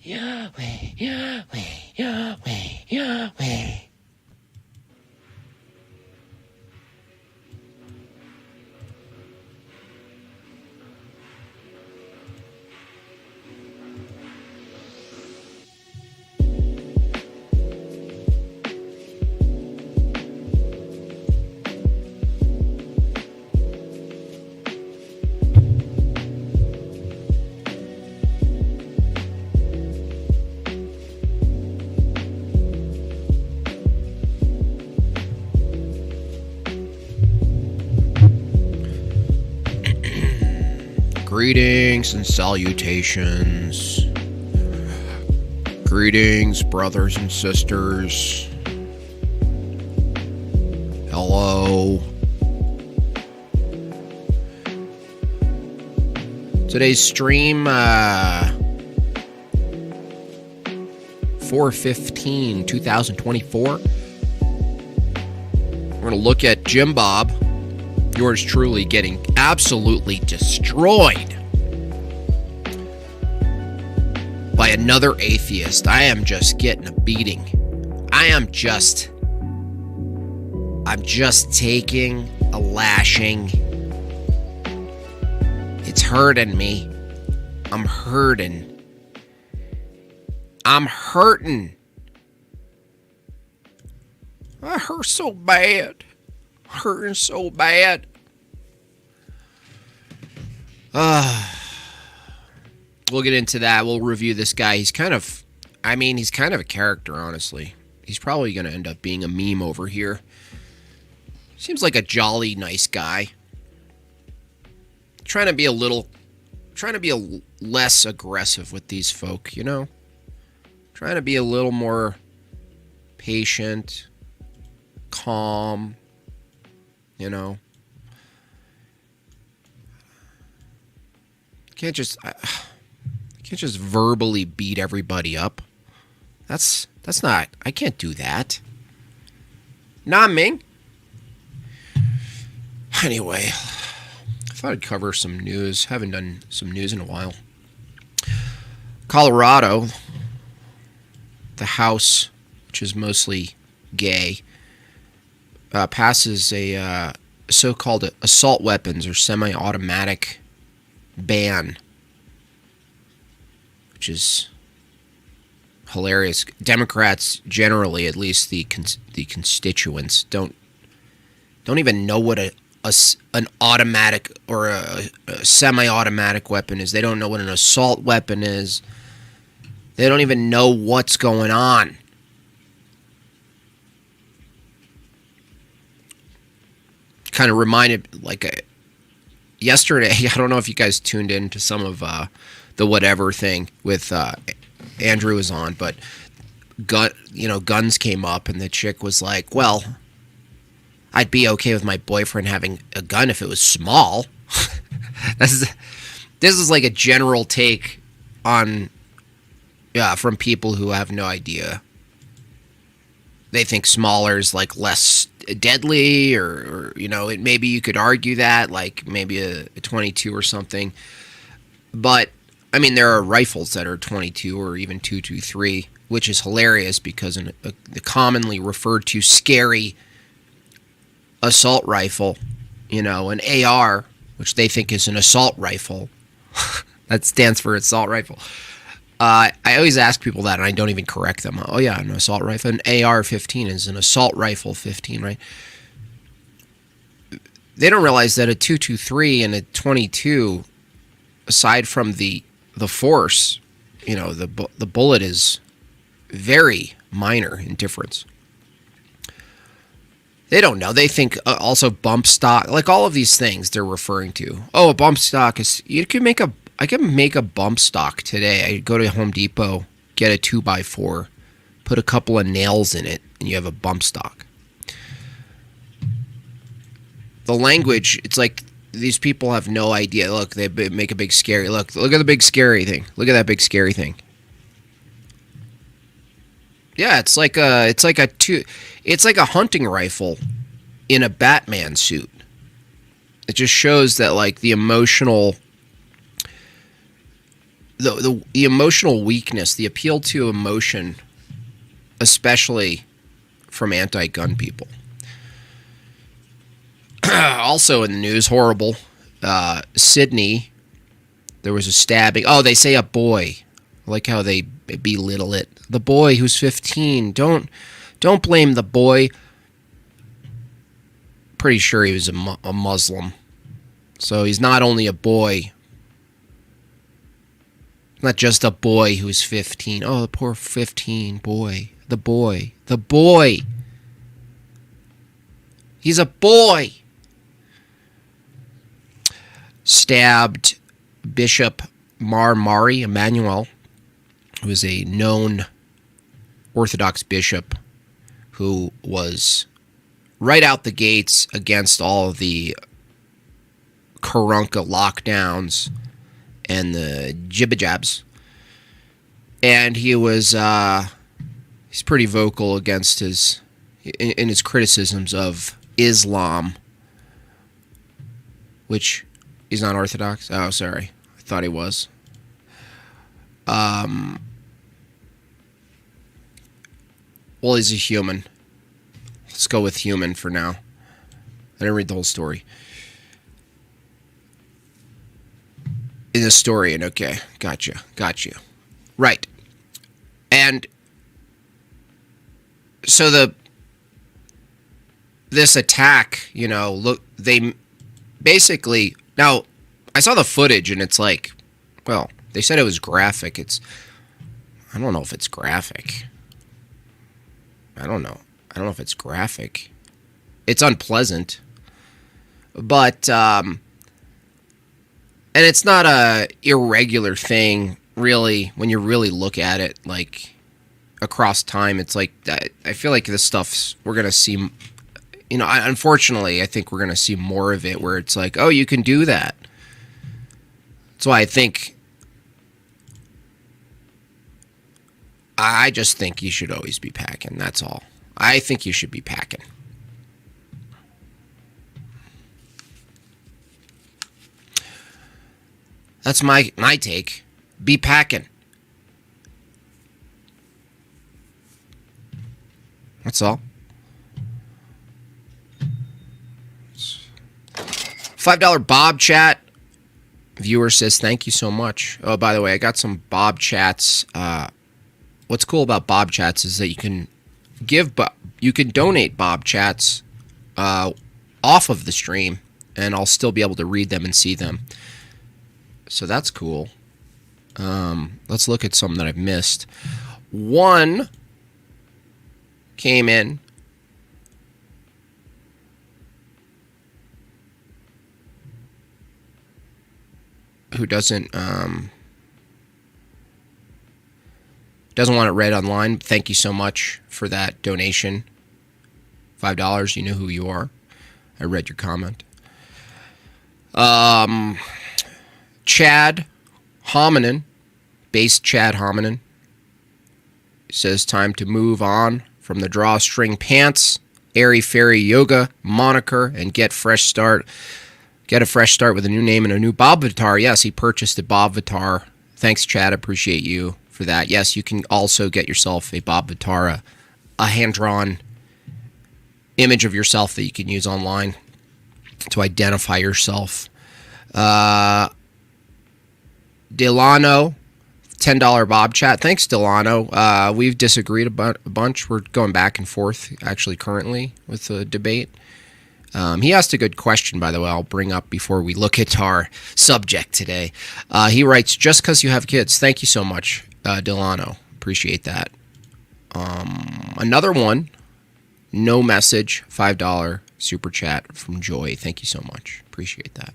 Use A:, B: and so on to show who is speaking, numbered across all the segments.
A: Yahweh, Yahweh, Yahweh, Yahweh.
B: Greetings and salutations. Greetings, brothers and sisters. Hello. Today's stream, 4/15/2024. We're going to look at Jimbob, yours truly, getting absolutely destroyed by another atheist. I am just getting a beating. I'm just taking a lashing. It's hurting me. I'm hurting. I hurt so bad. Hurting so bad. We'll get into that. We'll review this guy. He's kind of a character, honestly. He's probably going to end up being a meme over here. Seems like a jolly, nice guy. Trying to be less aggressive with these folk, you know? Trying to be a little more patient, calm, you know? Can't just verbally beat everybody up. That's not. I can't do that. Not me. Anyway, I thought I'd cover some news. Haven't done some news in a while. Colorado, the House, which is mostly gay, passes a so-called assault weapons or semi-automatic ban, which is hilarious. Democrats generally, at least the constituents, don't even know what an automatic or a semi-automatic weapon is. They don't know what an assault weapon is. They don't even know what's going on. Kind of reminded, yesterday, I don't know if you guys tuned in to some of the whatever thing with Andrew was on, but guns came up, and the chick was like, well, I'd be okay with my boyfriend having a gun if it was small. This is like a general take on, from people who have no idea. They think smaller is like less deadly, or maybe you could argue that, like maybe a 22 or something. But I mean, there are rifles that are 22 or even 223, which is hilarious because the commonly referred to scary assault rifle, an AR, which they think is an assault rifle. That stands for assault rifle. I always ask people that, and I don't even correct them. Oh, yeah, an assault rifle. An AR-15 is an assault rifle 15, right? They don't realize that a 223 and a 22, aside from the force, the bullet is very minor in difference. They don't know. They think also bump stock, like all of these things they're referring to. Oh, a bump stock is, I can make a bump stock today. I go to Home Depot, get a 2x4, put a couple of nails in it, and you have a bump stock. The language, it's like these people have no idea. Look, they make a big scary. Look at the big scary thing. Look at that big scary thing. Yeah, it's like a hunting rifle in a Batman suit. It just shows that, like, the emotional the emotional weakness, the appeal to emotion, especially from anti-gun people. Also in the news, horrible. Sydney, there was a stabbing. Oh, they say a boy. I like how they belittle it. The boy who's 15. Don't blame the boy. Pretty sure he was a Muslim. So he's not only a boy. Not just a boy who's 15. Oh, the poor 15 boy. The boy. The boy. He's a boy. Stabbed Bishop Mari Emmanuel, who was a known Orthodox bishop who was right out the gates against all of the Karunka lockdowns and the Jimbobs. And he was he's pretty vocal against his criticisms of Islam, which he's not Orthodox. Oh, sorry. I thought he was. Well, he's a human. Let's go with human for now. I didn't read the whole story. In the story, and okay, got you. Right. And so this attack, look, they basically, now I saw the footage and it's like, well, they said it was graphic. I don't know if it's graphic. I don't know if it's graphic. It's unpleasant. But, and it's not a irregular thing, really, when you really look at it, like, across time. It's like, I feel like this stuff's, we're going to see, unfortunately, I think we're going to see more of it where it's like, oh, you can do that. That's why I just think you should always be packing, that's all. I think you should be packing. That's my take. Be packing. That's all. $5 Bob chat. Viewer says, thank you so much. Oh, by the way, I got some Bob chats. What's cool about Bob chats is that you can donate Bob chats off of the stream, and I'll still be able to read them and see them. So that's cool. Let's look at some that I've missed. One came in. Who doesn't want it read online. Thank you so much for that donation. $5. You know who you are. I read your comment. Chad Hominin, base Chad Hominin, says time to move on from the drawstring pants, airy fairy yoga moniker, and get a fresh start with a new name and a new Bob Avatar. Yes, he purchased a Bob Avatar. Thanks, Chad. Appreciate you for that. Yes, you can also get yourself a Bob Avatar, a hand-drawn image of yourself that you can use online to identify yourself. Delano, $10 Bob chat. Thanks, Delano. We've disagreed about a bunch. We're going back and forth, actually, currently, with the debate. He asked a good question, by the way, I'll bring up before we look at our subject today. He writes, just because you have kids. Thank you so much, Delano. Appreciate that. Another one, no message, $5 super chat from Joy. Thank you so much. Appreciate that.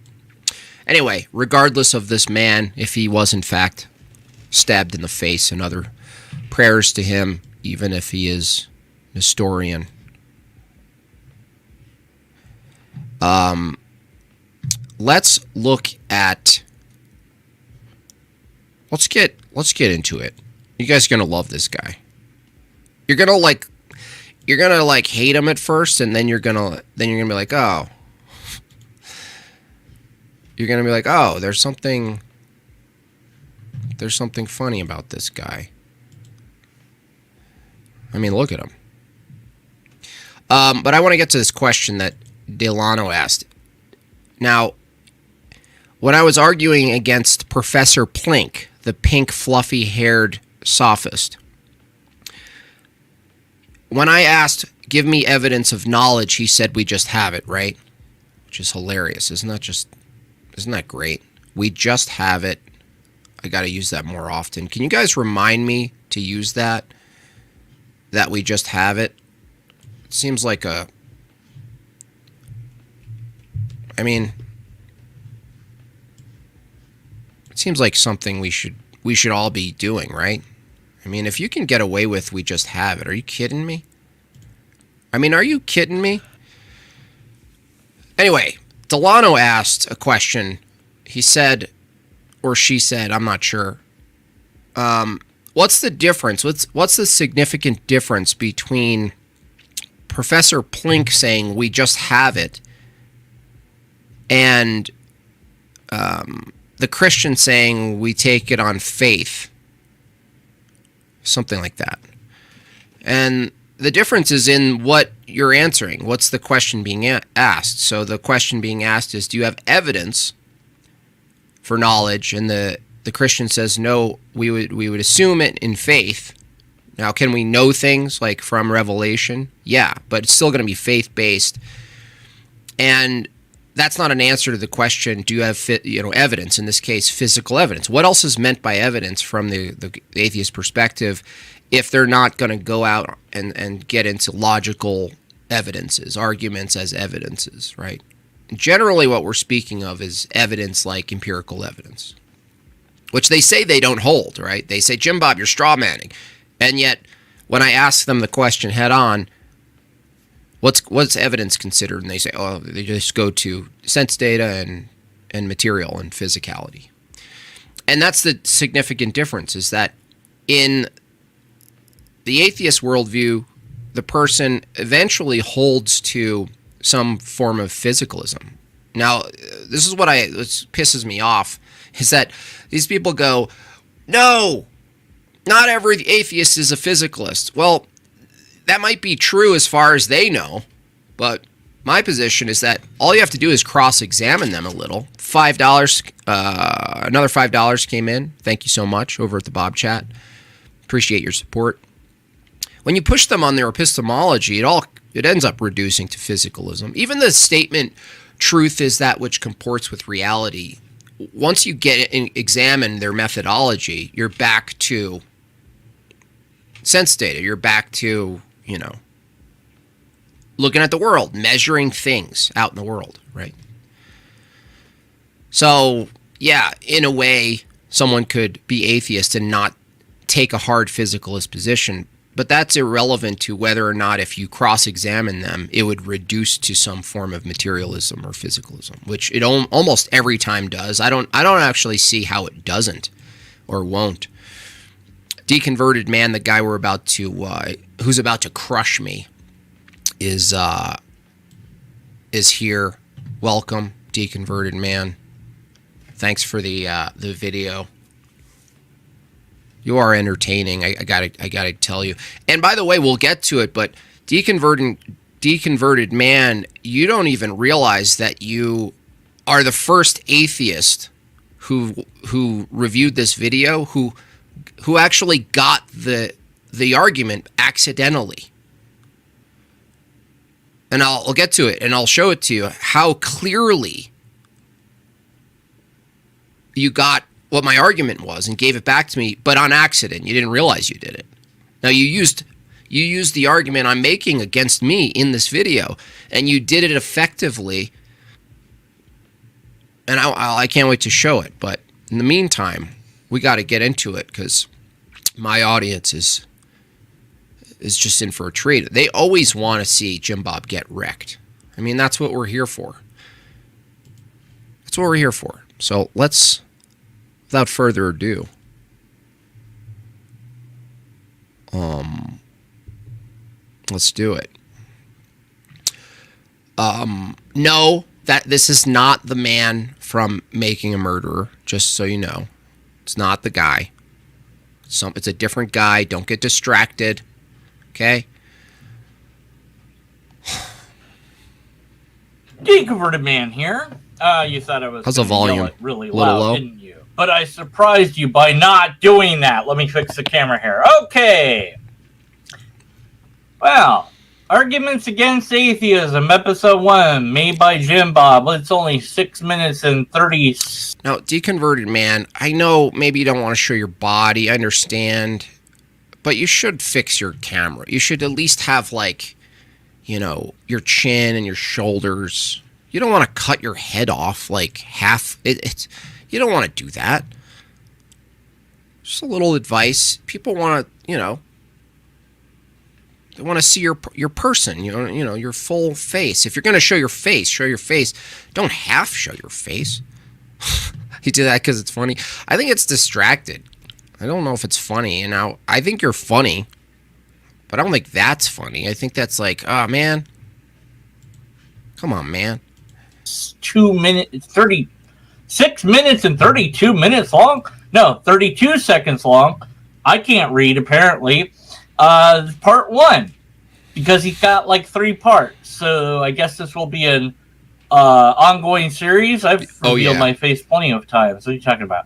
B: Anyway, regardless of this man, if he was in fact stabbed in the face, and other prayers to him, even if he is Nestorian. Let's look at. Let's get into it. You guys are gonna love this guy. You're gonna hate him at first, and then you're gonna be like, oh. You're going to be like, oh, there's something There's something funny about this guy. I mean, look at him. But I want to get to this question that Delano asked. Now, when I was arguing against Professor Plink, the pink, fluffy-haired sophist, when I asked, give me evidence of knowledge, he said, we just have it, right? Which is hilarious. Isn't that great? We just have it. I got to use that more often. Can you guys remind me to use that we just have it? It seems like it seems like something we should all be doing, right? I mean, if you can get away with we just have it, are you kidding me? I mean, are you kidding me? Anyway, Delano asked a question. He said, or she said, I'm not sure. What's the difference? What's the significant difference between Professor Plink saying we just have it and the Christian saying we take it on faith? Something like that. And the difference is in what you're answering. What's the question being asked? So the question being asked is, do you have evidence for knowledge? And the Christian says, no, we would assume it in faith. Now, can we know things like from Revelation? Yeah, but it's still going to be faith-based. And that's not an answer to the question, do you have evidence, in this case, physical evidence? What else is meant by evidence from the atheist perspective if they're not going to go out and get into logical evidences, arguments as evidences, right? Generally, what we're speaking of is evidence like empirical evidence, which they say they don't hold, right? They say, Jimbob, you're straw manning. And yet, when I ask them the question head on, what's evidence considered? And they say, oh, they just go to sense data and material and physicality. And that's the significant difference, is that in the atheist worldview, the person eventually holds to some form of physicalism. Now, this is what pisses me off, is that these people go, no, not every atheist is a physicalist. Well, that might be true as far as they know, but my position is that all you have to do is cross-examine them a little. $5, another $5 came in. Thank you so much over at the Bob Chat. Appreciate your support. When you push them on their epistemology, it ends up reducing to physicalism. Even the statement, truth is that which comports with reality, once you get and examine their methodology, you're back to sense data. You're back to, looking at the world, measuring things out in the world, right? So, yeah, in a way, someone could be atheist and not take a hard physicalist position, but that's irrelevant to whether or not, if you cross-examine them, it would reduce to some form of materialism or physicalism, which it almost every time does. I don't actually see how it doesn't or won't. Deconverted man, the guy who's about to crush me, is here. Welcome, deconverted man. Thanks for the video. You are entertaining. I gotta tell you. And by the way, we'll get to it. But deconverted man, you don't even realize that you are the first atheist who reviewed this video who actually got the argument accidentally. And I'll get to it, and I'll show it to you how clearly you got what my argument was and gave it back to me, but on accident. You didn't realize you did it. Now, you used the argument I'm making against me in this video, and you did it effectively, and I can't wait to show it. But in the meantime, we got to get into it, because my audience is just in for a treat. They always want to see Jimbob get wrecked. I mean, that's what we're here for. That's what we're here for. So let's, without further ado, let's do it. No, that this is not the man from Making a Murderer, just so you know. It's not the guy. It's a different guy. Don't get distracted. Okay?
C: Deconverted man here. You thought I was
B: How's the volume?
C: yell it really
B: A little
C: loud,
B: low?
C: didn't you? But I surprised you by not doing that. Let me fix the camera here. Okay. Well, Arguments Against Atheism, Episode 1, made by Jimbob. It's only 6 minutes and 30...
B: Now, deconverted man, I know maybe you don't want to show your body. I understand. But you should fix your camera. You should at least have, like, you know, your chin and your shoulders. You don't want to cut your head off, like, half. You don't want to do that. Just a little advice. People want to, you know, they want to see your person, you know, your full face. If you're going to show your face. Don't half show your face. You do that because it's funny. I think it's distracted. I don't know if it's funny. And now I think you're funny, but I don't think that's funny. I think that's like, oh man, come on, man.
C: 2 minutes, 36 minutes and 32 minutes long. No, 32 seconds long. I can't read apparently. Part 1, because he's got like 3 parts. So I guess this will be an ongoing series. I've revealed my face plenty of times. What are you talking about?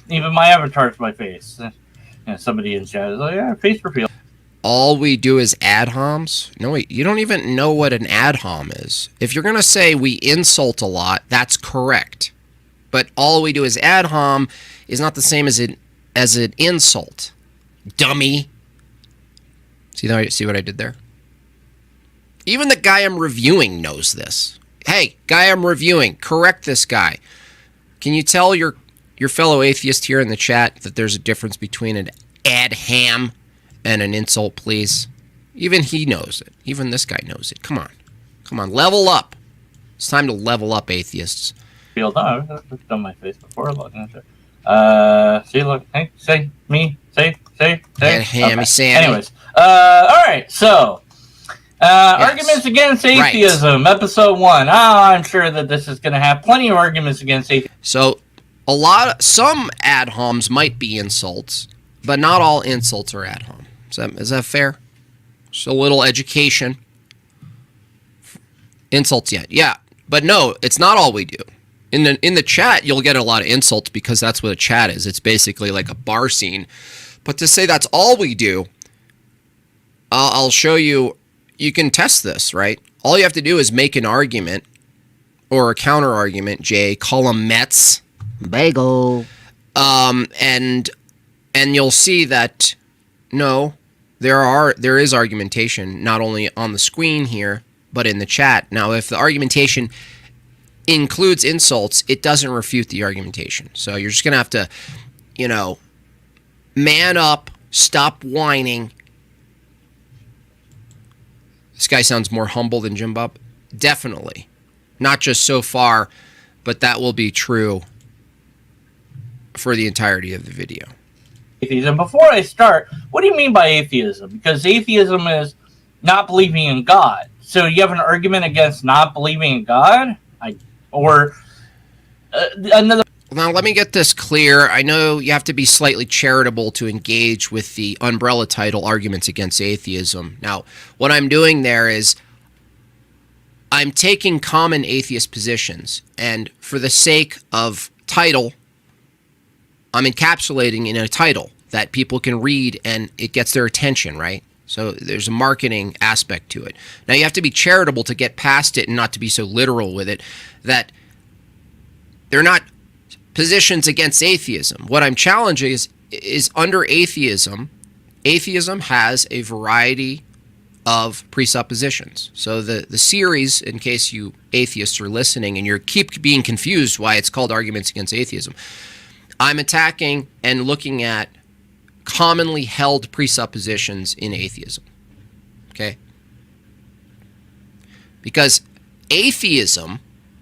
C: Even my avatar's my face. Somebody in chat is like, yeah, face reveal.
B: All we do is ad homs? No, wait, you don't even know what an ad hom is. If you're going to say we insult a lot, that's correct. But all we do is ad hom is not the same as an insult. Dummy. See what I did there? Even the guy I'm reviewing knows this. Hey, guy I'm reviewing, correct this guy. Can you tell your fellow atheist here in the chat that there's a difference between an ad ham and an insult, please? Even he knows it. Even this guy knows it. Come on, level up. It's time to level up, atheists.
C: No, I've done my face before. See, look, hey, say, me, say.
B: Hammy Sammy.
C: Anyways, all right, so, Arguments Against Atheism, right. Episode 1. I'm sure that this is going to have plenty of arguments against atheism.
B: So, some ad homs might be insults, but not all insults are ad hom. Is that fair? Just a little education. Insults yet. Yeah, but no, it's not all we do. In the chat, you'll get a lot of insults because that's what a chat is. It's basically like a bar scene. But to say that's all we do, I'll show you. You can test this, right? All you have to do is make an argument or a counter argument. Jay, call them Mets.
A: Bagel.
B: And you'll see that no, there is argumentation not only on the screen here but in the chat. Now, if the argumentation includes insults, it doesn't refute the argumentation. So you're just gonna have to, you know, man up, stop whining. This guy sounds more humble than Jimbob. Definitely. Not just so far, but that will be true for the entirety of the video.
C: Atheism. Before I start, what do you mean by atheism? Because atheism is not believing in God. So you have an argument against not believing in God? Another...
B: Now, let me get this clear. I know you have to be slightly charitable to engage with the umbrella title, Arguments Against Atheism. Now, what I'm doing there is I'm taking common atheist positions, and for the sake of title, I'm encapsulating in a title that people can read and it gets their attention, right? So there's a marketing aspect to it. Now, you have to be charitable to get past it and not to be so literal with it, that they're not positions against atheism. What I'm challenging is under atheism, atheism has a variety of presuppositions. So the series, in case you atheists are listening and you keep being confused why it's called Arguments Against Atheism, I'm attacking and looking at commonly held presuppositions in atheism. Okay? Because atheism,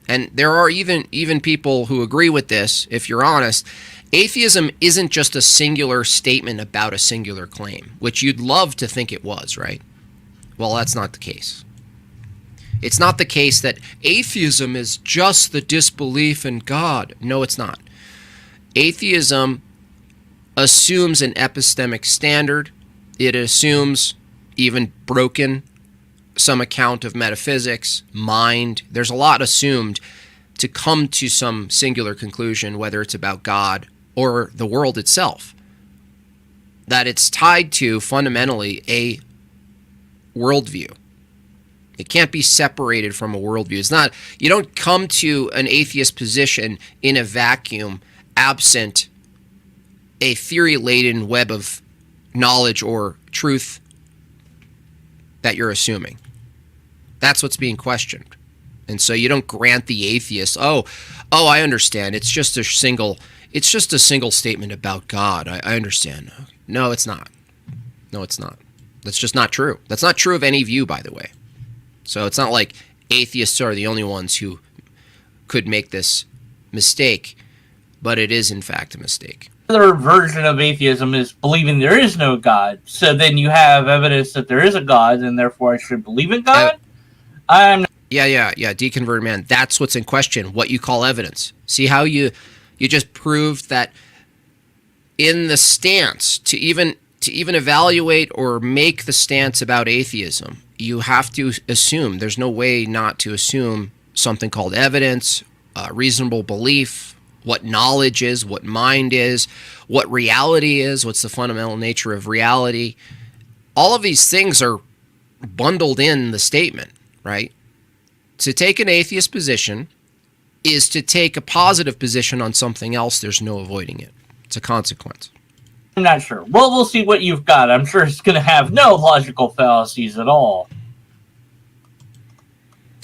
B: and there are even people who agree with this, if you're honest, atheism isn't just a singular statement about a singular claim, which you'd love to think it was, right? Well, that's not the case. It's not the case that atheism is just the disbelief in God. No, it's not. Atheism assumes an epistemic standard. It assumes, even broken, some account of metaphysics, mind. There's a lot assumed to come to some singular conclusion, whether it's about God or the world itself, that it's tied to fundamentally a worldview. It can't be separated from a worldview. It's not, you don't come to an atheist position in a vacuum absent a theory-laden web of knowledge or truth that you're assuming. That's what's being questioned. And so you don't grant the atheist, oh, I understand. It's just a single statement about God. I understand. No, it's not. No, it's not. That's just not true. That's not true of any view, by the way. So it's not like atheists are the only ones who could make this mistake, but it is in fact a mistake.
C: Another version of atheism is believing there is no God. So then you have evidence that there is a God, and therefore I should believe in God?
B: Yeah, deconverted man. That's what's in question, what you call evidence. See how you just proved that in the stance, to even evaluate or make the stance about atheism, you have to assume, there's no way not to assume something called evidence, reasonable belief, what knowledge is, what mind is, what reality is, what's the fundamental nature of reality. All of these things are bundled in the statement, right? To take an atheist position is to take a positive position on something else. There's no avoiding it. It's a consequence.
C: I'm not sure. Well, we'll see what you've got. I'm sure it's going to have no logical fallacies at all.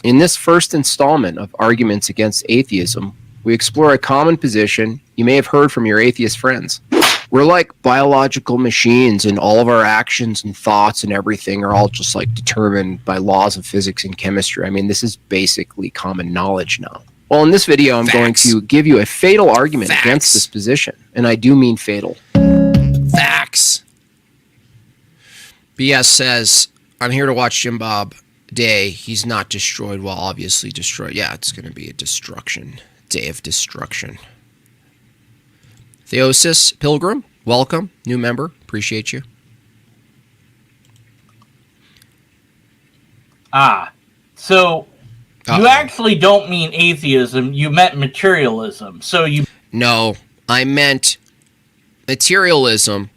B: In this first installment of Arguments Against Atheism, we explore a common position you may have heard from your atheist friends. We're like biological machines, and all of our actions and thoughts and everything are all just like determined by laws of physics and chemistry. I mean, this is basically common knowledge now. Well, in this video, I'm going to give you a fatal argument against this position, and I do mean fatal. Facts. BS says, I'm here to watch Jimbob Day. He's not destroyed. Well, obviously destroyed. Yeah, it's going to be a destruction. Day of destruction. Theosis Pilgrim, welcome. New member. Appreciate you.
C: So you actually don't mean atheism. You meant materialism. So you...
B: No, I meant materialism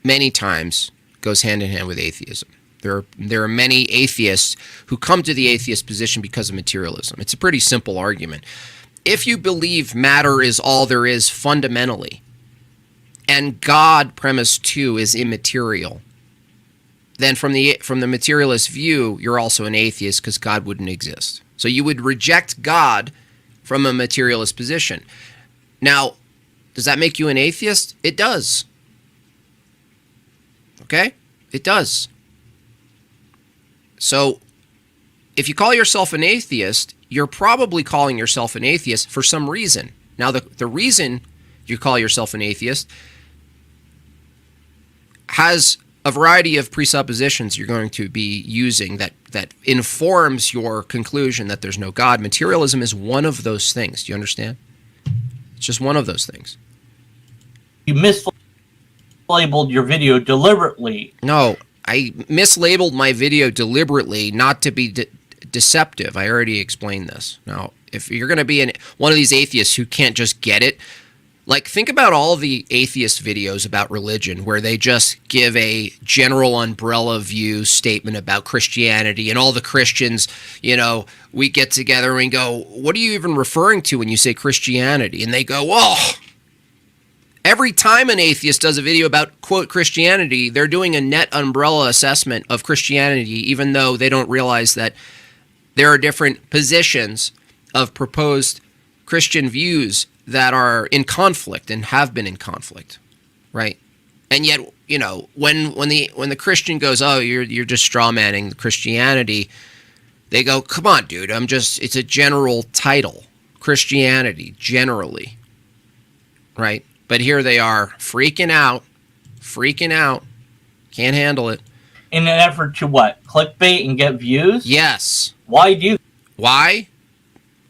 B: many times goes hand in hand with atheism. There are many atheists who come to the atheist position because of materialism. It's a pretty simple argument. If you believe matter is all there is fundamentally, and God, premise 2, is immaterial, then from the materialist view, you're also an atheist because God wouldn't exist. So you would reject God from a materialist position. Now, does that make you an atheist? It does. Okay? It does. So if you call yourself an atheist, you're probably calling yourself an atheist for some reason. Now, the reason you call yourself an atheist has a variety of presuppositions you're going to be using that informs your conclusion that there's no God. Materialism is one of those things. Do you understand? It's just one of those things.
C: You mislabeled your video deliberately.
B: No, I mislabeled my video deliberately not to be deceptive. I already explained this. Now, if you're going to be one of these atheists who can't just get it, like, think about all the atheist videos about religion where they just give a general umbrella view statement about Christianity, and all the Christians, we get together and we go, what are you even referring to when you say Christianity? And they go, oh, every time an atheist does a video about, quote, Christianity, they're doing a net umbrella assessment of Christianity, even though they don't realize that there are different positions of proposed Christian views that are in conflict and have been in conflict, right? And yet, when the Christian goes, oh, you're just strawmanning Christianity, they go, come on, dude, it's a general title, Christianity, generally, right? But here they are, freaking out, can't handle it.
C: In an effort to what? Clickbait and get views?
B: Yes.
C: Why do?
B: Why?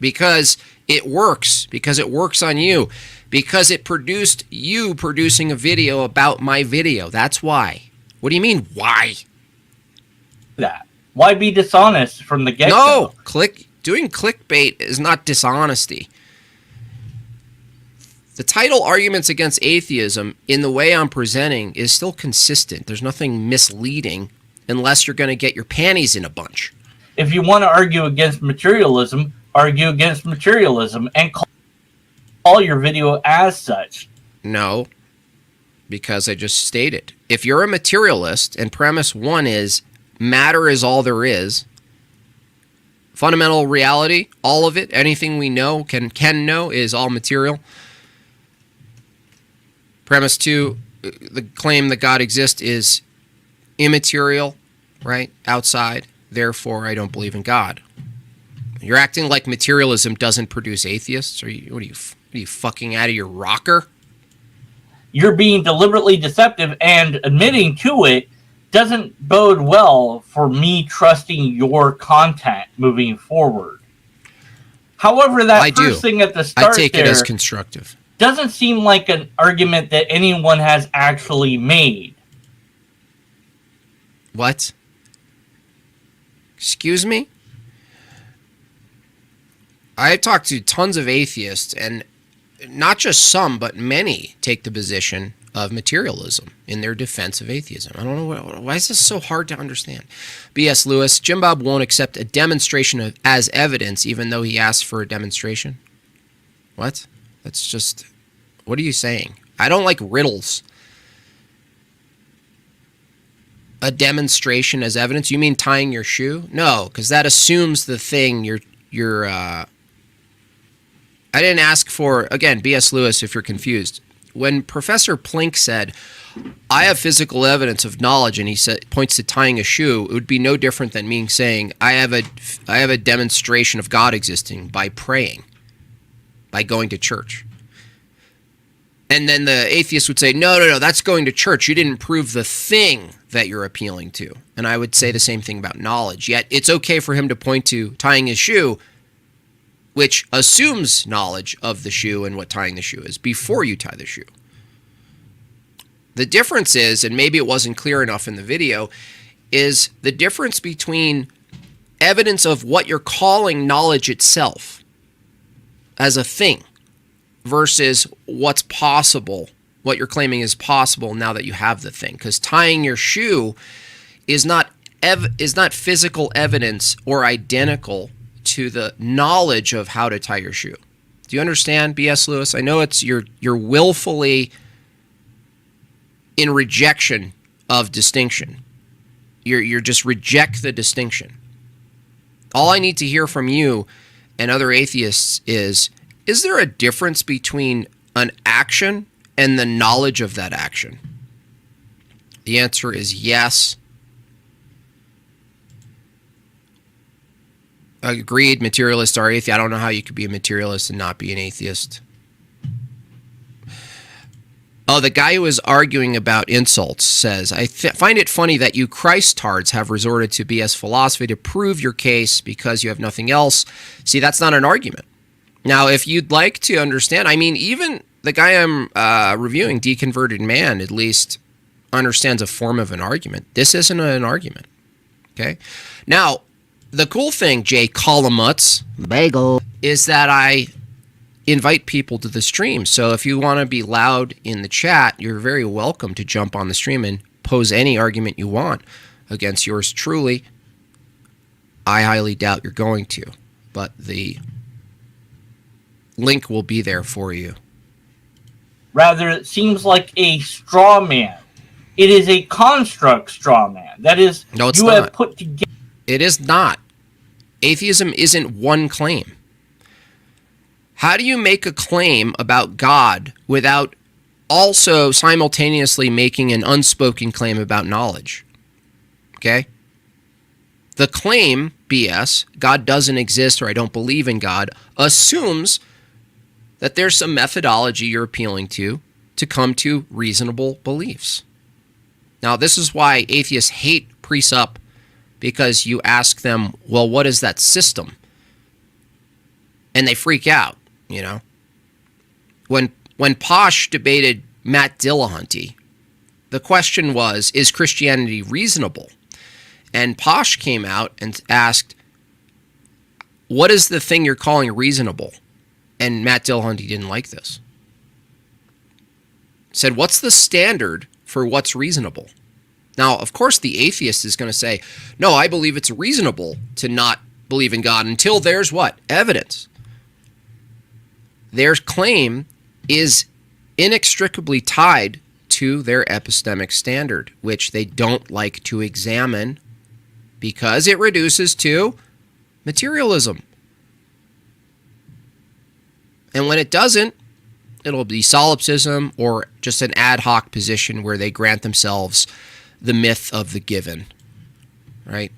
B: because it works on you, because it produced you producing a video about my video. That's why. What do you mean, why?
C: That. Why be dishonest from the get-go?
B: No, doing clickbait is not dishonesty. The title Arguments Against Atheism, in the way I'm presenting, is still consistent. There's nothing misleading unless you're going to get your panties in a bunch.
C: If you want to argue against materialism, argue against materialism and call your video as such.
B: No, because I just stated. If you're a materialist and premise one is matter is all there is, fundamental reality, all of it, anything we know, can know, is all material. Premise two, the claim that God exists is immaterial, right? Outside. Therefore, I don't believe in God. You're acting like materialism doesn't produce atheists? What are you fucking out of your rocker?
C: You're being deliberately deceptive, and admitting to it doesn't bode well for me trusting your content moving forward. However, that first thing at the start
B: I take it as constructive.
C: Doesn't seem like an argument that anyone has actually made.
B: What? Excuse me? I've talked to tons of atheists, and not just some, but many take the position of materialism in their defense of atheism. I don't know, why is this so hard to understand? B.S. Lewis, Jimbob won't accept a demonstration as evidence even though he asked for a demonstration. What? That's just, what are you saying? I don't like riddles. A demonstration as evidence? You mean tying your shoe? No, because that assumes the thing I didn't ask for, again, B.S. Lewis, if you're confused. When Professor Plink said, I have physical evidence of knowledge, and he points to tying a shoe, it would be no different than me saying, I have a demonstration of God existing by praying, by going to church. And then the atheist would say, no, that's going to church. You didn't prove the thing that you're appealing to. And I would say the same thing about knowledge. Yet it's okay for him to point to tying his shoe, which assumes knowledge of the shoe and what tying the shoe is before you tie the shoe. The difference is, and maybe it wasn't clear enough in the video, is the difference between evidence of what you're calling knowledge itself as a thing versus what's possible, what you're claiming is possible now that you have the thing. Because tying your shoe is not physical evidence or identical to the knowledge of how to tie your shoe. Do you understand, B.S. Lewis? I know you're willfully in rejection of distinction. You're just reject the distinction. All I need to hear from you and other atheists is there a difference between an action and the knowledge of that action? The answer is yes. Agreed, materialists are atheists. I don't know how you could be a materialist and not be an atheist. Oh, the guy who was arguing about insults says, I find it funny that you Christards have resorted to BS philosophy to prove your case because you have nothing else. See, that's not an argument. Now, if you'd like to understand, I mean, even the guy I'm reviewing, Deconverted Man, at least understands a form of an argument. This isn't an argument, okay? Now, the cool thing, Jay Columutz,
A: Bagel,
B: is that I invite people to the stream. So if you want to be loud in the chat, you're very welcome to jump on the stream and pose any argument you want against yours truly. I highly doubt you're going to, but the link will be there for you.
C: Rather, it seems like a straw man. It is a construct straw man. That is,
B: no, it's
C: you
B: not.
C: have put together.
B: It is not. Atheism isn't one claim. How do you make a claim about God without also simultaneously making an unspoken claim about knowledge? Okay? The claim, BS, God doesn't exist or I don't believe in God, assumes that there's some methodology you're appealing to come to reasonable beliefs. Now, this is why atheists hate pre-sup, because you ask them, well, what is that system? and they freak out, you know. When Posh debated Matt Dillahunty, the question was, is Christianity reasonable? And Posh came out and asked, what is the thing you're calling reasonable? And Matt Dillahunty didn't like this. Said, what's the standard for what's reasonable? Now, of course, the atheist is going to say, no, I believe it's reasonable to not believe in God until there's what? Evidence. Their claim is inextricably tied to their epistemic standard, which they don't like to examine because it reduces to materialism. And when it doesn't, it'll be solipsism or just an ad hoc position where they grant themselves the myth of the given, right?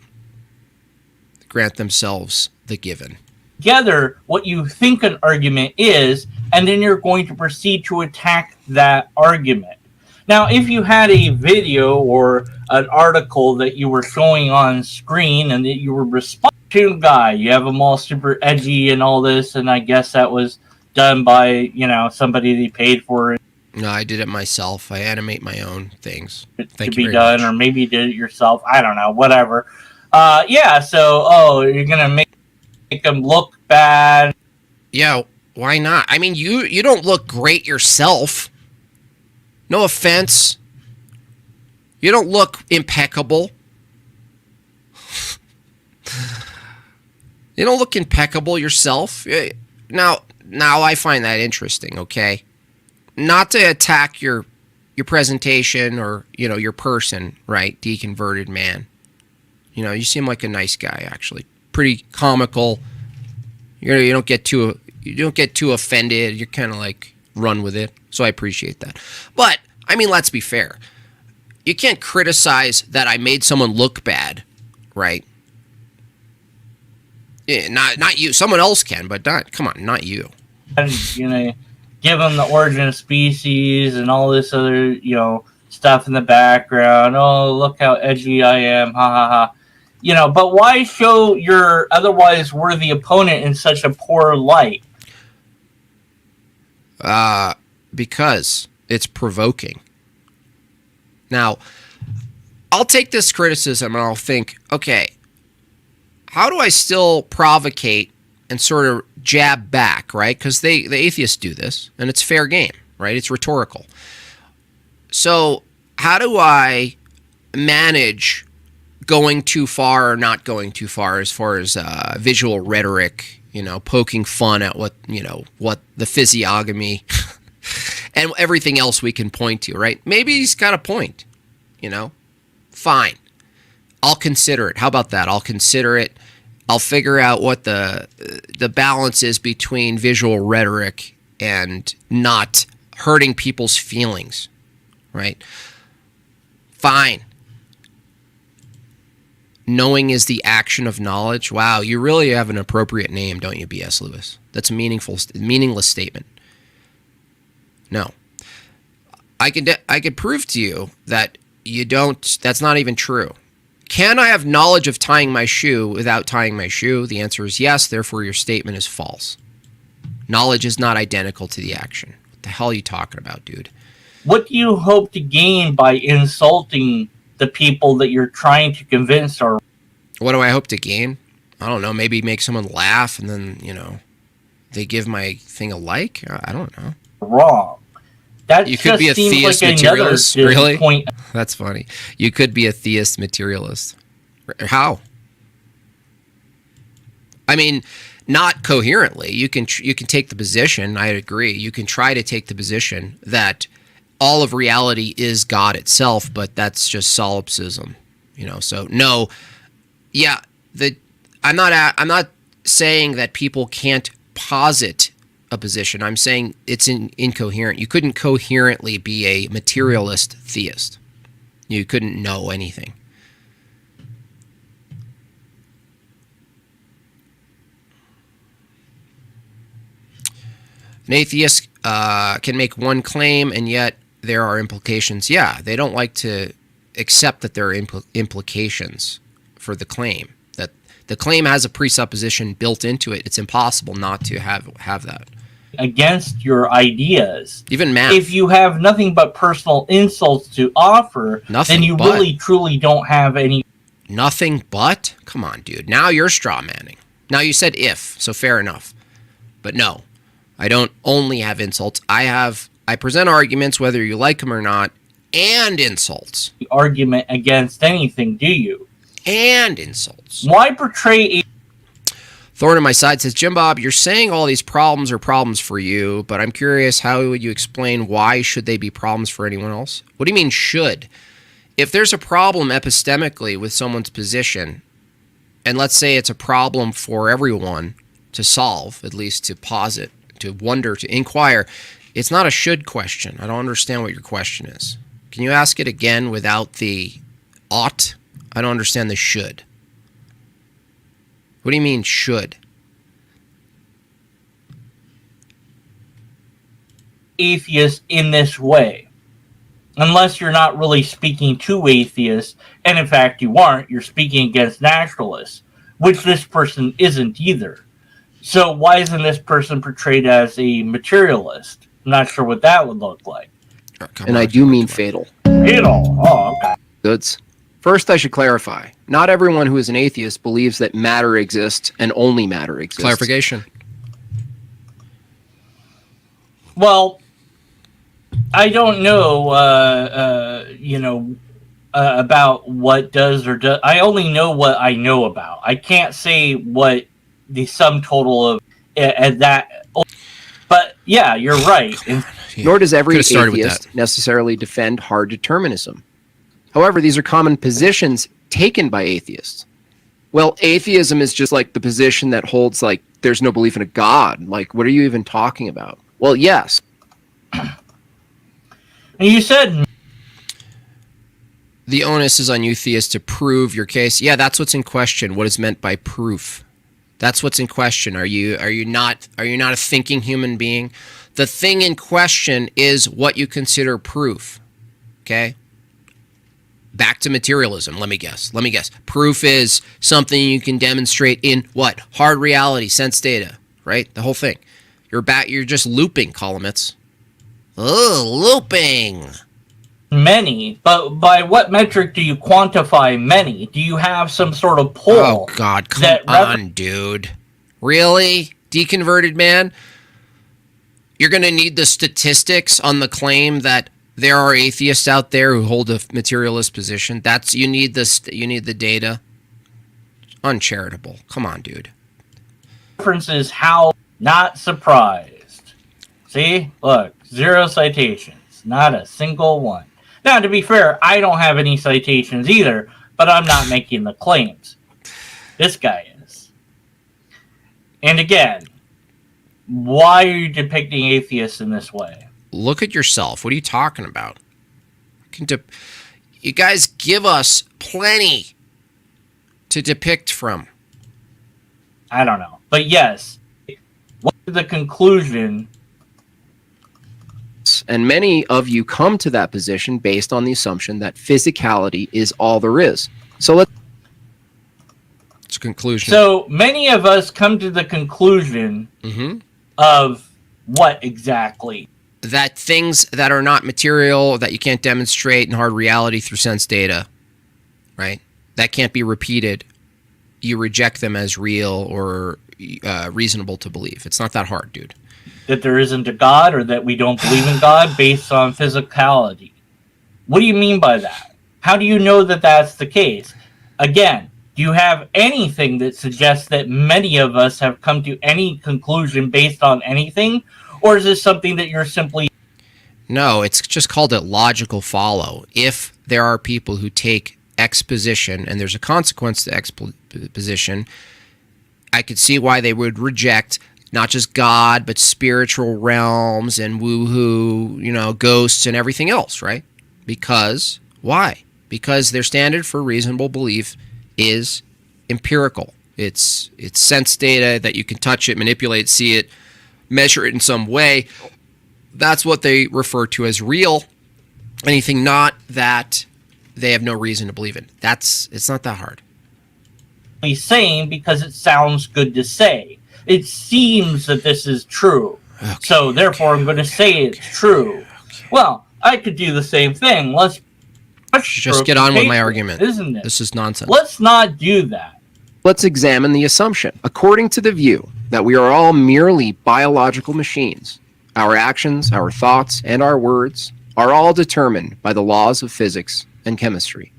B: Grant themselves the given.
C: Together what you think an argument is, and then you're going to proceed to attack that argument. Now, if you had a video or an article that you were showing on screen and that you were responding to a guy, you have them all super edgy and all this, and I guess that was done by, you know, somebody they paid for it.
B: No, I did it myself. I animate my own things.
C: To be done, or maybe you did it yourself. I don't know, whatever. Yeah, so, you're going to make them look bad.
B: Yeah, why not? I mean, you don't look great yourself. No offense. You don't look impeccable. You don't look impeccable yourself. Now I find that interesting, okay? Not to attack your presentation or, you know, your person, right? Deconverted man. You know, you seem like a nice guy, actually. Pretty comical. You don't get too offended. You're kind of like run with it. So I appreciate that. But I mean, let's be fair. You can't criticize that I made someone look bad, right? Yeah, not you. Someone else can, but come on, not you.
C: And, you know, give them the origin of species and all this other, you know, stuff in the background. Oh, look how edgy I am. Ha ha ha. You know, but why show your otherwise worthy opponent in such a poor light?
B: Because it's provoking. Now, I'll take this criticism and I'll think, okay, how do I still provocate and sort of jab back, right? Because the atheists do this, and it's fair game, right? It's rhetorical. So how do I manage going too far or not going too far as visual rhetoric, you know, poking fun at what the physiognomy and everything else we can point to, right? Maybe he's got a point, you know? Fine. I'll consider it. How about that? I'll consider it. I'll figure out what the balance is between visual rhetoric and not hurting people's feelings, right? Fine. Knowing is the action of knowledge. Wow, you really have an appropriate name, don't you, B.S. Lewis? That's a meaningless statement. No. I could prove to you that you don't. That's not even true. Can I have knowledge of tying my shoe without tying my shoe? The answer is yes, therefore your statement is false. Knowledge is not identical to the action. What the hell are you talking about, dude?
C: What do you hope to gain by insulting the people that you're trying to convince are...
B: What do I hope to gain? I don't know, maybe make someone laugh and then, you know, they give my thing a like? I don't know.
C: Wrong. That
B: you could be a theist
C: like
B: materialist, really?
C: Point.
B: That's funny. You could be a theist materialist. How? I mean, not coherently. You can take the position, I agree. You can try to take the position that all of reality is God itself, but that's just solipsism, you know. So no, yeah, I'm not saying that people can't posit a position. I'm saying it's incoherent. You couldn't coherently be a materialist theist. You couldn't know anything. An atheist can make one claim, and yet there are implications. Yeah, they don't like to accept that there are implications for the claim. That The claim has a presupposition built into it. It's impossible not to have that.
C: Against your ideas.
B: Even math.
C: If you have nothing but personal insults to offer, then you really truly don't have any.
B: Nothing but? Come on, dude. Now you're straw manning. Now you said if, so fair enough. But no, I don't only have insults. I present arguments whether you like them or not, and insults.
C: Argument against anything, do you?
B: And insults.
C: Why portray a
B: Thorn in my side says, Jimbob, you're saying all these problems are problems for you, but I'm curious, how would you explain why should they be problems for anyone else? What do you mean should? If there's a problem epistemically with someone's position, and let's say it's a problem for everyone to solve, at least to posit, to wonder, to inquire, it's not a should question. I don't understand what your question is. Can you ask it again without the ought? I don't understand the should. What do you mean should?
C: Atheist in this way, unless you're not really speaking to atheists, and in fact you aren't, you're speaking against naturalists, which this person isn't either. So why isn't this person portrayed as a materialist? I'm not sure what that would look like.
D: And I do mean fatal.
C: Fatal? Oh, okay.
D: Goods. First, I should clarify. Not everyone who is an atheist believes that matter exists and only matter exists.
B: Clarification.
C: Well, I don't know, about what does or does. I only know what I know about. I can't say what the sum total of that. But yeah, you're right.
D: Nor does every atheist necessarily defend hard determinism. However, these are common positions taken by atheists. Well, atheism is just like the position that holds, like, there's no belief in a God. Like, what are you even talking about? Well, yes.
C: You said
B: the onus is on you theists to prove your case. Yeah, that's what's in question. What is meant by proof? That's what's in question. Are you not a thinking human being? The thing in question is what you consider proof. Okay? Back to materialism. Let me guess. Proof is something you can demonstrate in what? Hard reality, sense data, right? The whole thing. You're just looping, Columnits. Oh, looping.
C: Many, but by what metric do you quantify many? Do you have some sort of poll?
B: Oh, God, come on, dude. Really? Deconverted man? You're going to need the statistics on the claim that there are atheists out there who hold a materialist position. You need the data. Uncharitable. Come on, dude.
C: Difference is how not surprised. See? Look, 0 citations. Not a single one. Now, to be fair, I don't have any citations either, but I'm not making the claims. This guy is. And again, why are you depicting atheists in this way?
B: Look at yourself. What are you talking about? You guys give us plenty to depict from.
C: I don't know. But yes, what's the conclusion?
D: And many of you come to that position based on the assumption that physicality is all there is. So
B: it's a conclusion.
C: So many of us come to the conclusion of what exactly?
B: That things that are not material, that you can't demonstrate in hard reality through sense data, right? That can't be repeated. You reject them as real or reasonable to believe. It's not that hard, dude.
C: That there isn't a God, or that we don't believe in God based on physicality. What do you mean by that? How do you know that that's the case? Again, do you have anything that suggests that many of us have come to any conclusion based on anything? Or is this something that you're simply...
B: No, it's just called a logical follow. If there are people who take X position and there's a consequence to X position, I could see why they would reject not just God, but spiritual realms and woo-hoo, ghosts and everything else, right? Because, why? Because their standard for reasonable belief is empirical. It's sense data that you can touch it, manipulate, see it, measure it in some way. That's what they refer to as real. Anything not that they have no reason to believe in. It's not that hard.
C: saying because it sounds good to say. It seems that this is true. Okay, so therefore I'm going to say it's true. Okay. Well, I could do the same thing. Let's
B: just get on with my argument. Isn't it? This is nonsense.
C: Let's not do that.
D: Let's examine the assumption. According to the view that we are all merely biological machines, our actions, our thoughts, and our words are all determined by the laws of physics and chemistry.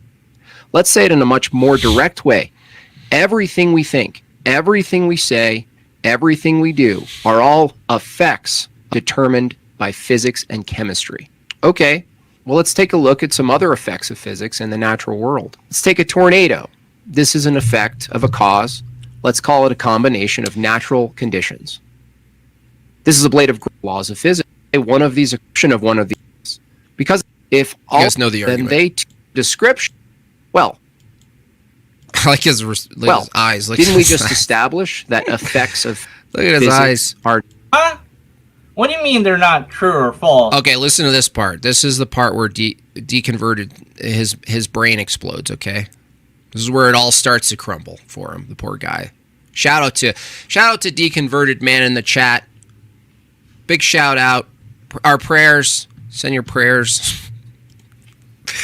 D: Let's say it in a much more direct way. Everything we think, everything we say, everything we do are all effects determined by physics and chemistry. Okay, well, let's take a look at some other effects of physics in the natural world. Let's take a tornado. This is an effect of a cause. Let's call it a combination of natural conditions. This is a blade of laws of physics. One of these, of one of these. Because if all,
B: you guys know the argument.
D: Then they description, well,
B: like his eyes.
D: Didn't we just establish that effects of
B: look at his eyes
D: are?
C: Huh? What do you mean they're not true or false?
B: Okay, listen to this part. This is the part where deconverted his brain explodes. Okay, this is where it all starts to crumble for him. The poor guy. Shout out to deconverted man in the chat. Big shout out. Our prayers. Send your prayers.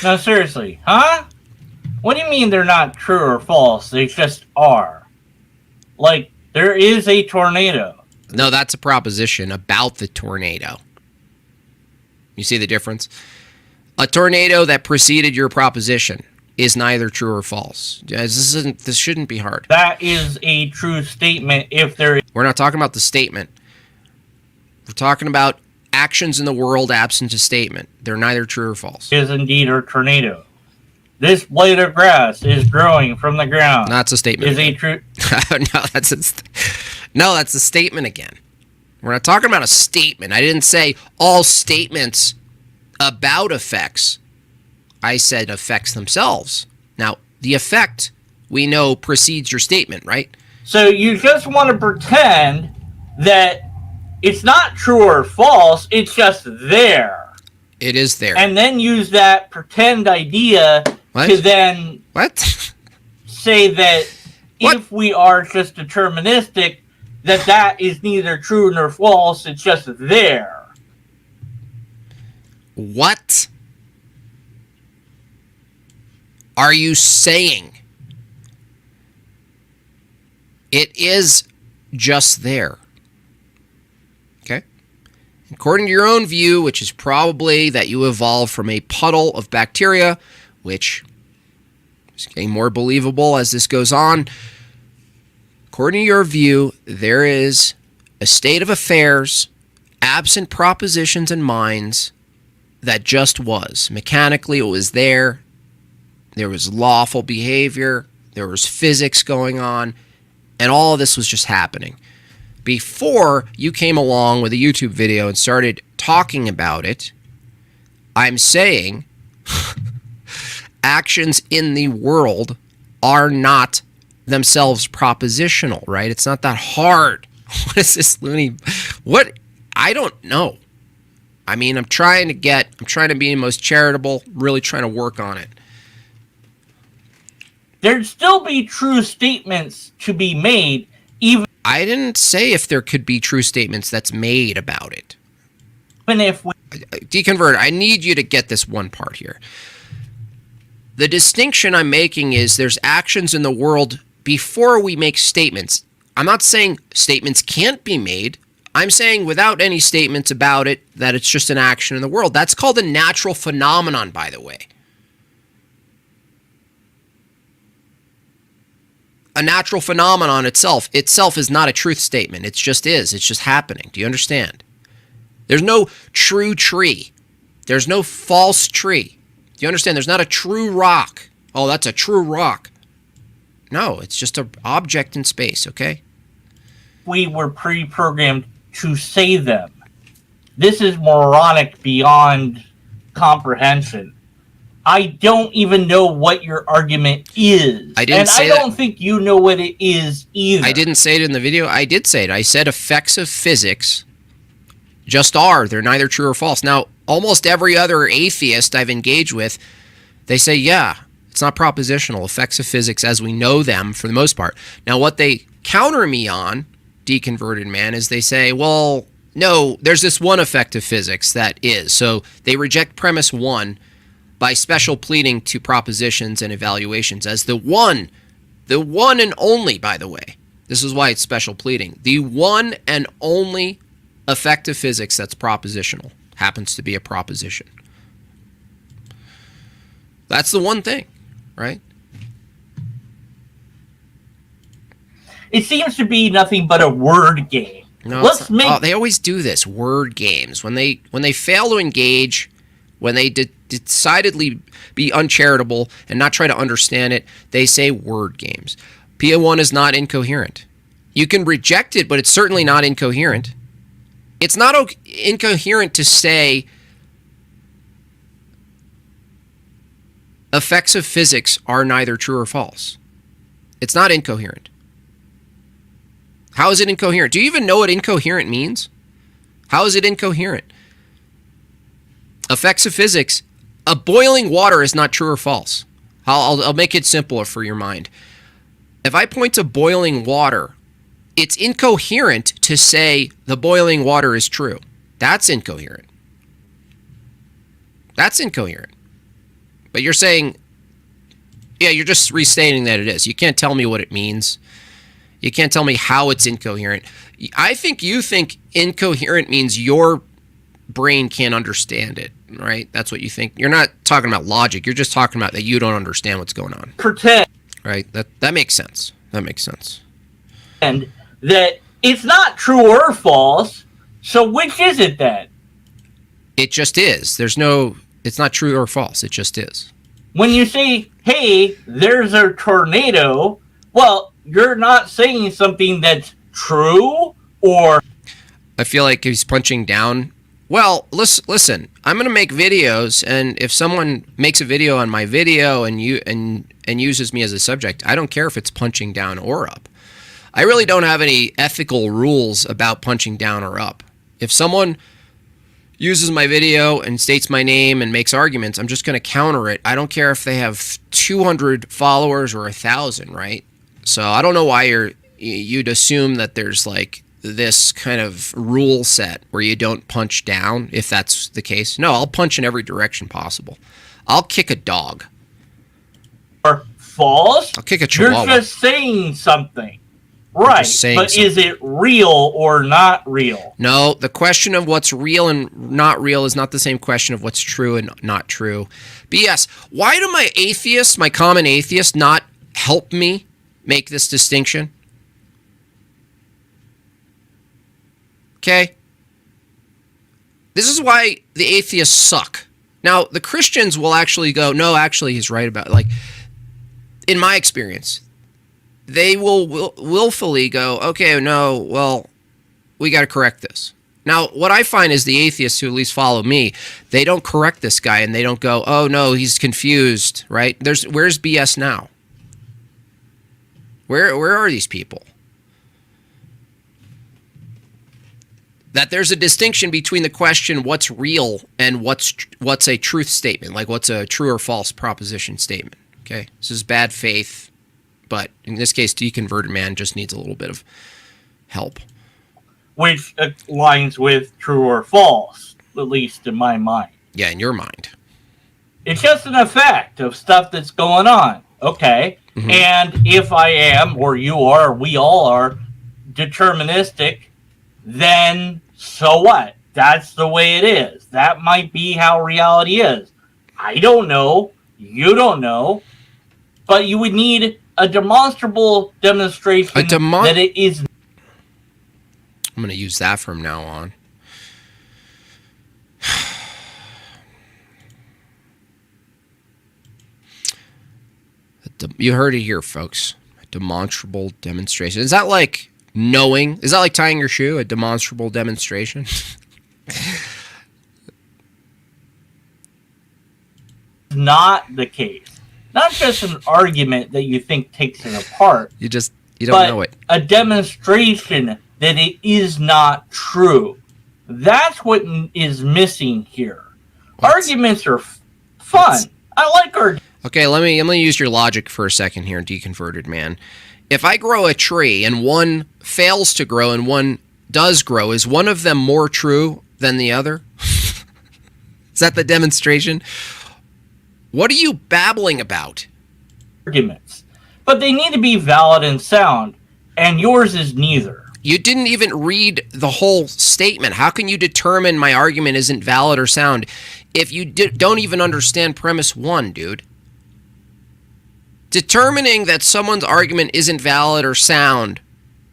C: No, seriously, huh? What do you mean they're not true or false? They just are. Like, there is a tornado.
B: No, that's a proposition about the tornado. You see the difference? A tornado that preceded your proposition is neither true or false. This shouldn't be hard.
C: That is a true statement if there is.
B: We're not talking about the statement. We're talking about actions in the world absent a statement. They're neither true or false.
C: Is indeed a tornado. This blade of grass is growing from the ground.
B: That's a statement.
C: Is a true.
B: No, that's a statement again. We're not talking about a statement. I didn't say all statements about effects. I said effects themselves. Now, the effect we know precedes your statement, right?
C: So you just want to pretend that it's not true or false. It's just there.
B: It is there.
C: And then use that pretend idea to then say that if we are just deterministic, that is neither true nor false. It's just there.
B: What are you saying? It is just there. Okay? According to your own view, which is probably that you evolved from a puddle of bacteria, which is getting more believable as this goes on. According to your view, there is a state of affairs, absent propositions and minds, that just was. Mechanically, it was there. There was lawful behavior. There was physics going on. And all of this was just happening. Before you came along with a YouTube video and started talking about it, I'm saying actions in the world are not themselves propositional, right? It's not that hard. What is this loony? What? I don't know. I mean, I'm trying to be the most charitable, really trying to work on it.
C: There'd still be true statements to be made, even
B: I didn't say if there could be true statements that's made about it.
C: Even if we
B: deconvert, I need you to get this one part here. The distinction I'm making is there's actions in the world before we make statements. I'm not saying statements can't be made. I'm saying without any statements about it, that it's just an action in the world. That's called a natural phenomenon, by the way. A natural phenomenon itself is not a truth statement. It just is. It's just happening. Do you understand? There's no true tree. There's no false tree. Do you understand? There's not a true rock. Oh, that's a true rock. No, it's just an object in space, okay?
C: We were pre-programmed to say them. This is moronic beyond comprehension. I don't even know what your argument is. I don't think you know what it is either.
B: I didn't say it in the video. I did say it. I said effects of physics just are. They're neither true or false. Now, almost every other atheist I've engaged with, they say, yeah, It's not propositional. Effects of physics as we know them for the most part. Now, what they counter me on, deconverted man, is they say, well, no, there's this one effect of physics that is. So they reject premise one by special pleading to propositions and evaluations as the one and only, by the way. This is why it's special pleading. The one and only effect of physics that's propositional happens to be a proposition. That's the one thing, right?
C: It seems to be nothing but a word game.
B: No, they always do this, word games. When they fail to engage, when they decidedly be uncharitable and not try to understand it, they say word games. PO1 is not incoherent. You can reject it, but it's certainly not incoherent. It's not incoherent to say effects of physics are neither true or false. It's not incoherent. How is it incoherent? Do you even know what incoherent means? How is it incoherent? Effects of physics, a boiling water is not true or false. I'll make it simpler for your mind. If I point to boiling water, it's incoherent to say the boiling water is true. That's incoherent. That's incoherent. But you're saying, yeah, you're just restating that it is. You can't tell me what it means. You can't tell me how it's incoherent. I think you think incoherent means your brain can't understand it, right? That's what you think. You're not talking about logic. You're just talking about that you don't understand what's going on.
C: Pretend.
B: Right? That makes sense. That makes sense.
C: And that it's not true or false. So which is it then?
B: It just is. It's not true or false. It just is.
C: When you say, hey, there's a tornado, well, you're not saying something that's true or...
B: I feel like he's punching down. Well, listen, I'm going to make videos, and if someone makes a video on my video and uses me as a subject, I don't care if it's punching down or up. I really don't have any ethical rules about punching down or up. If someone uses my video and states my name and makes arguments, I'm just going to counter it. I don't care if they have 200 followers or 1,000, right? So I don't know why you'd assume that there's like this kind of rule set where you don't punch down if that's the case. No, I'll punch in every direction possible. I'll kick a dog.
C: Or false?
B: I'll kick a chihuahua.
C: You're just saying something. Right, but something. Is it real or not real?
B: No, the question of what's real and not real is not the same question of what's true and not true. BS. Why do my common atheists, not help me make this distinction? Okay? This is why the atheists suck. Now, the Christians will actually go, no, actually, he's right about it. Like, in my experience, they will willfully go, okay, no, well, we got to correct this. Now, what I find is the atheists who at least follow me, they don't correct this guy and they don't go, oh, no, he's confused, right? Where's BS now? Where are these people? That there's a distinction between the question what's real and what's a truth statement, like what's a true or false proposition statement. Okay, this is bad faith, but in this case, deconverted man just needs a little bit of help.
C: Which aligns with true or false, at least in my mind.
B: Yeah, in your mind.
C: It's just an effect of stuff that's going on. Okay, mm-hmm. And if I am, or you are, or we all are, deterministic, then so what? That's the way it is. That might be how reality is. I don't know. You don't know. But you would need a demonstrable demonstration that it is.
B: I'm going to use that from now on. You heard it here, folks. A demonstrable demonstration. Is that like knowing? Is that like tying your shoe? A demonstrable demonstration?
C: Not the case. Not just an argument that you think takes it apart.
B: You don't know it.
C: A demonstration that it is not true. That's what is missing here. Arguments are fun. I like arguments.
B: Okay, let me use your logic for a second here, deconverted man. If I grow a tree and one fails to grow and one does grow, is one of them more true than the other? Is that the demonstration? What are you babbling about?
C: Arguments. But they need to be valid and sound, and yours is neither.
B: You didn't even read the whole statement. How can you determine my argument isn't valid or sound if you don't even understand premise 1, dude? Determining that someone's argument isn't valid or sound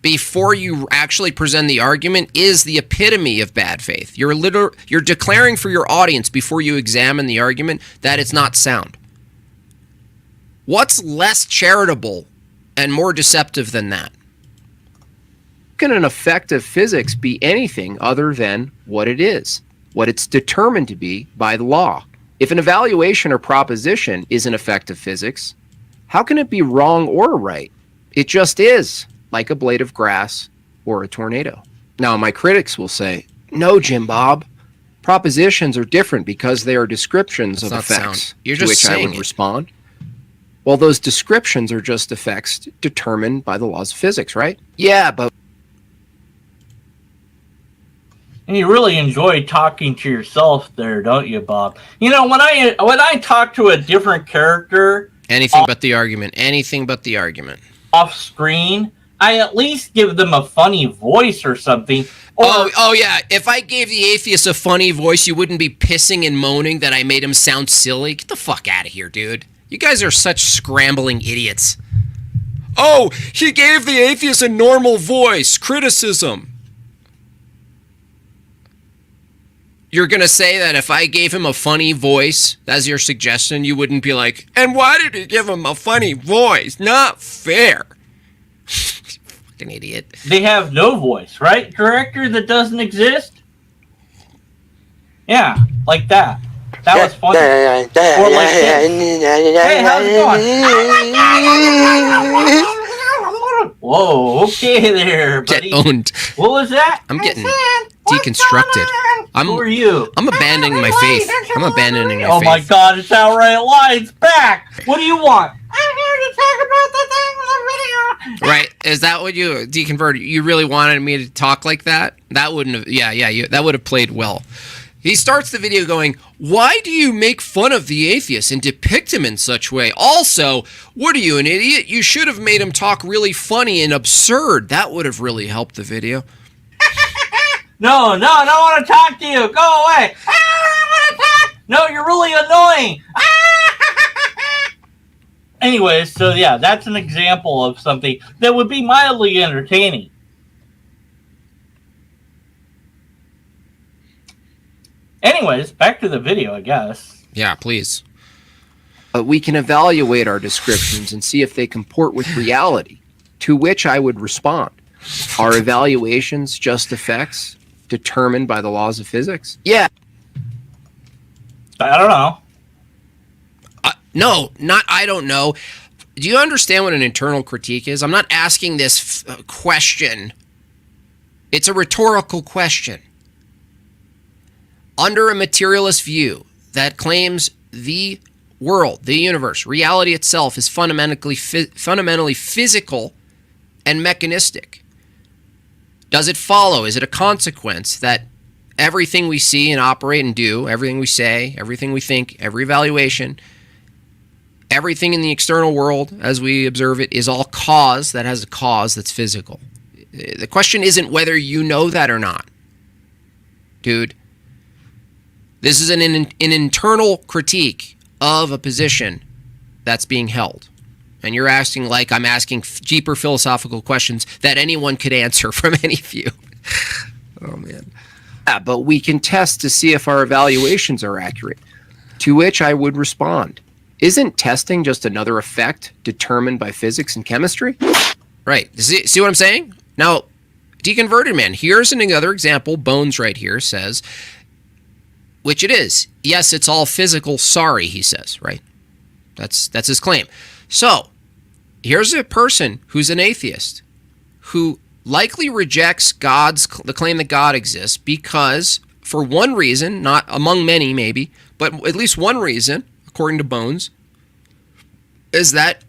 B: before you actually present the argument is the epitome of bad faith. You're declaring for your audience before you examine the argument that it's not sound. What's less charitable and more deceptive than that?
D: Can an effect of physics be anything other than what it is, what it's determined to be by the law? If an evaluation or proposition is an effect of physics, how can it be wrong or right? It just is, like a blade of grass or a tornado. Now, my critics will say, no, Jimbob, propositions are different because they are descriptions of effects.
B: You're just
D: to which I would respond, well, those descriptions are just effects determined by the laws of physics, right? Yeah, but...
C: And you really enjoy talking to yourself there, don't you, Bob? You know, when I talk to a different character...
B: Anything but the argument. Anything but the argument.
C: Off screen, I at least give them a funny voice or something. Or,
B: oh yeah. If I gave the atheist a funny voice, you wouldn't be pissing and moaning that I made him sound silly. Get the fuck out of here, dude. You guys are such scrambling idiots. Oh, he gave the atheist a normal voice. Criticism. You're going to say that if I gave him a funny voice, as your suggestion, you wouldn't be like, and why did he give him a funny voice? Not fair. Fucking idiot.
C: They have no voice, right? Director that doesn't exist? Yeah, like that. That was funny. Or like this. Hey, how's it going? Whoa, okay there, buddy.
B: Get owned.
C: What was that?
B: I'm getting deconstructed.
C: Who are you?
B: I'm abandoning my faith. I'm abandoning my faith.
C: Oh my god, it's outright lies back. What do you want? I'm here to talk about the thing in the video.
B: Right? Is that what you deconverted? You really wanted me to talk like that? That wouldn't have. Yeah. That would have played well. He starts the video going, why do you make fun of the atheist and depict him in such way? Also, what are you, an idiot? You should have made him talk really funny and absurd. That would have really helped the video.
C: No, I don't want to talk to you. Go away. I don't want to talk. No, you're really annoying. Anyways, so yeah, that's an example of something that would be mildly entertaining. Anyways, back to the video, I guess.
B: Yeah, please.
D: We can evaluate our descriptions and see if they comport with reality, to which I would respond. Are evaluations just effects determined by the laws of physics? Yeah.
C: I don't know.
B: No, not I don't know. Do you understand what an internal critique is? I'm not asking this question. It's a rhetorical question. Under a materialist view that claims the world, the universe, reality itself is fundamentally physical and mechanistic, does it follow? Is it a consequence that everything we see and operate and do, everything we say, everything we think, every evaluation, everything in the external world as we observe it is all cause that has a cause that's physical? The question isn't whether you know that or not, dude. This is an internal critique of a position that's being held. And you're asking like I'm asking deeper philosophical questions that anyone could answer from any view. Oh, man.
D: Yeah, but we can test to see if our evaluations are accurate, to which I would respond. Isn't testing just another effect determined by physics and chemistry?
B: Right. See what I'm saying? Now, deconverted man, here's another example. Bones right here says... Which it is. Yes, it's all physical. Sorry, he says, right? That's his claim. So, here's a person who's an atheist who likely rejects the claim that God exists because, for one reason, not among many maybe, but at least one reason, according to Bones, is that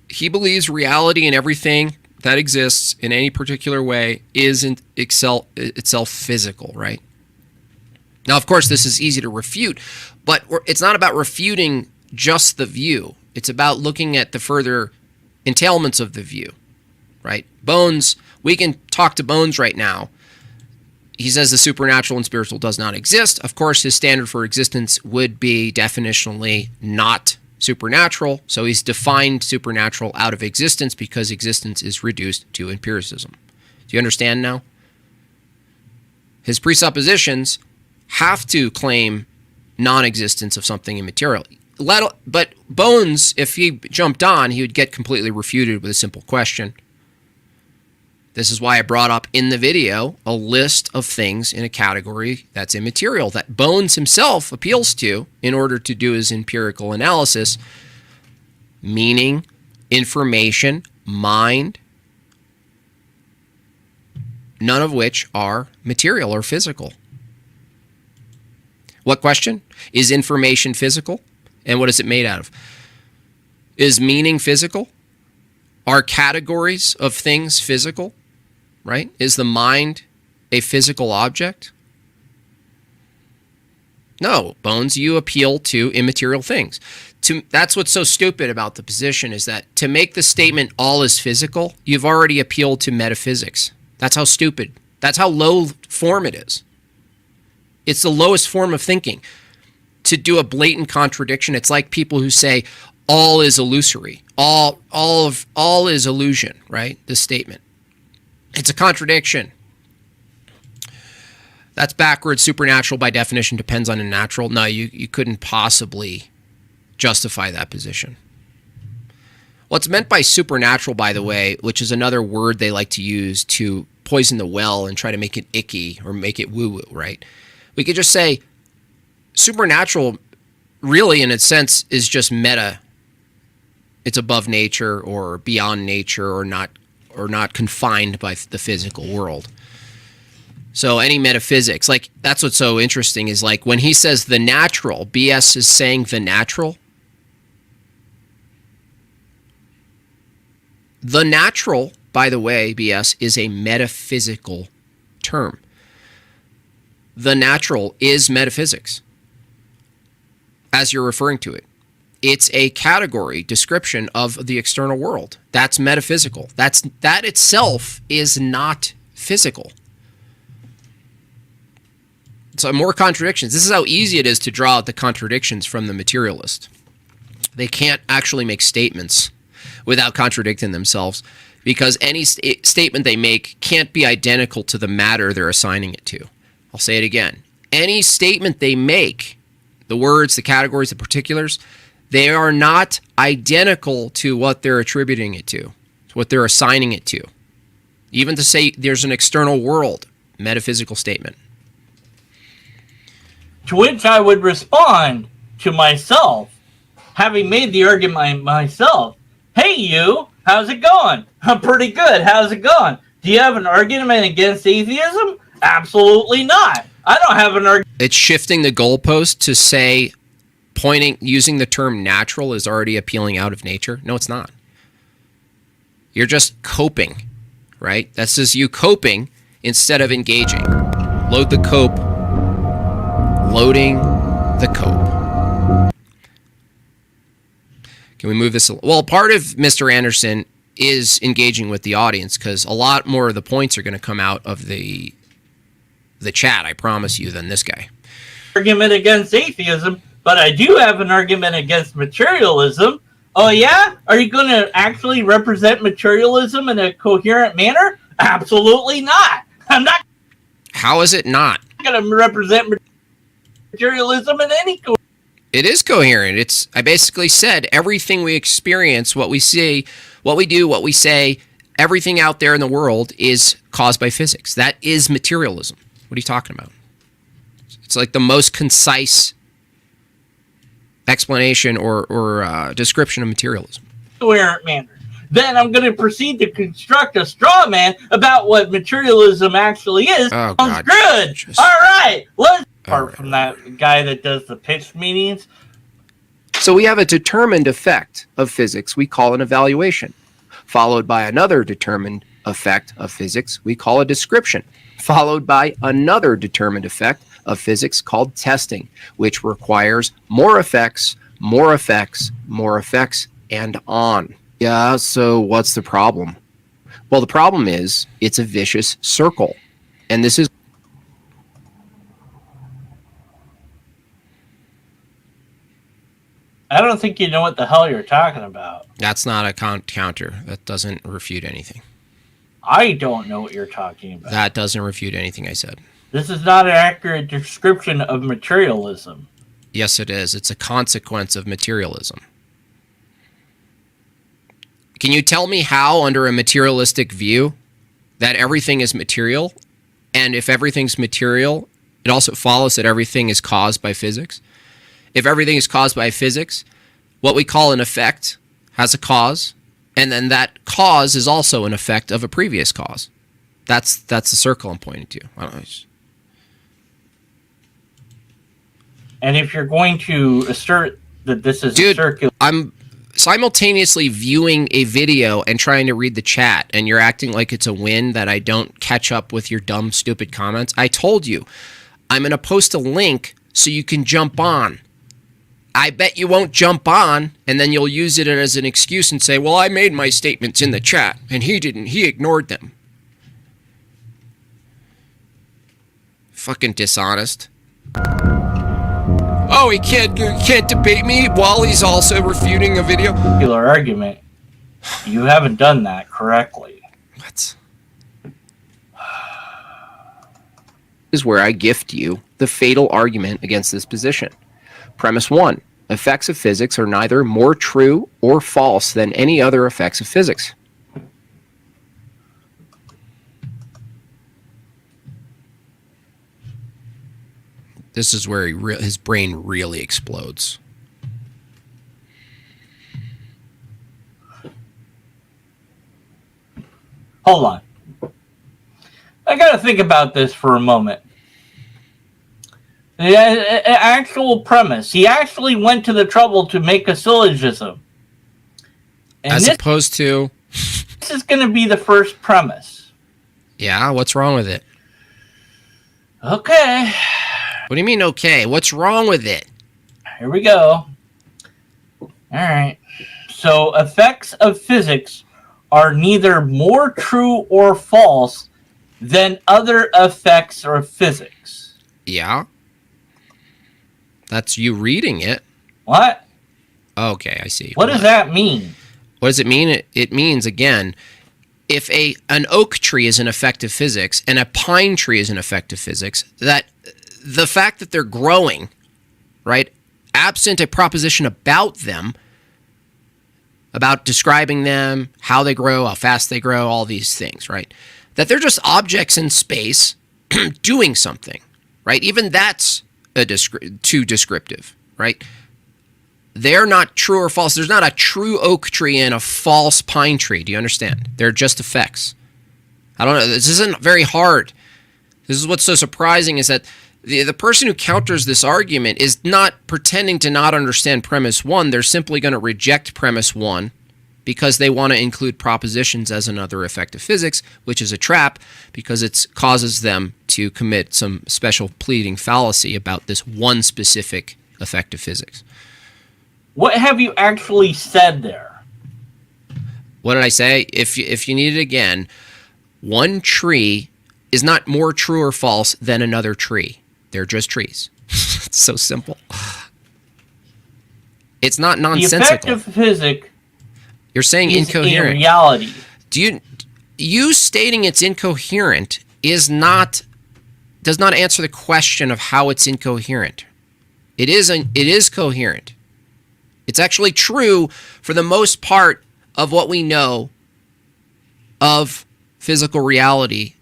B: he believes reality and everything that exists in any particular way is in itself physical, right? Now, of course, this is easy to refute, but it's not about refuting just the view. It's about looking at the further entailments of the view, right? Bones, we can talk to Bones right now. He says the supernatural and spiritual does not exist. Of course, his standard for existence would be definitionally not supernatural. So he's defined supernatural out of existence because existence is reduced to empiricism. Do you understand now? His presuppositions have to claim non-existence of something immaterial. But Bones, if he jumped on, he would get completely refuted with a simple question. This is why I brought up in the video a list of things in a category that's immaterial that Bones himself appeals to in order to do his empirical analysis. Meaning, information, mind, none of which are material or physical. What question? Is information physical? And what is it made out of? Is meaning physical? Are categories of things physical? Right? Is the mind a physical object? No, Bones, you appeal to immaterial things. That's what's so stupid about the position, is that to make the statement all is physical, you've already appealed to metaphysics. That's how stupid. That's how low form it is. It's the lowest form of thinking. To do a blatant contradiction, it's like people who say all is illusory. All is illusion, right? This statement. It's a contradiction. That's backwards. Supernatural, by definition, depends on a natural. No, you couldn't possibly justify that position. What's meant by supernatural, by the way, which is another word they like to use to poison the well and try to make it icky or make it woo-woo, right? We could just say supernatural, really, in its sense, is just meta. It's above nature or beyond nature or not confined by the physical world. So any metaphysics, like that's what's so interesting is like when he says the natural, BS is saying the natural. The natural, by the way, BS, is a metaphysical term. The natural is metaphysics, as you're referring to it. It's a category description of the external world. That's metaphysical. That itself is not physical. So more contradictions. This is how easy it is to draw out the contradictions from the materialist. They can't actually make statements without contradicting themselves because any statement they make can't be identical to the matter they're assigning it to. I'll say it again. Any statement they make, the words, the categories, the particulars, they are not identical to what they're attributing it to what they're assigning it to. Even to say there's an external world, metaphysical statement.
C: To which I would respond to myself, having made the argument myself. Hey, you, how's it going? I'm pretty good. How's it going? Do you have an argument against atheism? Absolutely not. I don't have an argument.
B: It's shifting the goalpost to say, using the term natural is already appealing out of nature. No, it's not. You're just coping, right? That's just you coping instead of engaging. Load the cope. Loading the cope. Can we move this? Well, part of Mr. Anderson is engaging with the audience because a lot more of the points are going to come out of the chat, I promise you, than this guy.
C: Argument against atheism, but I do have an argument against materialism. Oh yeah? Are you going to actually represent materialism in a coherent manner? Absolutely not. I'm not.
B: How is it not?
C: Going to represent materialism in any coherent.
B: It is coherent. I basically said everything we experience, what we see, what we do, what we say, everything out there in the world is caused by physics. That is materialism. What are you talking about? It's like the most concise explanation or description of materialism.
C: Coherent manner. Then I'm going to proceed to construct a straw man about what materialism actually is.
B: Oh,
C: Sounds
B: God.
C: good.
B: Just...
C: All right. Let's apart from that guy that does the pitch meetings.
D: So we have a determined effect of physics we call an evaluation, followed by another determined effect of physics we call a description, followed by another determined effect of physics called testing, which requires more effects, more effects, more effects, and on. Yeah, so what's the problem? Well, the problem is it's a vicious circle. And this is
C: I don't think you know what the hell you're talking about.
B: That's not a counter. That doesn't refute anything.
C: I don't know what you're talking about.
B: That doesn't refute anything I said.
C: This is not an accurate description of materialism.
B: Yes, it is. It's a consequence of materialism. Can you tell me how, under a materialistic view, that everything is material? And if everything's material, it also follows that everything is caused by physics? If everything is caused by physics, what we call an effect has a cause, and then that cause is also an effect of a previous cause. That's the circle I'm pointing to. I don't know.
C: And if you're going to assert that this is circular...
B: I'm simultaneously viewing a video and trying to read the chat, and you're acting like it's a win that I don't catch up with your dumb, stupid comments. I told you, I'm going to post a link so you can jump on. I bet you won't jump on, and then you'll use it as an excuse and say, well, I made my statements in the chat, and he didn't. He ignored them. Fucking dishonest. Oh, he can't debate me while he's also refuting a video?
C: Argument. You haven't done that correctly.
B: What?
D: Is where I gift you the fatal argument against this position. Premise 1. Effects of physics are neither more true or false than any other effects of physics.
B: This is where his brain really explodes.
C: Hold on. I got to think about this for a moment. The actual premise. He actually went to the trouble to make a syllogism. And
B: as opposed to...
C: This is going to be the first premise.
B: Yeah, what's wrong with it?
C: Okay.
B: What do you mean, okay? What's wrong with it?
C: Here we go. All right. So, effects of physics are neither more true or false than other effects of physics.
B: Yeah. That's you reading it.
C: What?
B: Okay, I see.
C: What does that mean?
B: What does it mean? It means, again, if an oak tree is an effect of physics and a pine tree is an effect of physics, that the fact that they're growing, right, absent a proposition about them, about describing them, how they grow, how fast they grow, all these things, right, that they're just objects in space doing something, right? Even that's too descriptive, right? They're not true or false. There's not a true oak tree and a false pine tree. Do you understand? They're just effects. I don't know. This isn't very hard. This is what's so surprising is that the person who counters this argument is not pretending to not understand premise 1. They're simply going to reject premise 1 because they want to include propositions as another effect of physics, which is a trap because it causes them to commit some special pleading fallacy about this one specific effect of physics.
C: What have you actually said there?
B: What did I say? If you need it again, one tree is not more true or false than another tree. They're just trees. It's so simple. It's not nonsensical.
C: The effect of physics
B: you're saying
C: is
B: incoherent.
C: In reality.
B: You stating it's incoherent does not answer the question of how it's incoherent. It is coherent. It's actually true for the most part of what we know of physical reality,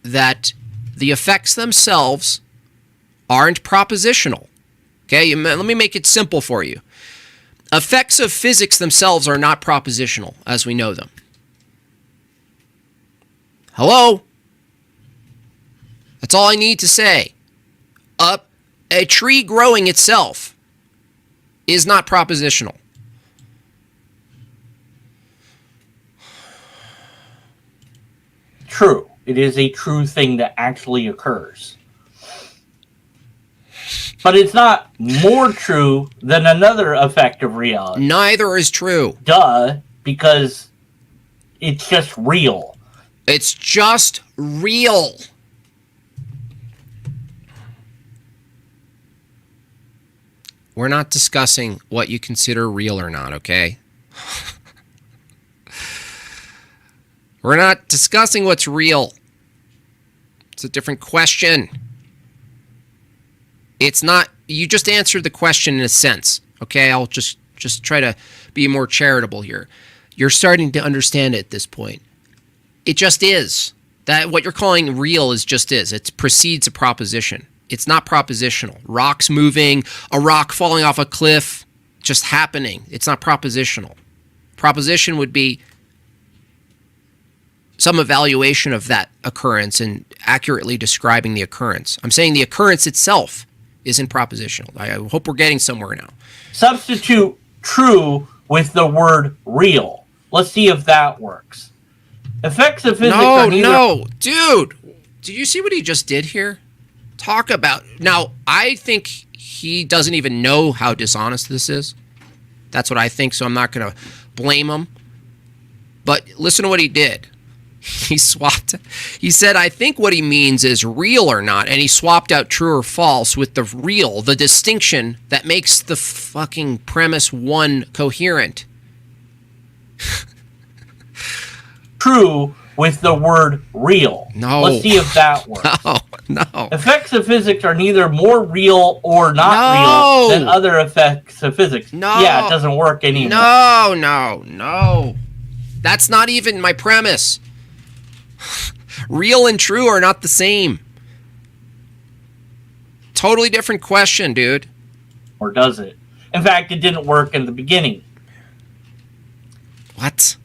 B: that the effects themselves aren't propositional. Okay, let me make it simple for you. Effects of physics themselves are not propositional as we know them. Hello? That's all I need to say. A tree growing itself is not propositional.
C: True. It is a true thing that actually occurs. But it's not more true than another effect of reality.
B: Neither is true.
C: Duh, because it's just real.
B: It's just real. We're not discussing what you consider real or not, okay? We're not discussing what's real. It's a different question. It's not, you just answered the question in a sense, okay? I'll just try to be more charitable here. You're starting to understand it at this point. It just is. That what you're calling real is just is. It precedes a proposition. It's not propositional. Rocks moving, a rock falling off a cliff, just happening. It's not propositional. Proposition would be some evaluation of that occurrence and accurately describing the occurrence. I'm saying the occurrence itself isn't propositional. I hope we're getting somewhere now.
C: Substitute true with the word real. Let's see if that works. Effects of physics are neither...
B: No, dude. Did you see what he just did here? Talk about... Now, I think he doesn't even know how dishonest this is. That's what I think, so I'm not going to blame him. But listen to what he did. He swapped. He said, I think what he means is real or not, and he swapped out true or false with the real, the distinction that makes the fucking premise one coherent.
C: True with the word real.
B: No.
C: Let's see if that works.
B: No.
C: Effects of physics are neither more real or not real than other effects of physics.
B: No.
C: Yeah, it doesn't work anymore.
B: No. That's not even my premise. Real and true are not the same. Totally different question, dude.
C: Or does it? In fact, it didn't work in the beginning.
B: What?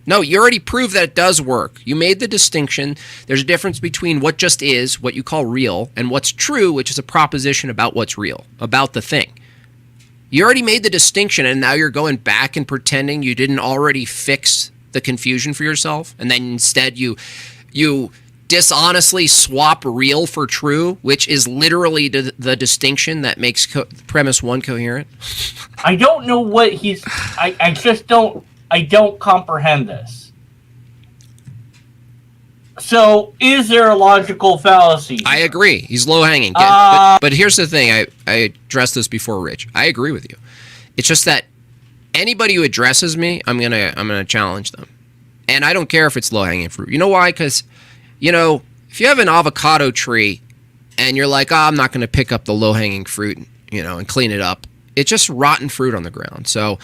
B: No, you already proved that it does work. You made the distinction. There's a difference between what just is, what you call real, and what's true, which is a proposition about what's real, about the thing. You already made the distinction, and now you're going back and pretending you didn't already fix the confusion for yourself, and then instead you dishonestly swap real for true, which is literally the distinction that makes premise one coherent.
C: I don't know what he's... I don't comprehend this. So, is there a logical fallacy?
B: I agree. He's low-hanging. But here's the thing. I addressed this before, Rich. I agree with you. It's just that anybody who addresses me, I'm gonna challenge them. And I don't care if it's low-hanging fruit. You know why? Because, if you have an avocado tree and you're like, I'm not going to pick up the low-hanging fruit, and clean it up, it's just rotten fruit on the ground. So,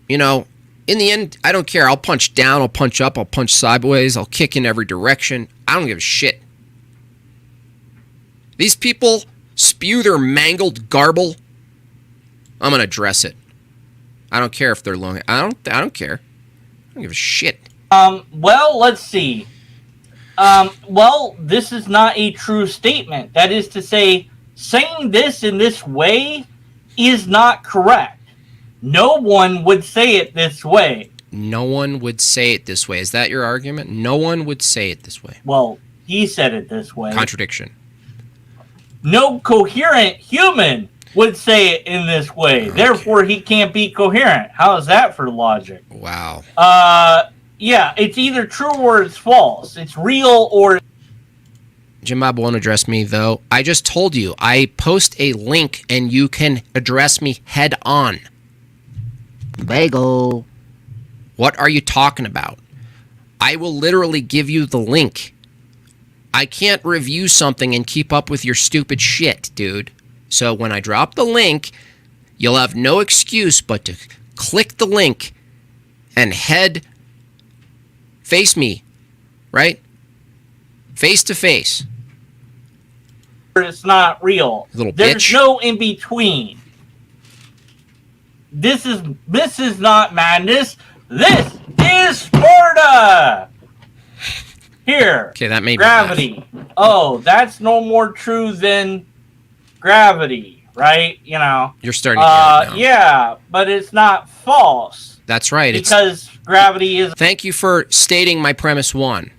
B: in the end, I don't care. I'll punch down, I'll punch up, I'll punch sideways, I'll kick in every direction. I don't give a shit. These people spew their mangled garble. I'm going to address it. I don't care if they're long. I don't care. I don't give a shit.
C: Well, let's see. Well, this is not a true statement. That is to say, saying this in this way is not correct. No one would say it this way.
B: No one would say it this way. Is that your argument? No one would say it this way.
C: Well, he said it this way.
B: Contradiction.
C: No coherent human would say it in this way. Okay. Therefore, he can't be coherent. How is that for logic?
B: Wow.
C: Yeah, it's either true or it's false. It's real or...
B: Jimbob won't address me, though. I just told you, I post a link and you can address me head on.
A: Bagel.
B: What are you talking about? I will literally give you the link. I can't review something and keep up with your stupid shit, dude. So when I drop the link, you'll have no excuse but to click the link and face me, right? Face to face.
C: It's not real.
B: Little bitch.
C: There's no in between. This is not madness. This is Sparta. Here.
B: Okay, that made
C: gravity. Oh, that's no more true than gravity. right? You know.
B: You're starting to get it now.
C: Yeah, but it's not false.
B: That's right.
C: Because gravity is...
B: Thank you for stating my premise 1.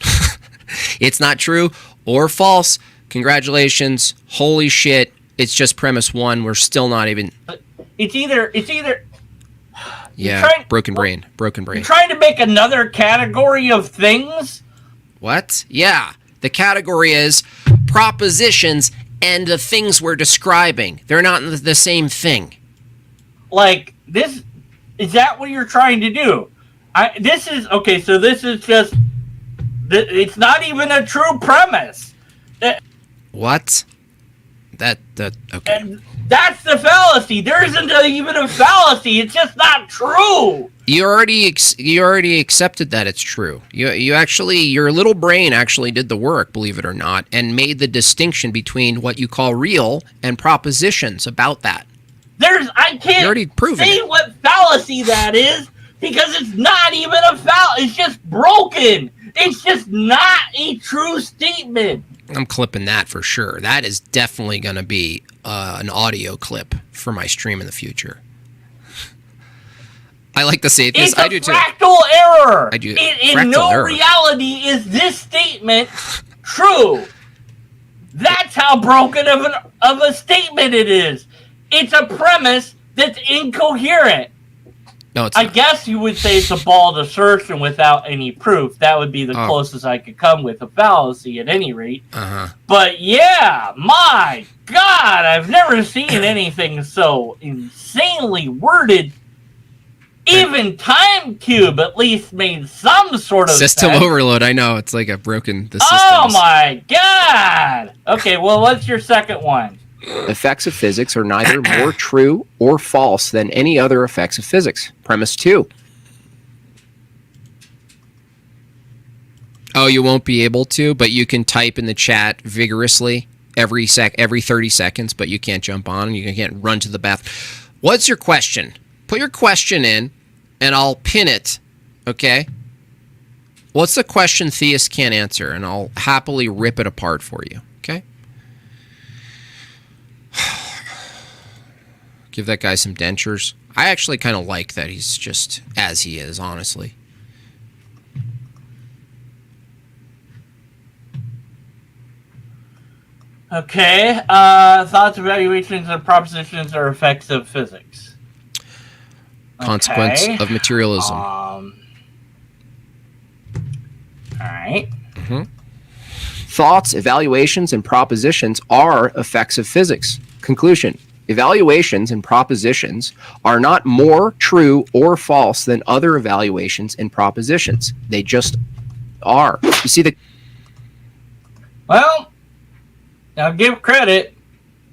B: It's not true or false. Congratulations. Holy shit. It's just premise 1. We're still not even...
C: It's either...
B: Yeah, broken brain.
C: You're trying to make another category of things?
B: What? Yeah. The category is propositions and the things we're describing. They're not the same thing.
C: Like, this... Is that what you're trying to do? This is... Okay, so this is just... It's not even a true premise.
B: What? Okay.
C: And that's the fallacy. There isn't even a fallacy. It's just not true.
B: You already accepted that it's true. You actually, your little brain actually did the work, believe it or not, and made the distinction between what you call real and propositions about that.
C: I can't say what fallacy that is because it's not even a fallacy. It's just broken. It's just not a true statement.
B: I'm clipping that for sure. That is definitely going to be an audio clip for my stream in the future. I like to say this. I do too.
C: It's a fractal error.
B: I do.
C: In no reality is this statement true. That's how broken of a statement it is. It's a premise that's incoherent.
B: No, it's
C: I
B: not.
C: guess you would say it's a bald assertion without any proof. That would be the closest I could come with a fallacy at any rate.
B: Uh-huh.
C: But yeah, my God, I've never seen anything so insanely worded. Even Time Cube at least made some sort of
B: system
C: sense.
B: overload. I know, it's like a broken the system.
C: Oh my God! Okay, well, what's your second one?
D: Effects of physics are neither more true or false than any other effects of physics. Premise 2.
B: Oh, you won't be able to, but you can type in the chat vigorously every 30 seconds, but you can't jump on and you can't run to the bath. What's your question? Put your question in, and I'll pin it, okay? What's the question theists can't answer, and I'll happily rip it apart for you, okay? Give that guy some dentures. I actually kind of like that he's just as he is, honestly.
C: Okay, thoughts, evaluations, and propositions are effects of physics.
B: Consequence of materialism.
C: All right.
B: Mm-hmm.
D: Thoughts, evaluations, and propositions are effects of physics. Conclusion. Evaluations and propositions are not more true or false than other evaluations and propositions. They just are. You see the...
C: Well, now give credit.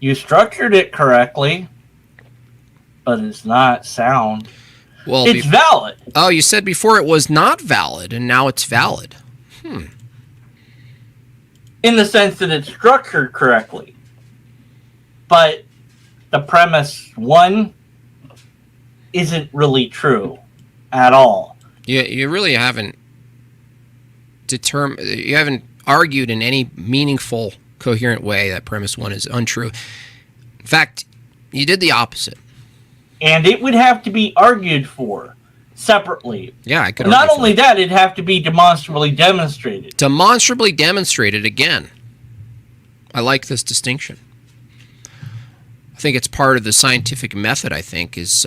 C: You structured it correctly, but it's not sound.
B: Well,
C: it's valid.
B: Oh, you said before it was not valid, and now it's valid.
C: In the sense that it's structured correctly. But the premise 1 isn't really true at all.
B: You really haven't you haven't argued in any meaningful, coherent way that premise 1 is untrue. In fact, you did the opposite.
C: And it would have to be argued for separately.
B: Yeah, I could.
C: Not only that, it'd have to be demonstrably demonstrated.
B: Demonstrably demonstrated again. I like this distinction. I think it's part of the scientific method, I think, is,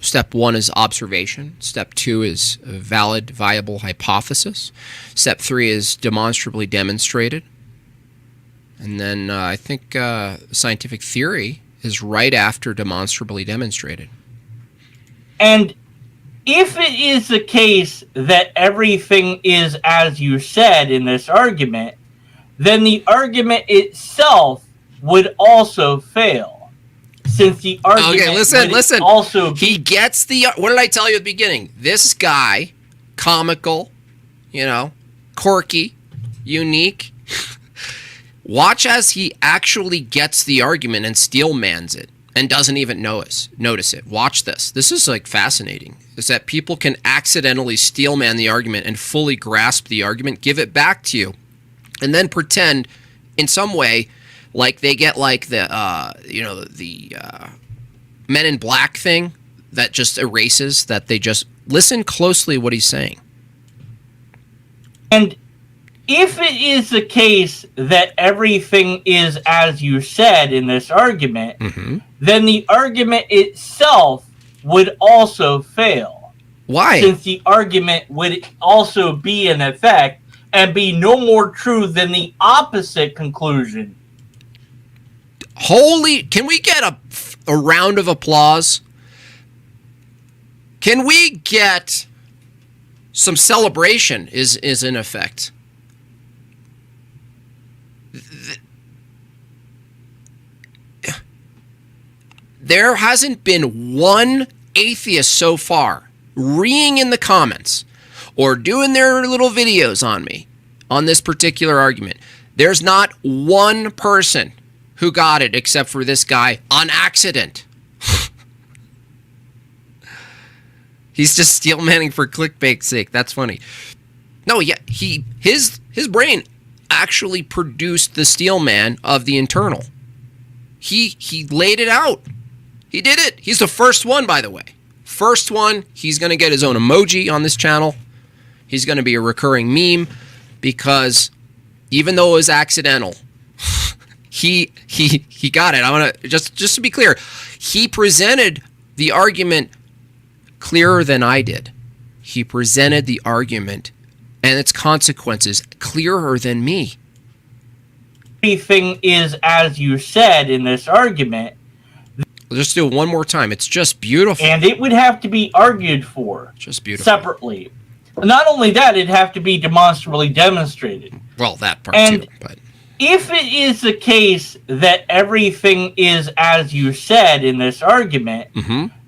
B: step 1 is observation. Step 2 is a valid, viable hypothesis. Step 3 is demonstrably demonstrated. And then I think scientific theory is right after demonstrably demonstrated.
C: And if it is the case that everything is as you said in this argument, then the argument itself would also fail. Since the argument
B: listen.
C: also...
B: He gets the... What did I tell you at the beginning? This guy, comical, quirky, unique. Watch as he actually gets the argument and steelmans it and doesn't even notice it. Watch this. This is fascinating. Is that people can accidentally steelman the argument and fully grasp the argument, give it back to you, and then pretend in some way Like they get like the the Men in Black thing that just erases, that they just listen closely what he's saying.
C: And if it is the case that everything is as you said in this argument, then the argument itself would also fail.
B: Why?
C: Since the argument would also be in effect and be no more true than the opposite conclusion.
B: Can we get a round of applause? Can we get some celebration is in effect? There hasn't been one atheist so far reeing in the comments or doing their little videos on me on this particular argument. There's not one person who got it except for this guy on accident. He's just steelmanning for clickbait's sake. That's funny. No, yeah, his brain actually produced the steelman of the internal. He laid it out. He did it. He's the first one, by the way. First one. He's going to get his own emoji on this channel. He's going to be a recurring meme because even though it was accidental, he got it. I want to just to be clear. He presented the argument clearer than I did. He presented the argument and its consequences clearer than me.
C: Everything is as you said in this argument.
B: We'll just do it one more time. It's just beautiful.
C: And it would have to be argued for.
B: Just beautiful.
C: Separately. Not only that, it'd have to be demonstrably demonstrated.
B: Well, that part too. But
C: if it is the case that everything is as you said in this argument,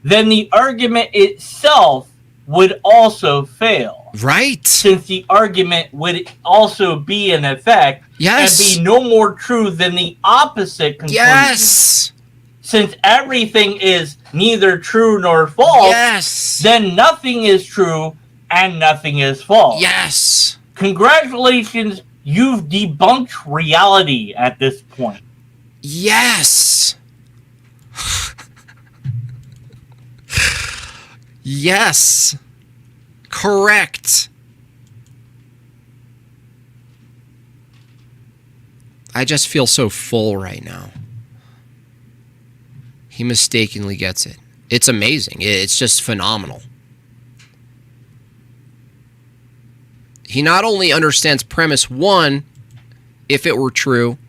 C: then the argument itself would also fail.
B: Right.
C: Since the argument would also be in effect and be no more true than the opposite conclusion.
B: Yes.
C: Since everything is neither true nor false, then nothing is true and nothing is false.
B: Yes.
C: Congratulations, you've debunked reality at this point.
B: Yes. Yes. Correct. I just feel so full right now. He mistakenly gets it. It's amazing. It's just phenomenal. He not only understands premise 1, if it were true,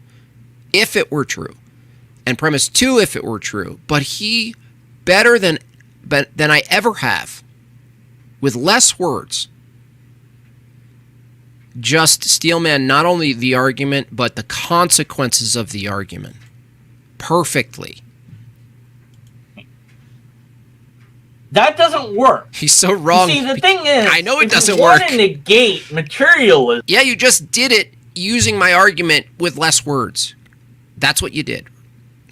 B: and premise 2, if it were true, but he, better than I ever have, with less words, just steelman not only the argument, but the consequences of the argument perfectly.
C: That doesn't work.
B: He's so wrong.
C: You see, the thing is,
B: I know it doesn't
C: work.
B: work.
C: You want to negate materialism.
B: Yeah, you just did it using my argument with less words. That's what you did.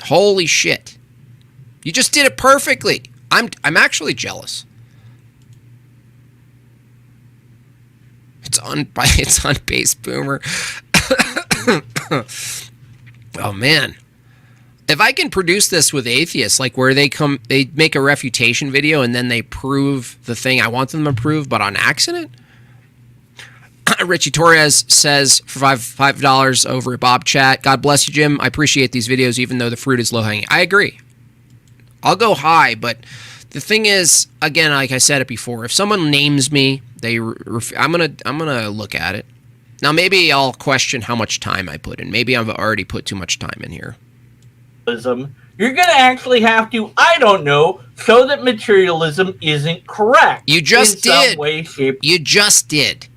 B: Holy shit. You just did it perfectly. I'm actually jealous. It's on Base Boomer. Oh man. If I can produce this with atheists, like where they make a refutation video and then they prove the thing I want them to prove, but on accident. Richie Torres says for $5 over at Bob Chat. God bless you, Jim. I appreciate these videos, even though the fruit is low hanging. I agree. I'll go high, but the thing is, again, like I said it before, if someone names me, I'm gonna look at it. Now maybe I'll question how much time I put in. Maybe I've already put too much time in here.
C: You're going to actually have to, I don't know, show that materialism isn't correct.
B: You just did.
C: In some way, shape.
B: You just did.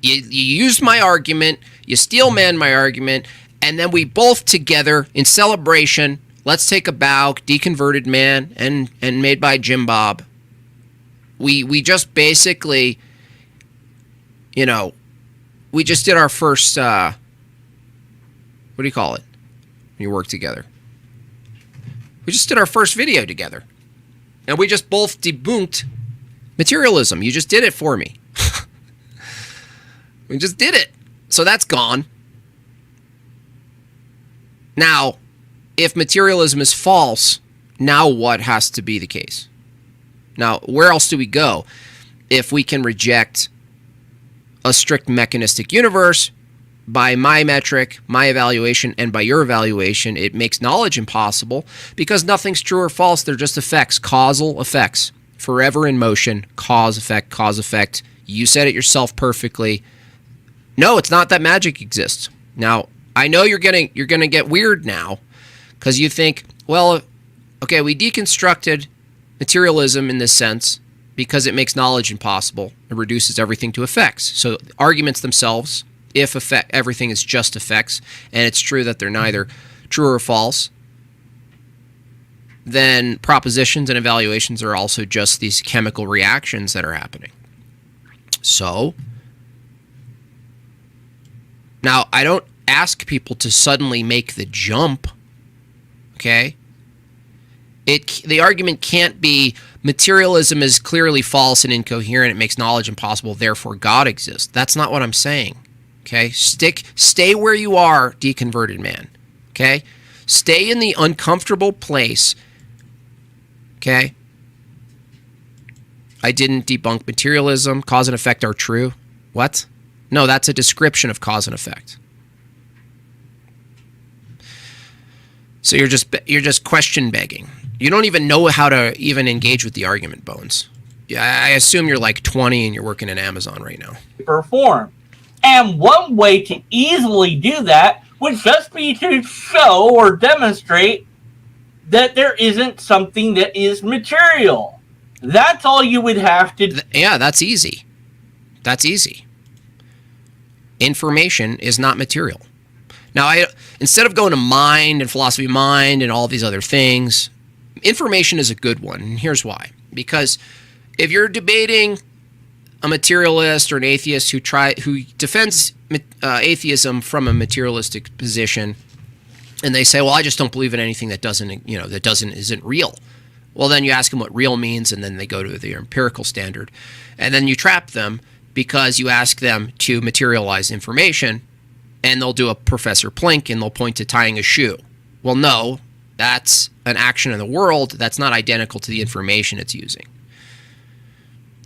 B: You used my argument, you steelman my argument, and then we both together, in celebration, let's take a bow, deconverted man, and made by Jimbob. We just basically, we just did our first, what do you call it when you work together? We just did our first video together. And we just both debunked materialism. You just did it for me. We just did it. So that's gone. Now, if materialism is false, now what has to be the case? Now, where else do we go if we can reject a strict mechanistic universe? By my metric, my evaluation, and by your evaluation, it makes knowledge impossible because nothing's true or false. They're just effects, causal effects, forever in motion, cause, effect, cause, effect. You said it yourself perfectly. No, it's not that magic exists. Now, I know you're gonna get weird now because you think, well, okay, we deconstructed materialism in this sense because it makes knowledge impossible. It reduces everything to effects. So arguments themselves, if everything is just effects, and it's true that they're neither true or false, then propositions and evaluations are also just these chemical reactions that are happening. So, now I don't ask people to suddenly make the jump, okay? The argument can't be materialism is clearly false and incoherent, it makes knowledge impossible, therefore God exists. That's not what I'm saying. Okay, stay where you are, deconverted man. Okay, stay in the uncomfortable place. Okay, I didn't debunk materialism. Cause and effect are true. What? No, that's a description of cause and effect. So you're just question begging. You don't even know how to even engage with the argument, Bones. Yeah, I assume you're like 20 and you're working in Amazon right now.
C: Perform. And one way to easily do that would just be to show or demonstrate that there isn't something that is material. That's all you would have to do.
B: Yeah, that's easy. That's easy. Information is not material. Now, instead of going to mind and philosophy of mind and all these other things, information is a good one. And here's why. Because if you're debating a materialist or an atheist who defends atheism from a materialistic position, and they say, "Well, I just don't believe in anything that isn't real." Well, then you ask them what real means, and then they go to the empirical standard, and then you trap them because you ask them to materialize information, and they'll do a Professor Plink, and they'll point to tying a shoe. Well, no, that's an action in the world. That's not identical to the information it's using.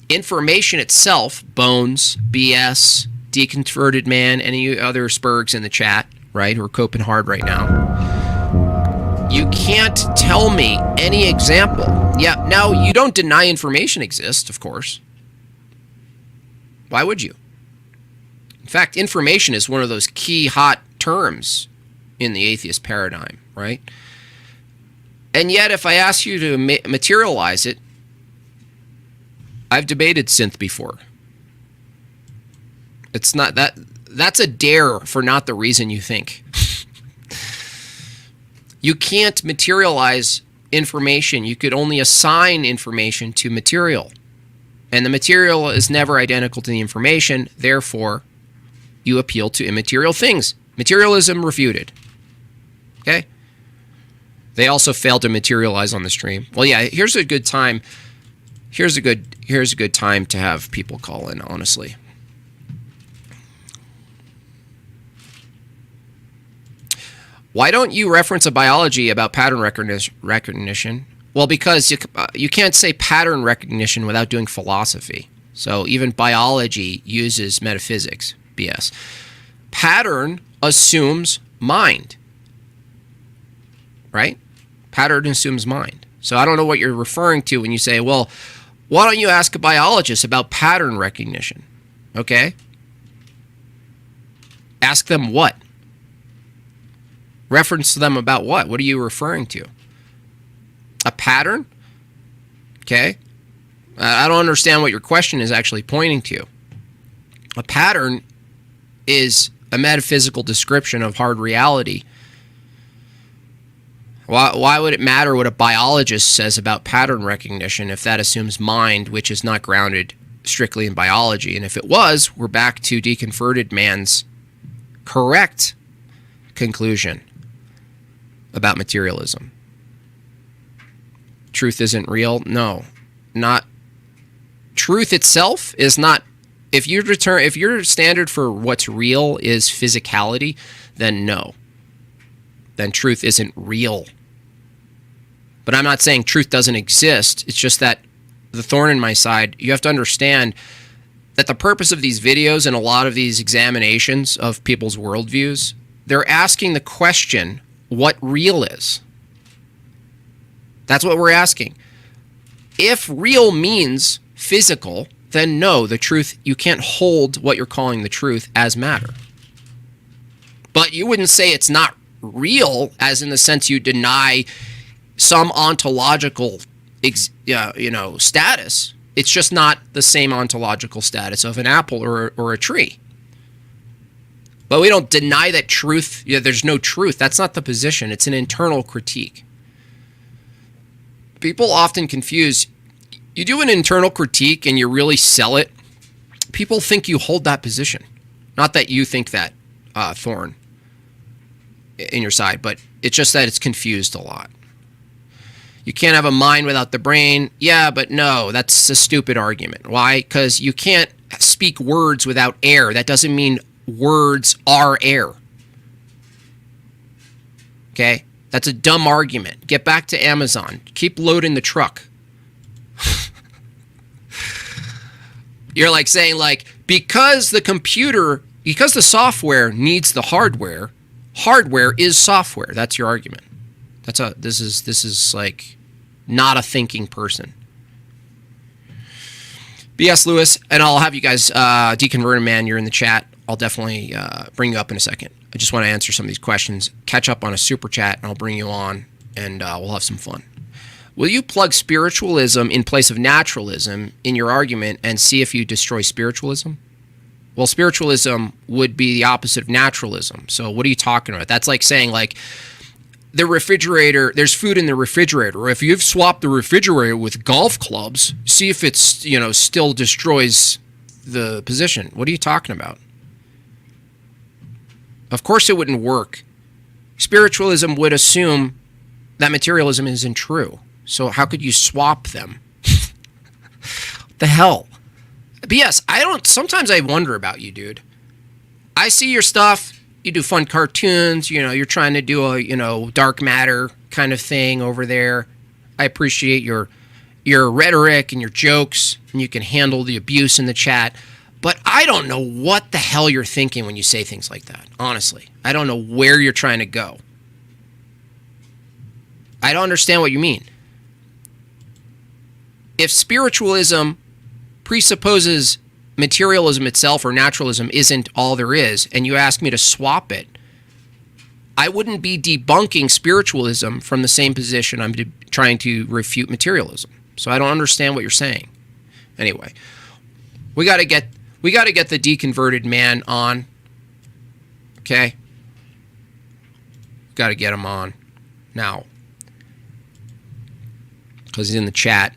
B: Information itself, Bones, BS, deconverted man, any other Spurgs in the chat, right, who are coping hard right now. You can't tell me any example. Yeah, now you don't deny information exists, of course. Why would you? In fact, information is one of those key hot terms in the atheist paradigm, right? And yet, if I ask you to materialize it, I've debated synth before. It's not that. That's a dare for not the reason you think. You can't materialize information. You could only assign information to material. And the material is never identical to the information. Therefore, you appeal to immaterial things. Materialism refuted. Okay? They also failed to materialize on the stream. Well, yeah, here's a good time. Here's a good time to have people call in, honestly. Why don't you reference a biology about pattern recognition? Well, because you can't say pattern recognition without doing philosophy. So even biology uses metaphysics, BS. Pattern assumes mind, right? Pattern assumes mind. So I don't know what you're referring to when you say, well, why don't you ask a biologist about pattern recognition? Okay? Ask them what? Reference them about what? What are you referring to? A pattern? Okay? I don't understand what your question is actually pointing to. A pattern is a metaphysical description of hard reality. Why would it matter what a biologist says about pattern recognition if that assumes mind, which is not grounded strictly in biology? And if it was, we're back to deconverted man's correct conclusion about materialism. Truth isn't real? No. Not. Truth itself is not. If your standard for what's real is physicality, then no. then truth isn't real. But I'm not saying truth doesn't exist. It's just that the thorn in my side, you have to understand that the purpose of these videos and a lot of these examinations of people's worldviews, they're asking the question, what real is? That's what we're asking. If real means physical, then no, the truth, you can't hold what you're calling the truth as matter. But you wouldn't say it's not real, as in the sense you deny some ontological status. It's just not the same ontological status of an apple or a tree. But we don't deny that truth, there's no truth. That's not the position. It's an internal critique. People often confuse, you do an internal critique and you really sell it, people think you hold that position. Not that you think that, thorn in your side, but it's just that it's confused a lot. You can't have a mind without the brain. Yeah, but no, that's a stupid argument. Why? Because you can't speak words without air. That doesn't mean words are air. Okay? That's a dumb argument. Get back to Amazon. Keep loading the truck. You're like saying, like, because the software needs the hardware, hardware is software. That's your argument. This is like not a thinking person. B.S. Lewis, and I'll have you guys, Deconverted Man, you're in the chat. I'll definitely bring you up in a second. I just want to answer some of these questions, catch up on a super chat, and I'll bring you on, and we'll have some fun. Will you plug spiritualism in place of naturalism in your argument and see if you destroy spiritualism? Well, spiritualism would be the opposite of naturalism. So what are you talking about? That's like saying, like, the refrigerator, there's food in the refrigerator. If you've swapped the refrigerator with golf clubs, see if it's, still destroys the position. What are you talking about? Of course it wouldn't work. Spiritualism would assume that materialism isn't true. So how could you swap them? What the hell? But yes, sometimes I wonder about you, dude. I see your stuff. You do fun cartoons, you're trying to do a, dark matter kind of thing over there. I appreciate your rhetoric and your jokes, and you can handle the abuse in the chat. But I don't know what the hell you're thinking when you say things like that, honestly. I don't know where you're trying to go. I don't understand what you mean. If spiritualism presupposes materialism itself or naturalism isn't all there is, and you ask me to swap it, I wouldn't be debunking spiritualism from the same position I'm trying to refute materialism. So I don't understand what you're saying. Anyway, we got to get the deconverted man on. Okay? Got to get him on now, because he's in the chat.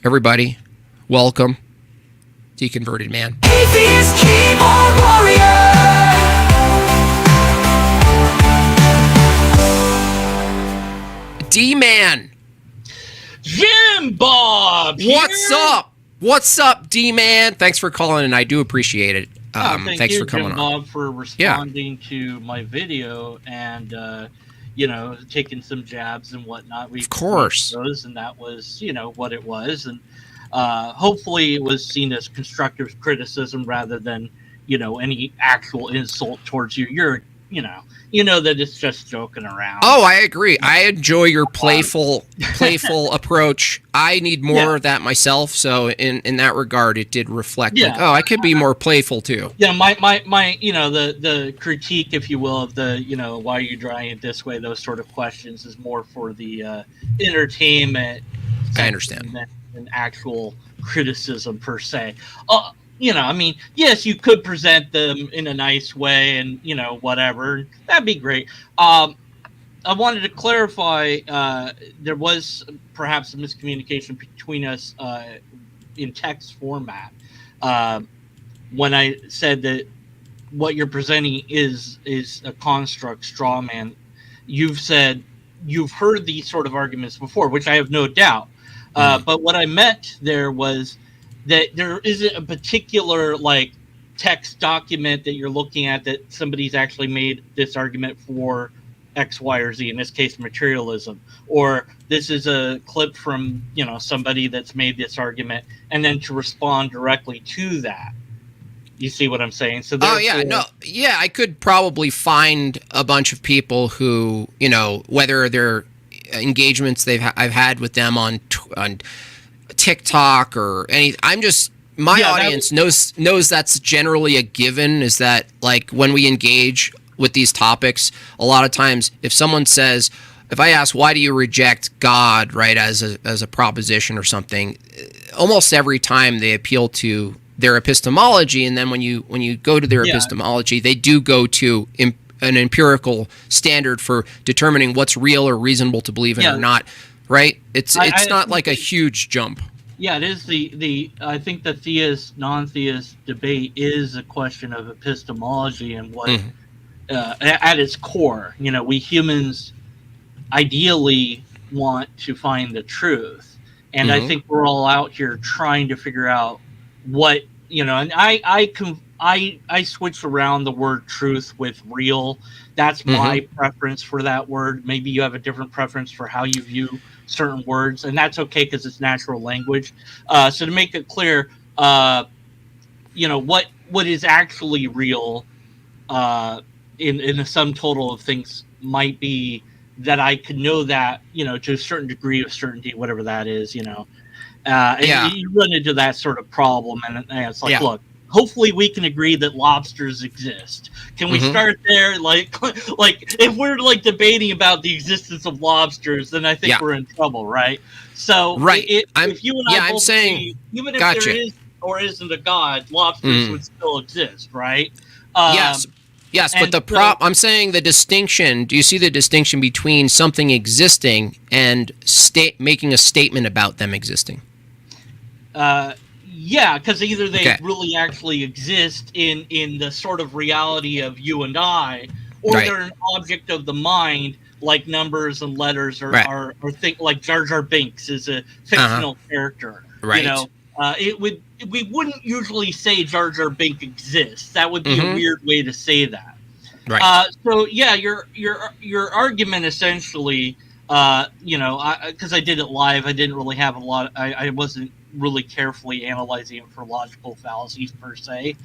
B: Everybody, welcome. Deconverted Man.
A: Atheist keyboard warrior.
B: D-Man.
C: Jimbobs.
B: What's up? What's up, D-Man? Thanks for calling, and I do appreciate it. Thanks for coming on.
C: Jimbobs, for responding to my video and taking some jabs and whatnot.
B: Of course.
C: Those, and that was what it was, and hopefully it was seen as constructive criticism rather than any actual insult towards you. You're that it's just joking around.
B: Oh, I agree. I enjoy your playful approach. I need more of that myself. So in that regard, it did reflect like, I could be more playful too.
C: Yeah, my the critique, if you will, of the why are you drawing it this way, those sort of questions is more for the entertainment.
B: I understand.
C: Than actual criticism per se. Yes, you could present them in a nice way and, whatever. That'd be great. I wanted to clarify, there was perhaps a miscommunication between us in text format. When I said that what you're presenting is a construct, straw man, you've said you've heard these sort of arguments before, which I have no doubt. But what I meant there was that there isn't a particular text document that you're looking at that somebody's actually made this argument for X, Y, or Z, in this case, materialism, or this is a clip from, somebody that's made this argument, and then to respond directly to that. You see what I'm saying? So
B: I could probably find a bunch of people who, whether they're engagements I've had with them on TikTok or any. My audience knows that's generally a given. Is that like when we engage with these topics, a lot of times if someone says, if I ask why do you reject God, right, as a proposition or something, almost every time they appeal to their epistemology, and then when you go to their epistemology, they do go to an empirical standard for determining what's real or reasonable to believe in or not, right? It's not like a huge jump.
C: Yeah, it is I think the theist non-theist debate is a question of epistemology and what at its core, we humans ideally want to find the truth, and I think we're all out here trying to figure out what and I switch around the word truth with real. That's my preference for that word. Maybe you have a different preference for how you view certain words, and that's okay because it's natural language. So to make it clear, what is actually real in the sum total of things might be that I could know that, to a certain degree of certainty, whatever that is, and you run into that sort of problem, and it's like, look, hopefully we can agree that lobsters exist. Can we start there? Like if we're like debating about the existence of lobsters, then I think we're in trouble, right? So if you and I both agree, even if there is or isn't a God, lobsters would still exist, right?
B: Yes, but I'm saying the distinction. Do you see the distinction between something existing and making a statement about them existing?
C: Yeah, because either they really actually exist in the sort of reality of you and I, or they're an object of the mind, like numbers and letters, or think like Jar Jar Binks is a fictional character. Right. We wouldn't usually say Jar Jar Binks exists. That would be a weird way to say that. Right. So yeah, your argument essentially, because I did it live, I didn't really have a lot. I wasn't really carefully analyzing it for logical fallacies per se.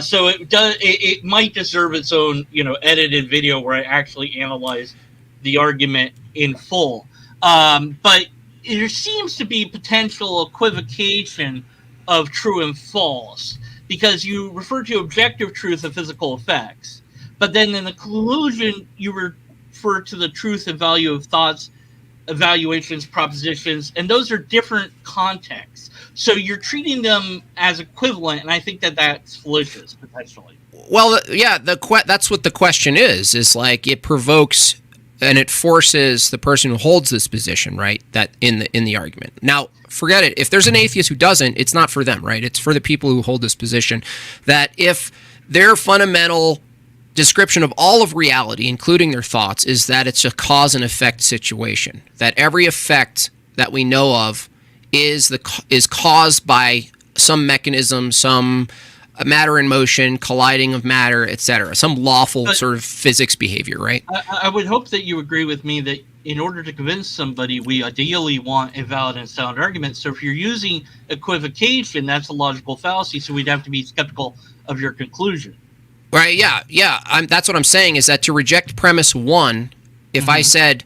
C: So it might deserve its own, edited video where I actually analyze the argument in full. But there seems to be potential equivocation of true and false, because you refer to objective truth of physical effects, but then in the conclusion you refer to the truth and value of thoughts, evaluations, propositions, and those are different contexts. So you're treating them as equivalent, and I think that's fallacious potentially.
B: Well, yeah, that's what the question is like it provokes and it forces the person who holds this position, right, that in the argument. Now, forget it. If there's an atheist who doesn't, it's not for them, right? It's for the people who hold this position, that if their fundamental description of all of reality, including their thoughts, is that it's a cause and effect situation, that every effect that we know of is caused by some mechanism, some matter in motion, colliding of matter, etc., some lawful sort of physics behavior, right?
C: I would hope that you agree with me that in order to convince somebody, we ideally want a valid and sound argument. So if you're using equivocation, that's a logical fallacy, so we'd have to be skeptical of your conclusion.
B: Right, yeah. That's what I'm saying, is that to reject premise one, if I said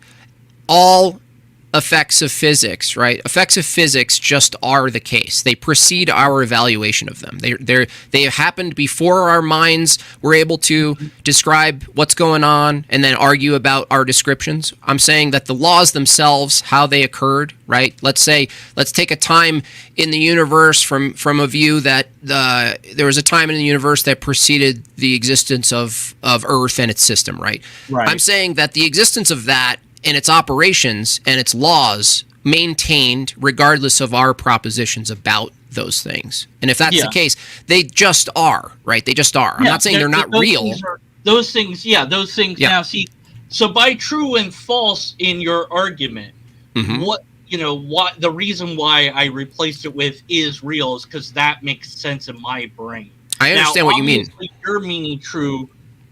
B: all effects of physics, right? Effects of physics just are the case. They precede our evaluation of them. They happened before our minds were able to describe what's going on and then argue about our descriptions. I'm saying that the laws themselves, how they occurred, right? Let's take a time in the universe from a view that there was a time in the universe that preceded the existence of Earth and its system, right? I'm saying that the existence of that and its operations and its laws maintained regardless of our propositions about those things. And if that's the case, they just are, right? They just are. I'm not saying they're not real.
C: Those things. Now, see, so by true and false in your argument, what the reason why I replaced it with is real is because that makes sense in my brain.
B: I understand what you mean.
C: You're meaning true,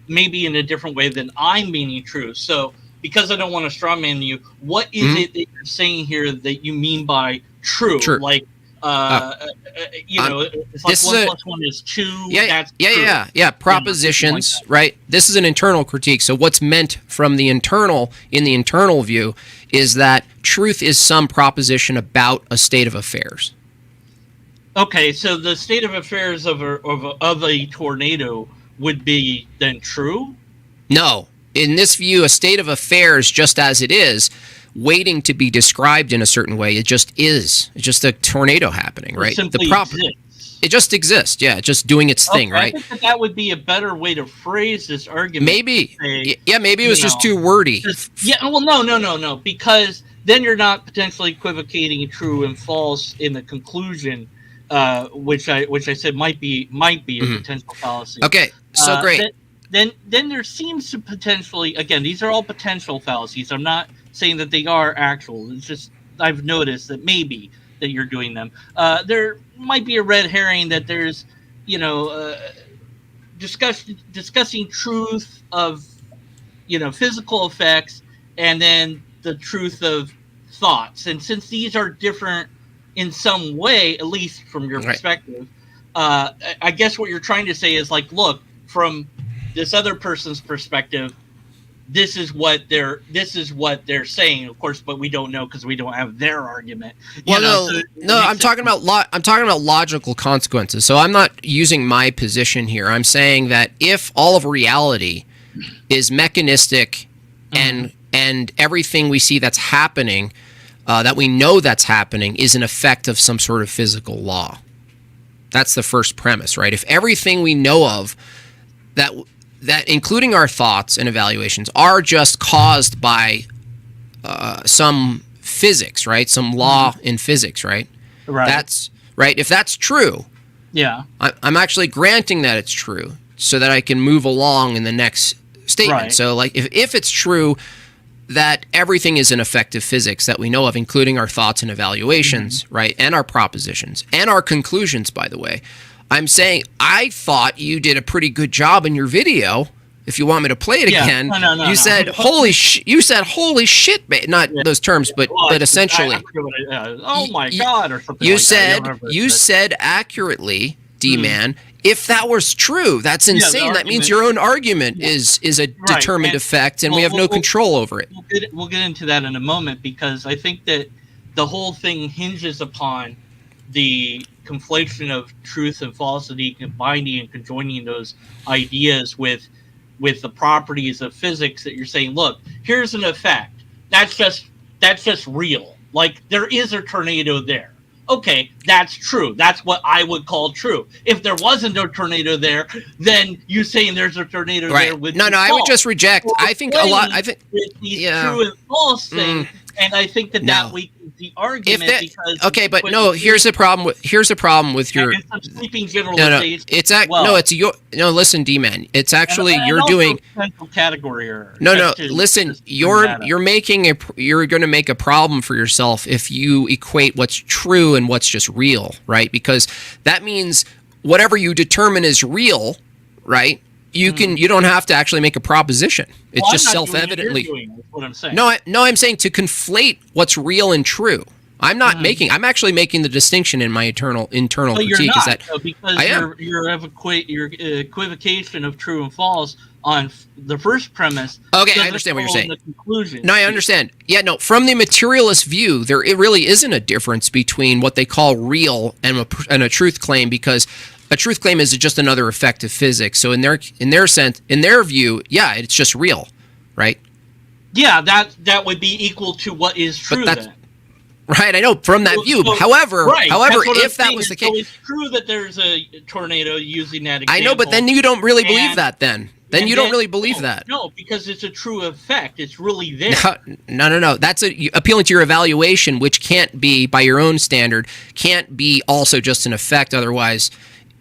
C: maybe in a different way than I'm meaning true. So, because I don't want to strawman you, what is it that you're saying here that you mean by true? Like, it's like 1 plus 1 is 2.
B: Yeah. Propositions, right? This is an internal critique. So what's meant from the internal, in the internal view, is that truth is some proposition about a state of affairs.
C: Okay, so the state of affairs of a tornado would be then true?
B: No. In this view, a state of affairs, just as it is, waiting to be described in a certain way, it just is. It's just a tornado happening, right? It just exists, yeah, just doing its thing, right?
C: I think that would be a better way to phrase this argument.
B: Maybe. Maybe it was just too wordy.
C: No, because then you're not potentially equivocating true and false in the conclusion, which I said might be a potential fallacy.
B: Okay, so great.
C: Then there seems to potentially, again, these are all potential fallacies. I'm not saying that they are actual. It's just I've noticed that maybe that you're doing them. There might be a red herring that there's, discussing truth of, physical effects and then the truth of thoughts. And since these are different in some way, at least from your perspective, I guess what you're trying to say is like, look, from this other person's perspective, this is what they're saying, of course, but we don't know because we don't have their argument.
B: I'm talking about logical consequences. So I'm not using my position here. I'm saying that if all of reality is mechanistic and everything we see that's happening, that we know that's happening, is an effect of some sort of physical law. That's the first premise, right? If everything we know of that including our thoughts and evaluations are just caused by some physics, right? Some law in physics, right?
C: Right.
B: That's right. If that's true,
C: yeah,
B: I'm actually granting that it's true, so that I can move along in the next statement.
C: Right.
B: So, like, if it's true that everything is an effect of physics that we know of, including our thoughts and evaluations, right, and our propositions and our conclusions, by the way. I'm saying I thought you did a pretty good job in your video. If you want me to play it again, you said holy shit, not those terms, but essentially,
C: oh my god, or something.
B: You said accurately, D-man. If that was true, that's insane. That means your own argument is a determined effect, and we have no control over it.
C: We'll get into that in a moment, because I think that the whole thing hinges upon the conflation of truth and falsity, combining and conjoining those ideas with the properties of physics that you're saying, look, here's an effect. That's just real. Like, there is a tornado there. Okay, that's true. That's what I would call true. If there wasn't a tornado there, then you saying there's a tornado there would be false.
B: I would just reject. I think a lot. I think
C: these true and false thing, and I think that weakens the argument.
B: Here's the problem with your
C: sweeping generalization.
B: Listen, D-man. It's actually you're doing
C: category error.
B: Listen. You're going to make a problem for yourself if you equate what's true and what's just real, right? Because that means whatever you determine is real, right? You don't have to actually make a proposition. It's just self-evidently.
C: That's what I'm saying.
B: No, I'm saying to conflate what's real and true. I'm actually making the distinction in my internal critique.
C: You're not,
B: is that
C: because your equivocation of true and false on the first premise.
B: Okay, I understand what you're saying.
C: The conclusion.
B: No, I understand. Yeah, no. From the materialist view, it really isn't a difference between what they call real and a truth claim, because a truth claim is just another effect of physics. So in their sense, in their view, yeah, it's just real, right?
C: Yeah, that would be equal to what is true. Then.
B: Right, I know from that view. However, if that was the case,
C: it's true that there's a tornado using that example.
B: I know, but then you don't really believe that. Then you don't really believe that.
C: No, because it's a true effect. It's really there.
B: No. That's appealing to your evaluation, which can't be, by your own standard, can't be also just an effect. Otherwise,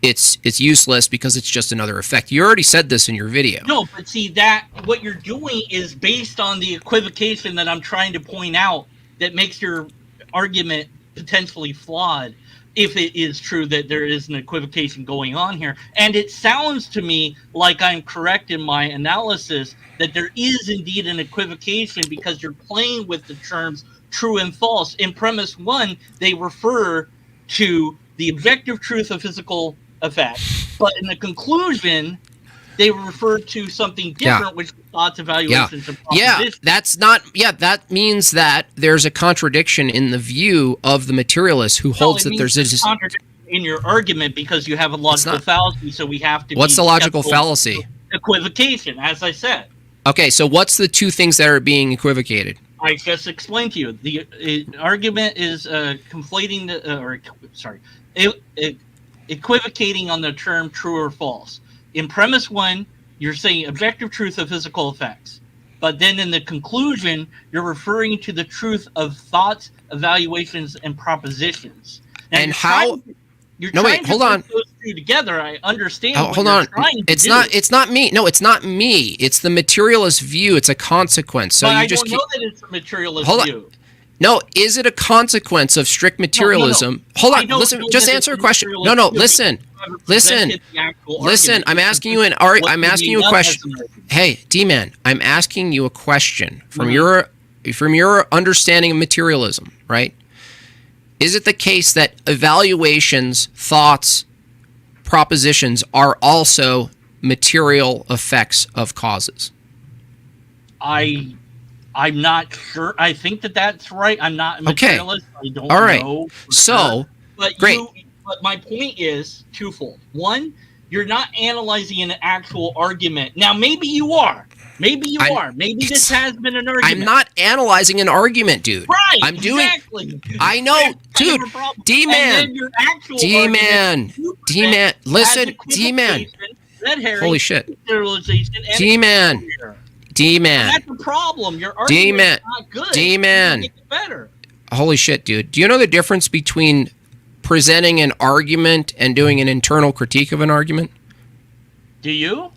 B: it's useless because it's just another effect. You already said this in your video.
C: No, but see, that what you're doing is based on the equivocation that I'm trying to point out that makes your argument potentially flawed. if it is true that there is an equivocation going on here. And it sounds to me like I'm correct in my analysis that there is indeed an equivocation because you're playing with the terms true and false. In premise 1, they refer to the objective truth of physical effects, but in the conclusion, they refer to something different, which is thoughts, evaluations, and propositions.
B: That means that there's a contradiction in the view of the materialist who holds that there's a
C: contradiction in your argument because you have a logical fallacy, so we have to
B: What's the logical fallacy?
C: Equivocation, as I said.
B: Okay, so what's the two things that are being equivocated?
C: I just explained to you. The argument is conflating equivocating on the term true or false. In premise 1, you're saying objective truth of physical effects. But then in the conclusion, you're referring to the truth of thoughts, evaluations, and propositions. Now,
B: and how... hold on.
C: Those two together, I understand.
B: Hold on. It's not me. No, it's not me. It's the materialist view. It's a consequence. So
C: but
B: you
C: I
B: just
C: don't know that it's a materialist view.
B: No, is it a consequence of strict materialism?
C: No.
B: Hold on. Listen. Just answer a question. No. Listen. I'm asking you I'm asking you a question. Hey, D-Man, I'm asking you a question from your understanding of materialism, right? Is it the case that evaluations, thoughts, propositions are also material effects of causes?
C: I'm not sure. I think that's right. I'm not a materialist. Okay. I don't know.
B: So,
C: but
B: great.
C: But my point is twofold. One, you're not analyzing an actual argument. Now, maybe you are. Maybe you are. Maybe this has been an argument.
B: I'm not analyzing an argument, dude.
C: Right.
B: I'm doing.
C: Exactly.
B: I know, dude. D-Man. D-Man. Listen, D-Man. Holy shit. D-Man. D-Man.
C: That's the problem. Your argument is not good.
B: D-Man.
C: Better.
B: Holy shit, dude. Do you know the difference between presenting an argument and doing an internal critique of an argument?
C: Do you?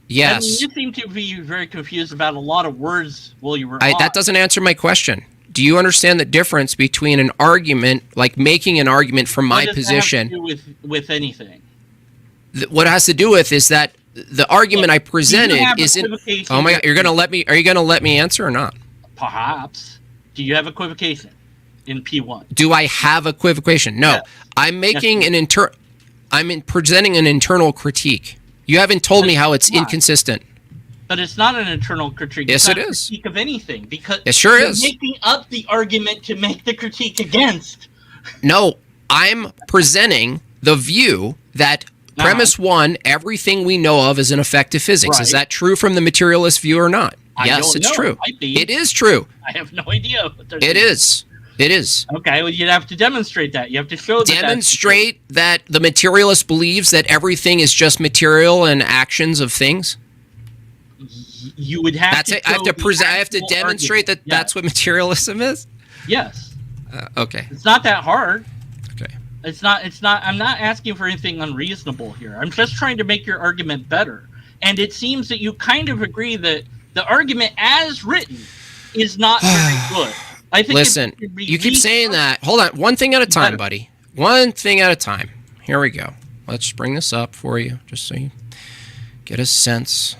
B: Yes.
C: I mean, you seem to be very confused about a lot of words while you were
B: that doesn't answer my question. Do you understand the difference between an argument, like making an argument from my position?
C: What does that have to do with anything?
B: What it has to do with is that the argument I presented isn't. Oh my God! Are you gonna let me answer or not?
C: Perhaps. Do you have equivocation in P1?
B: Do I have equivocation? No. Yes. I'm making I'm presenting an internal critique. You haven't told me how it's inconsistent.
C: But it's not an internal critique.
B: Yes,
C: it
B: is.
C: It's not a critique of anything because
B: it sure
C: you're
B: is.
C: Making up the argument to make the critique against.
B: No, I'm presenting the view that premise 1, everything we know of is an effect of physics. Right. Is that true from the materialist view or not? Yes, it's true. It is true.
C: I have no idea.
B: It is. It is.
C: Okay, well, you'd have to demonstrate that. You have to show that.
B: Demonstrate that the materialist believes that everything is just material and actions of things?
C: You would have to.
B: I have to demonstrate that that's what materialism is?
C: Yes.
B: Okay.
C: It's not that hard.
B: Okay.
C: It's not. I'm not asking for anything unreasonable here. I'm just trying to make your argument better. And it seems that you kind of agree that the argument as written is not very good. I think.
B: Listen, you keep saying that. Hold on. One thing at a time, buddy. One thing at a time. Here we go. Let's bring this up for you, just so you get a sense.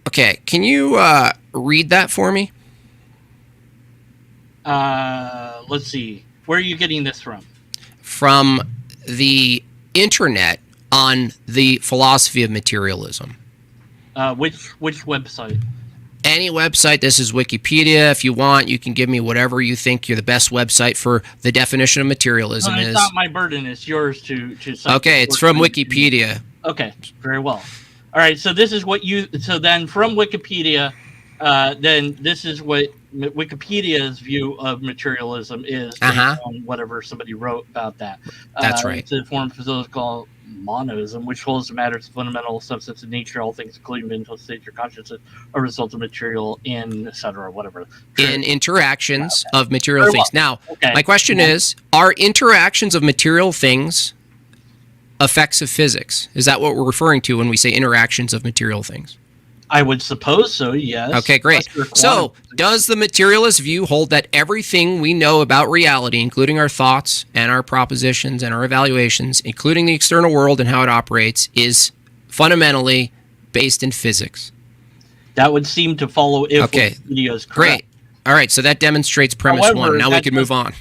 B: Okay. Can you read that for me?
C: Let's see. Where are you getting this from?
B: From the internet on the philosophy of materialism.
C: Which website?
B: Any website. This is Wikipedia. If you want, you can give me whatever you think you're the best website for the definition of materialism is.
C: It's not my burden. It's yours to cite.
B: Okay, it's from Wikipedia.
C: Okay, very well. All right, so this is what you. So then, from Wikipedia, then this is what Wikipedia's view of materialism is. Based on whatever somebody wrote about that.
B: That's right.
C: It's a form of physical monism, which holds the matters of fundamental substance of nature, all things, including mental states or consciousness, are a result of material in, etc., whatever.
B: In interactions of material things. Now, my question is, are interactions of material things effects of physics? Is that what we're referring to when we say interactions of material things?
C: I would suppose so, yes.
B: Okay, great. So, does the materialist view hold that everything we know about reality, including our thoughts and our propositions and our evaluations, including the external world and how it operates, is fundamentally based in physics?
C: That would seem to follow if
B: okay.
C: the video is correct.
B: Great. All right, so that demonstrates premise one. Now we can move on.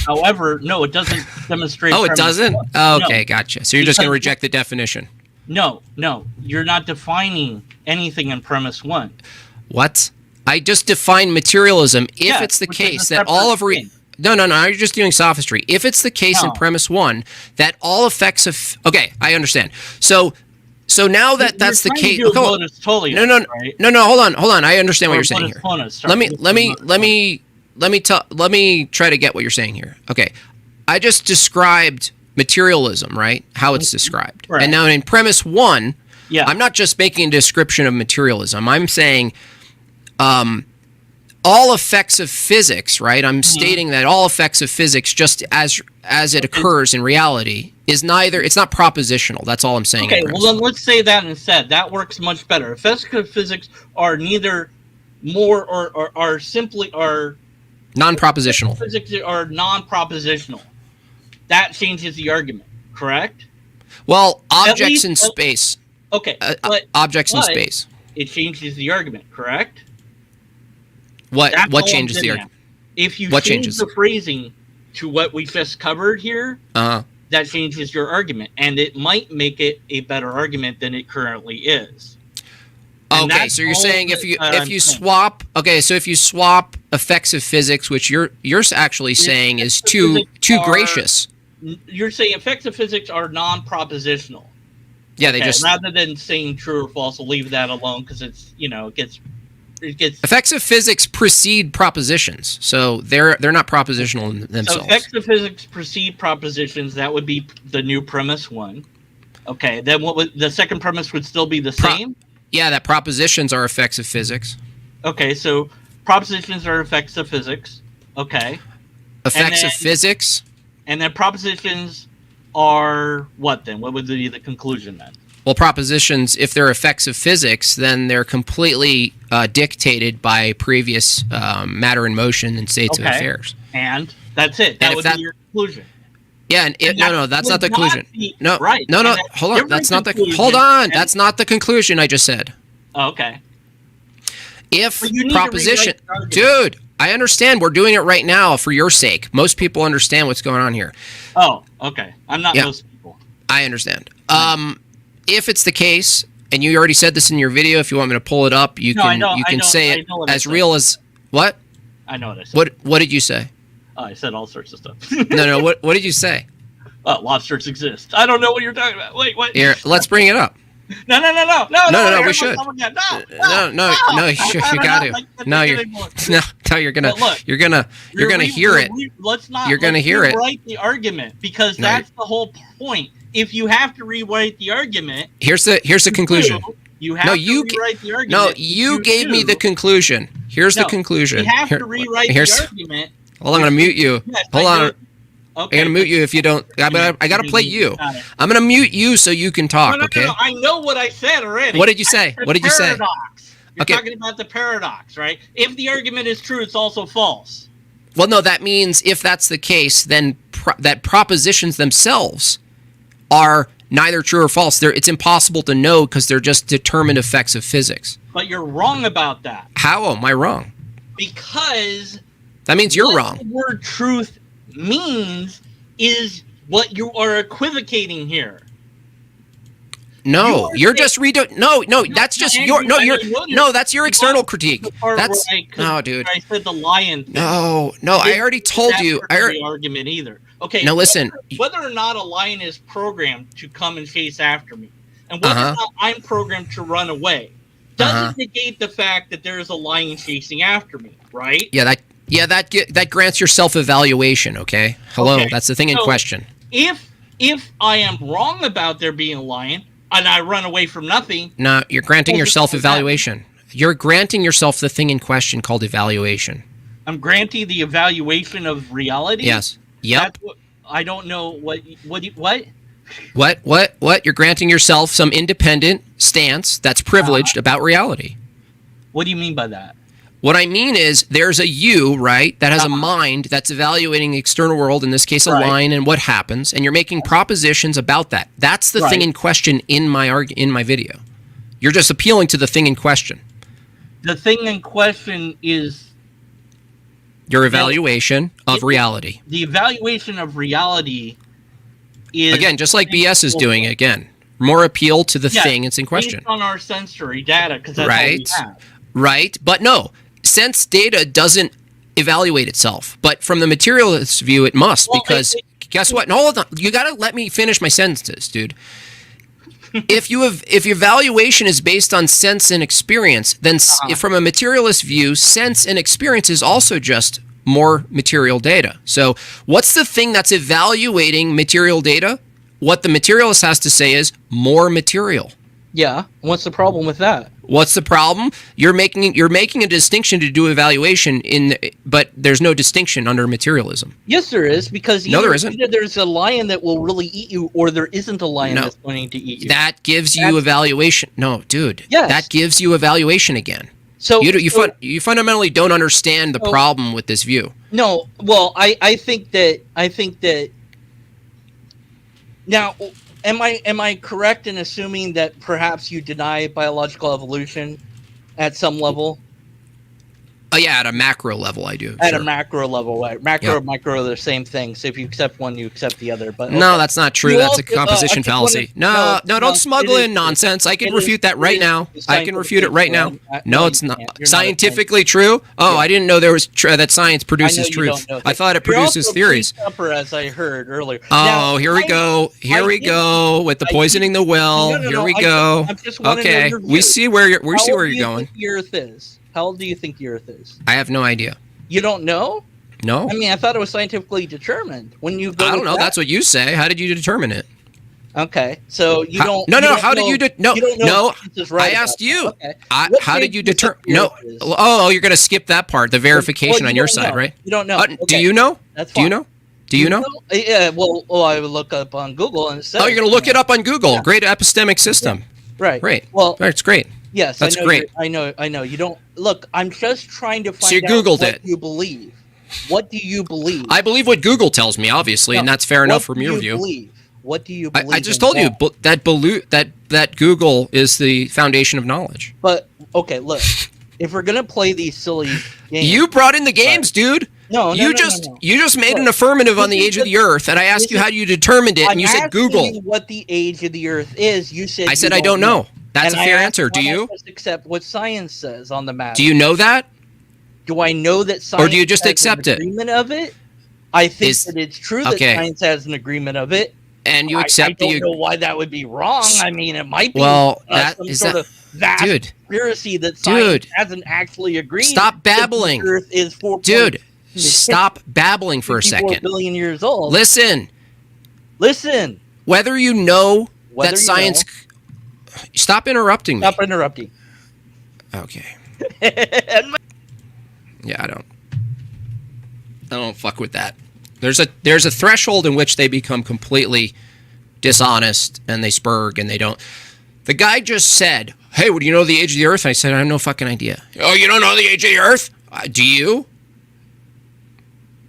C: However, no, it doesn't demonstrate
B: Oh, it doesn't? Oh, okay,
C: no.
B: Gotcha. So you're just going to reject the definition?
C: No, you're not defining anything in premise one.
B: What? I just defined materialism if it's the case that all of No, you're just doing sophistry. If it's the case in premise one that all effects of I understand. So now that's the case. No, hold on. I understand what you're saying here. Let me try to get what you're saying here. Okay, I just described materialism, right? How it's described. Right. And now in premise one, I'm not just making a description of materialism. I'm saying all effects of physics, right? I'm stating that all effects of physics, just as it occurs in reality, it's not propositional. That's all I'm saying.
C: Okay, well then let's say that instead. That works much better. Effects of physics are neither more or are simply
B: non-propositional.
C: Physics are non-propositional. That changes the argument, correct?
B: Well, objects in space.
C: Okay,
B: objects in space.
C: It changes the argument, correct?
B: What changes the argument?
C: If you change the phrasing to what we just covered here, that changes your argument, and it might make it a better argument than it currently is.
B: Okay, so you're saying if you swap effects of physics, which you're actually saying is too gracious.
C: You're saying effects of physics are non-propositional.
B: Yeah, they just
C: rather than saying true or false, we'll leave that alone because it's it gets
B: effects of physics precede propositions, so they're not propositional in themselves.
C: So effects of physics precede propositions. That would be the new premise one. Okay, then what would the second premise would still be the same?
B: Yeah, that propositions are effects of physics.
C: Okay, so propositions are effects of physics. Okay.
B: Effects of physics.
C: And then propositions are what then? What would be the conclusion then?
B: Well, propositions, if they're effects of physics, then they're completely dictated by previous matter in motion and states of affairs.
C: And that's it. That would be your conclusion.
B: Yeah, that's not the conclusion.
C: Right.
B: No, hold on. That's not the That's not the conclusion I just said.
C: Oh, okay.
B: If proposition, dude, I understand we're doing it right now for your sake. Most people understand what's going on here.
C: Oh, okay. I'm not most people.
B: I understand. If it's the case, and you already said this in your video, if you want me to pull it up, you can say it as real as what?
C: I know what I said.
B: What did you say?
C: I said all sorts of stuff.
B: No. What did you say?
C: Lobsters exist. I don't know what you're talking about. Wait, what?
B: Here, let's bring it up.
C: No.
B: We should. No. You got to. No, you're gonna hear it.
C: Let's not.
B: You're gonna hear it.
C: Rewrite the argument because that's the whole point. If you have to rewrite the argument,
B: here's the conclusion.
C: You have to rewrite the argument.
B: No, you gave me the conclusion. Here's the conclusion.
C: You have to rewrite the argument.
B: Hold on, I'm gonna mute you. Hold on.
C: Okay.
B: I'm gonna mute you if you don't. I gotta play you. I'm gonna mute you so you can talk. Okay.
C: No. I know what I said already.
B: What did you say? What did you say?
C: You're talking about the paradox, right? If the argument is true, it's also false.
B: Well, no. That means if that's the case, then that propositions themselves are neither true or false. It's impossible to know because they're just determined effects of physics.
C: But you're wrong about that.
B: How am I wrong?
C: Because
B: that means you're wrong.
C: The word truth means is what you are equivocating here.
B: No, you're just that's just that's your external critique. That's no, dude.
C: I said the lion thing.
B: No, I already told you.
C: The argument either. Okay.
B: Now listen.
C: Whether or not a lion is programmed to come and chase after me, and whether or not I'm programmed to run away, doesn't negate the fact that there is a lion chasing after me, right?
B: Yeah, that grants your self-evaluation. Okay. Hello, that's the thing in question.
C: If I am wrong about there being a lion and I run away from nothing,
B: no, you're granting your self-evaluation. You're granting yourself the thing in question called evaluation.
C: I'm granting the evaluation of reality.
B: Yes. Yep.
C: I don't know what.
B: What? You're granting yourself some independent stance that's privileged about reality.
C: What do you mean by that?
B: What I mean is there's a you, right, that has a mind that's evaluating the external world, in this case a line and what happens, and you're making propositions about that. That's the thing in question in my video. You're just appealing to the thing in question.
C: The thing in question is
B: your evaluation of reality.
C: The evaluation of reality is...
B: Again, just like BS is doing, again, more appeal to the thing it's in question.
C: Based on our sensory data, because that's all we have.
B: Right, but no. Sense data doesn't evaluate itself, but from the materialist view, it must, because guess what? No, hold on. You got to let me finish my sentences, dude. If your evaluation is based on sense and experience, then if from a materialist view, sense and experience is also just more material data. So what's the thing that's evaluating material data? What the materialist has to say is more material.
C: Yeah. What's the problem with that?
B: What's the problem? You're making a distinction to do evaluation but there's no distinction under materialism.
C: Yes, there is, because
B: there isn't.
C: Either there's a lion that will really eat you, or there isn't a lion that's planning to eat you.
B: That gives you evaluation. No, dude.
C: Yes.
B: That gives you evaluation again.
C: So
B: you fundamentally don't understand the problem with this view.
C: No, well, I think that now. Am I correct in assuming that perhaps you deny biological evolution at some level?
B: Yeah, at a macro level, I do.
C: At a macro level, right? Macro and micro are the same thing. So if you accept one, you accept the other. But
B: no, that's not true. That's a composition fallacy. No, don't smuggle in nonsense. I can refute that right now. I can refute it right now. No, it's not scientifically true. Oh, I didn't know there was that science produces truth. I thought it produces theories.
C: As I heard earlier.
B: Oh, here we go. Here we go with the poisoning the well. Here we go. Okay, we see where you're going.
C: The Earth is. How old do you think the Earth is?
B: I have no idea.
C: You don't know?
B: No.
C: I mean, I thought it was scientifically determined. When you go
B: I don't know. That's what you say. How did you determine it?
C: Okay, so you don't.
B: No. How did you? No.
C: Right,
B: I asked you.
C: Okay.
B: How did you determine? No. Oh, you're gonna skip that part. The verification on your side, right?
C: You don't know. Okay.
B: Do you know?
C: That's fine.
B: Do you know?
C: Yeah. Well, I would look up on Google and say.
B: Oh, you're gonna look it up on Google. Yeah. Great epistemic system.
C: Right.
B: Great.
C: Well,
B: it's great.
C: Yes,
B: that's great.
C: I know. You don't look. I'm just trying to find out
B: Googled
C: what you believe. What do you believe?
B: I believe what Google tells me, obviously, and that's fair enough from your view.
C: What do you believe?
B: I just told you that Google is the foundation of knowledge.
C: But okay, look. If we're gonna play these silly games,
B: you brought in the games, dude.
C: No.
B: You just made an affirmative on the age of the Earth, and I asked you how you determined it, and you said Google.
C: You what the age of the Earth is? You said.
B: I said I don't know. That's a fair answer. Do you?
C: Just accept what science says on the matter.
B: Do you know that?
C: Do I know that science?
B: Or do you just accept it?
C: Agreement of it. I think that it's true that science has an agreement of it.
B: And you accept
C: I don't know why that would be wrong. I mean, it might be.
B: Well,
C: of vast conspiracy that science hasn't actually agreed.
B: Stop babbling.
C: The Earth is 4.
B: Dude, stop babbling for a second.
C: 4 billion years old.
B: Listen.
C: Whether
B: you know that science. Stop interrupting me.
C: Stop interrupting.
B: Okay. Yeah, I don't fuck with that. There's a threshold in which they become completely dishonest and they spurg and they don't. The guy just said, "Hey, do you know the age of the Earth?" I said, "I have no fucking idea." Oh, you don't know the age of the Earth? Do you?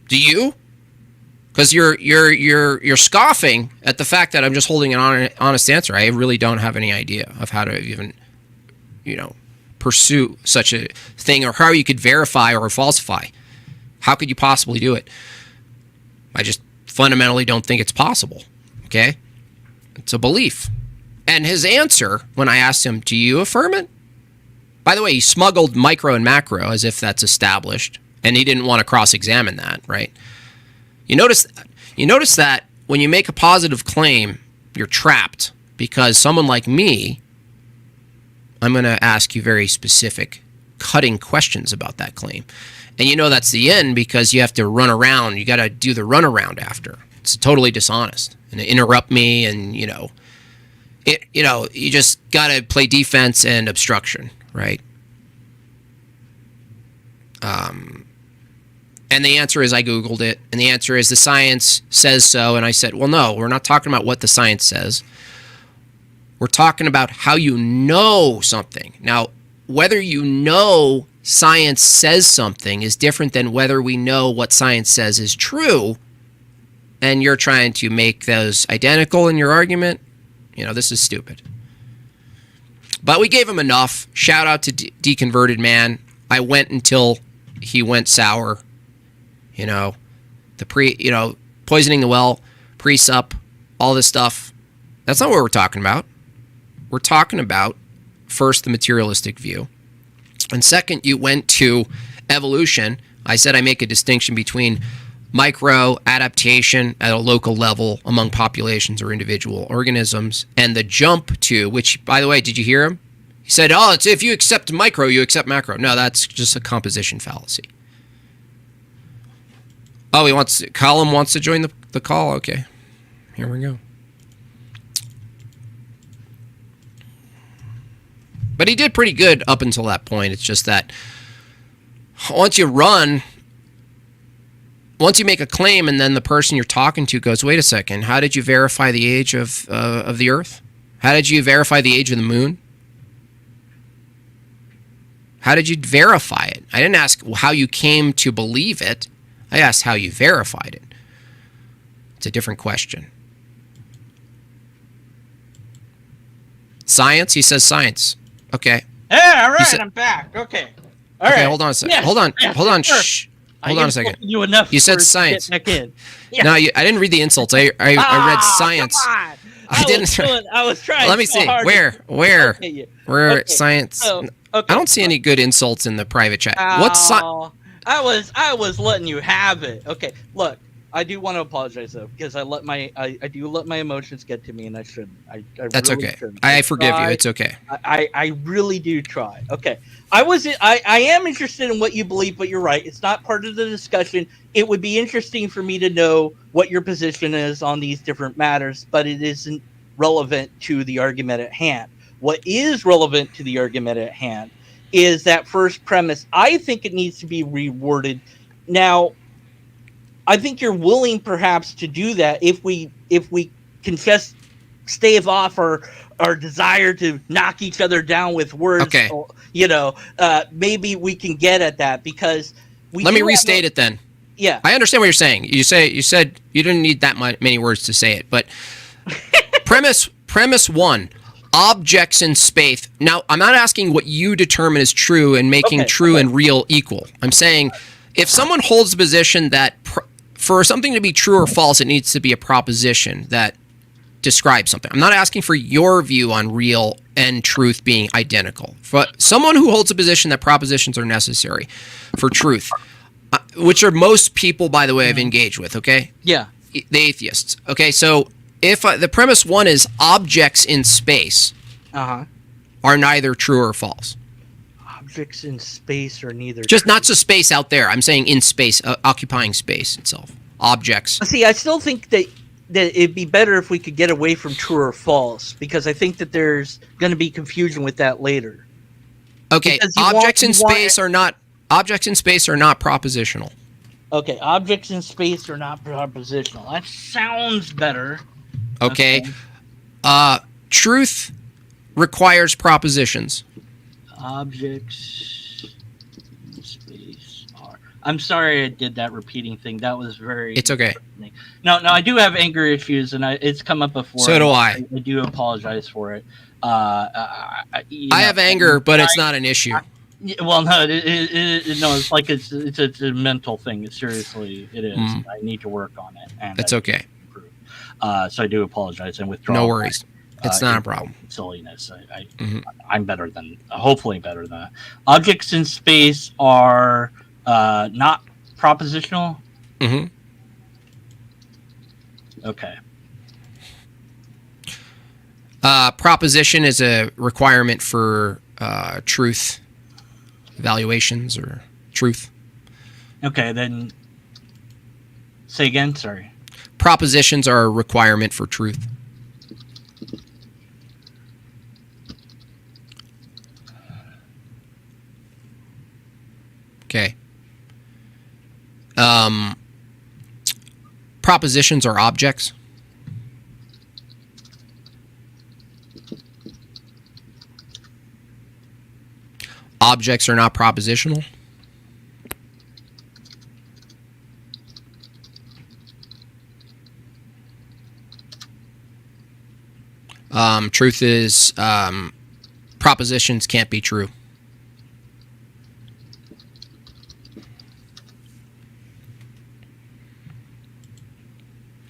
B: Do you? Because you're scoffing at the fact that I'm just holding an honest answer. I really don't have any idea of how to even, pursue such a thing, or how you could verify or falsify. How could you possibly do it? I just fundamentally don't think it's possible. Okay, it's a belief. And his answer when I asked him, "Do you affirm it?" By the way, he smuggled micro and macro as if that's established, and he didn't want to cross-examine that, right? You notice that when you make a positive claim, you're trapped, because someone like me, I'm going to ask you very specific, cutting questions about that claim. And that's the end, because you have to run around. You got to do the runaround after. It's totally dishonest. And interrupt me, and you just got to play defense and obstruction, right? And the answer is I Googled it, and the answer is the science says so. And I said, well, no, we're not talking about what the science says. We're talking about how you know something. Now, whether you know science says something is different than whether we know what science says is true, and you're trying to make those identical in your argument. This is stupid. But we gave him enough. Shout out to Deconverted Man. I went until he went sour. Poisoning the well, pre-sup, all this stuff. That's not what we're talking about. We're talking about, first, the materialistic view. And second, you went to evolution. I said I make a distinction between micro adaptation at a local level among populations or individual organisms, and the jump to, which, by the way, did you hear him? He said, it's if you accept micro, you accept macro. No, that's just a composition fallacy. Oh, Colin wants to join the call? Okay. Here we go. But he did pretty good up until that point. It's just that once you make a claim and then the person you're talking to goes, wait a second, how did you verify the age of the Earth? How did you verify the age of the moon? How did you verify it? I didn't ask how you came to believe it. I asked how you verified it. It's a different question. Science? He says science. Okay.
C: Yeah, all right, I'm back. Okay. All right.
B: Hold on a second.
C: Yes,
B: hold on.
C: yes,
B: Hold on.
C: sure.
B: Shh. Hold on a second.
C: You enough.
B: You said science.
C: Back in. Yeah.
B: No, I didn't read the insults. I read science.
C: Come on.
B: I didn't.
C: I was trying.
B: Let me
C: so
B: see.
C: hard
B: Where?
C: Okay.
B: Science?
C: Okay.
B: I don't see any good insults in the private chat.
C: I was letting you have it. Okay. Look, I do want to apologize though, because I do let my emotions get to me, and I shouldn't.
B: That's
C: really
B: okay.
C: shouldn't.
B: I forgive you. It's okay.
C: I really do try. Okay. I am interested in what you believe, but you're right. It's not part of the discussion. It would be interesting for me to know what your position is on these different matters, but it isn't relevant to the argument at hand. What is relevant to the argument at hand is that first premise. I think it needs to be reworded. Now, I think you're willing perhaps to do that if we can just stave off our desire to knock each other down with words.
B: Okay.
C: Maybe we can get at that, because
B: Let me restate it then.
C: Yeah.
B: I understand what you're saying. You said you didn't need that many words to say it, but premise one, objects in space. Now, I'm not asking what you determine is true and making true and real equal. I'm saying if someone holds the position that for something to be true or false, it needs to be a proposition that describes something. I'm not asking for your view on real and truth being identical. But someone who holds a position that propositions are necessary for truth, which are most people, by the way, I've engaged with, okay?
C: Yeah.
B: The atheists. Okay, so if the premise one is objects in space are neither true or false.
C: Objects in space are neither
B: just not just space out there. I'm saying in space, occupying space itself. Objects.
C: See, I still think that it'd be better if we could get away from true or false, because I think that there's going to be confusion with that later.
B: Okay, objects in space are not propositional.
C: Okay, objects in space are not propositional. That sounds better.
B: Okay. Truth requires propositions.
C: Objects in space are. I'm sorry I did that repeating thing. That was very.
B: It's okay.
C: No, I do have anger issues, and it's come up before.
B: So do I.
C: I do apologize for it.
B: I have anger, but it's not an issue.
C: Well, no, it's like it's a mental thing. Seriously, it is. I need to work on it, and
B: it's okay.
C: So I do apologize and withdraw.
B: No worries. It's not a problem.
C: Silliness. I'm hopefully better than that. Objects in space are not propositional.
B: Mm-hmm.
C: Okay.
B: Proposition is a requirement for truth evaluations or truth.
C: Okay, then say again. Sorry.
B: Propositions are a requirement for truth. Okay. Propositions are objects. objects are not propositional? Truth is, propositions can't be true.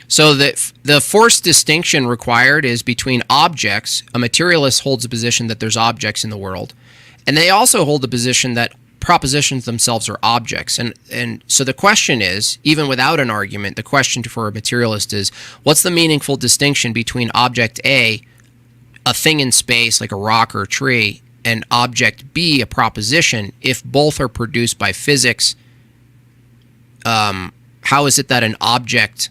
B: So the forced distinction required is between objects. A materialist holds a position that there's objects in the world, and they also hold the position that propositions themselves are objects. And so the question is, even without an argument, the question for a materialist is, what's the meaningful distinction between object A, a thing in space like a rock or a tree, and object B, a proposition, if both are produced by physics? How is it that an object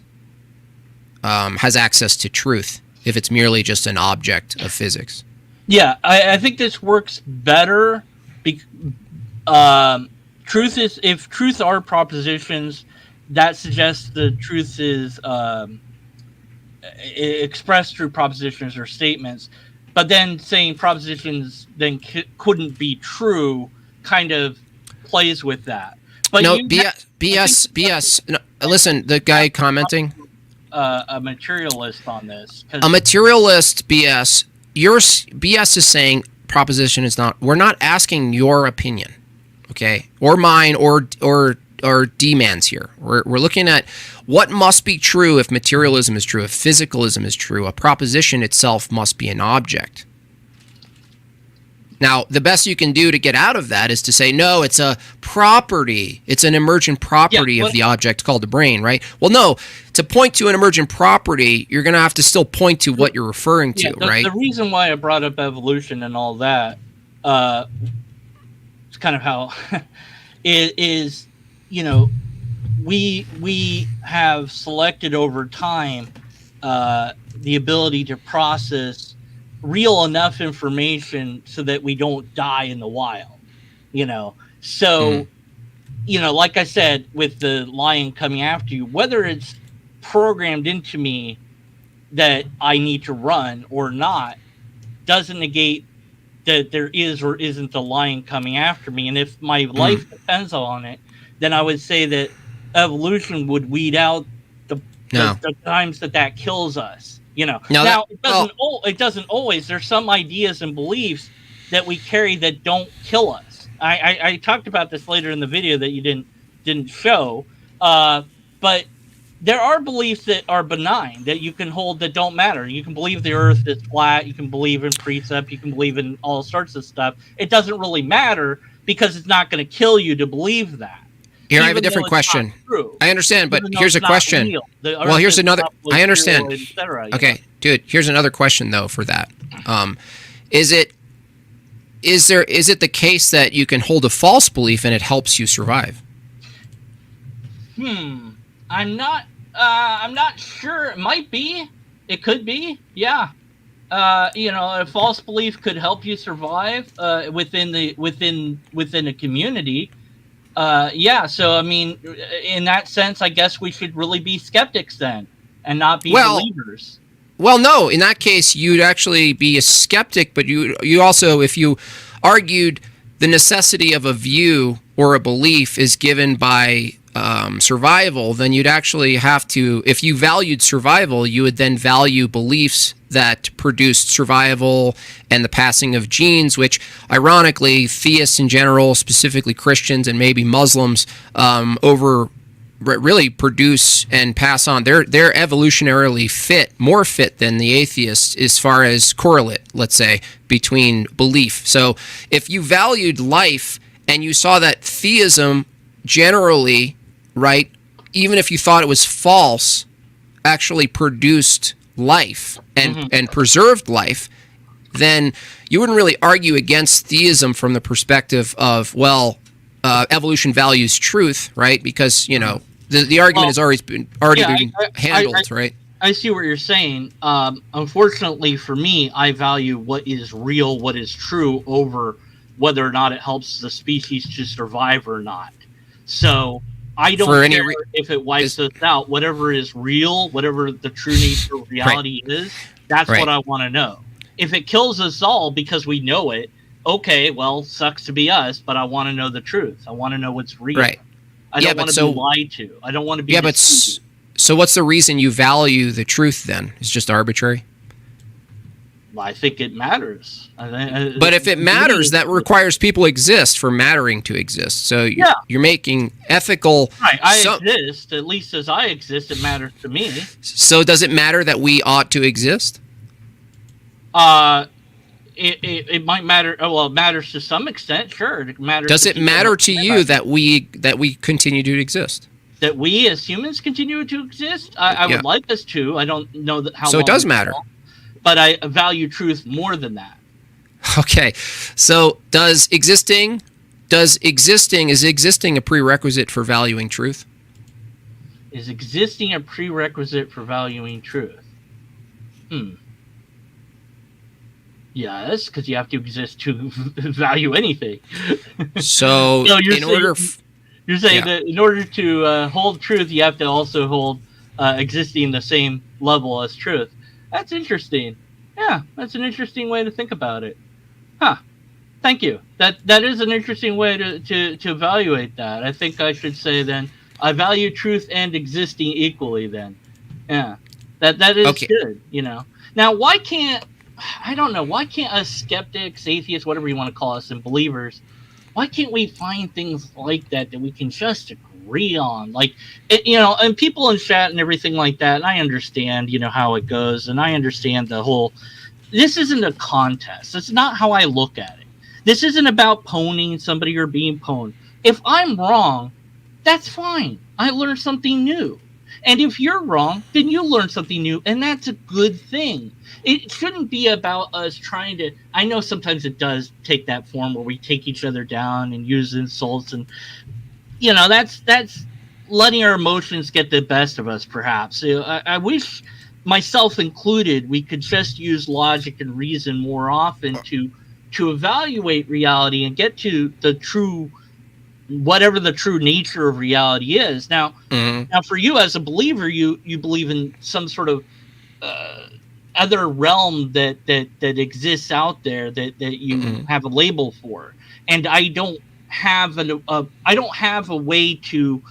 B: has access to truth if it's merely just an object of physics?
C: Yeah, I think this works better. Truth is, if truth are propositions, that suggests the truth is expressed through propositions or statements. But then saying propositions then couldn't be true kind of plays with that. But
B: no, BS. No, listen, the guy commenting.
C: A materialist on this.
B: A materialist, BS. Your BS is saying proposition is not. We're not asking your opinion, okay, or mine, or D-man's here. We're looking at what must be true if materialism is true, if physicalism is true. A proposition itself must be an object. Now, the best you can do to get out of that is to say, no, it's a property. It's an emergent property of the object called the brain, right? Well, no, to point to an emergent property, you're going to have to still point to what you're referring to, right?
C: The reason why I brought up evolution and all that, it's kind of how it is, we have selected over time the ability to process real enough information so that we don't die in the wild, so like I said, with the lion coming after you, whether it's programmed into me that I need to run or not doesn't negate that there is or isn't a lion coming after me. And if my life depends on it, then I would say that evolution would weed out the times that kills us. Now it doesn't always. There's some ideas and beliefs that we carry that don't kill us. I talked about this later in the video that you didn't show, but there are beliefs that are benign that you can hold that don't matter. You can believe the earth is flat. You can believe in precept. You can believe in all sorts of stuff. It doesn't really matter because it's not going to kill you to believe that.
B: Here, I have a different question. I understand, but here's a question. Well, here's another. I understand. Okay, dude. Here's another question though for that. Is it the case that you can hold a false belief and it helps you survive?
C: I'm not sure. It might be. It could be. Yeah. A false belief could help you survive within a community. So I mean, in that sense, I guess we should really be skeptics then, and not be believers.
B: Well, no. In that case, you'd actually be a skeptic, but you also, if you argued the necessity of a view or a belief is given by survival, then you'd actually have to, if you valued survival, you would then value beliefs that produced survival and the passing of genes, which ironically theists in general, specifically Christians and maybe Muslims, really produce and pass on. They're evolutionarily more fit than the atheists as far as correlate, let's say, between belief. So if you valued life and you saw that theism generally, right, even if you thought it was false, actually produced life and preserved life, then you wouldn't really argue against theism from the perspective of, evolution values truth, right? Because, the argument has already been handled, right?
C: I see what you're saying. Unfortunately for me, I value what is real, what is true, over whether or not it helps the species to survive or not. So I don't care if it wipes us out. Whatever is real, whatever the true nature of reality is, that's what I want to know. If it kills us all because we know it, okay, well, sucks to be us, but I want to know the truth. I want to know what's real.
B: Right.
C: I don't want to be lied to. I don't want to be deceived.
B: So what's the reason you value the truth then? It's just arbitrary?
C: Well, I think it matters.
B: But if it matters, that requires people exist for mattering to exist. So you're making ethical...
C: Right, I exist. At least as I exist, it matters to me.
B: So does it matter that we ought to exist?
C: It might matter. Well, it matters to some extent. Sure, it matters.
B: Does it matter to you that we continue to exist?
C: That we as humans continue to exist? I would like us to. I don't know how.
B: So it does matter.
C: But I value truth more than that.
B: Okay, so is existing a prerequisite for valuing truth?
C: Is existing a prerequisite for valuing truth? Yes, because you have to exist to value anything.
B: So, you're
C: saying that in order to hold truth, you have to also hold existing the same level as truth. That's interesting. Yeah, that's an interesting way to think about it. Huh. Thank you. That is an interesting way to evaluate that. I think I should say then, I value truth and existing equally then. Yeah. That is good, Now, why can't us skeptics, atheists, whatever you want to call us, and believers, why can't we find things like that we can just agree on? And people in chat and everything like that, and I understand, how it goes, and I understand the whole, this isn't a contest. That's not how I look at it. This isn't about pwning somebody or being pwned. If I'm wrong, that's fine. I learned something new. And if you're wrong, then you learn something new, and that's a good thing. It shouldn't be about us trying to... I know sometimes it does take that form where we take each other down and use insults, and that's letting our emotions get the best of us, perhaps. I wish, myself included, we could just use logic and reason more often to evaluate reality and get to the true... whatever the true nature of reality is. Now, now for you as a believer, you believe in some sort of other realm that exists out there that you have a label for, and I don't have a way to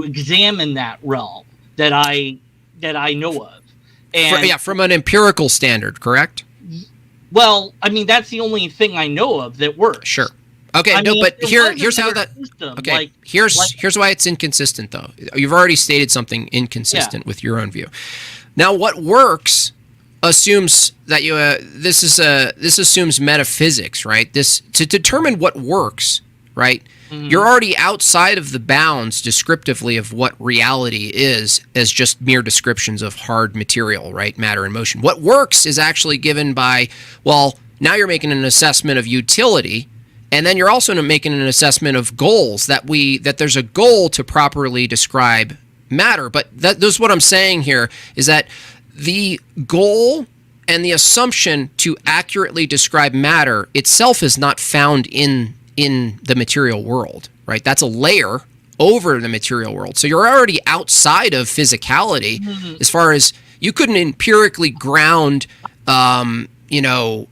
C: examine that realm that I know of. And
B: from an empirical standard, correct?
C: Well, I mean, that's the only thing I know of that works.
B: Sure. Okay, but here's how that.
C: System,
B: okay, here's why it's inconsistent, though. You've already stated something inconsistent with your own view. Now, what works assumes that this assumes metaphysics, right? To determine what works, right? You're already outside of the bounds descriptively of what reality is as just mere descriptions of hard material, right? Matter and motion. What works is actually given by, well, now you're making an assessment of utility. And then you're also making an assessment of goals, that there's a goal to properly describe matter. But that's what I'm saying here, is that the goal and the assumption to accurately describe matter itself is not found in the material world, right? That's a layer over the material world. So you're already outside of physicality as far as you couldn't empirically ground, your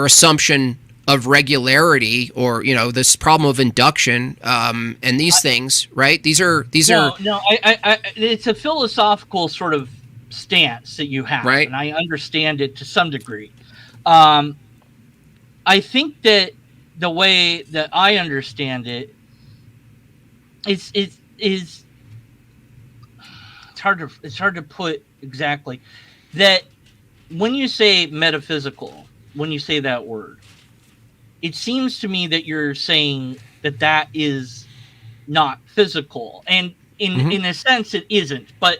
B: assumption of regularity, or this problem of induction, and these things, right? These are
C: it's a philosophical sort of stance that you have,
B: right?
C: And I understand it to some degree. I think that the way that I understand it is it's hard to put exactly. That when you say metaphysical, when you say that word, it seems to me that you're saying that is not physical. And in a sense, it isn't. But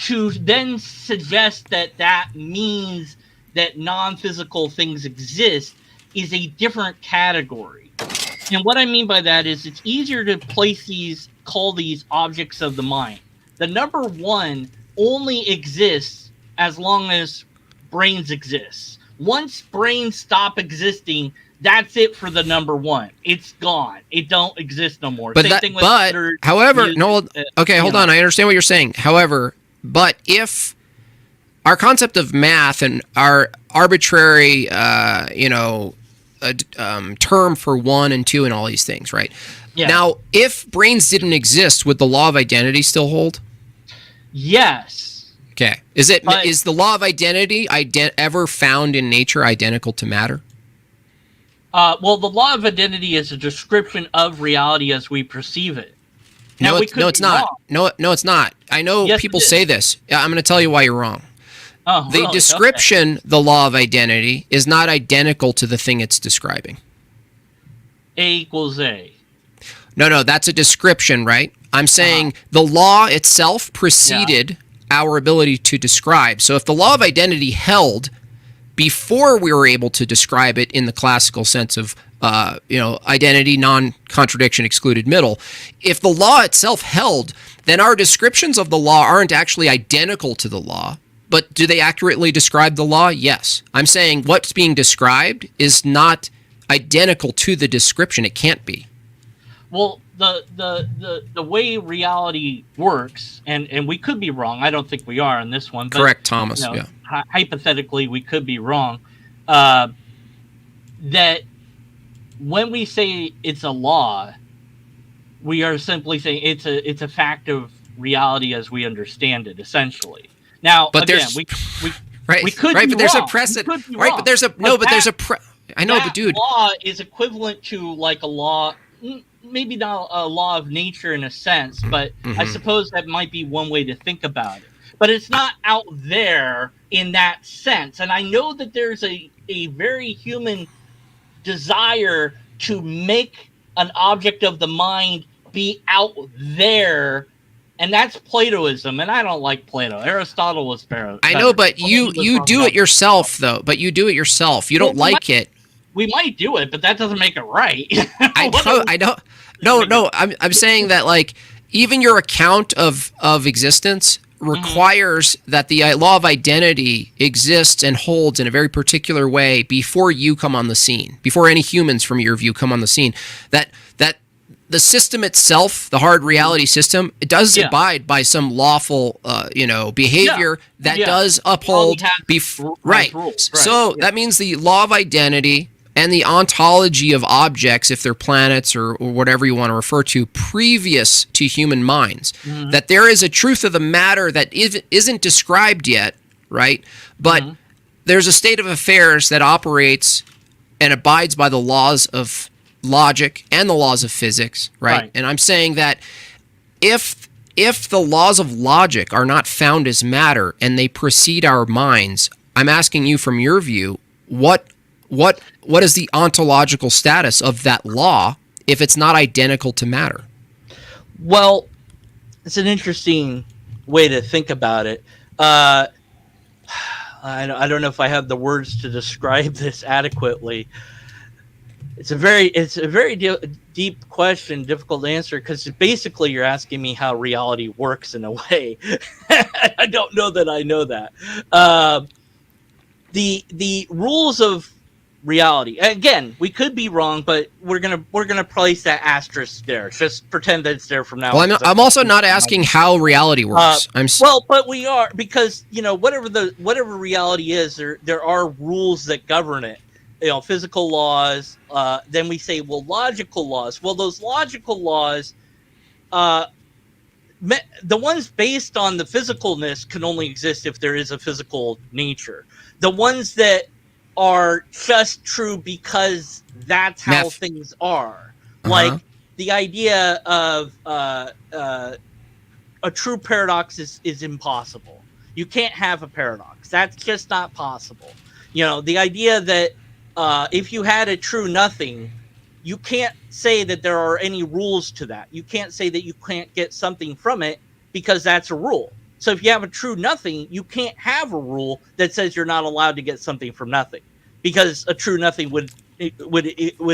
C: to then suggest that means that non-physical things exist is a different category. And what I mean by that is it's easier to call these objects of the mind. The number one only exists as long as brains exist. Once brains stop existing, that's it for the number one. It's gone. It don't exist no more.
B: Hold on. I understand what you're saying. However, but if our concept of math and our arbitrary, term for one and two and all these things, right?
C: Yeah.
B: Now, if brains didn't exist, would the law of identity still hold?
C: Yes.
B: Okay. Is the law of identity ever found in nature identical to matter?
C: Well, the law of identity is a description of reality as we perceive it. Now,
B: no, it's not. No, it's not. I know people say this. I'm going to tell you why you're wrong.
C: Oh,
B: the
C: really?
B: description, the law of identity, is not identical to the thing it's describing.
C: A equals A.
B: No, that's a description, right? I'm saying the law itself preceded our ability to describe. So if the law of identity held before we were able to describe it in the classical sense of identity, non-contradiction, excluded middle, if the law itself held, then our descriptions of the law aren't actually identical to the law. But do they accurately describe the law? Yes. I'm saying what's being described is not identical to the description. It can't be.
C: Well, the way reality works, and we could be wrong. I don't think we are on this one. But,
B: correct, Thomas.
C: Hypothetically, we could be wrong. That when we say it's a law, we are simply saying it's a fact of reality as we understand it, essentially. Now,
B: but
C: again,
B: there's
C: we
B: but
C: could be wrong.
B: there's a precedent, right? But there's a I know, but dude,
C: law is equivalent to like a law, maybe not a law of nature in a sense, but I suppose that might be one way to think about it. But it's not out there in that sense, and I know that there's a very human desire to make an object of the mind be out there. And that's Platoism, and I don't like Plato. Aristotle was better.
B: I know, but you do it yourself, though. But you do it yourself. You don't like it.
C: We might do it, but that doesn't make it right.
B: I don't. No. I'm saying that like even your account of existence requires that the law of identity exists and holds in a very particular way before you come on the scene, before any humans from your view come on the scene. That the system itself, the hard reality system, it does abide by some lawful, behavior that does uphold. Right. So that means the law of identity and the ontology of objects, if they're planets or whatever you want to refer to, previous to human minds, that there is a truth of the matter that isn't described yet, right? But there's a state of affairs that operates and abides by the laws of logic and the laws of physics, right? And I'm saying that if the laws of logic are not found as matter and they precede our minds, I'm asking you from your view, what is the ontological status of that law if it's not identical to matter?
C: Well, it's an interesting way to think about it. I don't know if I have the words to describe this adequately. It's a very deep question, difficult to answer, because basically you're asking me how reality works in a way. I don't know that I know that. The rules of reality. Again, we could be wrong, but we're gonna place that asterisk there. Just pretend that it's there from now on.
B: Well, I'm also not asking how reality works.
C: But we are, because whatever reality is, there are rules that govern it. Physical laws. Then we say, well, logical laws. Well, those logical laws, the ones based on the physicalness can only exist if there is a physical nature. The ones that are just true because that's how things are. Like the idea of a true paradox is impossible. You can't have a paradox. That's just not possible. The idea that if you had a true nothing, you can't say that there are any rules to that. You can't say that you can't get something from it because that's a rule. So if you have a true nothing, you can't have a rule that says you're not allowed to get something from nothing, because a true nothing would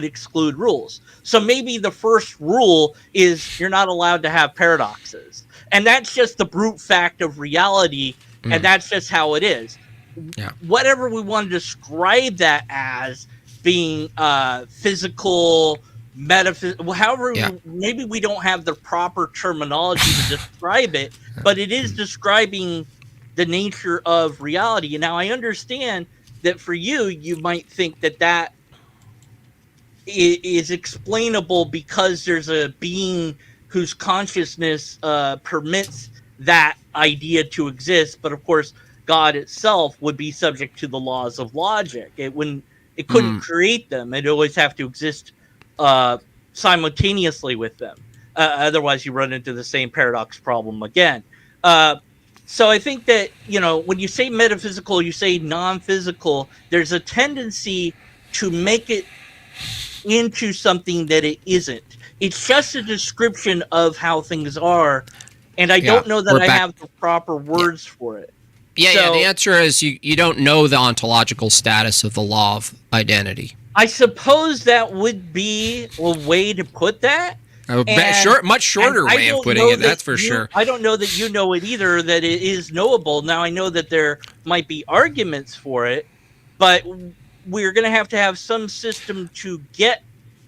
C: exclude rules. So maybe the first rule is you're not allowed to have paradoxes. And that's just the brute fact of reality, and that's just how it is. Yeah. Whatever we want to describe that as being physical, metaphysical, however, maybe we don't have the proper terminology to describe it, but it is describing the nature of reality. And now I understand that for you, you might think that is explainable because there's a being whose consciousness permits that idea to exist. But of course, God itself would be subject to the laws of logic. It couldn't create them. It'd always have to exist simultaneously with them. Otherwise, you run into the same paradox problem again. So I think that, when you say metaphysical, you say non-physical, there's a tendency to make it into something that it isn't. It's just a description of how things are, and I don't know that I have the proper words for it.
B: Yeah, the answer is you don't know the ontological status of the law of identity.
C: I suppose that would be a way to put that.
B: Much shorter way of putting it, that's for sure.
C: I don't know that you know it either, that it is knowable. Now, I know that there might be arguments for it, but we're going to have some system to get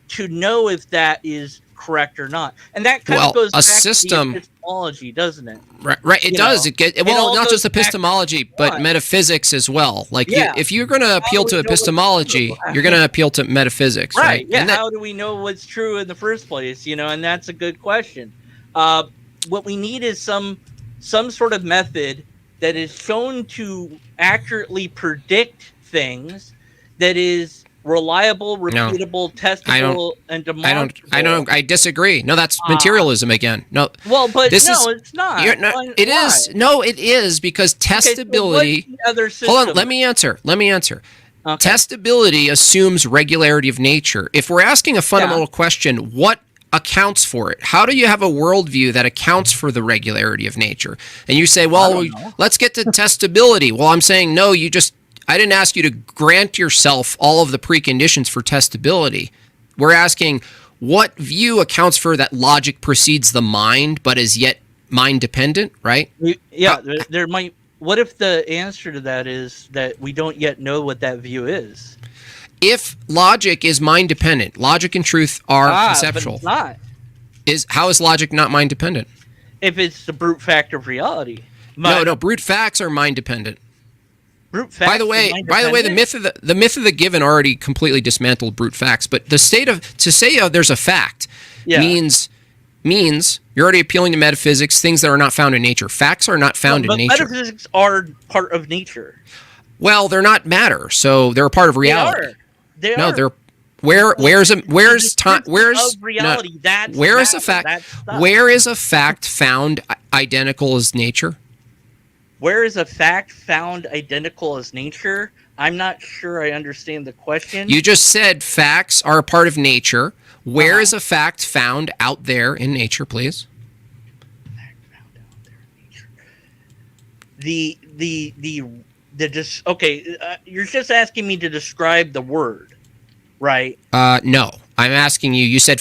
C: to know if that is correct or not. And that kind of goes back to the epistemology, doesn't it?
B: Right. It does. Not just epistemology, but metaphysics as well. If you're going to appeal to epistemology, you're going to appeal to metaphysics, right?
C: Yeah. How do we know what's true in the first place? And that's a good question. What we need is some sort of method that is shown to accurately predict things, that is reliable, repeatable, testable, and demonstrable.
B: I disagree. No, that's materialism again. No.
C: Well, but it's not.
B: It is. No, it is, because testability. Hold on. Let me answer. Okay. Testability assumes regularity of nature. If we're asking a fundamental question, what accounts for it? How do you have a worldview that accounts for the regularity of nature? And you say, well, let's get to testability. Well, I'm saying, no, I didn't ask you to grant yourself all of the preconditions for testability. We're asking what view accounts for that logic precedes the mind, but is yet mind dependent, right?
C: There might. What if the answer to that is that we don't yet know what that view is?
B: If logic is mind dependent, logic and truth are conceptual.
C: But it's not.
B: How is logic not mind dependent?
C: If it's the brute fact of reality.
B: No, brute facts are mind dependent.
C: Brute facts.
B: By the way, the myth of the given already completely dismantled brute facts. But the state of to say there's a fact means you're already appealing to metaphysics, things that are not found in nature. Facts are not found in nature.
C: Metaphysics are part of nature.
B: Well, they're not matter, so they're a part of reality.
C: They are.
B: They're where is a fact found identical as nature?
C: Where is a fact found identical as nature? I'm not sure I understand the question.
B: You just said facts are a part of nature. Where is a fact found out there in nature, please?
C: Fact found out there in nature. You're just asking me to describe the word, right?
B: No, I'm asking you. You said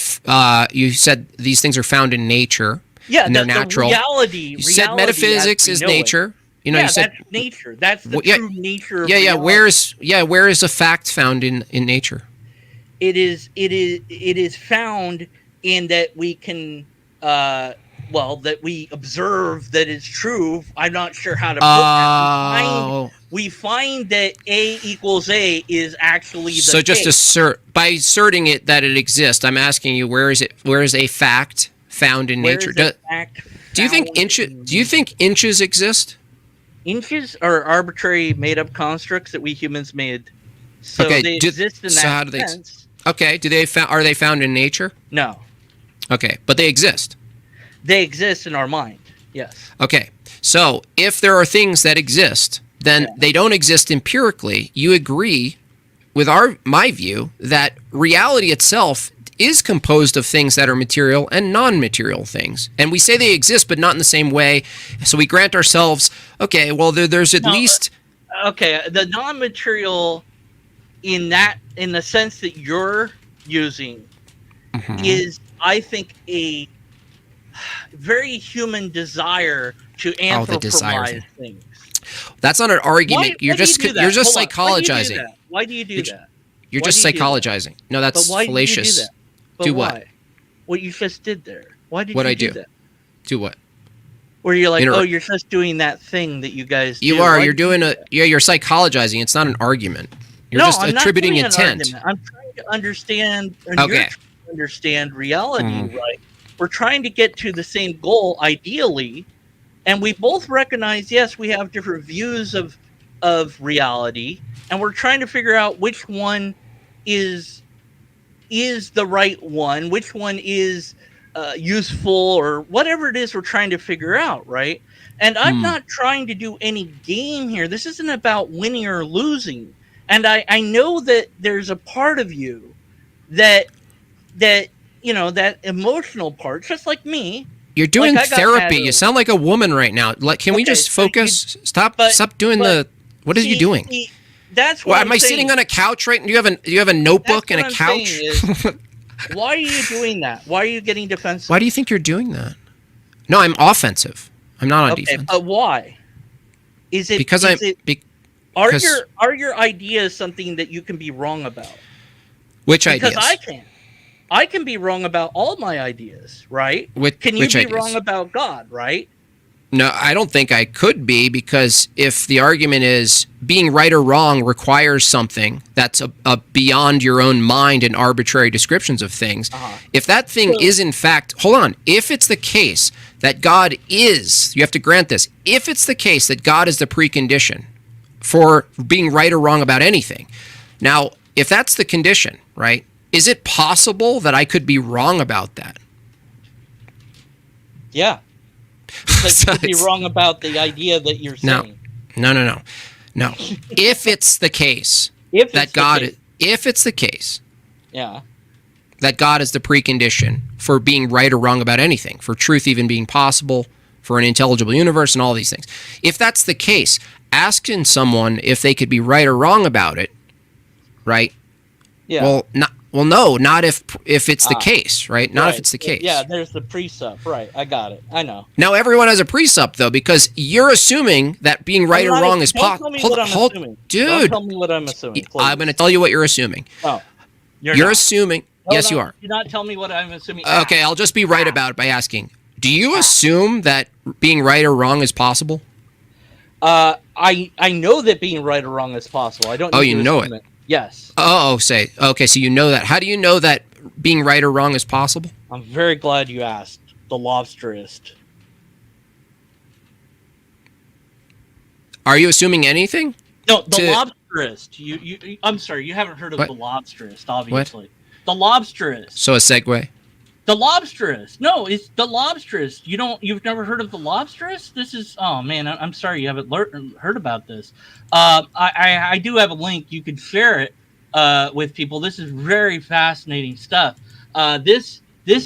B: these things are found in nature.
C: Yeah,
B: and they're natural.
C: Reality.
B: You said metaphysics is nature. You said
C: that's nature. That's the true nature of
B: reality. Where is a fact found in nature?
C: It is found in that we can that we observe that it's true. I'm not sure how to put that. We find that A equals A is actually the
B: So just
C: case.
B: by asserting it that it exists, I'm asking you, where is a fact found in nature? Do you think inches exist?
C: Inches are arbitrary made-up constructs that we humans made. So they exist in that sense.
B: Okay, are they found in nature?
C: No.
B: Okay, but they exist.
C: They exist in our mind, yes.
B: Okay, so if there are things that exist, then they don't exist empirically. You agree with my view that reality itself is composed of things that are material and non-material things. And we say they exist, but not in the same way. So we grant ourselves, okay, well, there's at least...
C: Okay, the non-material in the sense that you're using is, I think, a very human desire to anthropomorphize things.
B: That's not an argument. You're just psychologizing.
C: Why do you do that?
B: You're just psychologizing. No, that's fallacious.
C: Do that?
B: Do what?
C: Why? What you just did there. Why did
B: you
C: do that?
B: Do what?
C: Where you're like, you're just doing that thing that you guys do.
B: You're psychologizing. It's not an argument. You're just attributing intent.
C: I'm trying
E: to understand, and you're trying to understand reality, right? We're trying to get to the same goal, ideally, and we both recognize, yes, we have different views of reality, and we're trying to figure out which one is the right one, which one is useful, or whatever it is we're trying to figure out, right? And I'm not trying to do any game here. This isn't about winning or losing. And I know that there's a part of you that you know, that emotional part, just like me.
B: You're doing therapy. You sound like a woman right now. Like, can we just focus? Stop doing the. What are you doing?
E: That's what.
B: Am I sitting on a couch right? Do you have a notebook and a couch?
E: Why are you doing that? Why are you getting defensive?
B: Why do you think you're doing that? No, I'm offensive. I'm not on defense.
E: But why? Is it
B: because
E: are your ideas something that you can be wrong about?
B: Which ideas?
E: Because I can be wrong about all my ideas, right? Can you be wrong about God, right?
B: No, I don't think I could be, because if the argument is being right or wrong requires something that's a beyond your own mind and arbitrary descriptions of things, if that thing is in fact, hold on, if it's the case that God is, you have to grant this, if it's the case that God is the precondition for being right or wrong about anything. Now, if that's the condition, right, is it possible that I could be wrong about that?
E: Yeah. Because you could be wrong about the idea that you're saying.
B: No. If it's the case that God is the precondition for being right or wrong about anything, for truth even being possible, for an intelligible universe and all these things. If that's the case, asking someone if they could be right or wrong about it, right?
E: Yeah.
B: No, not if it's the case, right? Not if it's the case.
E: Yeah, there's the precept, right? I got it. I know.
B: Now everyone has a precept though, because you're assuming that being right or wrong is possible. Dude,
E: don't tell me what I'm assuming. Please.
B: I'm going to tell you what you're assuming.
E: Oh,
B: you're assuming. Yes, you are.
E: Do not tell me what I'm assuming.
B: Okay, I'll just be right about it by asking. Do you assume that being right or wrong is possible?
E: I know that being right or wrong is possible. I don't.
B: Oh, you know it.
E: Yes.
B: Okay, so you know that. How do you know that being right or wrong is possible?
E: I'm very glad you asked. The lobsterist.
B: Are you assuming anything?
E: No, the lobsterist. You. I'm sorry, you haven't heard of the lobsterist, obviously.
B: What?
E: The lobsterist.
B: So a segue.
E: The lobsterist. No, it's the lobsterist. You've never heard of the lobsterist? This is, oh man, I'm sorry you haven't heard about this. I do have a link. You can share it with people. This is very fascinating stuff. This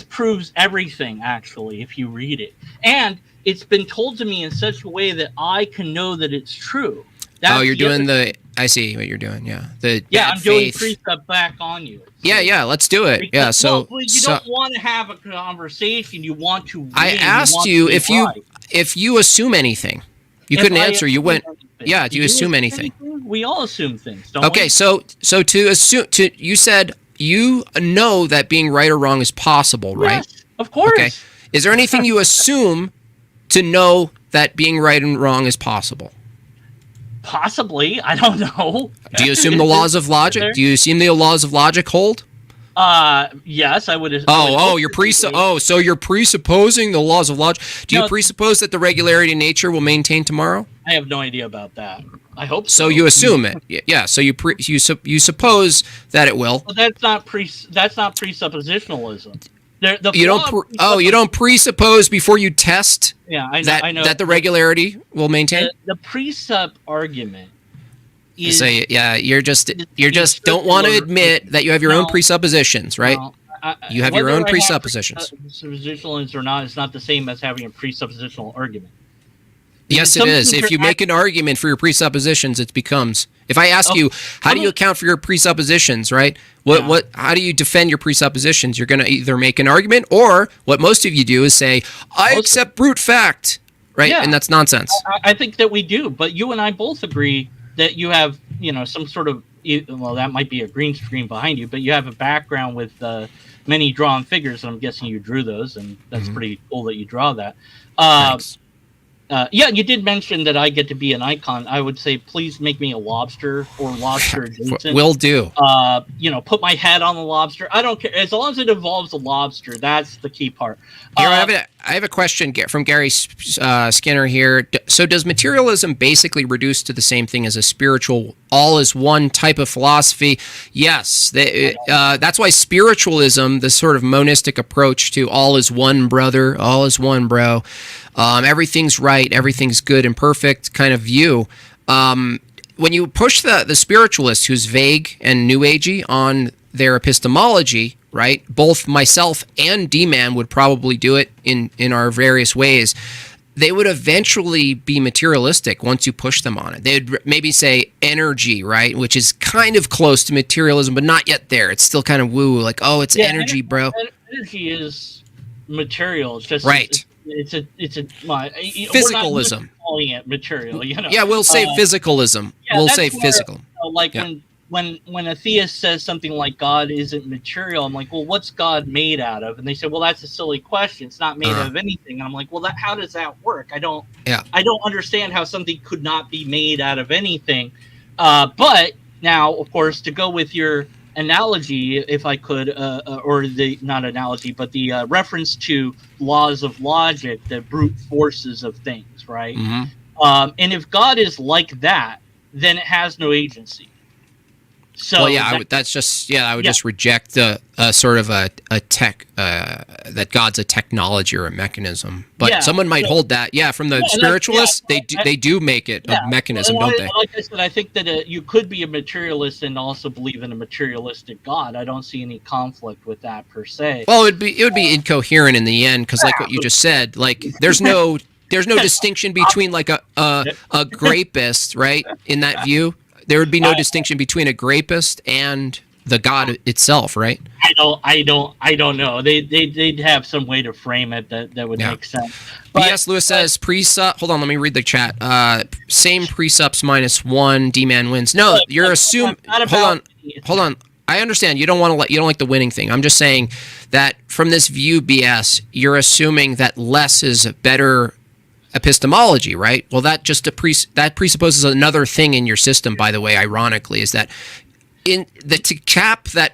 E: proves everything, actually, if you read it. And it's been told to me in such a way that I can know that it's true. You're
B: doing I see what you're doing. Yeah.
E: I'm doing precept back on you.
B: Yeah, let's do it.
E: Because, you don't want to have a conversation. You want to win.
B: I asked you if you assume anything. You couldn't answer. You went. Yeah. Do you assume anything?
E: We all assume things, don't we?
B: Okay. So to assume you said you know that being right or wrong is possible, right?
E: Yes, of course.
B: Okay. Is there anything you assume to know that being right and wrong is possible?
E: Possibly, I don't know.
B: Do you assume the laws of logic? Do you assume the laws of logic hold?
E: Yes, I would.
B: So you're presupposing the laws of logic. Do you presuppose that the regularity in nature will maintain tomorrow?
E: I have no idea about that. I hope so.
B: So you assume it. Yeah. So you suppose that it will.
E: Well, that's not presuppositionalism.
B: You don't presuppose before you test.
E: Yeah, I know
B: that the regularity will maintain.
E: The precept argument is.
B: So you just don't want to admit that you have your own presuppositions, right? You have your own presuppositions.
E: Presuppositionals or not, it's not the same as having a presuppositional argument.
B: Yes, it is. If you make an argument for your presuppositions, it becomes. If I ask you, how do you account for your presuppositions, right? How do you defend your presuppositions? You're going to either make an argument, or what most of you do is say, I accept brute fact, right? Yeah. And that's nonsense.
E: I think that we do, but you and I both agree that you have, some sort of, well, that might be a green screen behind you, but you have a background with many drawn figures, and I'm guessing you drew those, and that's pretty cool that you draw that.
B: Thanks.
E: Yeah, you did mention that I get to be an icon. I would say, please make me a lobster or lobster adjacent.
B: Will do.
E: Put my head on the lobster. I don't care as long as it involves a lobster. That's the key part.
B: Here, I have a question from Gary Skinner here. So, does materialism basically reduce to the same thing as a spiritual, all is one type of philosophy? Yes, that's why spiritualism, this sort of monistic approach to all is one, brother, all is one, bro. Everything's right, everything's good and perfect kind of view. When you push the spiritualist who's vague and new agey on their epistemology, right? Both myself and D-Man would probably do it in our various ways. They would eventually be materialistic once you push them on it. They'd maybe say energy, right? Which is kind of close to materialism, but not yet there. It's still kind of woo, like, oh, it's energy, bro.
E: Energy is material. It's just
B: right.
E: It's
B: physicalism.
E: We're not calling it material,
B: Yeah, we'll say physicalism.
E: Yeah,
B: we'll say physical.
E: When a theist says something like God isn't material, I'm like, well, what's God made out of? And they say, well, that's a silly question. It's not made out of anything. And I'm like, well, how does that work? I don't understand how something could not be made out of anything. But now, of course, to go with your analogy, if I could, or the not analogy, but the reference to laws of logic, the brute forces of things, right? Mm-hmm. And if God is like that, then it has no agency. So
B: I would just reject the sort of a tech that God's a technology or a mechanism. But someone might hold that. Yeah, from the spiritualists, they do make it a mechanism, don't they?
E: Like I said, I think that you could be a materialist and also believe in a materialistic God. I don't see any conflict with that per se.
B: Well, it would be incoherent in the end because, like what you just said, like there's no distinction between like a grapist, right? In that view. There would be no distinction between a grapist and the God itself, right?
E: I don't know. They'd have some way to frame it that would make sense. But
B: B.S. Lewis says presup. Hold on, let me read the chat. Same presups -1. D-man wins. No, you're assuming. Hold on. I understand you don't like the winning thing. I'm just saying that from this view, BS, you're assuming that less is better epistemology, right? Well, that just that presupposes another thing in your system, by the way, ironically, is that to cap that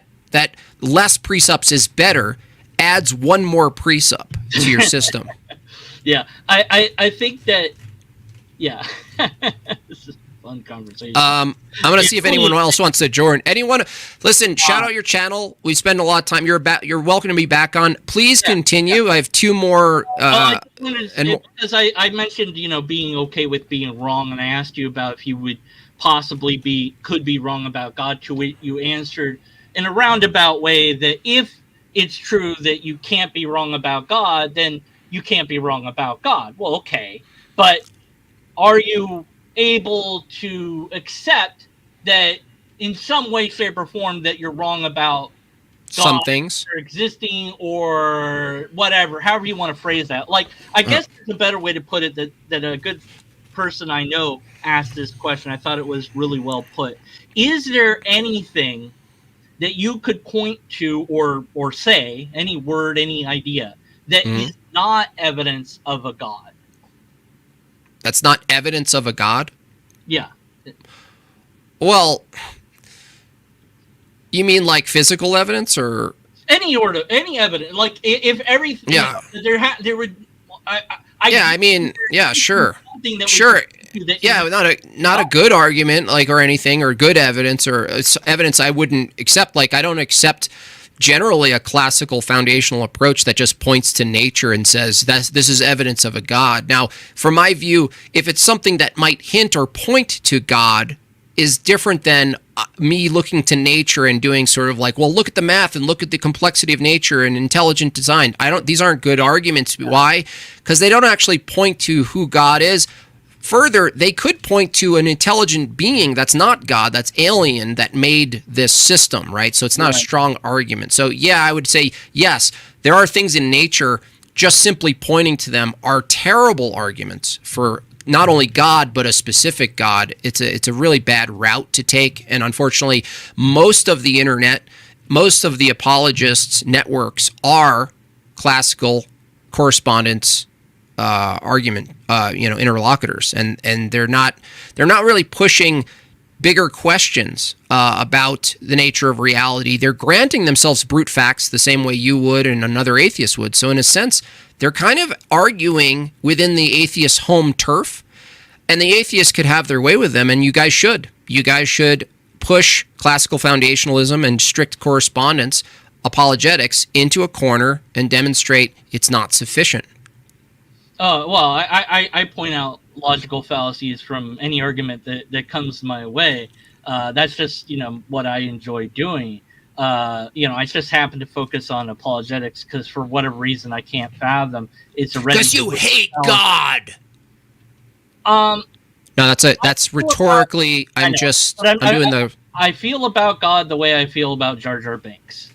B: less presups is better adds one more presup to your system.
E: Yeah, I think that, this is a fun conversation.
B: I'm going to see if anyone else wants to join. Anyone? Listen, shout out your channel. We spend a lot of time. You're welcome to be back on. Please continue. I have two more.
E: Because I mentioned, being okay with being wrong, and I asked you about if you would possibly could be wrong about God. To which you answered in a roundabout way that if it's true that you can't be wrong about God, then you can't be wrong about God. Well, okay, but are you able to accept that in some way, shape, or form that you're wrong about God,
B: some things
E: or existing or whatever, however you want to phrase that? Like, I guess it's a better way to put it that a good person I know asked this question. I thought it was really well put. Is there anything that you could point to or say, any word, any idea, that is not evidence of a God?
B: That's not evidence of a God?
E: Yeah.
B: Well, you mean like physical evidence or any
E: evidence? Like if everything, there would.
B: Sure. Sure. Not a good argument, like, or anything, or good evidence, or evidence I wouldn't accept. Like, I don't accept generally a classical foundational approach that just points to nature and says this is evidence of a God. Now, from my view, if it's something that might hint or point to God, is different than me looking to nature and doing sort of like, well, look at the math and look at the complexity of nature and intelligent design. These aren't good arguments. Why? Because they don't actually point to who God is. Further, they could point to an intelligent being that's not God, that's alien, that made this system, right? So it's not a strong argument. So yeah, I would say yes, there are things in nature, just simply pointing to them are terrible arguments for not only God, but a specific God. It's a really bad route to take. And unfortunately, most of the internet, most of the apologists networks are classical correspondence argument, interlocutors, and they're not really pushing bigger questions about the nature of reality. They're granting themselves brute facts the same way you would and another atheist would. So in a sense, they're kind of arguing within the atheist home turf, and the atheists could have their way with them, and you guys should. You guys should push classical foundationalism and strict correspondence apologetics into a corner and demonstrate it's not sufficient.
E: Well, I point out logical fallacies from any argument that comes my way. That's just, what I enjoy doing. I just happen to focus on apologetics because for whatever reason I can't fathom. It's a
B: because you hate God. No, that's rhetorically. I
E: feel about God the way I feel about Jar Jar Binks.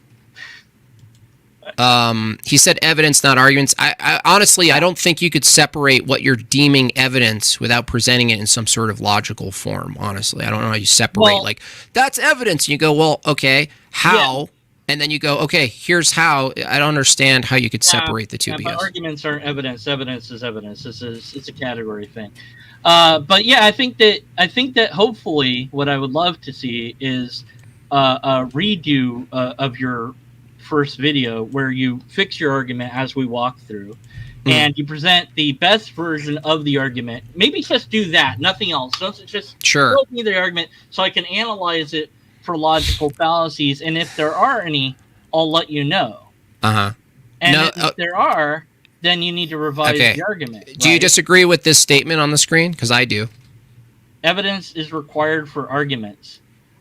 B: He said evidence, not arguments. I honestly, I don't think you could separate what you're deeming evidence without presenting it in some sort of logical form. Honestly, I don't know how you separate. That's evidence. And you go, well, okay, how? Yeah. And then you go, okay, here's how. I don't understand how you could separate the two.
E: But arguments aren't evidence. Evidence is evidence. It's a category thing. But yeah, I think that hopefully what I would love to see is a redo of your first video where you fix your argument as we walk through and you present the best version of the argument. Maybe just do that, nothing else. Don't just show me the argument so I can analyze it for logical fallacies, and if there are any, I'll let you know. And if there are, then you need to revise the argument.
B: Do you disagree with this statement on the screen? Because I do.
E: Evidence is required for arguments.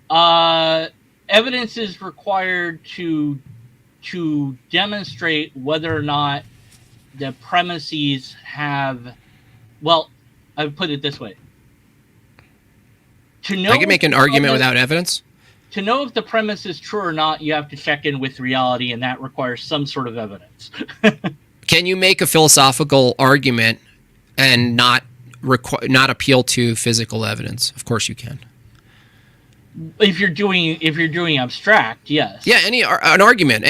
E: Evidence is required to demonstrate whether or not the premises have, well, I would put it this way. To know
B: I can make an argument without evidence?
E: To know if the premise is true or not, you have to check in with reality, and that requires some sort of evidence.
B: Can you make a philosophical argument and not appeal to physical evidence? Of course you can.
E: If you're doing abstract, yes.
B: Yeah, any argument.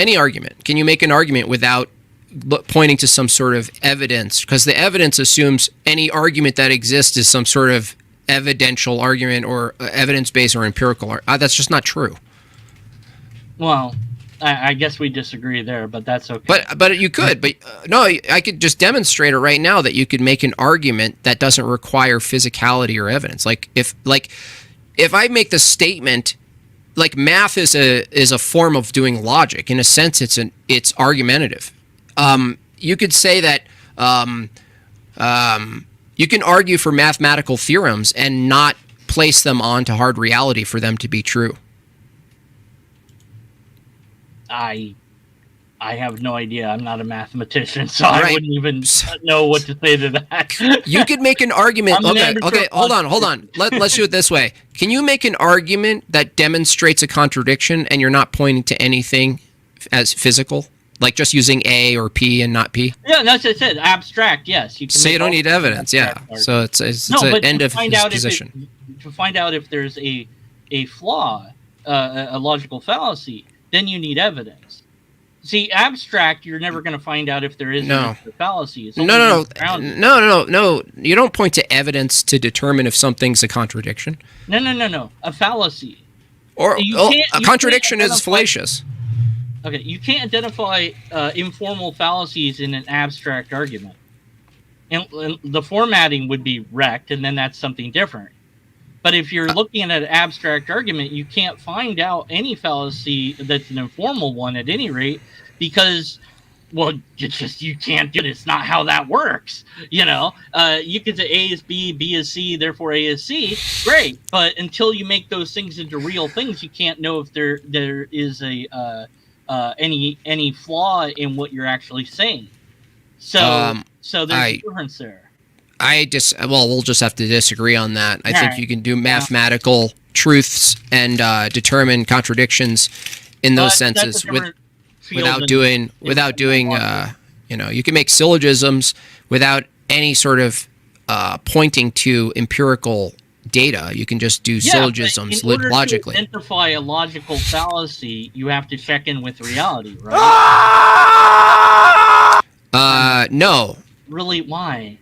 B: Can you make an argument without pointing to some sort of evidence? Because the evidence assumes any argument that exists is some sort of evidential argument or evidence-based or empirical. That's just not true.
E: Well, I guess we disagree there, but that's okay.
B: But you could. But no, I could just demonstrate it right now that you could make an argument that doesn't require physicality or evidence. If I make the statement, math is a form of doing logic. In a sense, it's argumentative. You could say that you can argue for mathematical theorems and not place them onto hard reality for them to be true.
E: I have no idea. I'm not a mathematician, so I wouldn't even know what to say to that.
B: You could make an argument. Okay, hold on. Let's do it this way. Can you make an argument that demonstrates a contradiction and you're not pointing to anything as physical? Like just using A or P and not P?
E: Yeah, that's what I said. Abstract, yes. You can
B: so you don't need evidence, yeah. So it's an end of his position.
E: To find out if there's a flaw, a logical fallacy, then you need evidence. See, abstract, you're never going to find out if there is a fallacy.
B: No. You don't point to evidence to determine if something's a contradiction.
E: No. A fallacy.
B: Or a contradiction is fallacious.
E: Okay, you can't identify informal fallacies in an abstract argument. And the formatting would be wrecked, and then that's something different. But if you're looking at an abstract argument, you can't find out any fallacy that's an informal one at any rate, because, well, you can't do it. It's not how that works. You could say A is B, B is C, therefore A is C. Great, but until you make those things into real things, you can't know if there is any flaw in what you're actually saying. So there's a difference there.
B: We'll just have to disagree on that. I think you can do mathematical truths and determine contradictions in those senses without doing you can make syllogisms without any sort of pointing to empirical data. You can just do syllogisms logically.
E: To identify a logical fallacy, you have to check in with reality, right?
B: No.
E: really, why?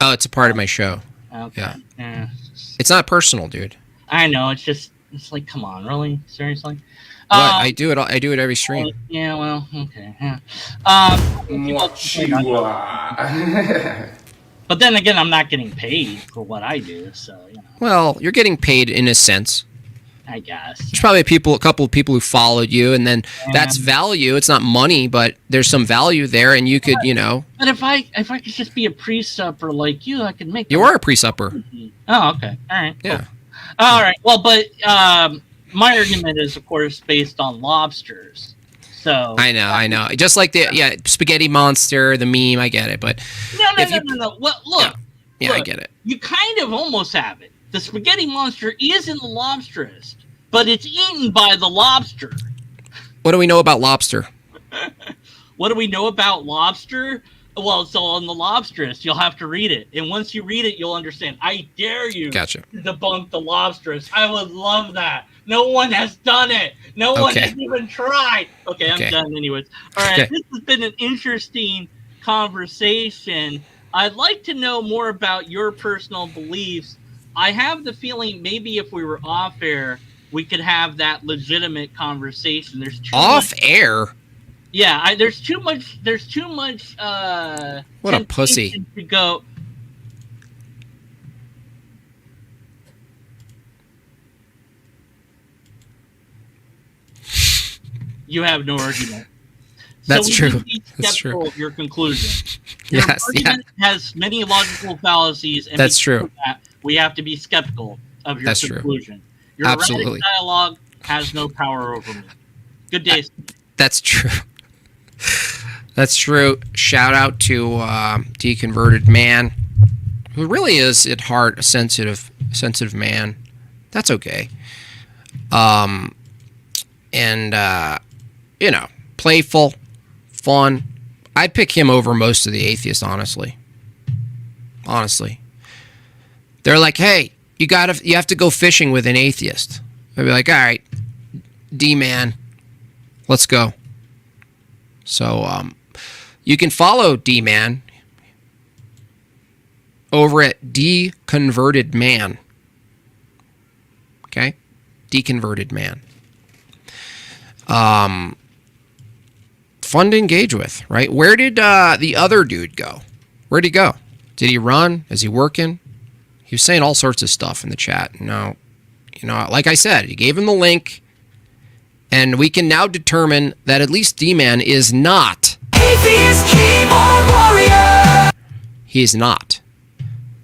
B: Oh, it's a part of my show.
E: Okay. Yeah.
B: It's not personal, dude.
E: I know. It's like, come on, really? Seriously?
B: What? I do it every stream.
E: Yeah, well, okay. Yeah. But then again, I'm not getting paid for what I do, so, you know.
B: Well, you're getting paid in a sense.
E: I guess.
B: There's probably a couple of people who followed you, and then that's value. It's not money, but there's some value there, and you could, you know.
E: But if I could just be a pre-supper like you, I could make.
B: You are a pre-supper.
E: Oh, okay. All right. Cool.
B: Yeah.
E: All right. Well, but my argument is, of course, based on lobsters. So
B: I know. Just like the spaghetti monster, the meme. I get it, but
E: no. Well, look.
B: Yeah, I get it.
E: You kind of almost have it. The spaghetti monster is in the lobsterist, but it's eaten by the lobster.
B: What do we know about lobster?
E: What do we know about lobster? Well, it's all on the lobsterist. You'll have to read it. And once you read it, you'll understand. I dare you to debunk the lobsterist. I would love that. No one has done it. No one has even tried. Okay, I'm done anyways. All right, this has been an interesting conversation. I'd like to know more about your personal beliefs. I have the feeling maybe if we were off air, we could have that legitimate conversation. There's too
B: off air.
E: Yeah, there's too much.
B: What a pussy.
E: To go. You have no argument.
B: That's true.
E: That's true. Of your conclusion.
B: Your
E: argument has many logical fallacies, and
B: that's true.
E: We have to be skeptical of your conclusion.
B: True.
E: Your
B: Absolutely.
E: Dialogue has no power over me. Good day.
B: That's true. That's true. Shout out to deconverted man, who really is at heart a sensitive man. That's okay. You know, playful, fun. I'd pick him over most of the atheists, honestly. They're like, hey, you have to go fishing with an atheist. I'd be like, all right, D-man, let's go. So you can follow D-man over at deconverted man. Okay? Deconverted man. Fun to engage with, right? Where did the other dude go? Where'd he go? Did he run? Is he working? He was saying all sorts of stuff in the chat. No, you know, like I said, he gave him the link, and we can now determine that at least D-Man is not
A: Atheist keyboard warrior.
B: He is not.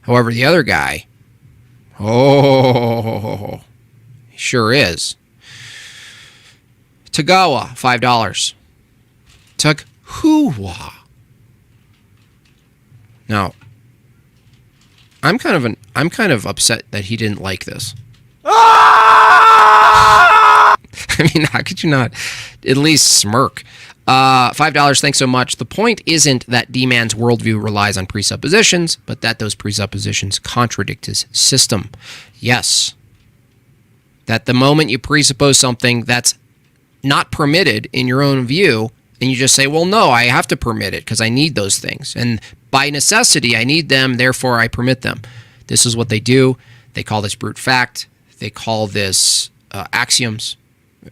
B: However, the other guy, he sure is. Tagawa, $5. Tagawa. Now, I'm kind of upset that he didn't like this. I mean, how could you not at least smirk? $5, thanks so much. The point isn't that D-Man's worldview relies on presuppositions, but that those presuppositions contradict his system. Yes. That the moment you presuppose something that's not permitted in your own view, and you just say, well, no, I have to permit it because I need those things. And by necessity, I need them, therefore I permit them. This is what they do. They call this brute fact. They call this axioms.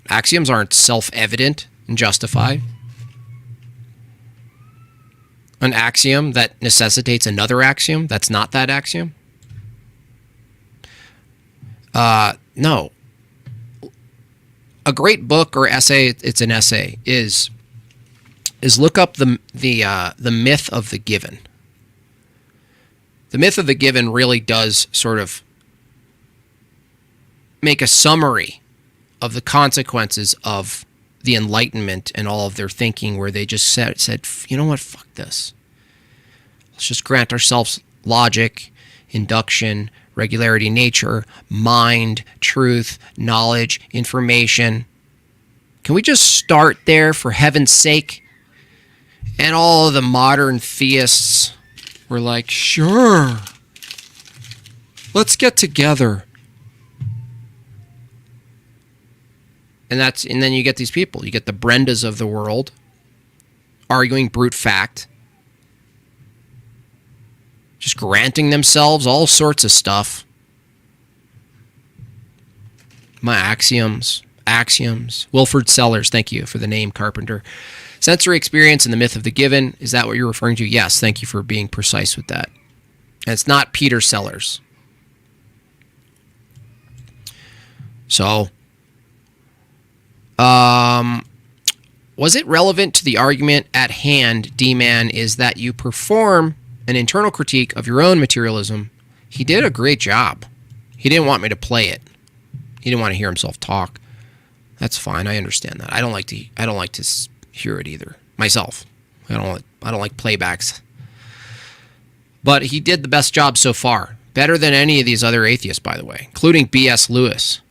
B: Axioms aren't self-evident and justified. An axiom that necessitates another axiom that's not that axiom? No. A great book or essay, it's an essay, is look up the myth of the given. The myth of the given really does sort of make a summary of the consequences of the Enlightenment and all of their thinking, where they just said, you know what, fuck this. Let's just grant ourselves logic, induction, regularity, nature, mind, truth, knowledge, information. Can we just start there, for heaven's sake? And all of the modern theists were like, sure, let's get together. And then you get these people. You get the Brendas of the world arguing brute fact. just granting themselves all sorts of stuff. My axioms. Wilford Sellers, thank you for the name, Carpenter. Sensory experience and the myth of the given. Is that what you're referring to? Yes, thank you for being precise with that. And it's not Peter Sellers. So, was it relevant to the argument at hand, D-Man, is that you perform an internal critique of your own materialism? He did a great job. He didn't want me to play it. He didn't want to hear himself talk. That's fine. I understand that. I don't like to hear it either myself. I don't like playbacks. But he did the best job so far. Better than any of these other atheists, by the way, including B.S. Lewis,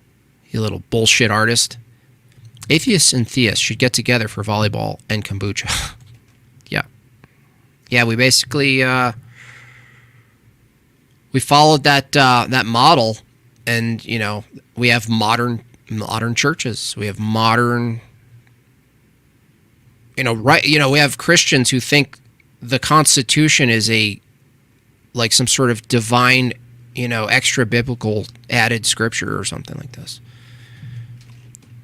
B: you little bullshit artist. Atheists and theists should get together for volleyball and kombucha. Yeah. We basically we followed that model, and we have modern churches. We have modern, we have Christians who think the Constitution is like some sort of divine, extra biblical added scripture or something like this.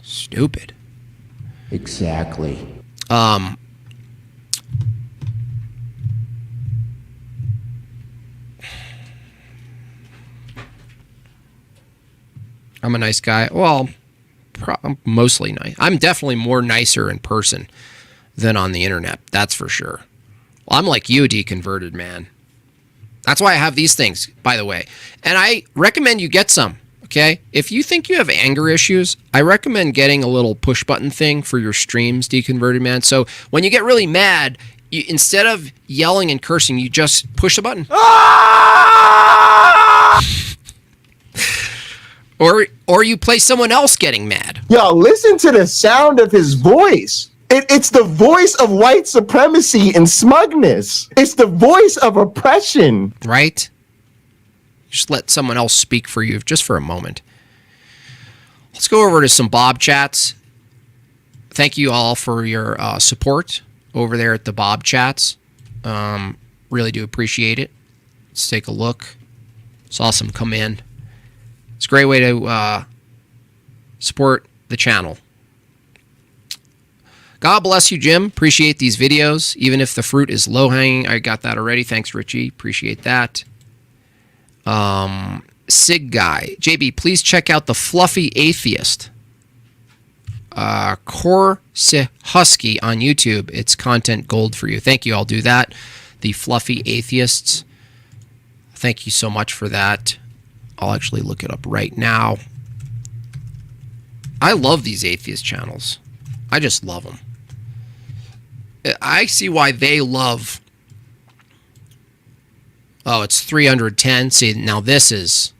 B: Stupid.
F: Exactly.
B: I'm a nice guy. Well, I'm mostly nice. I'm definitely more nicer in person than on the internet. That's for sure. Well, I'm like you, deconverted man. That's why I have these things, by the way. And I recommend you get some, okay? If you think you have anger issues, I recommend getting a little push button thing for your streams, deconverted man. So when you get really mad, instead of yelling and cursing, you just push the button. Or you play someone else getting mad.
G: Yo, listen to the sound of his voice. It's the voice of white supremacy and smugness. It's the voice of oppression.
B: Right? Just let someone else speak for you just for a moment. Let's go over to some Bob chats. Thank you all for your support over there at the Bob chats. Really do appreciate it. Let's take a look. Saw some come in. It's a great way to support the channel. God bless you, Jim. Appreciate these videos, even if the fruit is low-hanging. I got that already. Thanks, Richie. Appreciate that. Sig Guy. JB, please check out the Fluffy Atheist. Husky on YouTube. It's content gold for you. Thank you. I'll do that. The Fluffy Atheists. Thank you so much for that. I'll actually look it up right now. I love these atheist channels. I just love them. I see why they love... Oh, it's 310. See, now this is...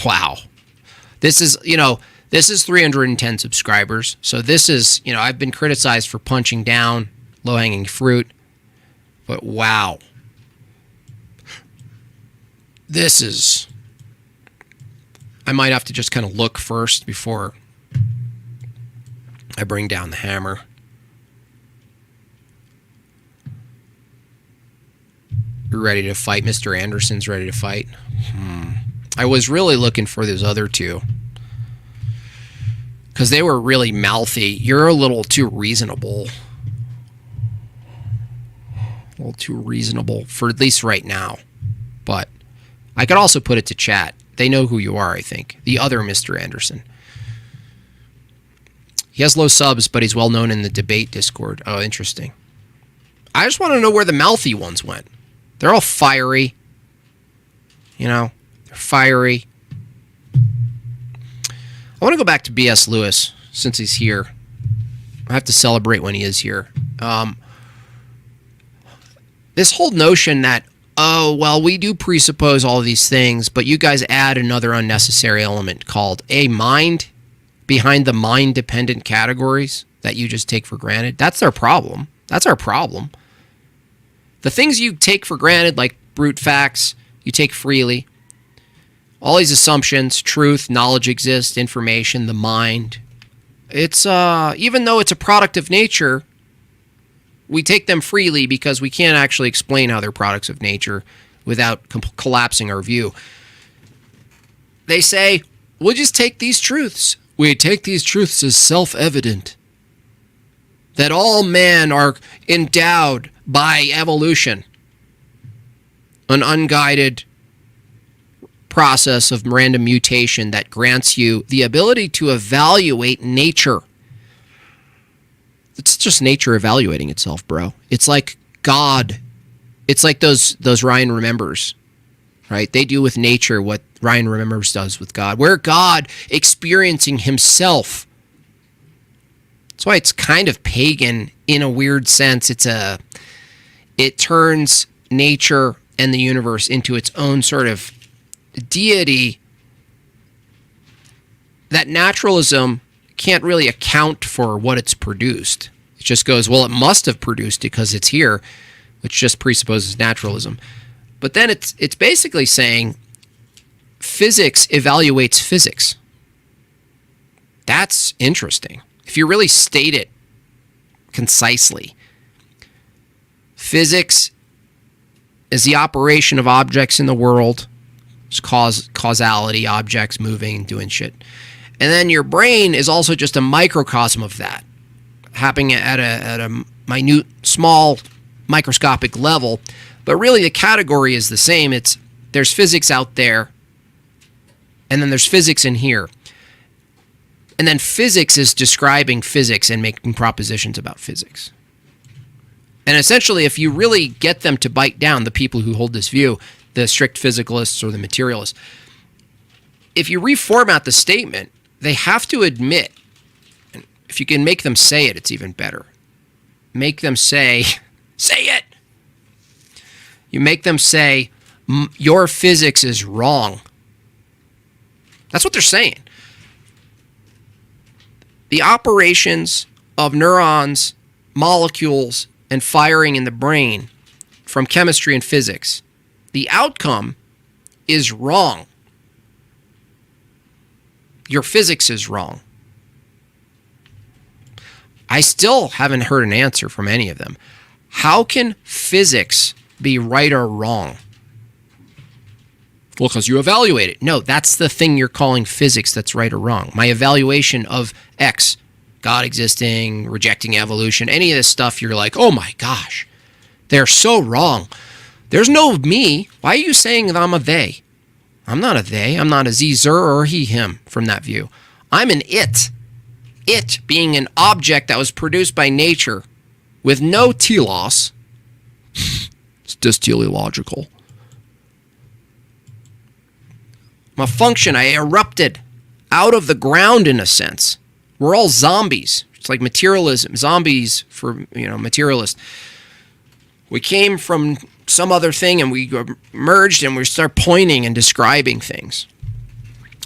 B: Wow. This is, this is 310 subscribers. So this is, I've been criticized for punching down low-hanging fruit. But wow. This is... I might have to just kind of look first before I bring down the hammer. You're ready to fight. Mr. Anderson's ready to fight. I was really looking for those other two, because they were really mouthy. You're a little too reasonable. A little too reasonable for at least right now. But I could also put it to chat. They know who you are, I think. The other Mr. Anderson. He has low subs, but he's well known in the debate Discord. Oh, interesting. I just want to know where the mouthy ones went. They're all fiery. They're fiery. I want to go back to B.S. Lewis since he's here. I have to celebrate when he is here. This whole notion that, oh, well, we do presuppose all these things, but you guys add another unnecessary element called a mind behind the mind-dependent categories that you just take for granted. That's their problem. That's our problem. The things you take for granted, like brute facts, you take freely. All these assumptions, truth, knowledge exists, information, the mind. It's, even though it's a product of nature, we take them freely because we can't actually explain how they're products of nature without collapsing our view. They say, we'll just take these truths. We take these truths as self-evident. That all men are endowed by evolution. An unguided process of random mutation that grants you the ability to evaluate nature. It's just nature evaluating itself, bro. It's like God. It's like those Ryan Remembers, right? They do with nature what Ryan Remembers does with God. We're God experiencing himself. That's why it's kind of pagan in a weird sense. It turns nature and the universe into its own sort of deity that naturalism can't really account for what it's produced. It just goes, well, it must have produced it because it's here, which just presupposes naturalism. But then it's basically saying physics evaluates physics. That's interesting. If you really state it concisely, physics is the operation of objects in the world. It's causality, objects moving and doing shit. And then your brain is also just a microcosm of that, happening at a minute, small, microscopic level. But really the category is the same. There's physics out there, and then there's physics in here. And then physics is describing physics and making propositions about physics. And essentially, if you really get them to bite down, the people who hold this view, the strict physicalists or the materialists, if you reformat the statement, they have to admit, and if you can make them say it, it's even better. Make them say it! You make them say, your physics is wrong. That's what they're saying. The operations of neurons, molecules, and firing in the brain from chemistry and physics, the outcome is wrong. Your physics is wrong. I still haven't heard an answer from any of them. How can physics be right or wrong? Well, because you evaluate it. No, that's the thing you're calling physics that's right or wrong. My evaluation of X, God existing, rejecting evolution, any of this stuff, you're like, oh my gosh, they're so wrong. There's no me. Why are you saying that I'm a they? I'm not a they. I'm not a ze, zer, or he, him from that view. I'm an it. It being an object that was produced by nature with no telos. It's just teleological. I'm a function. I erupted out of the ground in a sense. We're all zombies. It's like materialism. Zombies for, materialist. We came from some other thing and we merged and we start pointing and describing things.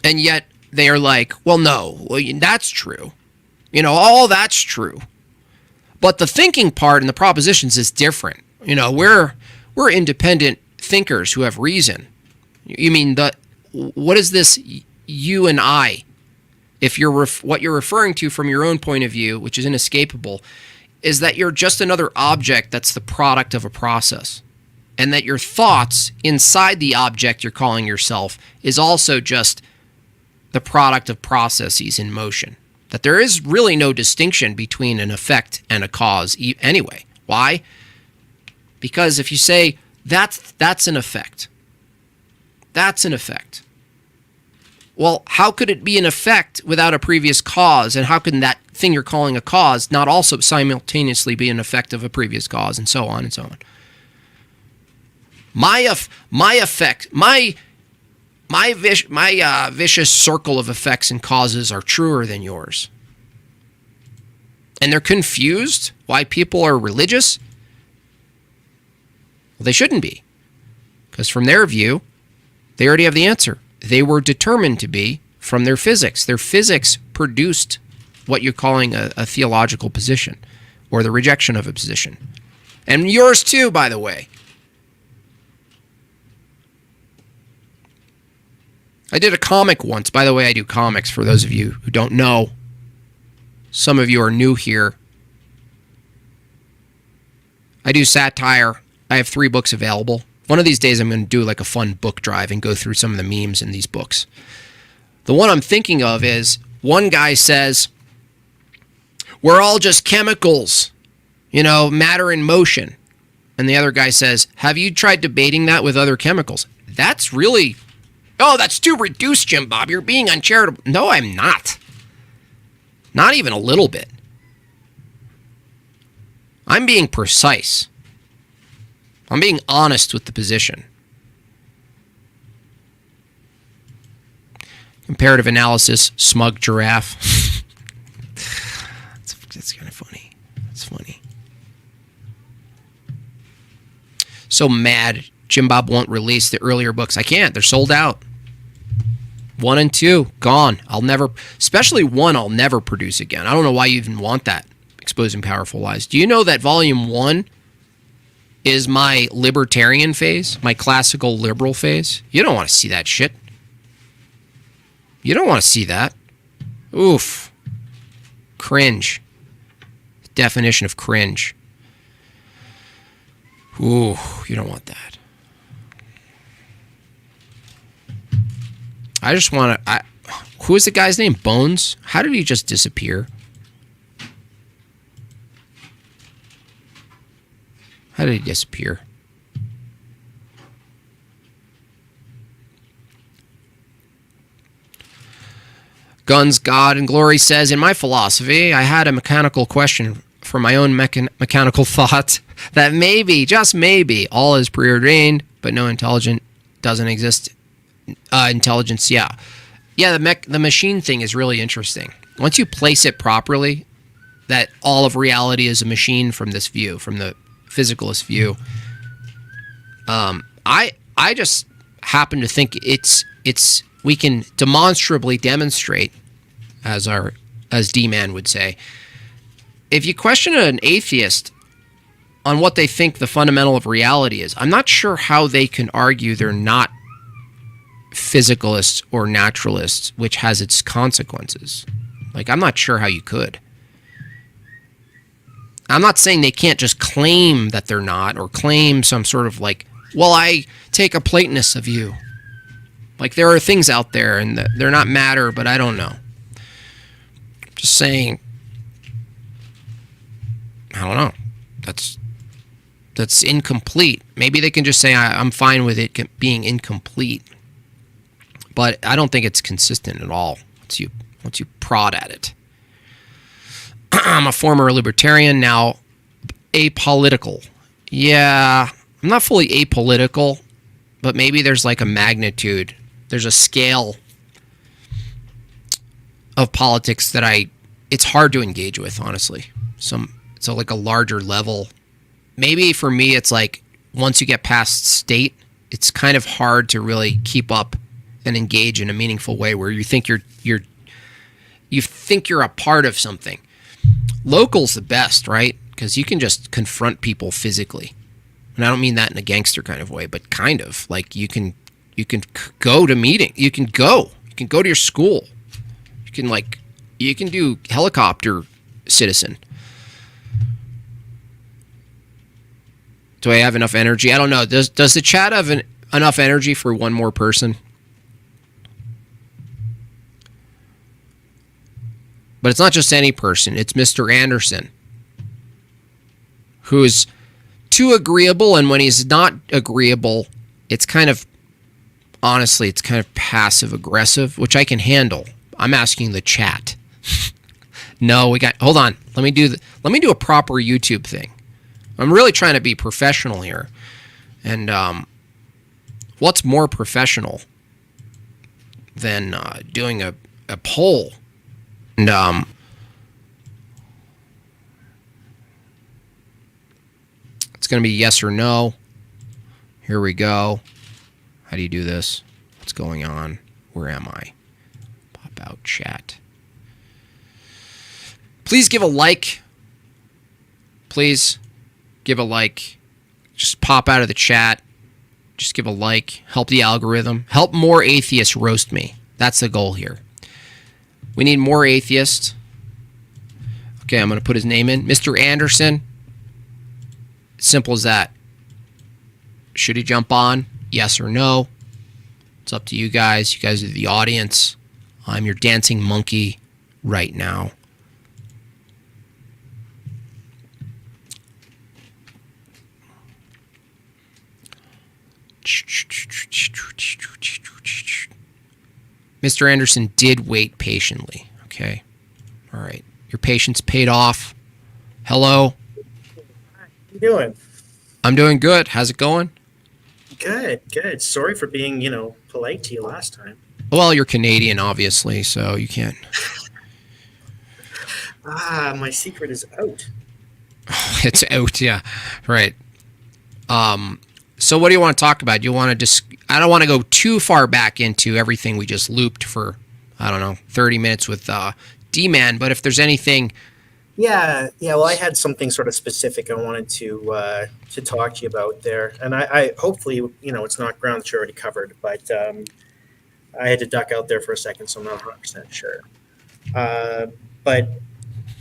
B: And yet they are like, well, no, that's true. All that's true. But the thinking part and the propositions is different. We're independent thinkers who have reason. You mean what is this you and I? If you're what you're referring to from your own point of view, which is inescapable, is that you're just another object that's the product of a process. And that your thoughts inside the object you're calling yourself is also just the product of processes in motion. That there is really no distinction between an effect and a cause anyway. Why? Because if you say, that's an effect. That's an effect. Well, how could it be an effect without a previous cause? And how can that thing you're calling a cause not also simultaneously be an effect of a previous cause, and so on and so on? My vicious circle of effects and causes are truer than yours. And they're confused why people are religious? Well, they shouldn't be. Because from their view, they already have the answer. They were determined to be from their physics. Their physics produced what you're calling a theological position or the rejection of a position. And yours too, by the way. I did a comic once. By the way, I do comics for those of you who don't know. Some of you are new here. I do satire. I have 3 books available. One of these days I'm going to do like a fun book drive and go through some of the memes in these books. The one I'm thinking of is, one guy says, we're all just chemicals, matter in motion. And the other guy says, have you tried debating that with other chemicals? That's really, that's too reduced, Jimbob. You're being uncharitable. No, I'm not. Not even a little bit. I'm being precise. I'm being honest with the position. Comparative analysis, smug giraffe. That's kind of funny. It's funny. So mad Jimbob won't release the earlier books. I can't. They're sold out. 1 and 2, gone. Especially 1, I'll never produce again. I don't know why you even want that. Exposing Powerful Lies. Do you know that volume 1 is my libertarian phase? My classical liberal phase? You don't want to see that shit. You don't want to see that. Oof. Cringe. Definition of cringe. Ooh, you don't want that. I just want to... who is the guy's name? Bones? How did he just disappear? How did he disappear? Guns, God, and Glory says, in my philosophy, I had a mechanical question for my own mechanical thought that maybe, just maybe, all is preordained, but no intelligence doesn't exist. Intelligence, yeah. Yeah, the machine thing is really interesting. Once you place it properly, that all of reality is a machine from this view, from the physicalist view, I just happen to think it's we can demonstrably demonstrate, as D-Man would say, if you question an atheist on what they think the fundamental of reality is, I'm not sure how they can argue they're not physicalists or naturalists, which has its consequences. Like, I'm not sure how you could. I'm not saying they can't just claim that they're not, or claim some sort of like, well, I take a Platonist view. Like, there are things out there and they're not matter, but I don't know. Just saying, I don't know. That's incomplete. Maybe they can just say, I'm fine with it being incomplete. But I don't think it's consistent at all once you prod at it. I'm a former libertarian, now apolitical. Yeah, I'm not fully apolitical, but maybe there's like a magnitude. There's a scale of politics that it's hard to engage with, honestly. It's like a larger level. Maybe for me, it's like once you get past state, it's kind of hard to really keep up and engage in a meaningful way where you think you're a part of something. Local's the best, right? Because you can just confront people physically. And I don't mean that in a gangster kind of way, but kind of. Like, you can go to meeting. You can go to your school. You can do helicopter citizen. Do I have enough energy? I don't know. Does the chat have enough energy for one more person? But it's not just any person. It's Mr. Anderson, who is too agreeable, and when he's not agreeable, it's kind of passive-aggressive, which I can handle. I'm asking the chat. No, hold on. Let me do a proper YouTube thing. I'm really trying to be professional here. And what's more professional than doing a poll? And it's going to be yes or no. Here we go. How do you do this? What's going on? Where am I? Pop out chat. Please give a like. Please give a like. Just pop out of the chat. Just give a like. Help the algorithm. Help more atheists roast me. That's the goal here. We need more atheists. Okay, I'm going to put his name in. Mr. Anderson Simple as that. Should he jump on? Yes or no? It's up to you guys. You guys are the audience. I'm your dancing monkey right now. Mr. Anderson did wait patiently. Okay. All right. Your patience paid off. Hello.
H: How you doing?
B: I'm doing good. How's it going?
H: Good, good. Sorry for being, polite to you last time.
B: Well, you're Canadian, obviously, so you can't.
H: My secret is out.
B: It's out, yeah. Right. So what do you want to talk about? Do you want to I don't want to go too far back into everything we just looped for, 30 minutes with D-Man, but if there's anything...
H: Yeah. Well, I had something sort of specific I wanted to talk to you about there, and I hopefully, it's not ground that you already covered, but I had to duck out there for a second, so I'm not 100% sure. But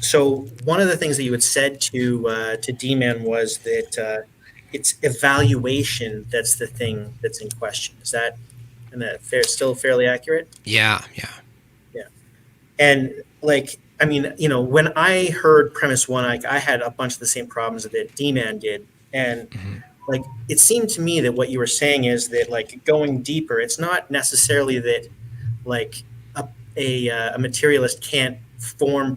H: so one of the things that you had said to D-Man was that it's evaluation that's the thing that's in question. Is that still fairly accurate?
B: Yeah.
H: And when I heard premise one, I had a bunch of the same problems that D-Man did. And it seemed to me that what you were saying is that going deeper, it's not necessarily that a materialist can't form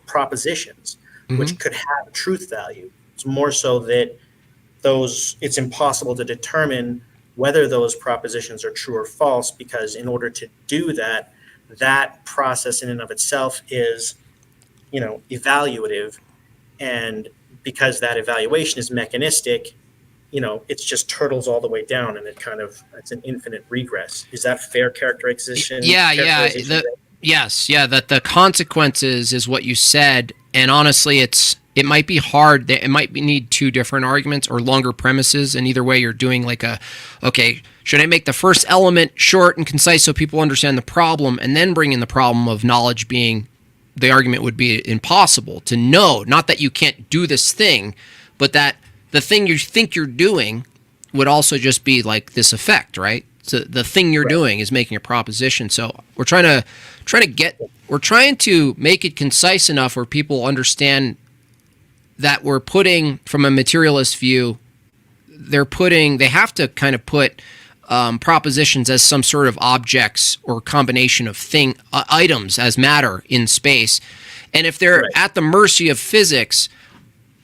H: propositions, which could have truth value. It's more so that it's impossible to determine whether those propositions are true or false, because in order to do that, that process in and of itself is, evaluative. And because that evaluation is mechanistic, it's just turtles all the way down, and it's an infinite regress. Is that fair characterization?
B: Yeah. That the consequences is what you said. And honestly, it might be hard. It might need two different arguments or longer premises. And either way, you're doing should I make the first element short and concise so people understand the problem, and then bring in the problem of knowledge being, the argument would be impossible to know, not that you can't do this thing, but that the thing you think you're doing would also just be like this effect, right? So the thing you're doing is making a proposition. So we're trying to make it concise enough where people understand that we're putting, from a materialist view, they have to kind of put propositions as some sort of objects or combination of items as matter in space. And if they're at the mercy of physics,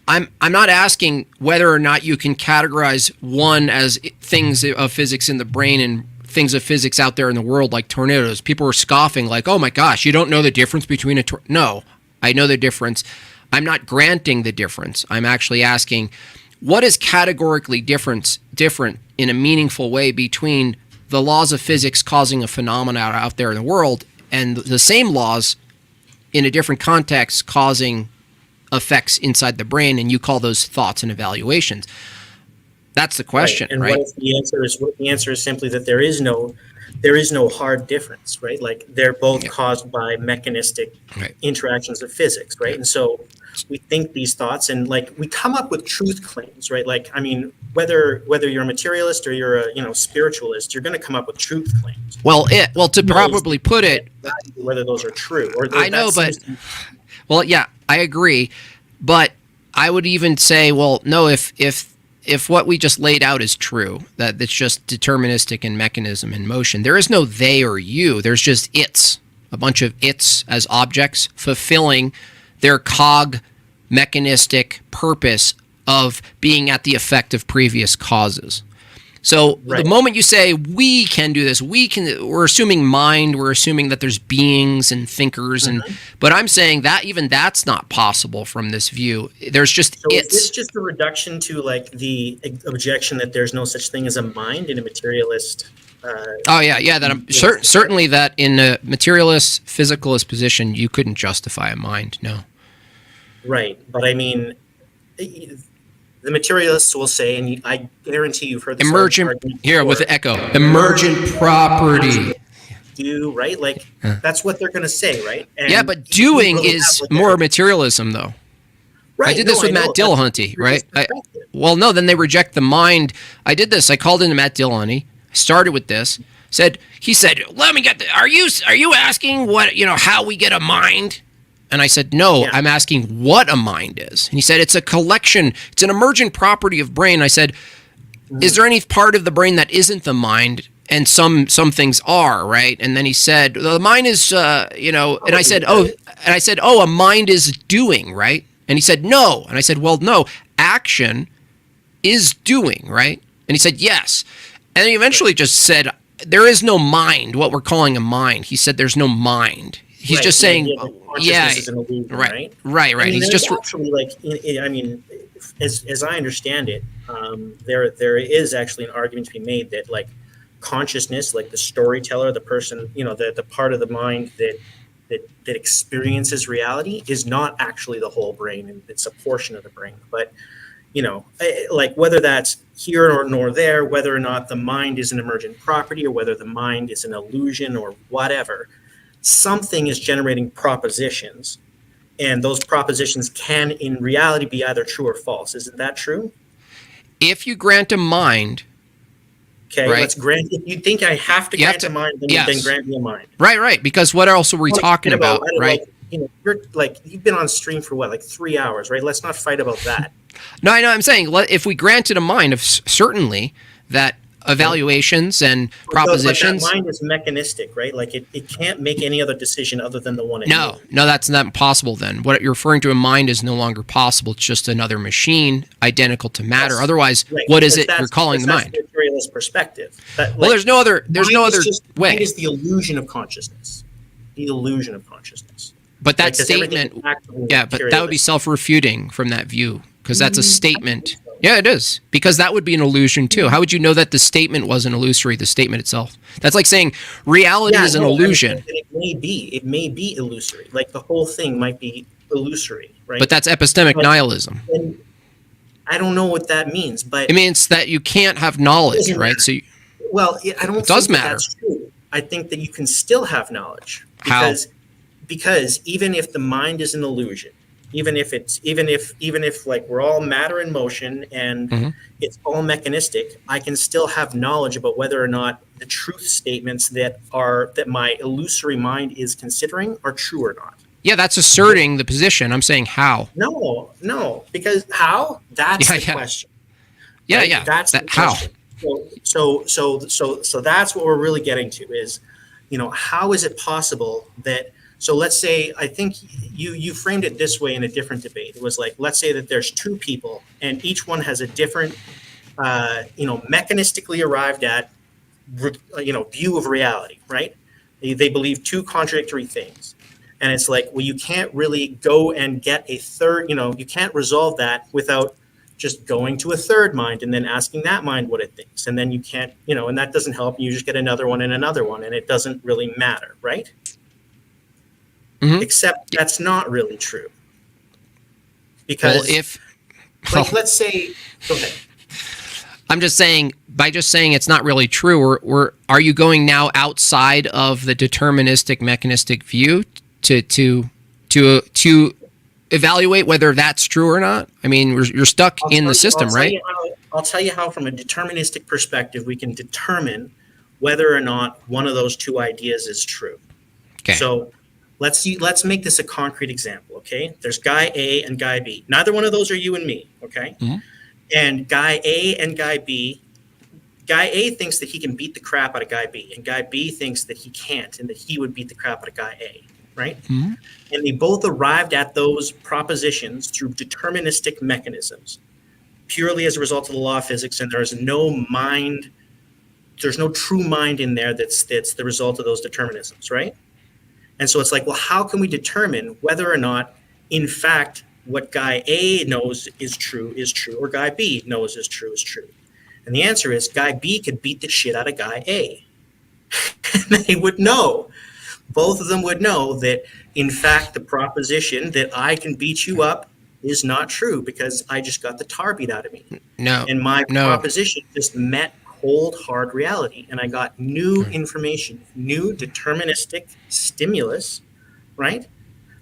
B: I'm not asking whether or not you can categorize one as things of physics in the brain and things of physics out there in the world, like tornadoes. People are scoffing like, oh my gosh, you don't know the difference between No, I know the difference. I'm not granting the difference. I'm actually asking, what is categorically different in a meaningful way between the laws of physics causing a phenomenon out there in the world and the same laws in a different context causing effects inside the brain, and you call those thoughts and evaluations? That's the question, right?
H: And what if the answer is simply that there is no hard difference, right? They're both caused by mechanistic interactions of physics, right? And so we think these thoughts, and we come up with truth claims, right? Whether you're a materialist or you're a spiritualist, you're going to come up with truth claims.
B: To probably put it,
H: whether those are true or
B: I know, but I agree, but I would even say, well, no, if what we just laid out is true, that it's just deterministic and mechanism in motion, there is no they or you. There's just it's, a bunch of it's as objects fulfilling their mechanistic purpose of being at the effect of previous causes. So the moment you say we can do this, we're assuming mind, we're assuming that there's beings and thinkers, but I'm saying that even that's not possible from this view. There's just
H: Is this just a reduction to the objection that there's no such thing as a mind in a materialist?
B: That I'm certainly that in a materialist, physicalist position, you couldn't justify a mind. No.
H: Right, but I mean, the materialists will say, and I guarantee you've heard this
B: emergent here with the echo. Emergent property.
H: Right? That's what they're going to say, right? And
B: but doing is more materialism, though. I did this with Matt Dillahunty, right? Well, no, then they reject the mind. I did this. I called into Matt Dillahunty. I started with this. He said, let me get are you asking what, how we get a mind? And I said, no, yeah. I'm asking what a mind is. And he said, it's a collection. It's an emergent property of brain. I said, is there any part of the brain that isn't the mind? And some things are, right? And then he said, the mind is, and I said, a mind is doing, right? And he said, no. And I said, well, no, action is doing, right? And he said, yes. And he eventually just said, there is no mind, what we're calling a mind. He said, there's no mind. He's just saying, yeah,
H: is an illusion, right.
B: I mean,
H: he's just actually as I understand it, there is actually an argument to be made that like consciousness, like the storyteller, the person, the part of the mind that experiences reality is not actually the whole brain, and it's a portion of the brain. But like whether that's here or nor there, whether or not the mind is an emergent property or whether the mind is an illusion or whatever, something is generating propositions, and those propositions can in reality be either true or false. Isn't that true?
B: If you grant a mind,
H: okay,
B: right?
H: Let's grant. If you think I have to grant a mind, then grant me a mind.
B: Right. Because what else are we talking about, right?
H: Like, you've been on stream for what, like 3 hours, right? Let's not fight about that.
B: No, I know. I'm saying if we granted a mind of certainly that evaluations and propositions.
H: But that mind is mechanistic, right? Like it can't make any other decision other than the one it
B: No, that's not possible then. What you're referring to a mind is no longer possible. It's just another machine identical to matter. Yes. Otherwise, what is it you're calling the mind?
H: That's the materialist perspective.
B: Well, there's no other way.
H: Mind is the illusion of consciousness. The illusion of consciousness.
B: But that statement, but that would be self-refuting from that view, because that's a statement. Yeah, it is, because that would be an illusion too. How would you know that the statement wasn't illusory, the statement itself? That's like saying reality is an illusion.
H: It may be illusory. Like the whole thing might be illusory, right?
B: But that's epistemic nihilism.
H: And I don't know what that means, but
B: it means that you can't have knowledge, right? So,
H: I don't. It does matter. That's true. I think that you can still have knowledge because even if the mind is an illusion, even if like we're all matter in motion and it's all mechanistic, I can still have knowledge about whether or not the truth statements that my illusory mind is considering are true or not.
B: Yeah, that's asserting the position. I'm saying how.
H: No, because how? That's the question.
B: Yeah,
H: right?
B: yeah.
H: That's the question. So that's what we're really getting to is, how is it possible that? So let's say, I think you framed it this way in a different debate. It was like, let's say that there's two people and each one has a different, mechanistically arrived at, view of reality, right? They believe two contradictory things. And it's like, well, you can't really go and get a third, you can't resolve that without just going to a third mind and then asking that mind what it thinks. And then you can't, and that doesn't help. You just get another one, and it doesn't really matter, right? Mm-hmm. Except that's not really true. Because let's say, go ahead.
B: I'm just saying, by just saying it's not really true, are you going now outside of the deterministic mechanistic view to evaluate whether that's true or not? I mean, you're stuck in the system, right?
H: I'll tell you how, from a deterministic perspective, we can determine whether or not one of those two ideas is true.
B: Okay.
H: So let's make this a concrete example, okay? There's guy A and guy B. Neither one of those are you and me, okay? Mm-hmm. And guy A and guy B, guy A thinks that he can beat the crap out of guy B, and guy B thinks that he can't and that he would beat the crap out of guy A, right? Mm-hmm. And they both arrived at those propositions through deterministic mechanisms, purely as a result of the law of physics, and there's no true mind in there that's the result of those determinisms, right? And so it's like, well, how can we determine whether or not, in fact, what guy A knows is true, or guy B knows is true? And the answer is guy B could beat the shit out of guy A. And they would know. Both of them would know that, in fact, the proposition that I can beat you up is not true because I just got the tar beat out of me.
B: No.
H: And my proposition just met cold, hard reality. And I got new information, new deterministic stimulus, right?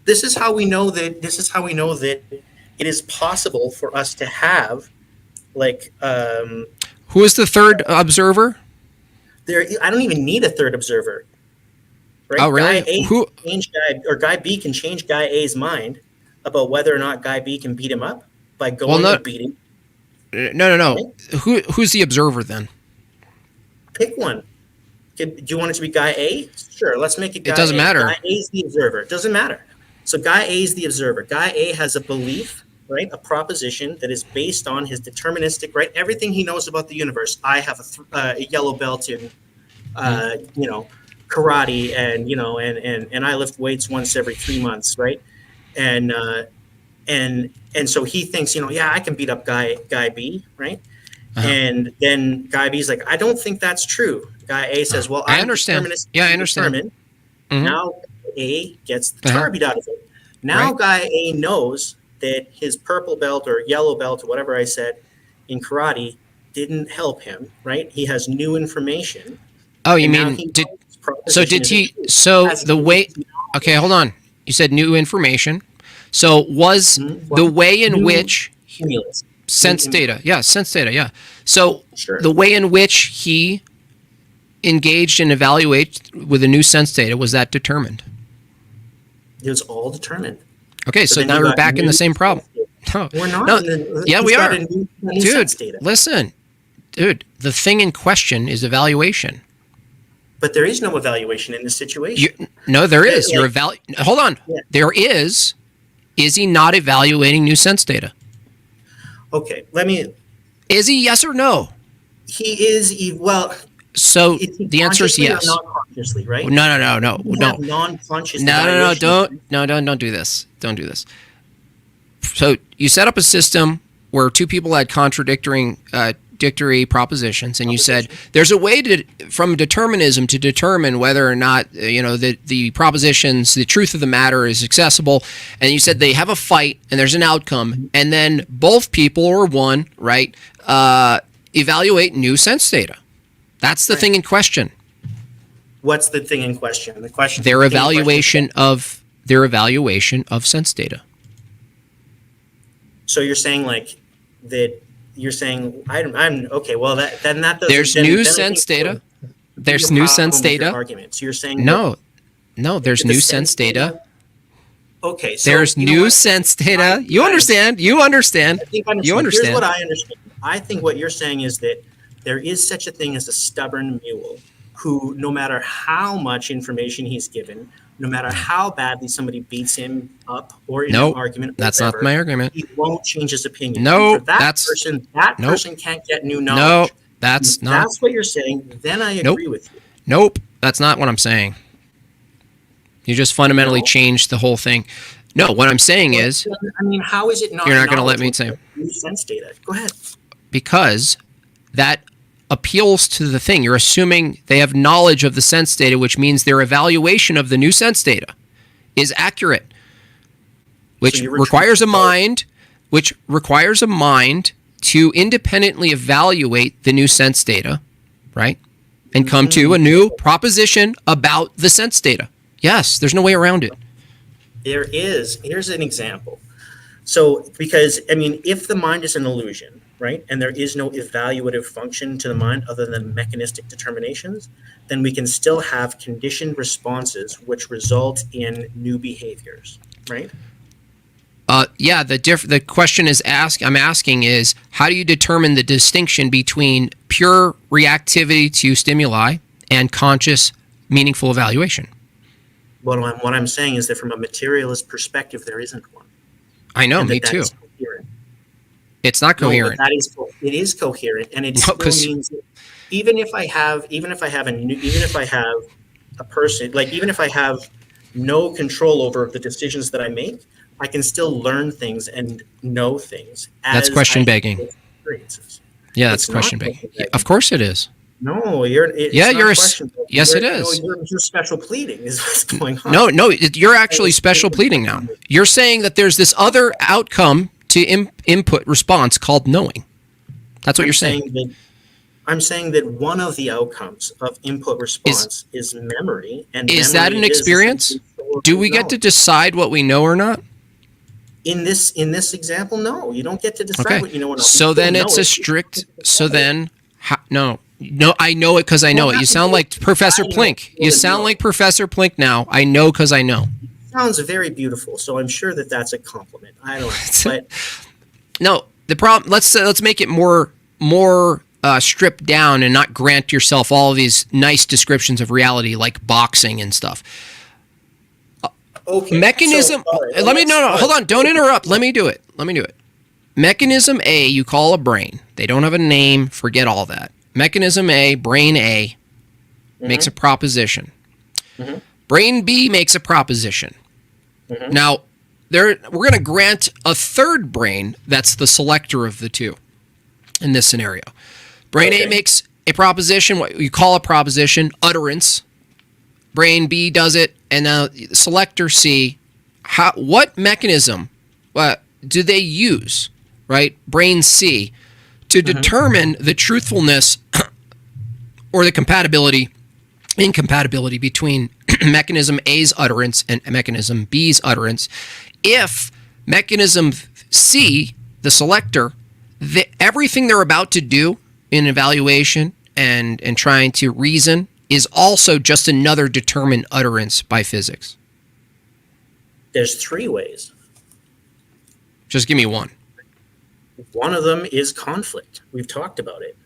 H: This is how we know that it is possible for us to have like
B: who is the third observer?
H: I don't even need a third observer. Right?
B: Oh, really?
H: Guy B can change Guy A's mind about whether or not Guy B can beat him up by going and beating.
B: No. Right? Who's the observer then?
H: Pick one. Do you want it to be Guy A? Sure, let's make it Guy A.
B: It doesn't matter.
H: Guy A is the observer. It doesn't matter. So Guy A is the observer. Guy A has a belief, right? A proposition that is based on his deterministic, right? Everything he knows about the universe. I have a yellow belt in, karate, and I lift weights once every 3 months, right? And so he thinks, I can beat up Guy B, right? Uh-huh. And then Guy B is like, I don't think that's true. Guy A says, well,
B: I understand. Yeah, I understand. Mm-hmm.
H: Now A gets the tar beat out of it. Now Guy A knows that his purple belt or yellow belt or whatever I said in karate didn't help him, right? He has new information.
B: Oh, you mean okay, hold on. You said new information. So was the way in which sense data. So the way in which he engaged and evaluate with a new sense data, was that determined?
H: It was all determined.
B: Okay, so now we're back in the same problem. No,
H: we're not.
B: No, we are. Dude, listen. Dude, the thing in question is evaluation.
H: But there is no evaluation in this situation.
B: No, there is. Hold on. Yeah. There is. Is he not evaluating new sense data?
H: Okay,
B: Is he, yes or no?
H: He is. Well.
B: So the answer is yes.
H: Not consciously, right?
B: No.
H: Non-conscious.
B: No. Don't do this. Don't do this. So you set up a system where two people had contradictory propositions, and you said there's a way from determinism to determine whether or not the propositions, the truth of the matter is accessible. And you said they have a fight, and there's an outcome, and then both people or one, right, evaluate new sense data. That's the thing in question.
H: What's the thing in question? The question.
B: Their evaluation of sense data.
H: So you're saying like that? You're saying I'm okay. Well, that doesn't.
B: There's new sense data. There's new sense data.
H: Argument. So you're saying
B: no. There's new sense data.
H: Okay. So
B: there's new sense data. You understand? You understand? You understand?
H: Here's what I understand. I think what you're saying is that there is such a thing as a stubborn mule who, no matter how much information he's given, no matter how badly somebody beats him up or in an argument,
B: that's not my argument.
H: He won't change his opinion.
B: No,
H: that person can't get new knowledge.
B: No, that's not.
H: That's what you're saying. Then I agree with you.
B: Nope, that's not what I'm saying. You just fundamentally changed the whole thing. No, what I'm saying is.
H: I mean, how is it not?
B: You're not going to let me say.
H: New sense data. Go ahead.
B: Because that appeals to the thing. You're assuming they have knowledge of the sense data, which means their evaluation of the new sense data is accurate, which requires a mind to independently evaluate the new sense data, right? And come to a new proposition about the sense data. Yes, there's no way around it.
H: There is. Here's an example. So, because, I mean, if the mind is an illusion, right, and there is no evaluative function to the mind other than mechanistic determinations, then we can still have conditioned responses which result in new behaviors, right?
B: The question I'm asking is, how do you determine the distinction between pure reactivity to stimuli and conscious, meaningful evaluation?
H: Well, what I'm saying is that from a materialist perspective, there isn't one.
B: I know, me too. It's not coherent.
H: No, it is coherent, and it still means that even if I have a person, like even if I have no control over the decisions that I make, I can still learn things and know things.
B: That's question begging. Yeah, that's question begging. Of course it is.
H: No,
B: yes, it is.
H: You're special pleading is what's going on.
B: No, you're actually special pleading now. You're saying that there's this other outcome to input response called knowing. That's what you're saying.
H: I'm saying that one of the outcomes of input response is memory. And
B: is that an experience? Do we get to decide what we know or not?
H: In this example, no, you don't get to decide what you know.
B: So then it's a strict. So then, no, I know it because I know it. You sound like Professor Plink. You sound like Professor Plink now. I know because I know.
H: Sounds very beautiful. So I'm sure that that's a compliment. I don't know, but
B: no. The problem. Let's make it more stripped down and not grant yourself all of these nice descriptions of reality like boxing and stuff.
H: Okay.
B: Mechanism. Hold on. Don't interrupt. Let me do it. Mechanism A, you call a brain. They don't have a name. Forget all that. Mechanism A, brain A, makes a proposition. Brain B makes a proposition. Now, we're going to grant a third brain that's the selector of the two in this scenario. Brain A makes a proposition, what you call a proposition, utterance. Brain B does it, and now selector C, what mechanism do they use, right? Brain C, to determine the truthfulness or the incompatibility between mechanism A's utterance and mechanism B's utterance. If mechanism C, the selector, everything they're about to do in evaluation and trying to reason is also just another determined utterance by physics.
H: There's three ways.
B: Just give me one.
H: One of them is conflict. We've talked about it,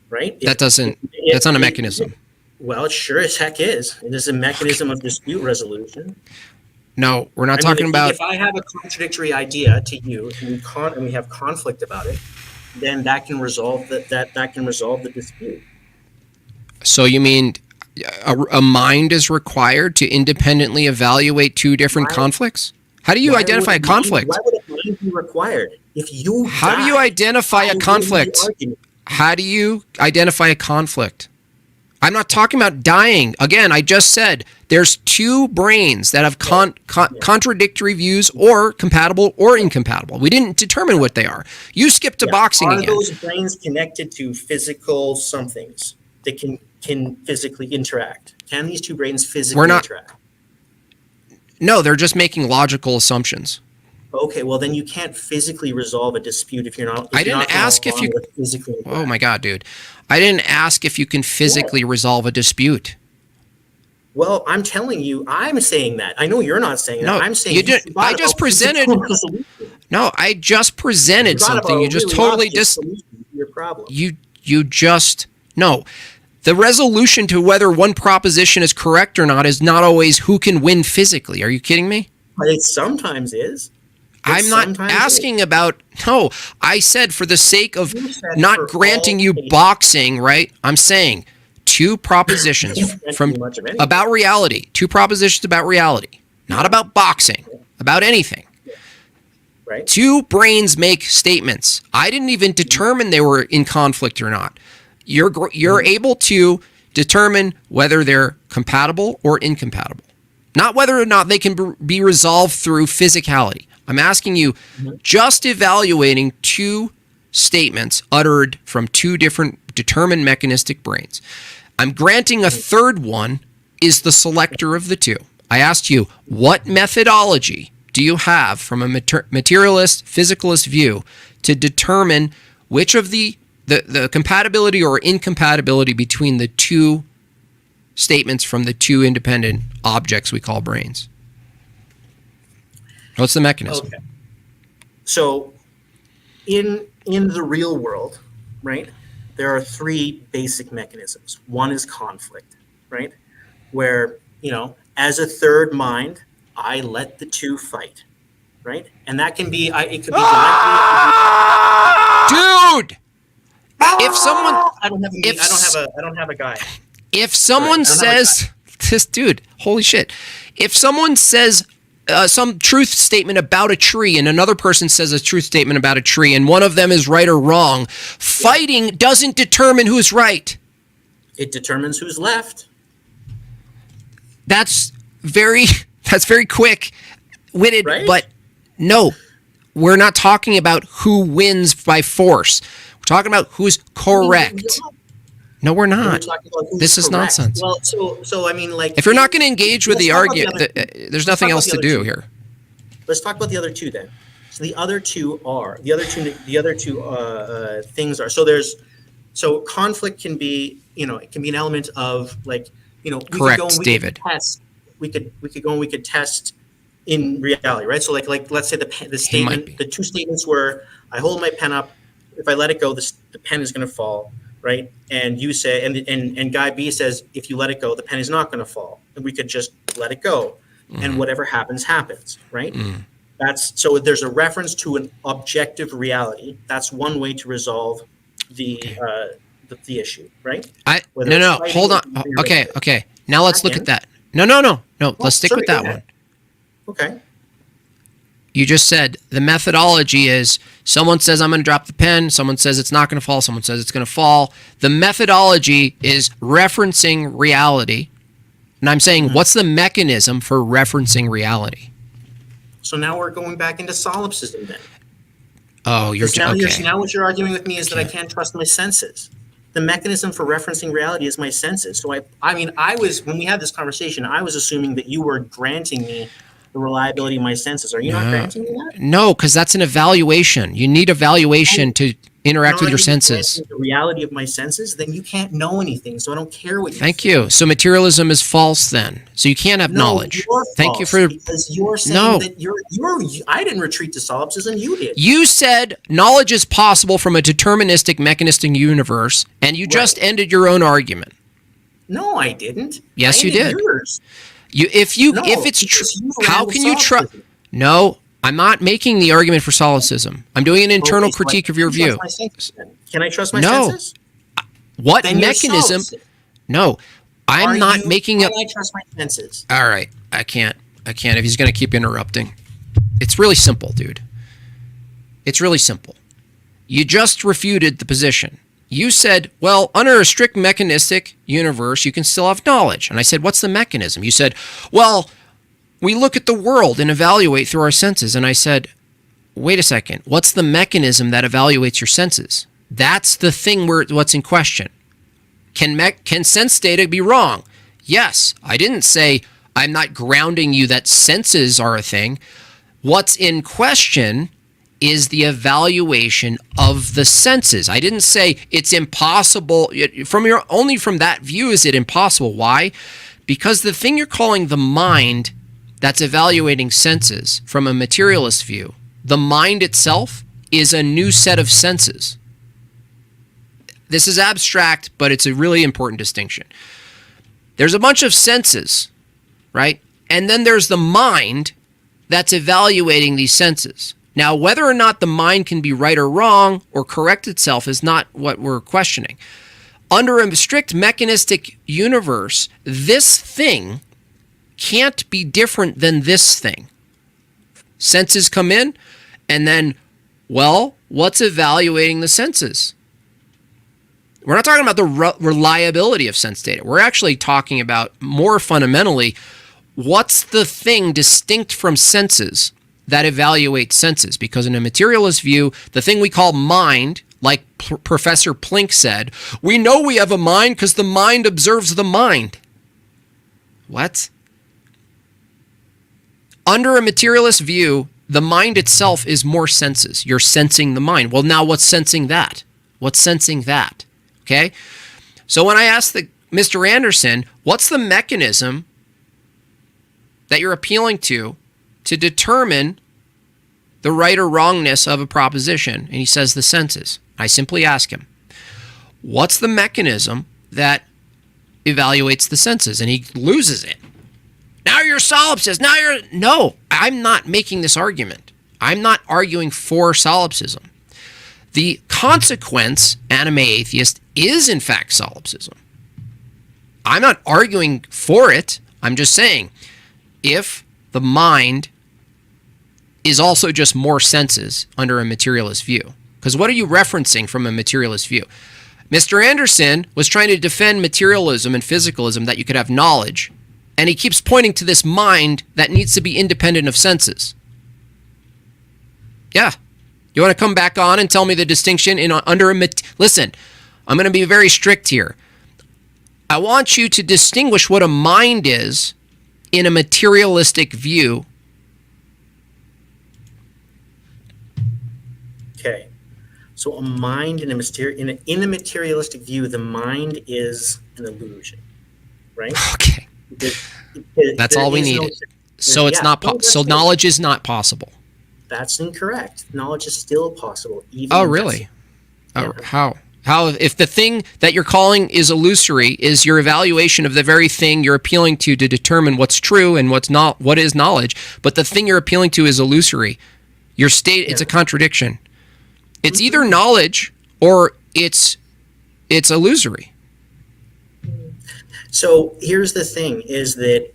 H: right?
B: That's not a mechanism.
H: Well, it sure as heck is. It is a mechanism of dispute resolution.
B: No, we're not talking about.
H: If I have a contradictory idea to you and we have conflict about it, then that can resolve that can resolve the dispute. So
B: you mean a mind is required to independently evaluate two different conflicts? How do you identify a conflict?
H: Why would a mind be required?
B: How do you identify a conflict? How do you identify a conflict? I'm not talking about dying. Again, I just said there's two brains that have contradictory views or compatible or incompatible. We didn't determine what they are. You skipped to boxing again.
H: Are those brains connected to physical somethings that can physically interact? Can these two brains physically interact?
B: No, they're just making logical assumptions.
H: Okay, well then you can't physically resolve a dispute if you're not.
B: I didn't ask if you. Oh my god, dude! I didn't ask if you can physically resolve a dispute.
H: Well, I'm telling you, I'm saying that. I know you're not saying that.
B: No,
H: I'm saying
B: you did. I just presented. No, I just presented something. You just totally
H: your problem.
B: You just no. The resolution to whether one proposition is correct or not is not always who can win physically. Are you kidding me?
H: But it sometimes is.
B: I'm not asking about. No, I said for the sake of not granting you boxing, right? I'm saying two propositions about reality. Two propositions about reality, not about boxing, about anything.
H: Right.
B: Two brains make statements. I didn't even determine they were in conflict or not. You're able to determine whether they're compatible or incompatible, not whether or not they can be resolved through physicality. I'm asking you, just evaluating two statements uttered from two different determined mechanistic brains. I'm granting a third one is the selector of the two. I asked you, what methodology do you have from a materialist, physicalist view to determine which of the compatibility or incompatibility between the two statements from the two independent objects we call brains? What's the mechanism?
H: Okay. So in the real world, right, there are three basic mechanisms. One is conflict, right, where, as a third mind, I let the two fight, right? And that can be, it could be
B: Dude! If someone,
H: I don't have a guy.
B: If someone says, this dude, holy shit! If someone says some truth statement about a tree, and another person says a truth statement about a tree, and one of them is right or wrong, fighting doesn't determine who's right.
H: It determines who's left.
B: That's very quick-witted,
H: right? But
B: no, we're not talking about who wins by force. We're talking about who's correct. No, we're not. This is nonsense.
H: Well, so I mean, like,
B: if you're not going to engage with the argument, there's nothing else to do here.
H: Let's talk about the other two then. So the other two things are, so conflict can be, it can be an element of like,
B: Correct, David.
H: We could go and we could test in reality, right? So like let's say the two statements were, I hold my pen up, if I let it go, the pen is going to fall, right? And you say, and guy B says, if you let it go, the pen is not going to fall. And we could just let it go, and whatever happens, right? So there's a reference to an objective reality. That's one way to resolve the issue, right?
B: Hold on. Okay. Now let's look at that. No. Let's stick with that one.
H: Okay.
B: You just said the methodology is someone says I'm going to drop the pen, someone says it's not going to fall, someone says it's going to fall. The methodology is referencing reality. And I'm saying, what's the mechanism for referencing reality?
H: So now we're going back into solipsism then.
B: Oh,
H: now what you're arguing with me is that I can't trust my senses. The mechanism for referencing reality is my senses. So when we had this conversation, I was assuming that you were granting me the reliability of my senses. Are you not granting me that?
B: No, because that's an evaluation. You need evaluation to interact with your senses.
H: The reality of my senses, then you can't know anything. So I don't care what you
B: Thank you. So materialism is false then. So you can't have knowledge. Thank you for
H: because you're saying that I didn't retreat to solipsism, you did.
B: You said knowledge is possible from a deterministic, mechanistic universe, and you just ended your own argument.
H: No, I didn't.
B: Yes, you did.
H: Yours.
B: If it's true, how can you trust? No, I'm not making the argument for solipsism. I'm doing an internal critique of your view.
H: Can I trust my senses?
B: What mechanism? No, I'm not making up.
H: Can I trust my senses?
B: All right, I can't. If he's going to keep interrupting, it's really simple, dude. It's really simple. You just refuted the position. You said, well, under a strict mechanistic universe, you can still have knowledge. And I said, what's the mechanism? You said, well, we look at the world and evaluate through our senses. And I said, wait a second. What's the mechanism that evaluates your senses? That's the thing what's in question. Can sense data be wrong? Yes. I didn't say I'm not grounding you that senses are a thing. What's in question is the evaluation of the senses. I didn't say it's impossible. Only from that view is it impossible. Why? Because the thing you're calling the mind that's evaluating senses from a materialist view, the mind itself is a new set of senses. This is abstract, but it's a really important distinction. There's a bunch of senses, right? And then there's the mind that's evaluating these senses. Now, whether or not the mind can be right or wrong or correct itself is not what we're questioning. Under a strict mechanistic universe, this thing can't be different than this thing. Senses come in, and then, well, what's evaluating the senses? We're not talking about the reliability of sense data. We're actually talking about, more fundamentally, what's the thing distinct from senses that evaluates senses? Because in a materialist view, the thing we call mind, like Professor Plink said, we know we have a mind because the mind observes the mind. What? Under a materialist view, the mind itself is more senses. You're sensing the mind. Well, now what's sensing that? What's sensing that? Okay? So when I asked Mr. Anderson, what's the mechanism that you're appealing to determine the right or wrongness of a proposition? And he says the senses. I simply ask him, what's the mechanism that evaluates the senses? And he loses it. Now you're solipsist. No, I'm not making this argument. I'm not arguing for solipsism. The consequence, anime atheist, is in fact solipsism. I'm not arguing for it. I'm just saying, if the mind is also just more senses under a materialist view. Because what are you referencing from a materialist view? Mr. Anderson was trying to defend materialism and physicalism, that you could have knowledge, and he keeps pointing to this mind that needs to be independent of senses. Yeah. You want to come back on and tell me the distinction listen, I'm going to be very strict here. I want you to distinguish what a mind is in a materialistic view
H: So a mind in a materialistic view, the mind is an illusion, right?
B: Okay. That's
H: There
B: all we
H: is
B: needed. So it's not. So knowledge is not possible.
H: That's incorrect. Knowledge is still possible. Even
B: Oh,
H: in
B: really?
H: Yeah.
B: How? How? If the thing that you're calling is illusory, is your evaluation of the very thing you're appealing to determine what's true and what's not, what is knowledge, but the thing you're appealing to is illusory. Your state, it's a contradiction. It's either knowledge or it's illusory.
H: So here's the thing: is that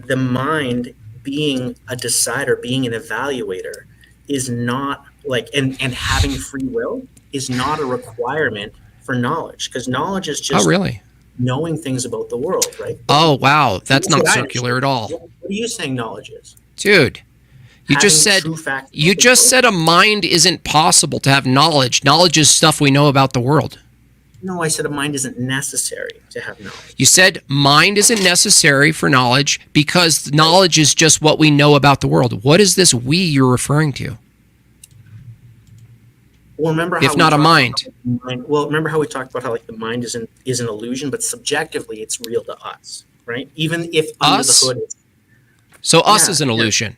H: the mind being a decider, being an evaluator, is not like and having free will is not a requirement for knowledge, because knowledge is just knowing things about the world, right?
B: Oh, wow, that's not circular at all.
H: What are you saying knowledge is,
B: dude? You just said a mind isn't possible to have knowledge. Knowledge is stuff we know about the world.
H: No, I said a mind isn't necessary to have knowledge.
B: You said mind isn't necessary for knowledge because knowledge is just what we know about the world. What is this we you're referring to?
H: Well, remember how
B: if not a mind.
H: Well, remember how we talked about how like the mind is an illusion, but subjectively it's real to us, right? Even if under the hood.
B: So us is an illusion.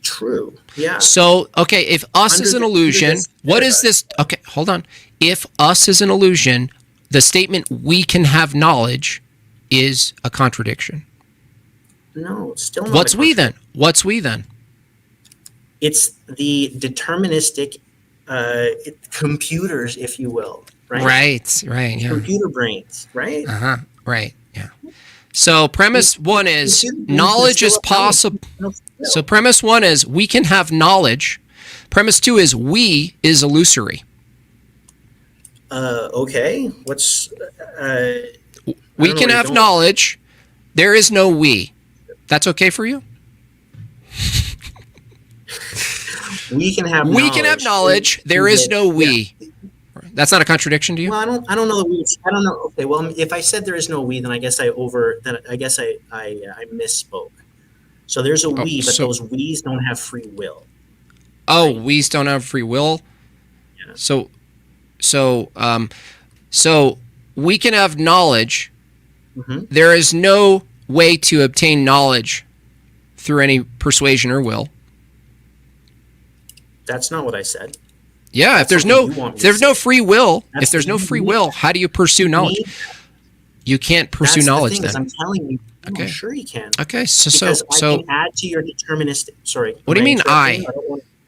H: True. Yeah.
B: So, okay, if us is an illusion, what is this? Okay, hold on. If us is an illusion, the statement we can have knowledge is a contradiction.
H: No, it's still not.
B: What's we then? What's we then?
H: It's the deterministic computers, if you will, right?
B: Right, yeah.
H: Computer brains, right?
B: Right, yeah. So premise one is knowledge is possible. So premise one is we can have knowledge. Premise two is we is illusory.
H: Okay. What's
B: we can have knowledge. There is no we. That's okay for you?
H: We can have
B: knowledge. There is no we. Yeah. That's not a contradiction to you?
H: Well, I don't know the we. I don't know. Okay. Well, if I said there is no we, then I guess I misspoke. So there's a we, but those we's don't have free will.
B: Oh, right? We's don't have free will. Yeah. So we can have knowledge. Mm-hmm. There is no way to obtain knowledge through any persuasion or will.
H: That's not what I said.
B: Yeah, if there's no free will, how do you pursue knowledge? You can't pursue knowledge then.
H: I'm telling you. Okay. I'm sure you can.
B: Okay, so
H: I can add to your deterministic. Sorry.
B: What do you mean I?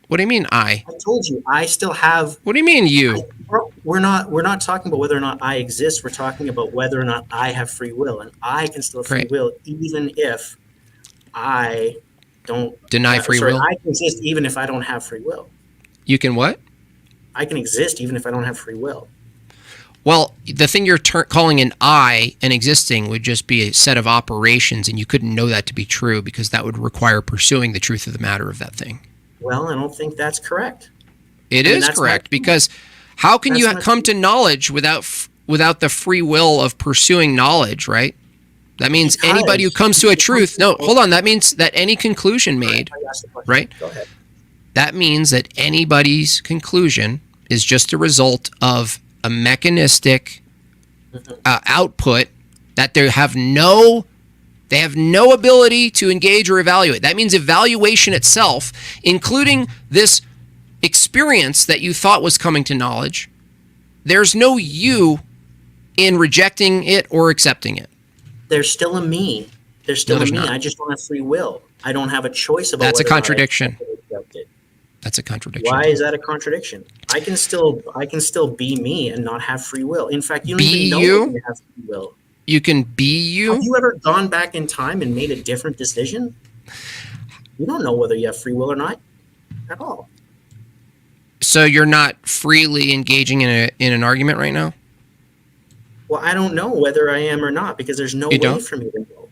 B: What do you mean I?
H: I told you I still have.
B: What do you mean you?
H: We're not talking about whether or not I exist. We're talking about whether or not I have free will, and I can still have free will even if I don't
B: deny free will.
H: I can exist even if I don't have free will.
B: You can what?
H: I can exist even if I don't have free will.
B: Well, the thing you're calling an I and existing would just be a set of operations, and you couldn't know that to be true because that would require pursuing the truth of the matter of that thing.
H: Well, I don't think that's correct.
B: It is correct because how can you come to knowledge without the free will of pursuing knowledge, right? That means anybody who comes to a truth. No, hold on. That means that any conclusion made, right?
H: Go ahead.
B: That means that anybody's conclusion is just a result of a mechanistic output that they have no ability to engage or evaluate. That means evaluation itself, including this experience that you thought was coming to knowledge, there's no you in rejecting it or accepting it.
H: There's still a me. There's still a me. I just don't have free will. I don't have a choice about
B: That's a contradiction. That's a contradiction.
H: Why is that a contradiction? I can still be me and not have free will. In fact, you don't even know you have free will.
B: You can be you?
H: Have you ever gone back in time and made a different decision? You don't know whether you have free will or not at all.
B: So you're not freely engaging in an argument right now?
H: Well, I don't know whether I am or not because there's no way for me to know.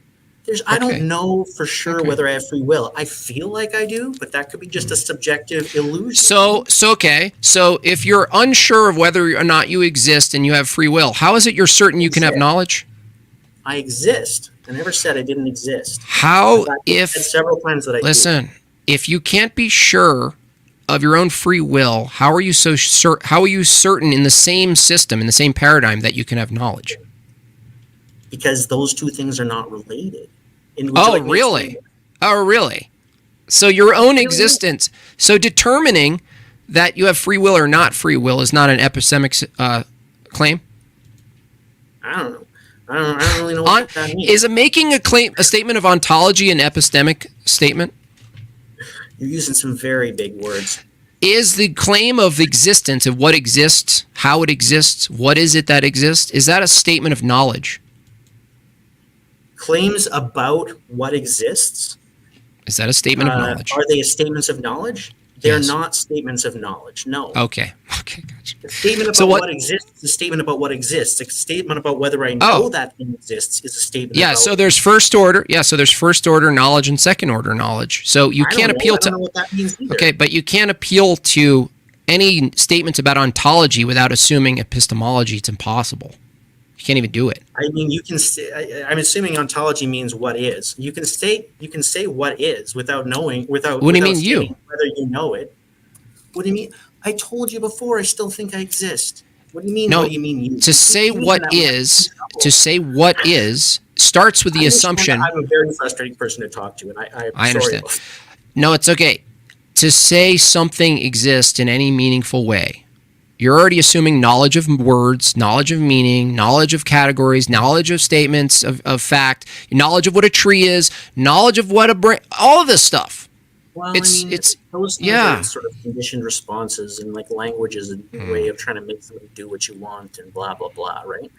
H: I don't know for sure whether I have free will. I feel like I do, but that could be just a subjective illusion.
B: So if you're unsure of whether or not you exist and you have free will, how is it you're certain you can have knowledge?
H: I exist. I never said I didn't exist.
B: How
H: if several times that I
B: listen, if you can't be sure of your own free will, how are you certain in the same system, in the same paradigm, that you can have knowledge?
H: Because those two things are not related.
B: Oh, really? Oh, really? So your own existence. So determining that you have free will or not free will is not an epistemic claim?
H: I don't know. I don't really know what that means.
B: Is it making a statement of ontology an epistemic statement?
H: You're using some very big words.
B: Is the claim of existence, of what exists, how it exists, what is it that exists, is that a statement of knowledge?
H: Claims about what exists?
B: Is that a statement of knowledge?
H: Are they statements of knowledge? They're
B: Yes.
H: not statements of knowledge, no.
B: Okay, gotcha.
H: A statement about what exists is a statement about what exists. A statement about whether I know that thing exists is a statement about...
B: So there's first order. Yeah, so there's first order knowledge and second order knowledge. So you can't appeal to...
H: I don't know what that means either.
B: Okay, but you can't appeal to any statements about ontology without assuming epistemology. It's impossible. You can't even do it.
H: I mean, you can say, I'm assuming ontology means what is. You can say what is without knowing, without...
B: What do you mean
H: you? Whether you know it. What do you mean? I told you before, I still think I exist. What do you mean?
B: No,
H: what do you mean you?
B: to say what is starts with the assumption...
H: I'm a very frustrating person to talk to, and
B: I understand. No, it's okay. To say something exists in any meaningful way, you're already assuming knowledge of words, knowledge of meaning, knowledge of categories, knowledge of statements of fact, knowledge of what a tree is, knowledge of what a brain, all of this stuff.
H: Well,
B: it's
H: those things are sort of conditioned responses, and like language is a way of trying to make somebody do what you want and blah blah blah, right?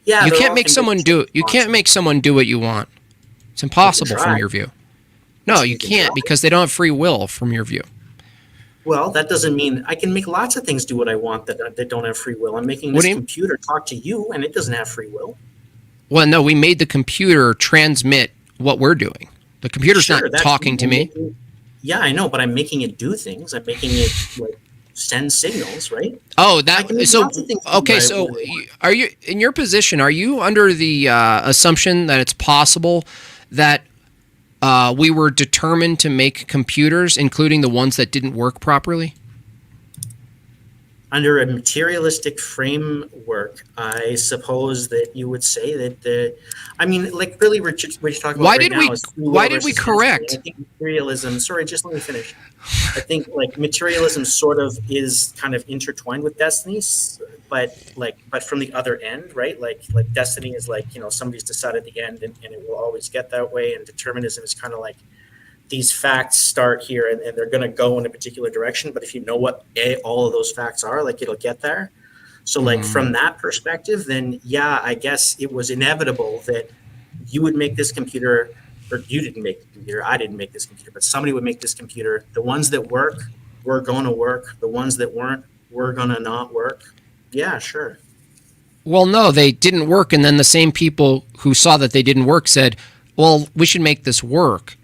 H: Yeah,
B: you can't make someone do it. You can't make someone do what you want. It's impossible from your view. No, you can't, because they don't have free will from your view.
H: Well, that doesn't mean I can make lots of things do what I want that don't have free will. I'm making this computer talk to you, and it doesn't have free will.
B: Well, no, we made the computer transmit what we're doing. The computer's not talking to me.
H: Yeah, I know, but I'm making it do things. I'm making it like send signals, right?
B: Oh, okay. So, are you in your position? Are you under the assumption that it's possible that we were determined to make computers, including the ones that didn't work properly?
H: Under a materialistic framework, I suppose that you would say that really, we're talking about
B: why did we correct?
H: I think materialism. Sorry, just let me finish. I think like materialism sort of is kind of intertwined with destiny, but from the other end, right? Like destiny is like, somebody's decided at the end, and it will always get that way, and determinism is kind of like, these facts start here and they're going to go in a particular direction. But if you know what all of those facts are, like, it'll get there. So like from that perspective, then yeah, I guess it was inevitable that you would make this computer, or you didn't make the computer. I didn't make this computer, but somebody would make this computer. The ones that work were going to work. The ones that weren't were going to not work. Yeah, sure.
B: Well, no, they didn't work. And then the same people who saw that they didn't work said, well, we should make this work.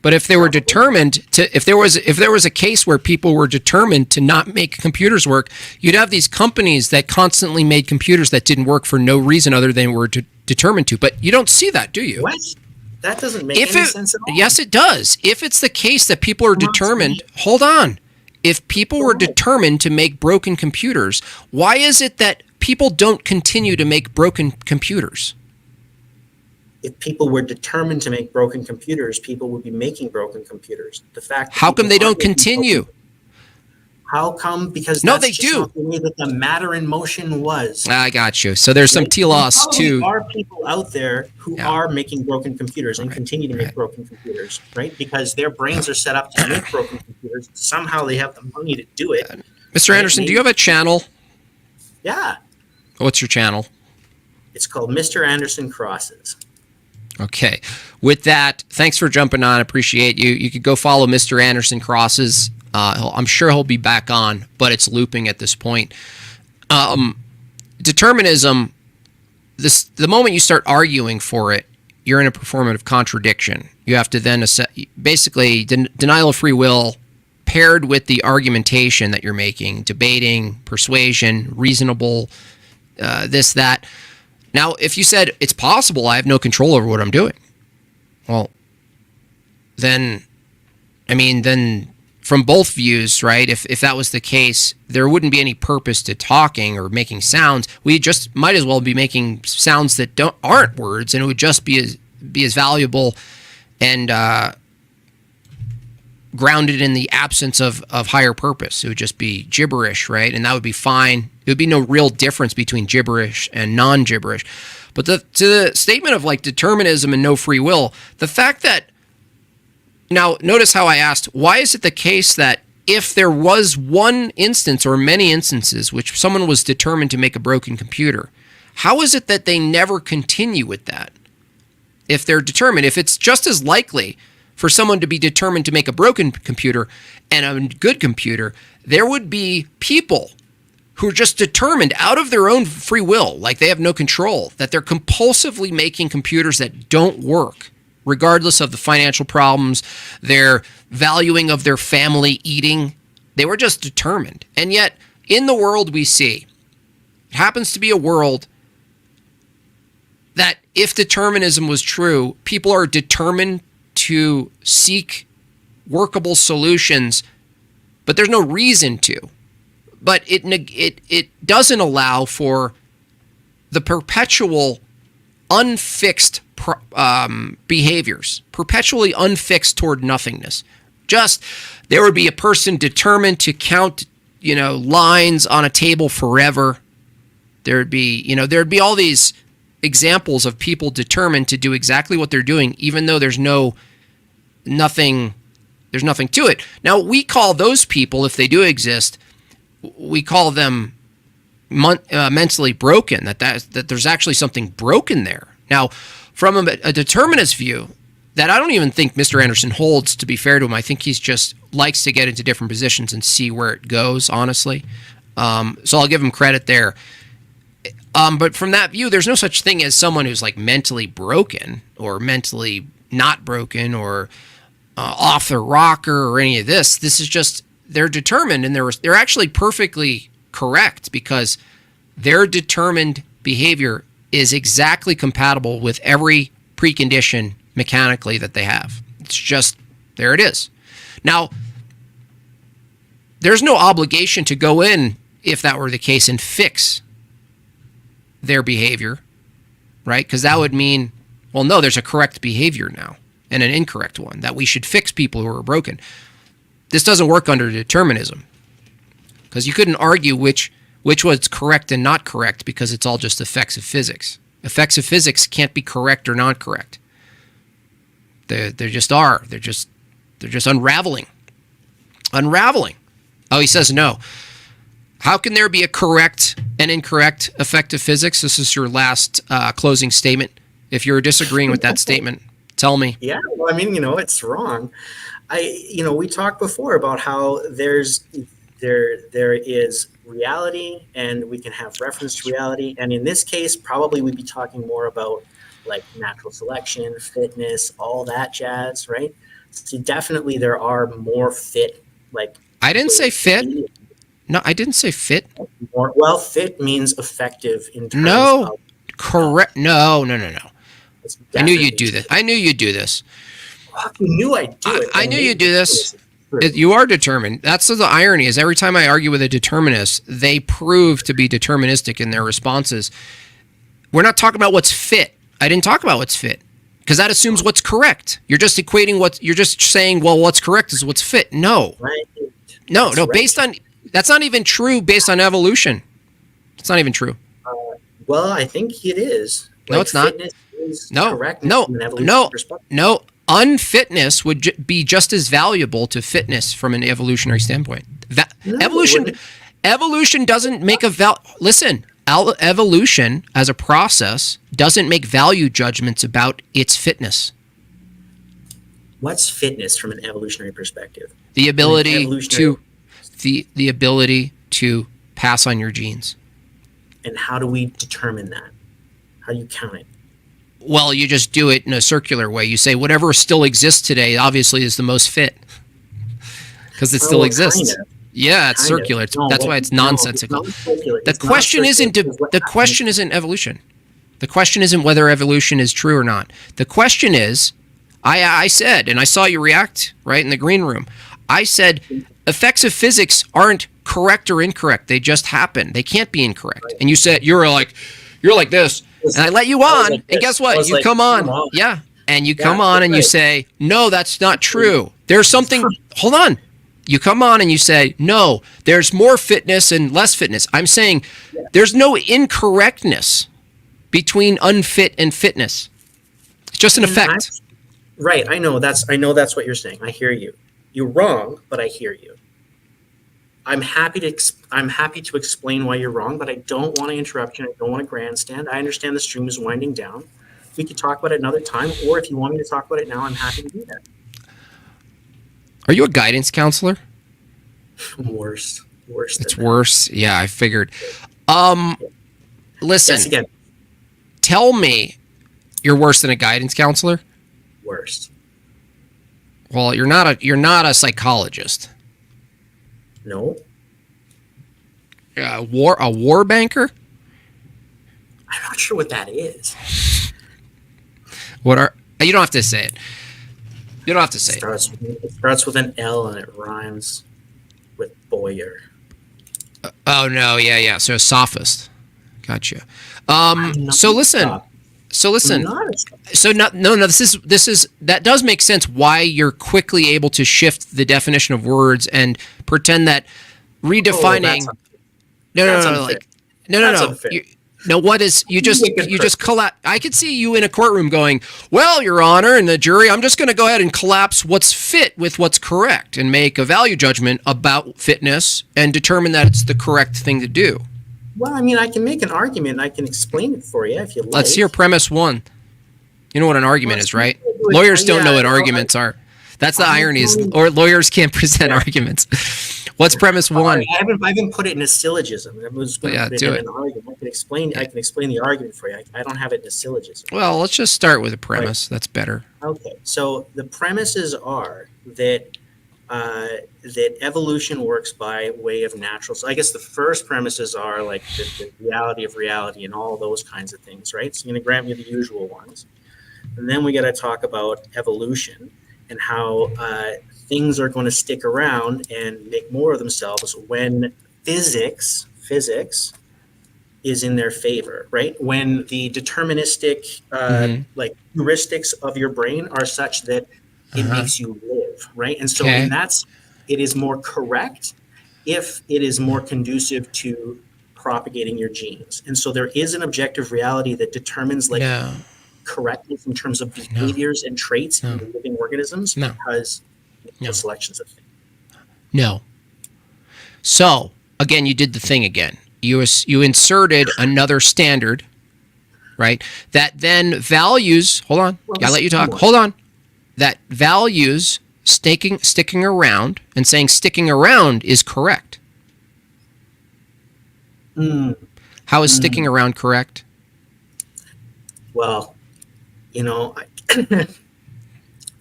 B: But if they were determined to, if there was a case where people were determined to not make computers work, you'd have these companies that constantly made computers that didn't work for no reason other than were determined to. But you don't see that, do you?
H: What? That doesn't make any sense at all.
B: Yes, it does. If it's the case that people are determined, hold on. If people were determined to make broken computers, why is it that people don't continue to make broken computers?
H: If people were determined to make broken computers, people would be making broken computers. The fact.
B: How come they don't continue?
H: How come? Because
B: no, they do.
H: Not the way that the matter in motion was.
B: I got you. So there's some telos too.
H: There are people out there who are making broken computers and continue to make broken computers, right? Because their brains are set up to make broken computers. Somehow they have the money to do it.
B: Mr. Anderson, do you have a channel?
H: Yeah.
B: What's your channel?
H: It's called Mr. Anderson Crosses.
B: Okay. With that, thanks for jumping on. Appreciate you. You could go follow Mr. Anderson Crosses. I'm sure he'll be back on, but it's looping at this point. Determinism, the moment you start arguing for it, you're in a performative contradiction. You have to then basically denial of free will paired with the argumentation that you're making, debating, persuasion, reasonable, this, that. Now, if you said, it's possible I have no control over what I'm doing, well, then from both views, right? If that was the case, there wouldn't be any purpose to talking or making sounds. We just might as well be making sounds that aren't words, and it would just be as valuable and grounded in the absence of higher purpose. It would just be gibberish, right? And that would be fine. It would be no real difference between gibberish and non-gibberish. But to the statement of like determinism and no free will, the fact that, now notice how I asked, why is it the case that if there was one instance or many instances which someone was determined to make a broken computer, how is it that they never continue with that? If they're determined, if it's just as likely for someone to be determined to make a broken computer and a good computer, there would be people who are just determined out of their own free will, like they have no control, that they're compulsively making computers that don't work, regardless of the financial problems, their valuing of their family eating. They were just determined. And yet, in the world we see, it happens to be a world that if determinism was true, people are determined to seek workable solutions, but there's no reason to. But it doesn't allow for the perpetual unfixed behaviors, perpetually unfixed toward nothingness. Just there would be a person determined to count, lines on a table forever. There'd be all these examples of people determined to do exactly what they're doing, even though there's nothing to it. Now, we call those people, if they do exist, we call them mentally broken, that there's actually something broken there. Now, from a determinist view, that I don't even think Mr. Anderson holds, to be fair to him. I think he's just likes to get into different positions and see where it goes, honestly. So I'll give him credit there. But from that view, there's no such thing as someone who's like mentally broken or mentally not broken or off the rocker or any of this. This is just, they're determined, and they're actually perfectly correct, because their determined behavior is exactly compatible with every precondition mechanically that they have. It's just, there it is. Now, there's no obligation to go in, if that were the case, and fix their behavior, right? Because that would mean, well, no, there's a correct behavior now and an incorrect one, that we should fix people who are broken. This doesn't work under determinism, because you couldn't argue which was correct and not correct, because it's all just effects of physics. Effects of physics can't be correct or not correct. They just are. They're just unraveling. Oh, he says no. How can there be a correct and incorrect effect of physics? This is your last closing statement. If you're disagreeing with that statement, tell me.
H: Yeah, well, I mean, it's wrong. We talked before about how there is reality, and we can have reference to reality. And in this case, probably we'd be talking more about like natural selection, fitness, all that jazz, right? So definitely there are more fit, like.
B: I didn't say fit. No, I didn't say fit.
H: Well, fit means effective in terms
B: of... correct. No. I knew you'd do this.
H: You knew I'd do it.
B: I knew you'd do this. You are determined. That's the irony, is every time I argue with a determinist, they prove to be deterministic in their responses. We're not talking about what's fit. I didn't talk about what's fit, because that assumes what's correct. You're just equating you're just saying, well, what's correct is what's fit. No.
H: Right.
B: No, based on, that's not even true based on evolution. It's not even true.
H: Well, I think it is.
B: No, it's not. No. Unfitness would be just as valuable to fitness from an evolutionary standpoint. Evolution doesn't make listen, evolution as a process doesn't make value judgments about its fitness.
H: What's fitness from an evolutionary perspective?
B: The ability the ability to pass on your genes.
H: And how do we determine that? How do you count it?
B: Well, you just do it in a circular way. You say whatever still exists today obviously is the most fit, because it still exists. Kind of. Yeah, it's circular. That's why it's nonsensical. The question isn't evolution. The question isn't whether evolution is true or not. The question is, I said, and I saw you react right in the green room, I said effects of physics aren't correct or incorrect. They just happen. They can't be incorrect. And you said you're like this, and I let you on. And guess what? You come on. Yeah. And you come on and you say, no, that's not true. There's something. Hold on. You come on and you say, no, there's more fitness and less fitness. I'm saying there's no incorrectness between unfit and fitness. It's just an effect.
H: Right. I know that's what you're saying. I hear you. You're wrong, but I hear you. I'm happy to explain why you're wrong, but I don't want to interrupt you. I don't want to grandstand. I understand the stream is winding down. We could talk about it another time, or if you want me to talk about it now, I'm happy to do that.
B: Are you a guidance counselor?
H: Worse.
B: It's worse. Yeah, I figured. Listen.
H: Yes, again.
B: Tell me you're worse than a guidance counselor?
H: Worse.
B: Well, you're not a psychologist.
H: No.
B: A war banker?
H: I'm not sure what that is.
B: You don't have to say it. You don't have to say
H: it. It starts with an L and it rhymes with Boyer.
B: Oh no, yeah. So a sophist. Gotcha. So listen. This is that does make sense why you're quickly able to shift the definition of words and pretend that redefining. No. What is you just collapse? I could see you in a courtroom going, "Well, Your Honor, and the jury, I'm just going to go ahead and collapse what's fit with what's correct and make a value judgment about fitness and determine that it's the correct thing to do."
H: Well, I mean, I can make an argument. I can explain it for you if you like.
B: Let's hear premise one. You know what an argument is, right? Lawyers don't know what arguments are. That's the irony is, or lawyers can't present arguments. What's premise one?
H: I haven't put it in a syllogism. I was going to put it in an argument. I can explain the argument for you. I don't have it in a syllogism.
B: Well, let's just start with a premise. Right. That's better.
H: Okay. So the premises are that that evolution works by way of natural. So I guess the first premises are like the reality of reality and all those kinds of things, right? So you're going to grant me the usual ones. And then we got to talk about evolution and how things are going to stick around and make more of themselves when physics is in their favor, right? When the deterministic like heuristics of your brain are such that it makes you live, right? And so it is more correct if it is more conducive to propagating your genes. And so there is an objective reality that determines correctness in terms of behaviors and traits in living organisms because of selections of things. No.
B: So, again, you did the thing again. You inserted another standard, right? That then values, hold on, I'll let you talk. Hold on. That values sticking around and saying sticking around is correct. How is sticking around correct?
H: Well, I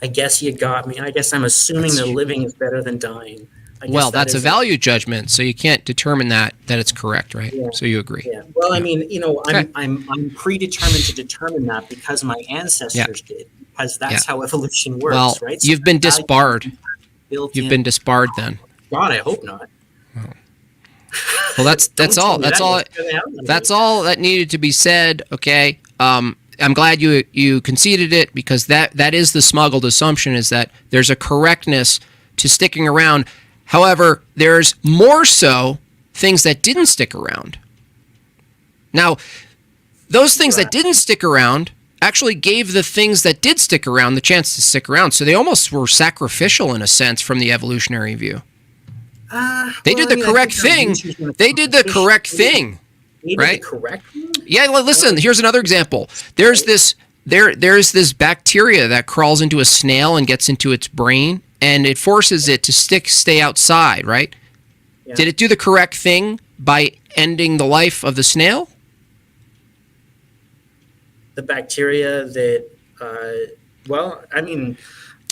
H: guess you got me. I guess I'm assuming that living is better than dying.
B: Well, that's a value judgment, so you can't determine that it's correct, right? Yeah. So you agree.
H: Yeah. Well, I mean, I'm predetermined to determine that because my ancestors did, because that's how evolution works, right? So
B: you've been disbarred. You've been disbarred then.
H: God, I hope not.
B: Oh. Well, that's all. That's all that needed to be said. Okay. I'm glad you conceded it because that is the smuggled assumption is that there's a correctness to sticking around. However, there's more so things that didn't stick around. Now, those things that didn't stick around actually gave the things that did stick around the chance to stick around. So they almost were sacrificial in a sense from the evolutionary view. They did the correct thing. They did the correct thing. Right? Yeah, well, listen, here's another example. There's this bacteria that crawls into a snail and gets into its brain, and it forces it to stay outside, right? Yeah. Did it do the correct thing by ending the life of the snail?
H: The bacteria that, I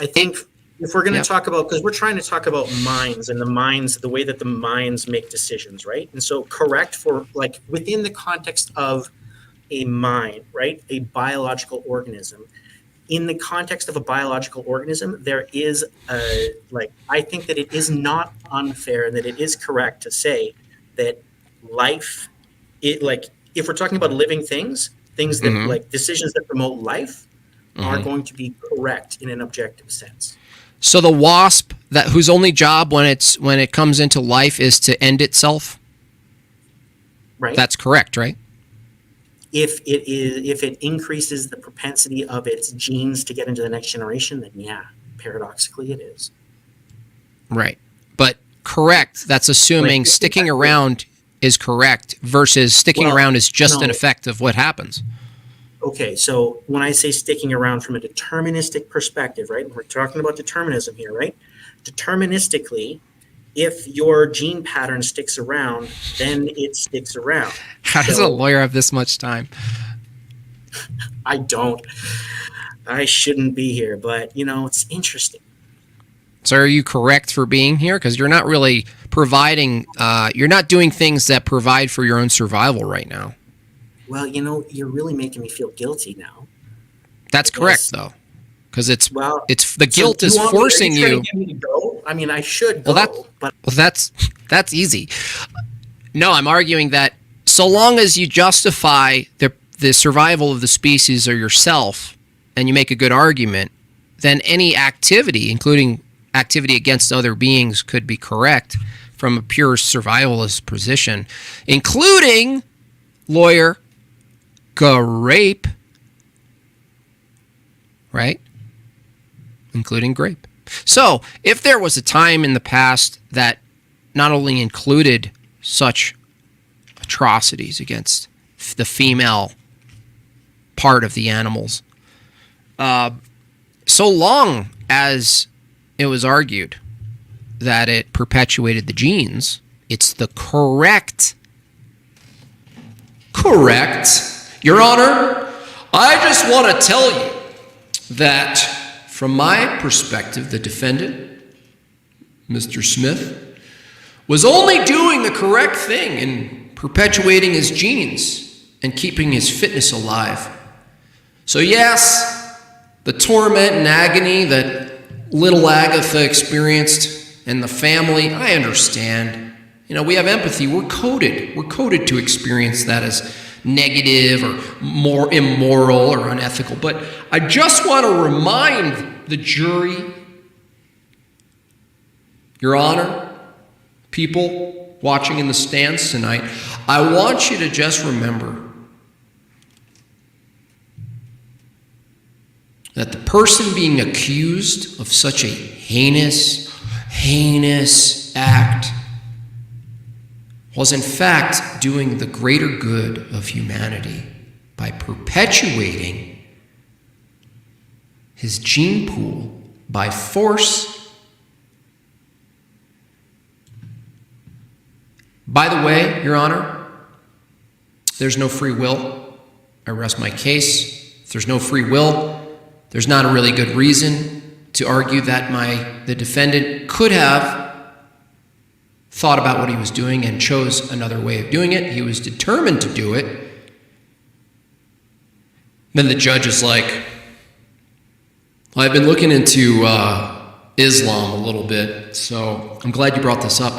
H: think if we're going to talk about, because we're trying to talk about minds and the way that the minds make decisions, right? And so correct for like within the context of a mind, right? A biological organism, in the context of a biological organism, there is I think that it is not unfair and that it is correct to say that life, if we're talking about living things that like decisions that promote life are going to be correct in an objective sense.
B: So the wasp whose only job when it comes into life is to end itself.
H: Right.
B: That's correct, right?
H: If it increases the propensity of its genes to get into the next generation, then yeah, paradoxically it is.
B: Right. But correct, that's assuming sticking around is correct versus sticking around is just an effect of what happens.
H: Okay, so when I say sticking around from a deterministic perspective, right? We're talking about determinism here, right? Deterministically, if your gene pattern sticks around, then it sticks around.
B: How does a lawyer have this much time?
H: I don't. I shouldn't be here, but it's interesting.
B: So are you correct for being here? Because you're not really providing, you're not doing things that provide for your own survival right now.
H: Well, you're really making me feel guilty now.
B: That's correct, though. Because it's the guilt is forcing you.
H: Get me to go? I mean, I should go.
B: Well, that's easy. No, I'm arguing that so long as you justify the survival of the species or yourself, and you make a good argument, then any activity, including activity against other beings, could be correct from a pure survivalist position, including lawyer grape, right? Including grape. So, if there was a time in the past that not only included such atrocities against the female part of the animals, so long as it was argued that it perpetuated the genes, it's the correct, Your Honor, I just want to tell you that from my perspective, the defendant, Mr. Smith, was only doing the correct thing in perpetuating his genes and keeping his fitness alive. So yes, the torment and agony that little Agatha experienced and the family, I understand. We have empathy. We're coded to experience that as negative or more immoral or unethical. But I just want to remind the jury, Your Honor, people watching in the stands tonight, I want you to just remember that the person being accused of such a heinous act was in fact doing the greater good of humanity by perpetuating his gene pool by force. By the way, Your Honor, there's no free will. I rest my case. If there's no free will, there's not a really good reason to argue that the defendant could have thought about what he was doing and chose another way of doing it. He was determined to do it. Then the judge is like, well, I've been looking into Islam a little bit, so I'm glad you brought this up.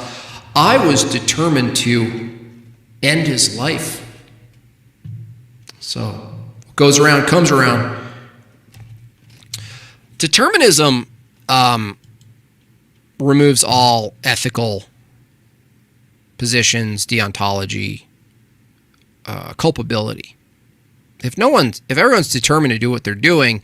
B: I was determined to end his life. So, what goes around comes around. Determinism removes all ethical positions, deontology, culpability. If everyone's determined to do what they're doing,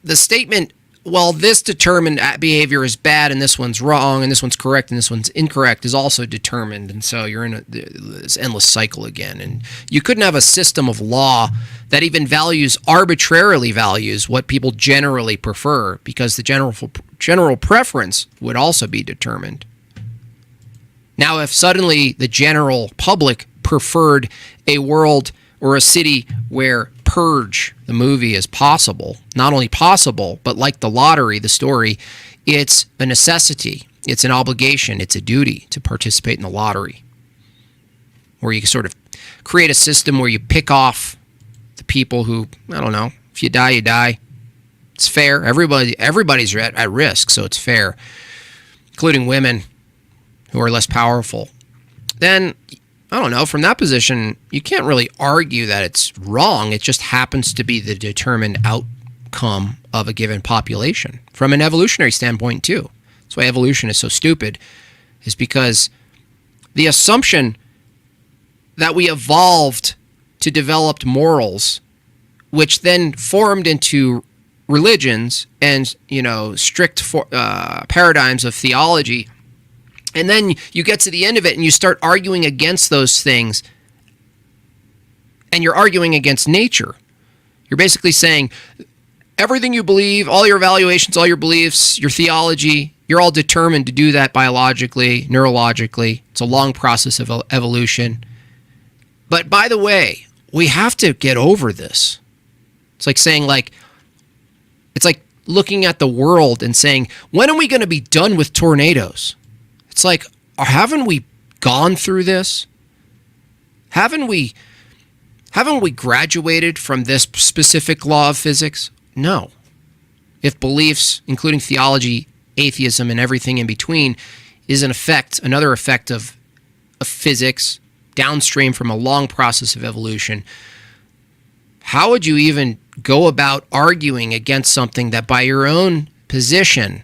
B: the statement, well, this determined behavior is bad and this one's wrong and this one's correct and this one's incorrect is also determined. And so you're in this endless cycle again. And you couldn't have a system of law that even arbitrarily values what people generally prefer, because the general preference would also be determined. Now, if suddenly the general public preferred a world or a city where Purge, the movie, is possible, not only possible, but like the lottery, the story, it's a necessity, it's an obligation, it's a duty to participate in the lottery, where you sort of create a system where you pick off the people who, I don't know, If you die, you die. It's fair. Everybody's at risk, so it's fair, including women who are less powerful. Then, I don't know, from that position, you can't really argue that it's wrong. It just happens to be the determined outcome of a given population. From an evolutionary standpoint, too. That's why evolution is so stupid, is because the assumption that we evolved to develop morals, which then formed into religions and, strict paradigms of theology, and then you get to the end of it and you start arguing against those things, and you're arguing against nature. You're basically saying everything you believe, all your evaluations, all your beliefs, your theology, you're all determined to do that biologically, neurologically. It's a long process of evolution. But by the way, we have to get over this. It's like saying, it's like looking at the world and saying, when are we going to be done with tornadoes? It's like, haven't we gone through this? Haven't we graduated from this specific law of physics? No. If beliefs, including theology, atheism, and everything in between, is another effect of physics, downstream from a long process of evolution, how would you even go about arguing against something that by your own position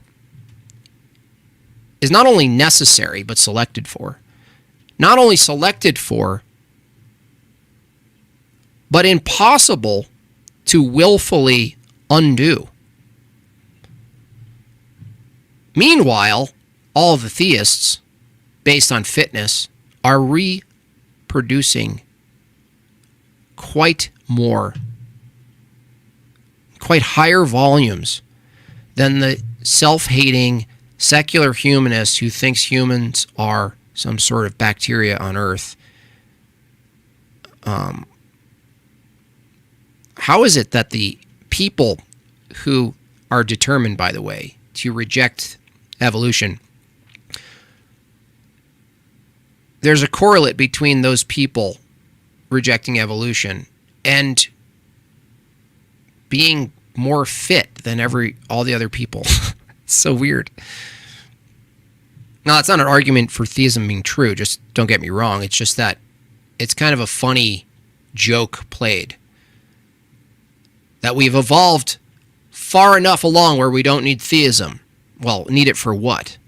B: is not only necessary, but selected for? Not only selected for, but impossible to willfully undo. Meanwhile, all the theists, based on fitness, are reproducing quite higher volumes than the self-hating secular humanist who thinks humans are some sort of bacteria on Earth. How is it that the people who are determined, by the way, to reject evolution, there's a correlate between those people rejecting evolution and being more fit than all the other people? It's so weird. Now, it's not an argument for theism being true, just don't get me wrong. It's just that it's kind of a funny joke played. That we've evolved far enough along where we don't need theism. Well, need it for what?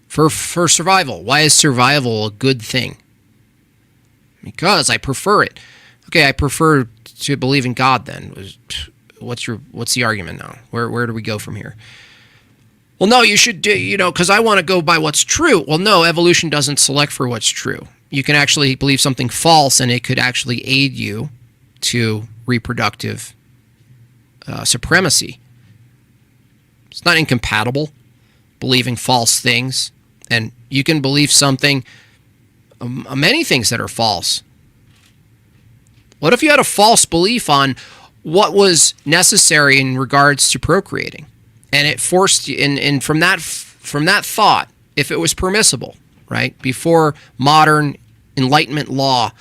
B: For survival. Why is survival a good thing? Because I prefer it. Okay, I prefer to believe in God then. What's the argument now? Where do we go from here? Well, no, you should do, because I want to go by what's true. Well, no, evolution doesn't select for what's true. You can actually believe something false, and it could actually aid you to reproductive supremacy. It's not incompatible, believing false things. And you can believe many things that are false. What if you had a false belief on what was necessary in regards to procreating, and it forced you, and from that thought, if it was permissible, right, before modern Enlightenment law,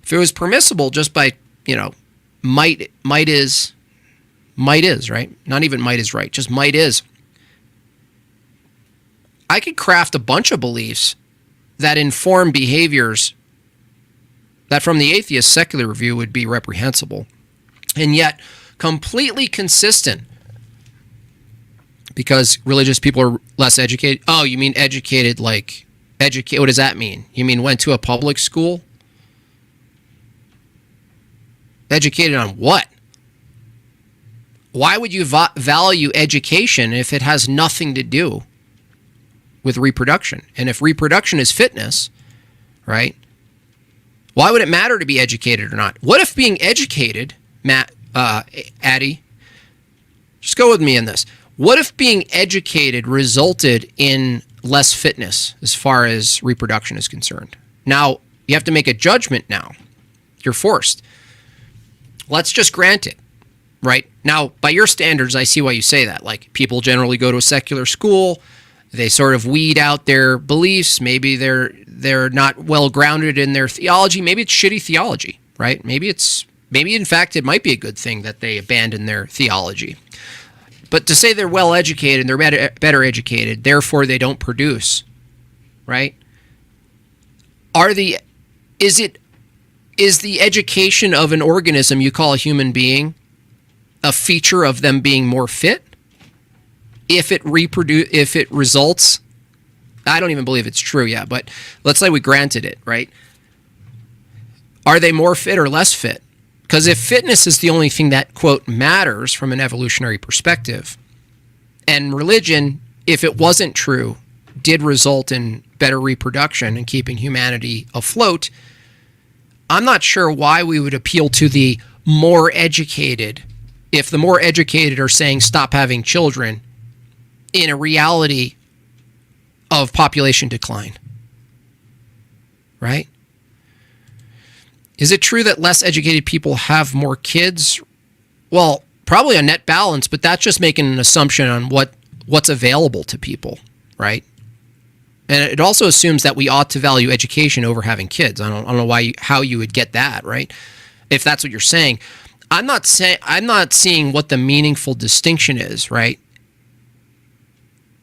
B: if it was permissible just by, might is right, not even might is right, just might is, I could craft a bunch of beliefs that inform behaviors that from the atheist secular view would be reprehensible, and yet completely consistent, because religious people are less educated. Oh, you mean educated like educate? What does that mean? You mean went to a public school? Educated on what? Why would you value education if it has nothing to do with reproduction? And if reproduction is fitness, right? Why would it matter to be educated or not? What if being educated, Addie, just go with me in this. What if being educated resulted in less fitness as far as reproduction is concerned? Now, you have to make a judgment now. You're forced. Let's just grant it, right? Now, by your standards, I see why you say that. Like, people generally go to a secular school. They sort of weed out their beliefs. Maybe they're not well grounded in their theology. Maybe it's shitty theology, right? Maybe it's Maybe, in fact, it might be a good thing that they abandon their theology. But to say they're well educated and they're better educated, therefore they don't produce, right? Is the education of an organism you call a human being a feature of them being more fit? If it results, I don't even believe it's true yet, but let's say we granted it, right? Are they more fit or less fit? Because if fitness is the only thing that, quote, matters from an evolutionary perspective, and religion, if it wasn't true, did result in better reproduction and keeping humanity afloat, I'm not sure why we would appeal to the more educated if the more educated are saying stop having children in a reality of population decline. Right? Is it true that less educated people have more kids? Well, probably a net balance, but that's just making an assumption on what's available to people, right? And it also assumes that we ought to value education over having kids. I don't know how you would get that, right? If that's what you're saying. I'm not seeing what the meaningful distinction is, right?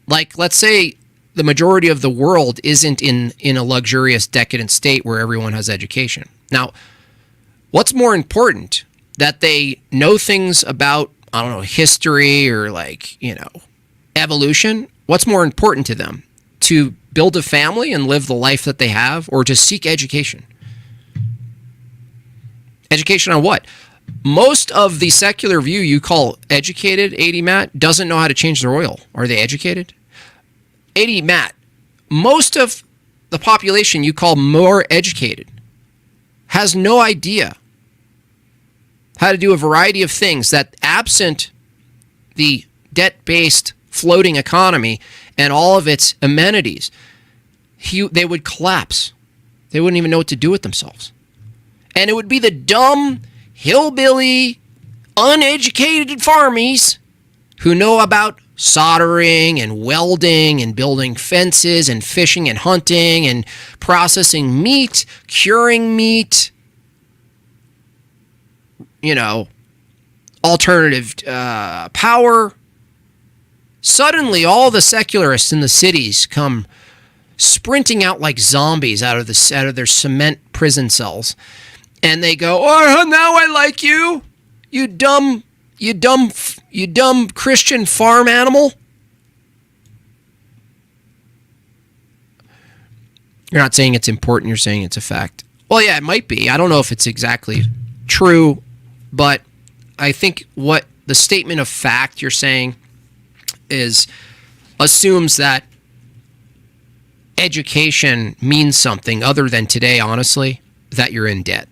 B: Like, let's say the majority of the world isn't in a luxurious, decadent state where everyone has education. Now, what's more important? That they know things about, I don't know, history or evolution? What's more important to them? To build a family and live the life that they have, or to seek education? Education on what? Most of the secular view you call educated, 80 Matt, doesn't know how to change their oil. Are they educated? 80 Matt, most of the population you call more educated has no idea how to do a variety of things that, absent the debt-based floating economy and all of its amenities, they would collapse. They wouldn't even know what to do with themselves. And it would be the dumb, hillbilly, uneducated farmies who know about soldering and welding and building fences and fishing and hunting and processing meat, curing meat, alternative power. Suddenly, all the secularists in the cities come sprinting out like zombies out of their cement prison cells, and they go, "Oh, now I like you, you dumb Christian farm animal." You're not saying it's important. You're saying it's a fact. Well, yeah, it might be. I don't know if it's exactly true, but I think what the statement of fact you're saying assumes that education means something other than today, honestly, that you're in debt.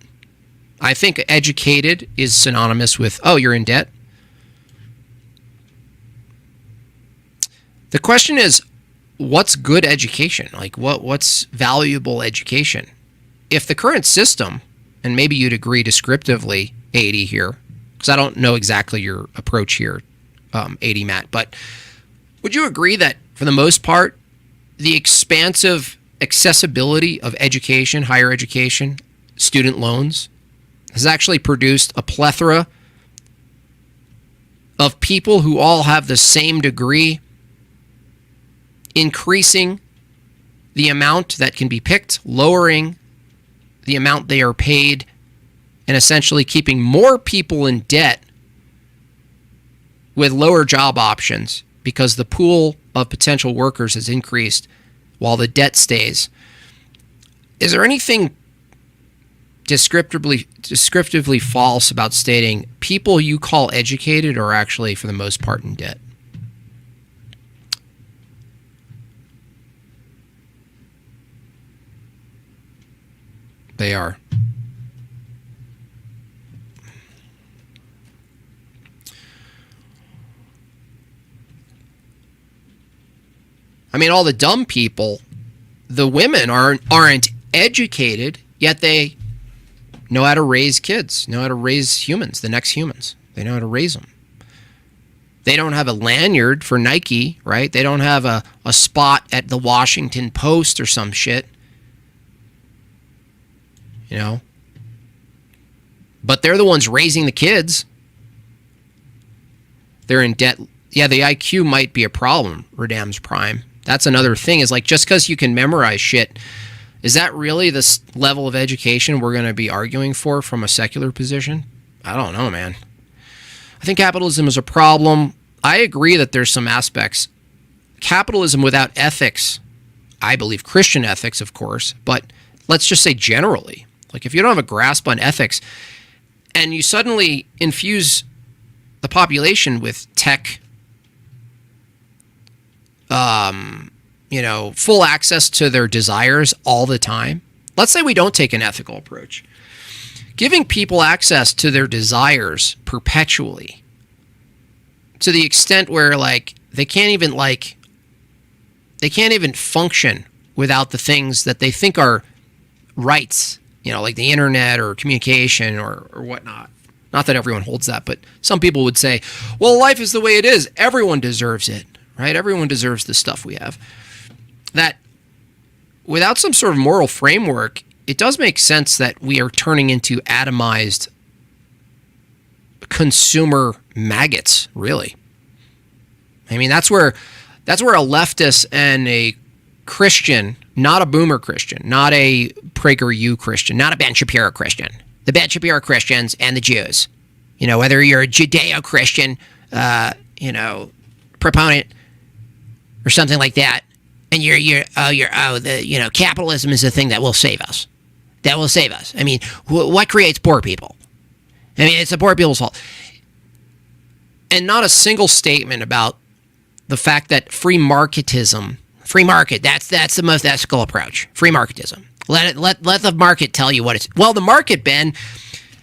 B: I think educated is synonymous with, oh, you're in debt. The question is, what's good education? Like, what's valuable education? If the current system, and maybe you'd agree descriptively, 80 here, because I don't know exactly your approach here, 80 Matt, but would you agree that for the most part, the expansive accessibility of education, higher education, student loans, has actually produced a plethora of people who all have the same degree, increasing the amount that can be picked, lowering the amount they are paid, and essentially keeping more people in debt with lower job options because the pool of potential workers has increased while the debt stays? Is there anything descriptively false about stating people you call educated are actually, for the most part, in debt? They are. I mean, all the dumb people, the women aren't educated, yet they know how to raise kids, know how to raise humans, the next humans. They know how to raise them. They don't have a lanyard for Nike, right? They don't have a spot at the Washington Post or some shit. but they're the ones raising the kids. They're in debt. Yeah, the IQ might be a problem, Radam's Prime. That's another thing, is like, just because you can memorize shit, is that really the level of education we're going to be arguing for from a secular position? I don't know, man. I think capitalism is a problem. I agree that there's some aspects. Capitalism without ethics, I believe Christian ethics, of course, but let's just say generally, like if you don't have a grasp on ethics and you suddenly infuse the population with tech, full access to their desires all the time. Let's say we don't take an ethical approach. Giving people access to their desires perpetually, to the extent where like they can't even function without the things that they think are rights, like the internet or communication or whatnot. Not that everyone holds that, but some people would say, well, life is the way it is. Everyone deserves it, right? Everyone deserves the stuff we have. That without some sort of moral framework, it does make sense that we are turning into atomized consumer maggots, really. I mean, that's where a leftist and a Christian, not a boomer Christian, not a PragerU Christian, not a Ben Shapiro Christian, the Ben Shapiro Christians and the Jews, whether you're a Judeo-Christian, proponent or something like that, and capitalism is the thing that will save us. That will save us. I mean, what creates poor people? I mean, it's the poor people's fault. And not a single statement about the fact that free market, that's the most ethical approach. Free marketism. Let the market tell you what it's. Well, the market, Ben,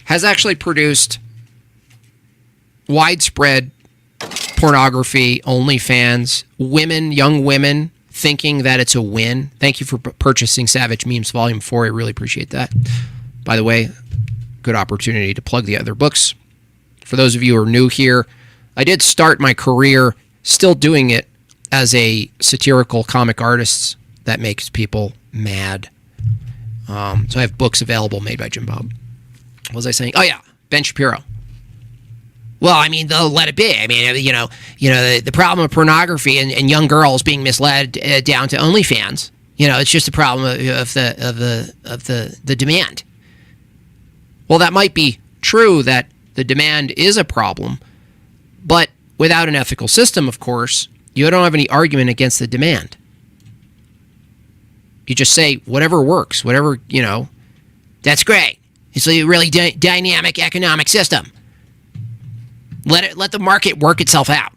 B: has actually produced widespread pornography, OnlyFans, young women thinking that it's a win. Thank you for purchasing Savage Memes Volume 4. I really appreciate that. By the way, good opportunity to plug the other books. For those of you who are new here, I did start my career still doing it as a satirical comic artist that makes people mad. So I have books available made by Jimbob. What was I saying? Oh, yeah, Ben Shapiro. Well, I mean, they'll let it be. I mean, the problem of pornography and young girls being misled down to OnlyFans. It's just a problem of the demand. Well, that might be true that the demand is a problem, but without an ethical system, of course, you don't have any argument against the demand. You just say whatever works, whatever, that's great. It's a really dynamic economic system. Let the market work itself out.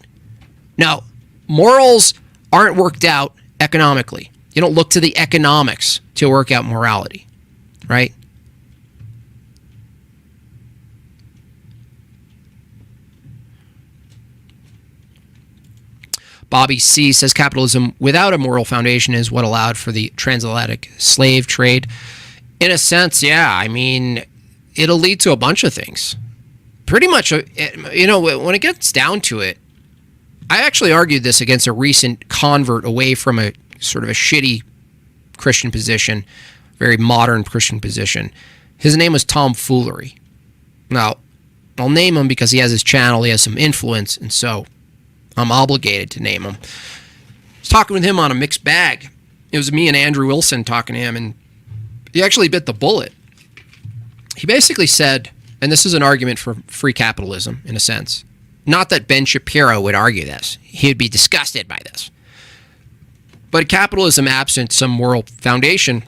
B: No, morals aren't worked out economically. You don't look to the economics to work out morality, right? Bobby C. says capitalism without a moral foundation is what allowed for the transatlantic slave trade. In a sense, yeah. I mean, it'll lead to a bunch of things. Pretty much, when it gets down to it, I actually argued this against a recent convert away from a sort of a shitty Christian position, very modern Christian position. His name was Tom Foolery. Now, I'll name him because he has his channel, he has some influence, and so I'm obligated to name him. I was talking with him on a mixed bag. It was me and Andrew Wilson talking to him, and he actually bit the bullet. He basically said, and this is an argument for free capitalism, in a sense. Not that Ben Shapiro would argue this. He would be disgusted by this. But capitalism absent some moral foundation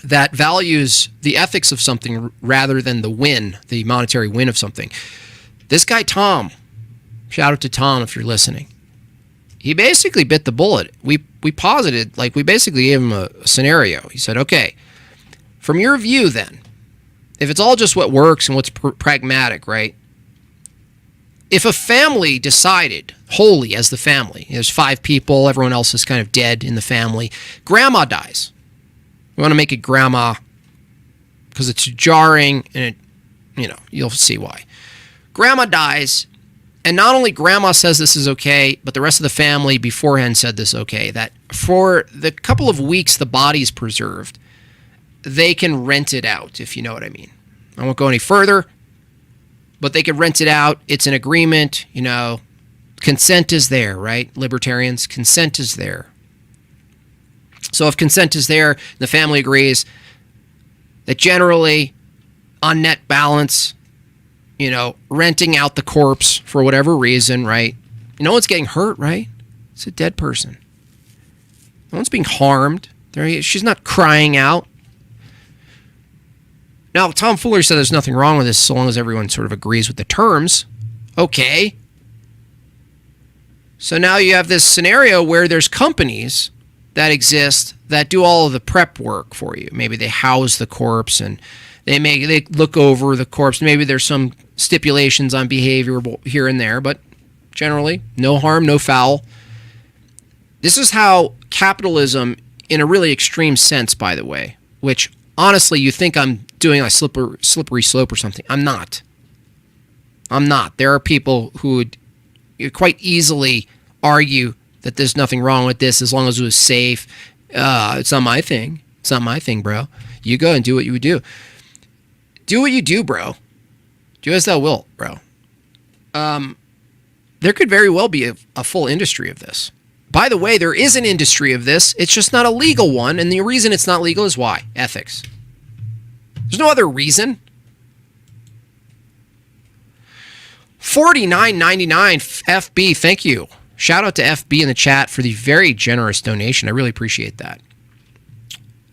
B: that values the ethics of something rather than the monetary win of something. This guy, Tom, shout out to Tom if you're listening. He basically bit the bullet. We posited, we basically gave him a scenario. He said, okay, from your view then, if it's all just what works and what's pragmatic, right? If a family decided, wholly as the family, there's 5 people, everyone else is kind of dead in the family, grandma dies. We want to make it grandma because it's jarring and you'll see why. Grandma dies, and not only grandma says this is okay, but the rest of the family beforehand said this okay, that for the couple of weeks the body's preserved, they can rent it out, if you know what I mean. I won't go any further, but they could rent it out. It's an agreement, you know. Consent is there, right? Libertarians, consent is there. So if consent is there, the family agrees that generally, on net balance, you know, renting out the corpse for whatever reason, right? No one's getting hurt, right? It's a dead person. No one's being harmed. She's not crying out. Now, Tom Fuller said there's nothing wrong with this so long as everyone sort of agrees with the terms. Okay. So now you have this scenario where there's companies that exist that do all of the prep work for you. Maybe they house the corpse and they look over the corpse. Maybe there's some stipulations on behavior here and there, but generally, no harm, no foul. This is how capitalism, in a really extreme sense, by the way, which honestly you think I'm doing a slippery slope or something. I'm not. There are people who would quite easily argue that there's nothing wrong with this as long as it was safe. It's not my thing. It's not my thing, bro. You go and do what you would do. Do what you do, bro. Do as thou wilt, bro. There could very well be a full industry of this. By the way, there is an industry of this. It's just not a legal one. And the reason it's not legal is why? Ethics. There's no other reason. $49.99 FB, thank you. Shout out to FB in the chat for the very generous donation. I really appreciate that.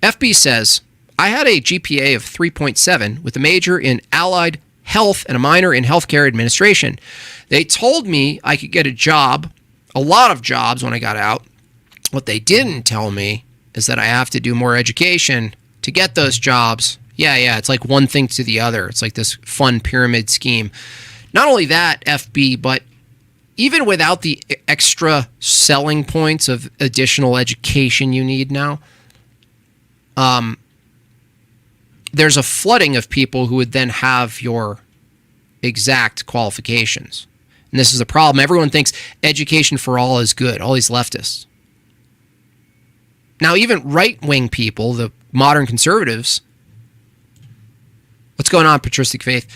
B: FB says, I had a GPA of 3.7 with a major in allied health and a minor in healthcare administration. They told me I could get a job, a lot of jobs when I got out. What they didn't tell me is that I have to do more education to get those jobs. Yeah, it's like one thing to the other. It's like this fun pyramid scheme. Not only that, FB, but even without the extra selling points of additional education you need now, there's a flooding of people who would then have your exact qualifications. And this is a problem. Everyone thinks education for all is good, all these leftists. Now, even right-wing people, the modern conservatives, what's going on, Patristic Faith?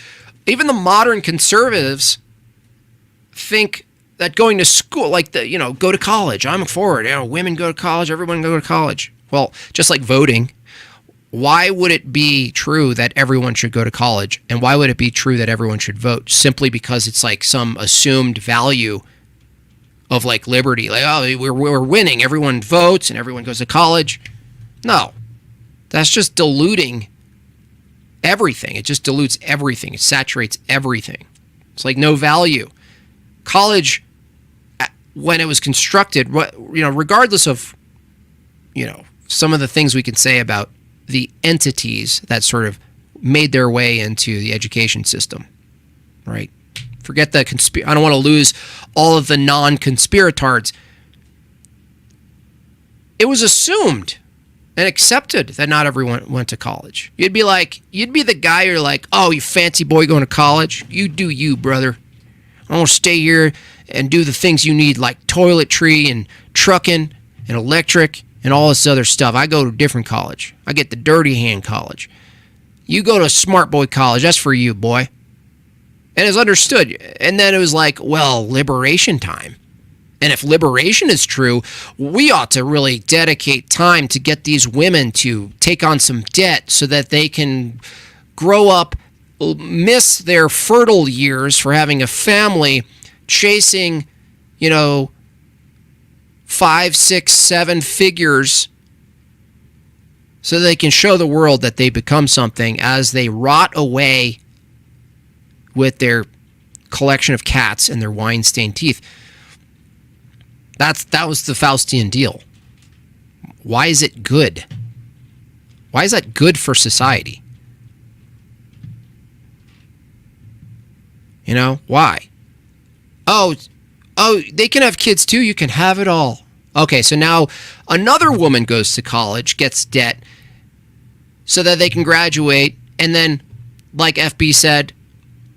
B: Even the modern conservatives think that going to school, like go to college. I'm for it. Women go to college. Everyone go to college. Well, just like voting, why would it be true that everyone should go to college? And why would it be true that everyone should vote? Simply because it's like some assumed value of like liberty. Like, oh, we're winning. Everyone votes and everyone goes to college. No, that's just diluting everything. It just dilutes everything. It saturates everything. It's like no value. College, when it was constructed, regardless of, some of the things we can say about the entities that sort of made their way into the education system, right? Forget the I don't want to lose all of the non-conspiratards. It was assumed and accepted that not everyone went to college. You'd be the guy you're like, oh, you fancy boy going to college? You do you, brother. I want to stay here and do the things you need, like toiletry and trucking and electric and all this other stuff. I go to a different college. I get the dirty hand college. You go to a smart boy college. That's for you, boy. And it's understood. And then it was like, well, liberation time. And if liberation is true, we ought to really dedicate time to get these women to take on some debt so that they can grow up, miss their fertile years for having a family, chasing, 5, 6, 7 figures so they can show the world that they become something as they rot away with their collection of cats and their wine-stained teeth. That was the Faustian deal. Why is it good? Why is that good for society? Why? Oh, they can have kids too. You can have it all. Okay, so now another woman goes to college, gets debt, so that they can graduate, and then, like FB said,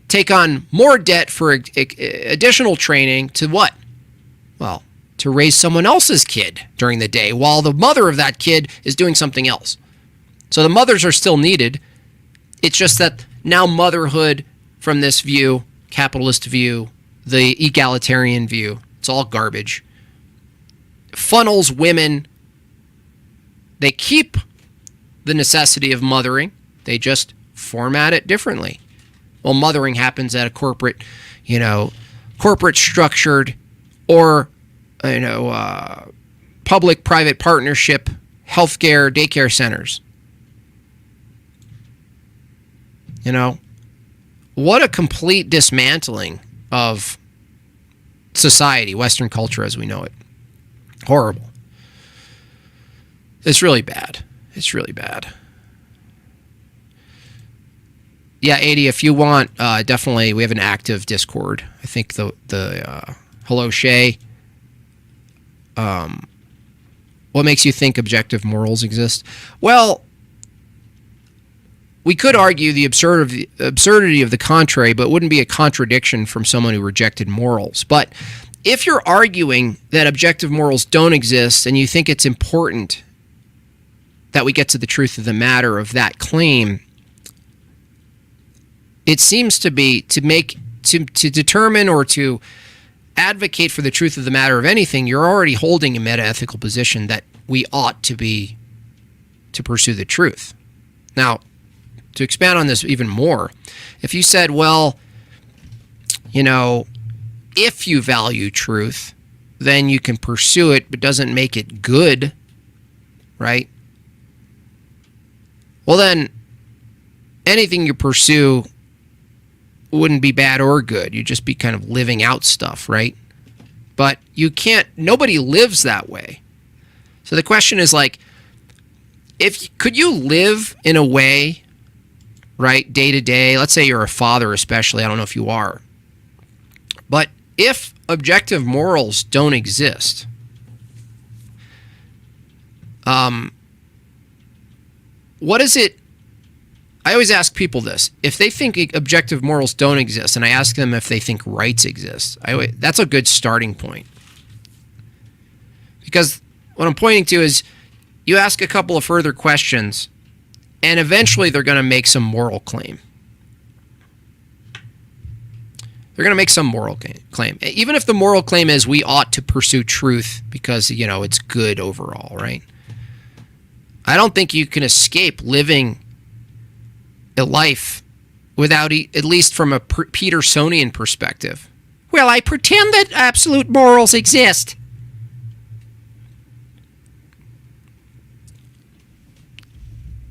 B: take on more debt for additional training to what? Well, to raise someone else's kid during the day while the mother of that kid is doing something else. So the mothers are still needed. It's just that now motherhood from this view, capitalist view, the egalitarian view, it's all garbage, funnels women. They keep the necessity of mothering. They just format it differently. Well, mothering happens at a corporate, corporate structured or, public-private partnership, healthcare, daycare centers. What a complete dismantling of society, Western culture as we know it. Horrible. It's really bad. It's really bad. Yeah, 80, if you want, definitely, we have an active Discord. I think the hello, Shay. What makes you think objective morals exist? Well, we could argue the absurdity of the contrary, but it wouldn't be a contradiction from someone who rejected morals. But if you're arguing that objective morals don't exist and you think it's important that we get to the truth of the matter of that claim, it seems to be to determine or to advocate for the truth of the matter of anything, you're already holding a meta-ethical position that we ought to pursue the truth. Now, to expand on this even more, if you said, well, if you value truth, then you can pursue it, but doesn't make it good, right? Well, then anything you pursue wouldn't be bad or good. You'd just be kind of living out stuff, right? But nobody lives that way. So the question is could you live in a way, right, day to day? Let's say you're a father especially. I don't know if you are. But if objective morals don't exist, what is it? I always ask people this. If they think objective morals don't exist, and I ask them if they think rights exist, that's a good starting point. Because what I'm pointing to is you ask a couple of further questions, and eventually they're going to make some moral claim. They're going to make some moral claim. Even if the moral claim is we ought to pursue truth because, it's good overall, right? I don't think you can escape living a life without, at least from a Petersonian perspective. Well, I pretend that absolute morals exist.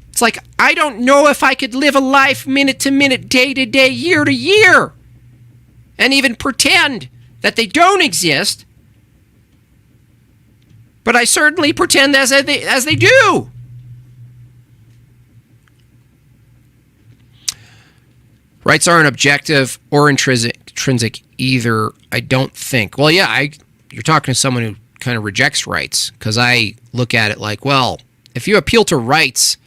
B: It's like, I don't know if I could live a life minute to minute, day to day, year to year, and even pretend that they don't exist. But I certainly pretend as they do. Rights aren't objective or intrinsic either, I don't think. Well, yeah, you're talking to someone who kind of rejects rights, because I look at it like, well, if you appeal to rights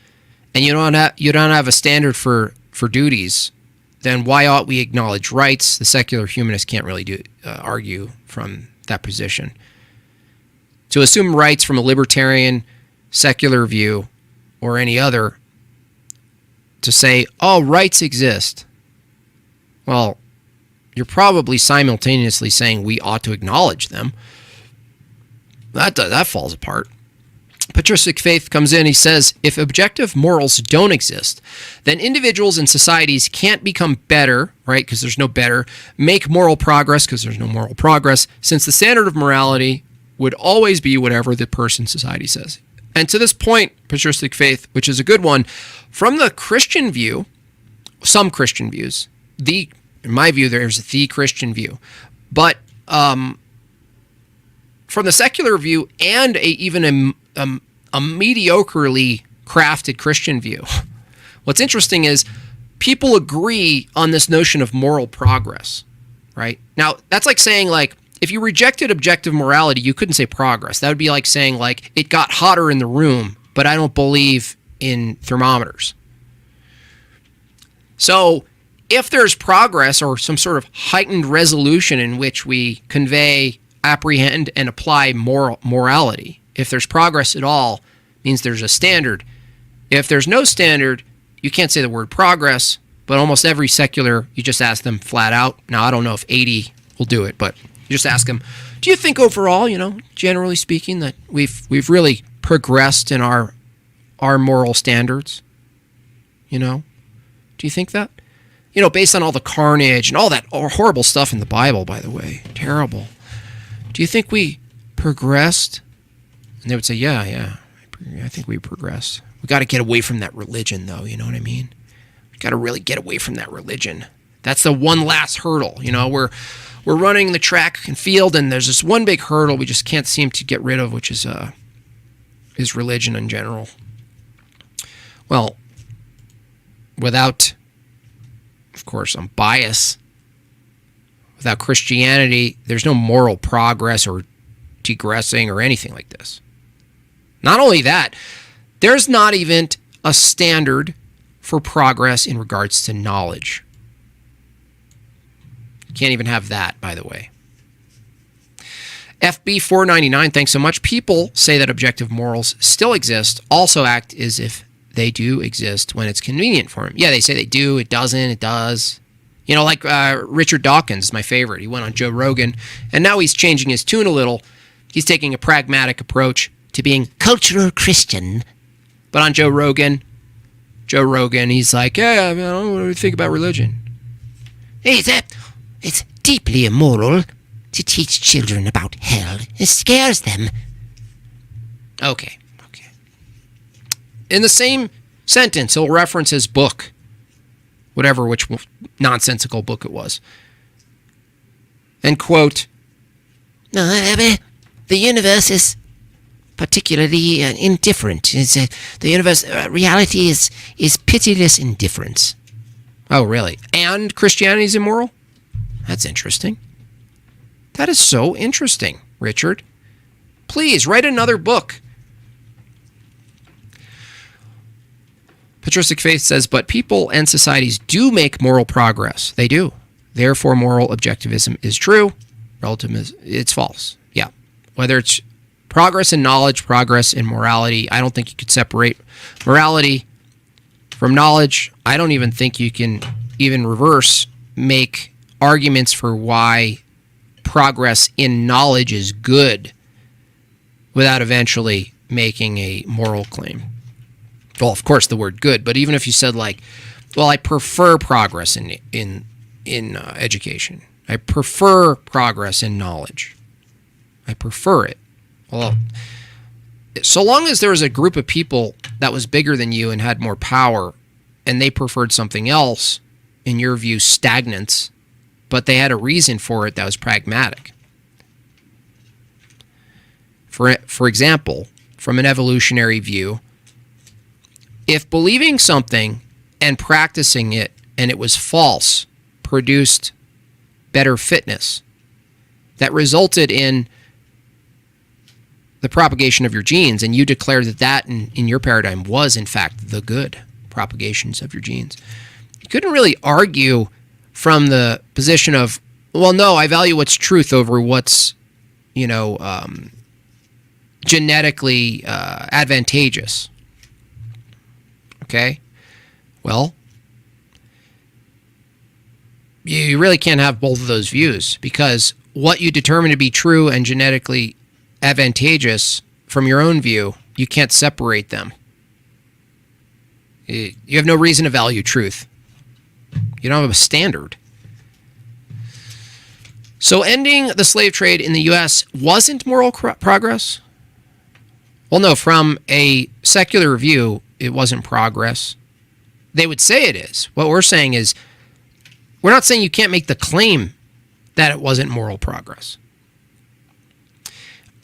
B: and you don't have a standard for duties, then why ought we acknowledge rights? The secular humanist can't really argue from that position. To assume rights from a libertarian, secular view, or any other, to say, oh, rights exist. Well, you're probably simultaneously saying we ought to acknowledge them. That falls apart. Patristic Faith comes in, he says, if objective morals don't exist, then individuals and societies can't become better, right, because there's no better, make moral progress, because there's no moral progress, since the standard of morality would always be whatever the person society says. And to this point, Patristic Faith, which is a good one, from the Christian view, some Christian views, in my view, there's the Christian view, but from the secular view and even a mediocrely crafted Christian view, what's interesting is people agree on this notion of moral progress, right? Now, that's like saying, if you rejected objective morality, you couldn't say progress. That would be like saying, it got hotter in the room, but I don't believe in thermometers. So if there's progress or some sort of heightened resolution in which we convey, apprehend, and apply morality, if there's progress at all, means there's a standard. If there's no standard, you can't say the word progress, but almost every secular, you just ask them flat out. Now, I don't know if 80 will do it, but you just ask them, do you think overall, generally speaking, that we've really progressed in our moral standards? Do you think that? Based on all the carnage and all that horrible stuff in the Bible, by the way, terrible. Do you think we progressed? And they would say, yeah, I think we progressed. We got to get away from that religion, though. You know what I mean? We got to really get away from that religion. That's the one last hurdle. We're running the track and field, and there's this one big hurdle we just can't seem to get rid of, which is religion in general. Well, without, of course, some bias, without Christianity, there's no moral progress or degressing or anything like this. Not only that, there's not even a standard for progress in regards to knowledge. You can't even have that, by the way. FB499, thanks so much. People say that objective morals still exist, also act as if they do exist when it's convenient for them. Yeah, they say they do, it doesn't, it does. Like Richard Dawkins, my favorite. He went on Joe Rogan, and now he's changing his tune a little. He's taking a pragmatic approach to being cultural Christian. But on Joe Rogan, he's like, yeah, what do you think about religion? It's deeply immoral to teach children about hell. It scares them. Okay. In the same sentence, he'll reference his book, which nonsensical book it was, and quote, the universe is particularly indifferent. The universe, reality is pitiless indifference. Oh, really? And Christianity is immoral? That's interesting. That is so interesting, Richard. Please, write another book. Patristic Faith says, but people and societies do make moral progress. They do. Therefore, moral objectivism is true. Relativism, it's false. Yeah. Whether it's progress in knowledge, progress in morality, I don't think you could separate morality from knowledge. I don't even think you can even reverse make arguments for why progress in knowledge is good without eventually making a moral claim. Well, of course, the word good, but even if you said I prefer progress in education. I prefer progress in knowledge. I prefer it. Well, so long as there was a group of people that was bigger than you and had more power, and they preferred something else, in your view, stagnance, but they had a reason for it that was pragmatic. For example, from an evolutionary view, if believing something and practicing it and it was false produced better fitness that resulted in the propagation of your genes, and you declared that in your paradigm was in fact the good propagations of your genes, you couldn't really argue from the position of, well, no, I value what's truth over what's genetically advantageous. Okay? Well, you really can't have both of those views, because what you determine to be true and genetically advantageous from your own view, you can't separate them. You have no reason to value truth. You don't have a standard. So ending the slave trade in the U.S. wasn't moral progress? Well, no, from a secular view, it wasn't progress. They would say it is. What we're saying is, we're not saying you can't make the claim that it wasn't moral progress.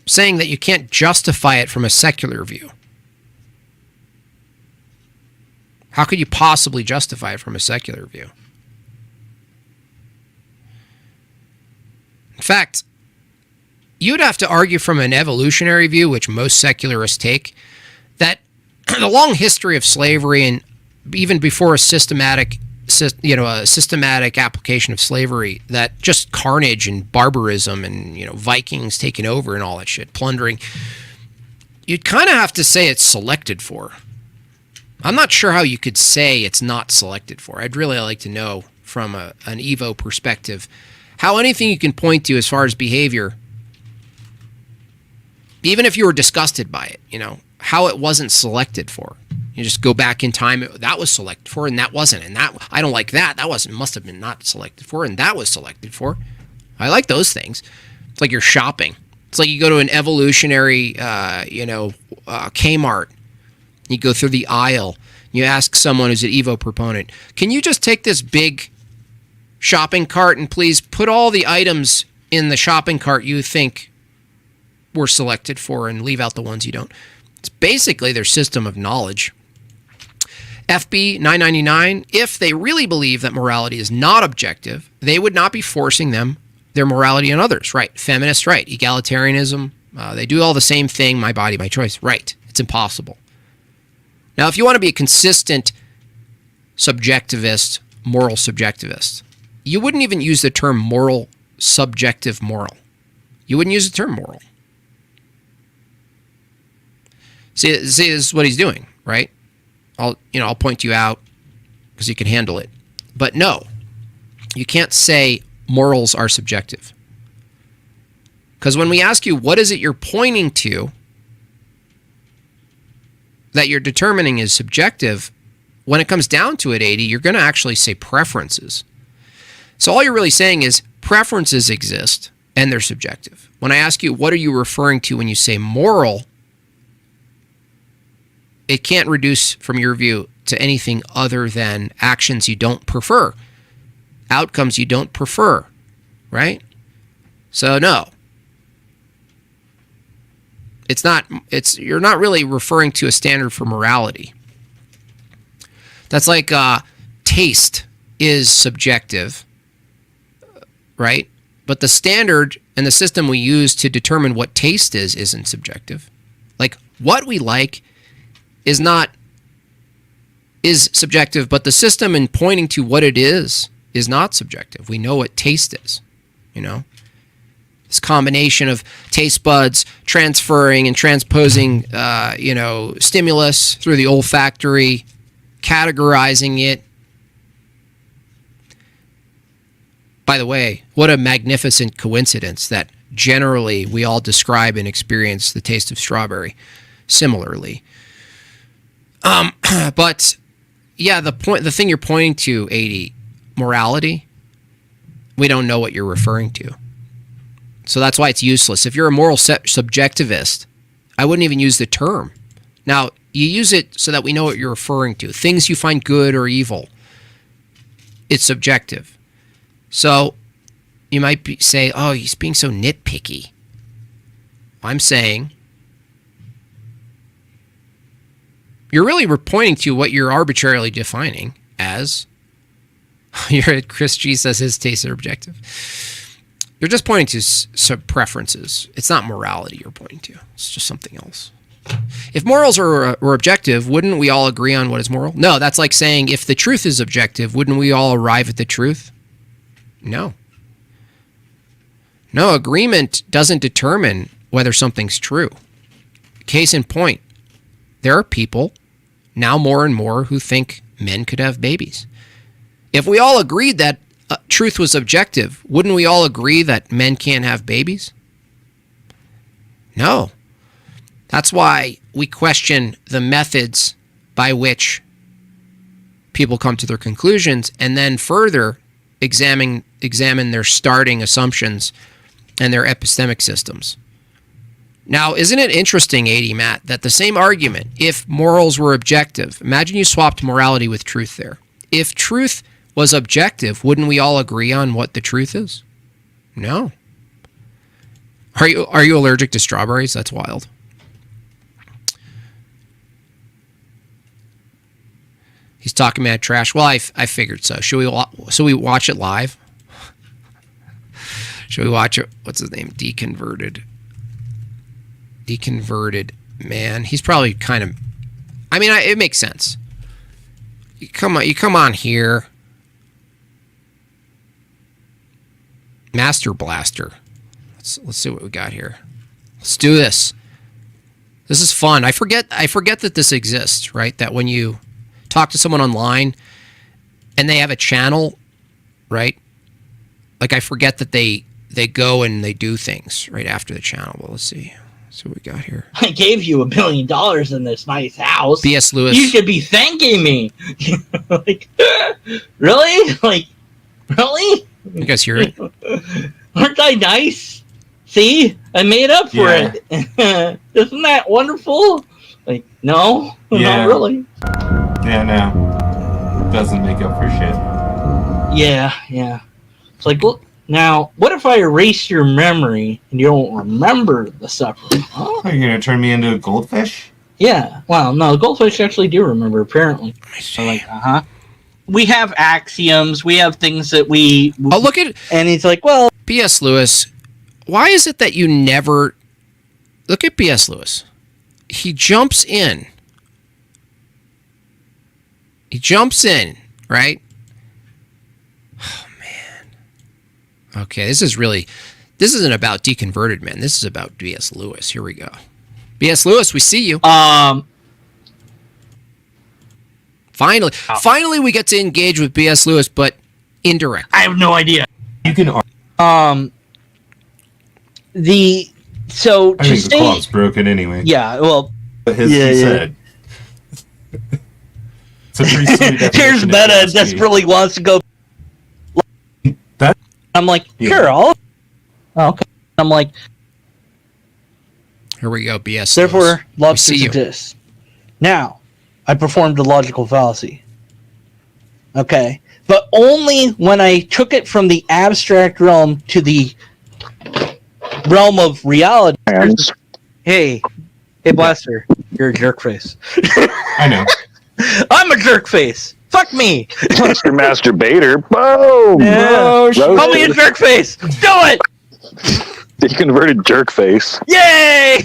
B: Saying that you can't justify it from a secular view. How could you possibly justify it from a secular view? In fact, you'd have to argue from an evolutionary view, which most secularists take, that the long history of slavery, and even before a systematic application of slavery, that just carnage and barbarism and Vikings taking over and all that shit, plundering, you'd kind of have to say it's selected for. I'm not sure how you could say it's not selected for. I'd really like to know from an Evo perspective how anything you can point to as far as behavior, even if you were disgusted by it, you know, how it wasn't selected for. You just go back in time, that was selected for and that wasn't, and that I don't like that. That must have been not selected for and that was selected for. I like those things. It's like you're shopping. It's like you go to an evolutionary, Kmart. You go through the aisle. You ask someone who's an Evo proponent, can you just take this big shopping cart and please put all the items in the shopping cart you think were selected for and leave out the ones you don't? It's basically their system of knowledge. FB 999, if they really believe that morality is not objective, they would not be forcing their morality on others. Right. Feminists, right. Egalitarianism, they do all the same thing, my body, my choice. Right. It's impossible. Now, if you want to be a consistent subjectivist, moral subjectivist, you wouldn't even use the term moral, subjective moral. You wouldn't use the term moral. See, this is what he's doing, right? I'll point you out because you can handle it. But no, you can't say morals are subjective. Because when we ask you, what is it you're pointing to that you're determining is subjective, when it comes down to it, 80, you're going to actually say preferences. So all you're really saying is preferences exist and they're subjective. When I ask you, what are you referring to when you say moral, it can't reduce, from your view, to anything other than actions you don't prefer, outcomes you don't prefer, right? So no. You're not really referring to a standard for morality. That's like taste is subjective, right? But the standard and the system we use to determine what taste is isn't subjective. Like what we like is subjective, but the system in pointing to what it is not subjective. We know what taste is, you know? This combination of taste buds transferring and transposing, stimulus through the olfactory, categorizing it. By the way, what a magnificent coincidence that generally we all describe and experience the taste of strawberry similarly. But yeah, the thing you're pointing to, 80, morality, we don't know what you're referring to. So that's why it's useless. If you're a moral subjectivist, I wouldn't even use the term. Now, you use it so that we know what you're referring to. Things you find good or evil, it's subjective. So you might say, oh, he's being so nitpicky. I'm saying you're really pointing to what you're arbitrarily defining as. Chris G says his tastes are objective. You're just pointing to some preferences. It's not morality you're pointing to. It's just something else. If morals were objective, wouldn't we all agree on what is moral? No, that's like saying if the truth is objective, wouldn't we all arrive at the truth? No. No, agreement doesn't determine whether something's true. Case in point, there are people, now more and more, who think men could have babies. If we all agreed that truth was objective, wouldn't we all agree that men can't have babies? No. That's why we question the methods by which people come to their conclusions, and then further examine their starting assumptions and their epistemic systems. Now, isn't it interesting, 80 Matt, that the same argument, if morals were objective, imagine you swapped morality with truth there. If truth was objective, wouldn't we all agree on what the truth is? No. Are you allergic to strawberries? That's wild. He's talking mad trash. Well, I figured so. Should we watch it live? Should we watch it? What's his name? Deconverted man. He's probably kind of. I mean, it makes sense. You come on here. Master Blaster. Let's see what we got here. Let's do this. This is fun. I forget that this exists, right? That when you talk to someone online and they have a channel, right? Like I forget that they go and they do things right after the channel. Well, let's see. So what we got here.
E: I gave you $1 billion in this nice house.
B: B.S. Lewis.
E: You should be thanking me. Like, really? Like, really?
B: You guys hear it?
E: Aren't I nice? See, I made up for it. Isn't that wonderful? Like, no, not really.
I: Yeah, no. Doesn't make up for shit.
E: Yeah. It's like, look, now, what if I erase your memory and you don't remember the suffering? Huh?
I: Are you going to turn me into a goldfish?
E: Yeah. Well, no, goldfish actually do remember, apparently. So like, we have axioms. We have things that we...
B: Oh, look at...
E: And he's like, well...
B: B.S. Lewis, why is it that you never... Look at B.S. Lewis. He jumps in. Right? Oh, man. Okay, this isn't about deconverted men. This is about B.S. Lewis. Here we go. B.S. Lewis, we see you. Finally we get to engage with B.S. Lewis, but indirect.
E: I have no idea.
I: You can...
E: I think
I: the clock's broken anyway.
E: Yeah, well...
I: He said. It's a pretty sweet definition.
E: Here's Meta desperately wants to go...
I: That?
E: I'm like, sure, Oh, okay. I'm like...
B: Here we go, B.S.
E: Therefore,
B: Lewis.
E: lobsters exist. Now, I performed a logical fallacy. Okay. But only when I took it from the abstract realm to the realm of reality. Hey, Blaster, you're a jerk face.
I: I know.
E: I'm a jerk face. Fuck me.
J: Master masturbator. Boom.
E: Yeah. Call me a jerk face. Do it.
J: Deconverted jerk face.
E: Yay!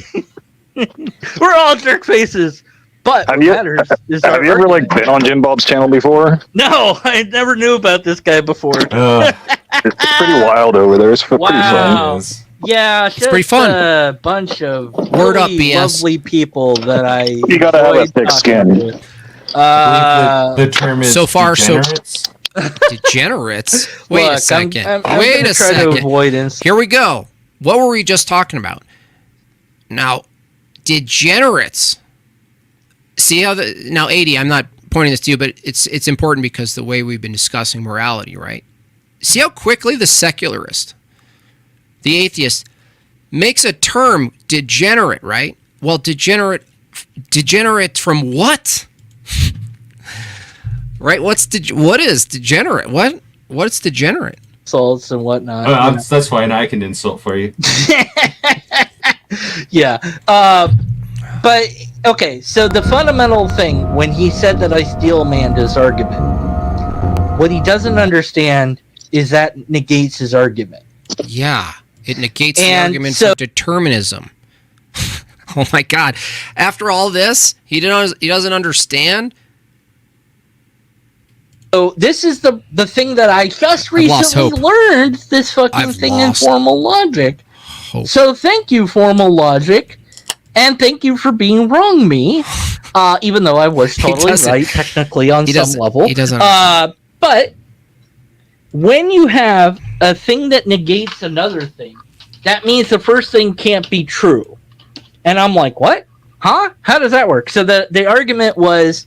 E: We're all jerk faces. But
J: have you ever been on Jimbob's channel before?
E: No, I never knew about this guy before.
J: It's pretty wild over there. It's pretty fun.
E: Yeah,
B: it's pretty fun.
E: A bunch of
B: Word up, BS.
E: Lovely people that I.
J: You gotta have a thick skin.
I: The term is
B: so far
I: degenerates.
B: Degenerates. Wait a second.
E: Wait a second.
B: Here we go. What were we just talking about? Now, degenerates. See how now 80, I'm not pointing this to you, but it's important because the way we've been discussing morality, right? See how quickly the secularist, the atheist, makes a term degenerate, right? Well, degenerate from what? Right? What is degenerate? What's degenerate?
E: Insults and whatnot.
I: That's fine. I can insult for you.
E: Yeah. But okay, so the fundamental thing when he said that I steal Amanda's argument, what he doesn't understand is that negates his argument.
B: Yeah, it negates the argument for determinism. Oh my God! After all this, he doesn't understand.
E: So this is the thing that I just recently learned. This fucking thing in formal logic. Hope. So thank you, formal logic. And thank you for being wrong, me. Even though I was totally right, technically on some level.
B: He doesn't.
E: But when you have a thing that negates another thing, that means the first thing can't be true. And I'm like, what? Huh? How does that work? So the argument was,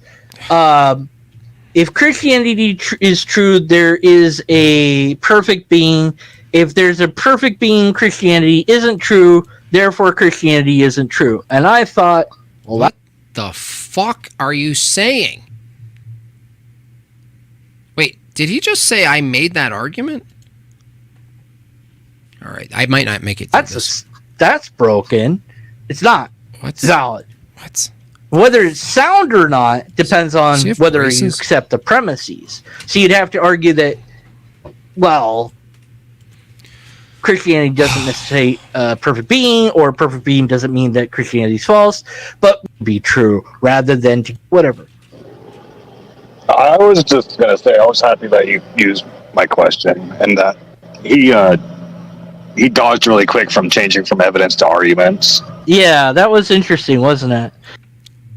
E: if Christianity is true, there is a perfect being. If there's a perfect being, Christianity isn't true. Therefore, Christianity isn't true. And I thought, well,
B: what the fuck are you saying? Wait, did he just say I made that argument? All right, I might not make it.
E: That's broken. It's not.
B: What's
E: solid?
B: What?
E: Whether it's sound or not depends on whether you accept the premises. So you'd have to argue that, well, Christianity doesn't necessitate a perfect being, or a perfect being doesn't mean that Christianity is false, but be true rather than whatever.
J: I was just going to say I was happy that you used my question and that he dodged really quick from changing from evidence to arguments.
E: Yeah, that was interesting, wasn't it?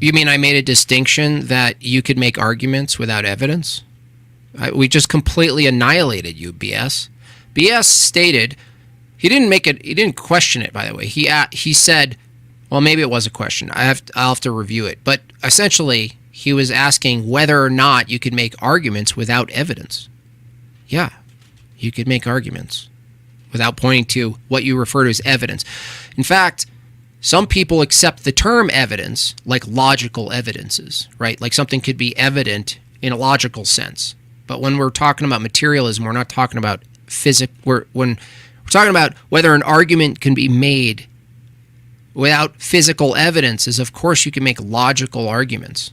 B: You mean I made a distinction that you could make arguments without evidence? We just completely annihilated you, BS. BS stated, he didn't question it, by the way. He said, well, maybe it was a question. I'll have to review it. But essentially, he was asking whether or not you could make arguments without evidence. Yeah, you could make arguments without pointing to what you refer to as evidence. In fact, some people accept the term evidence like logical evidences, right? Like something could be evident in a logical sense. But when we're talking about materialism, we're not talking about physics. When we're talking about whether an argument can be made without physical evidence, is of course you can make logical arguments.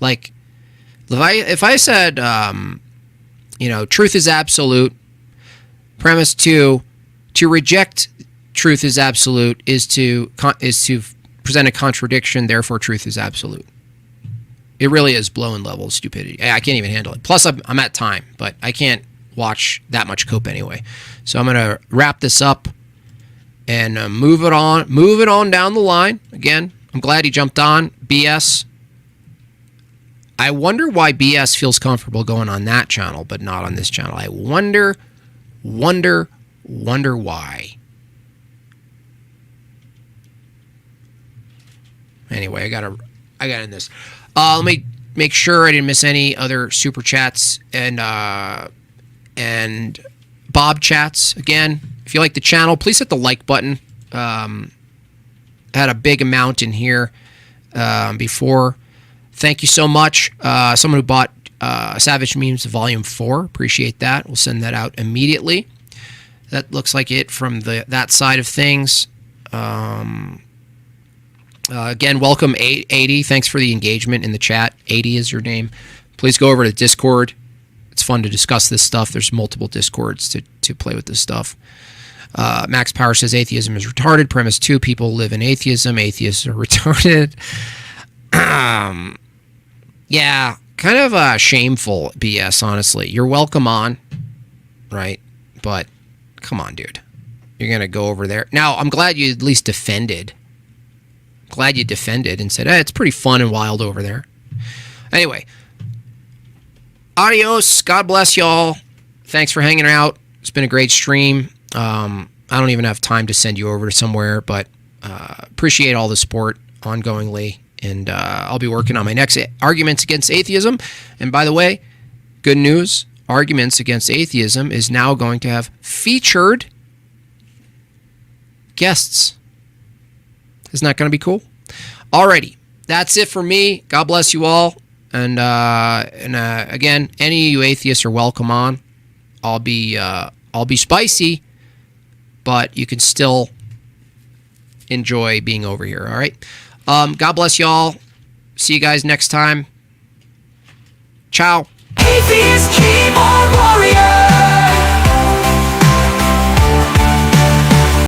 B: Like if I said, truth is absolute. Premise 2, to reject truth is absolute is to present a contradiction. Therefore, truth is absolute. It really is blowing level of stupidity. I can't even handle it. Plus, I'm at time, but I can't watch that much cope anyway. So I'm gonna wrap this up and move it on down the line. Again, I'm glad he jumped on. BS. I wonder why BS feels comfortable going on that channel, but not on this channel. I wonder why. Anyway, I got in this. Let me make sure I didn't miss any other super chats and Bob chats. Again, if you like the channel, please hit the like button. I had a big amount in here before. Thank you so much. Someone who bought Savage Memes Volume 4. Appreciate that. We'll send that out immediately. That looks like it from that side of things. Again, welcome 80. Thanks for the engagement in the chat. 80 is your name. Please go over to Discord. It's fun to discuss this stuff. There's multiple Discords to play with this stuff. Max Power says atheism is retarded. Premise 2, people live in atheism. Atheists are retarded. Yeah, kind of shameful BS, honestly. You're welcome on, right? But come on, dude. You're going to go over there. Now, I'm glad you at least defended. Glad you defended and said, hey, it's pretty fun and wild over there. Anyway, adios. God bless y'all. Thanks for hanging out. It's been a great stream. I don't even have time to send you over to somewhere, but appreciate all the support ongoingly. And I'll be working on my next Arguments Against Atheism. And by the way, good news, Arguments Against Atheism is now going to have featured guests. Isn't that going to be cool? Alrighty, that's it for me. God bless you all. And again, any of you atheists are welcome on. I'll be spicy, but you can still enjoy being over here. All right. God bless y'all. See you guys next time. Ciao.
A: Atheist keyboard warrior.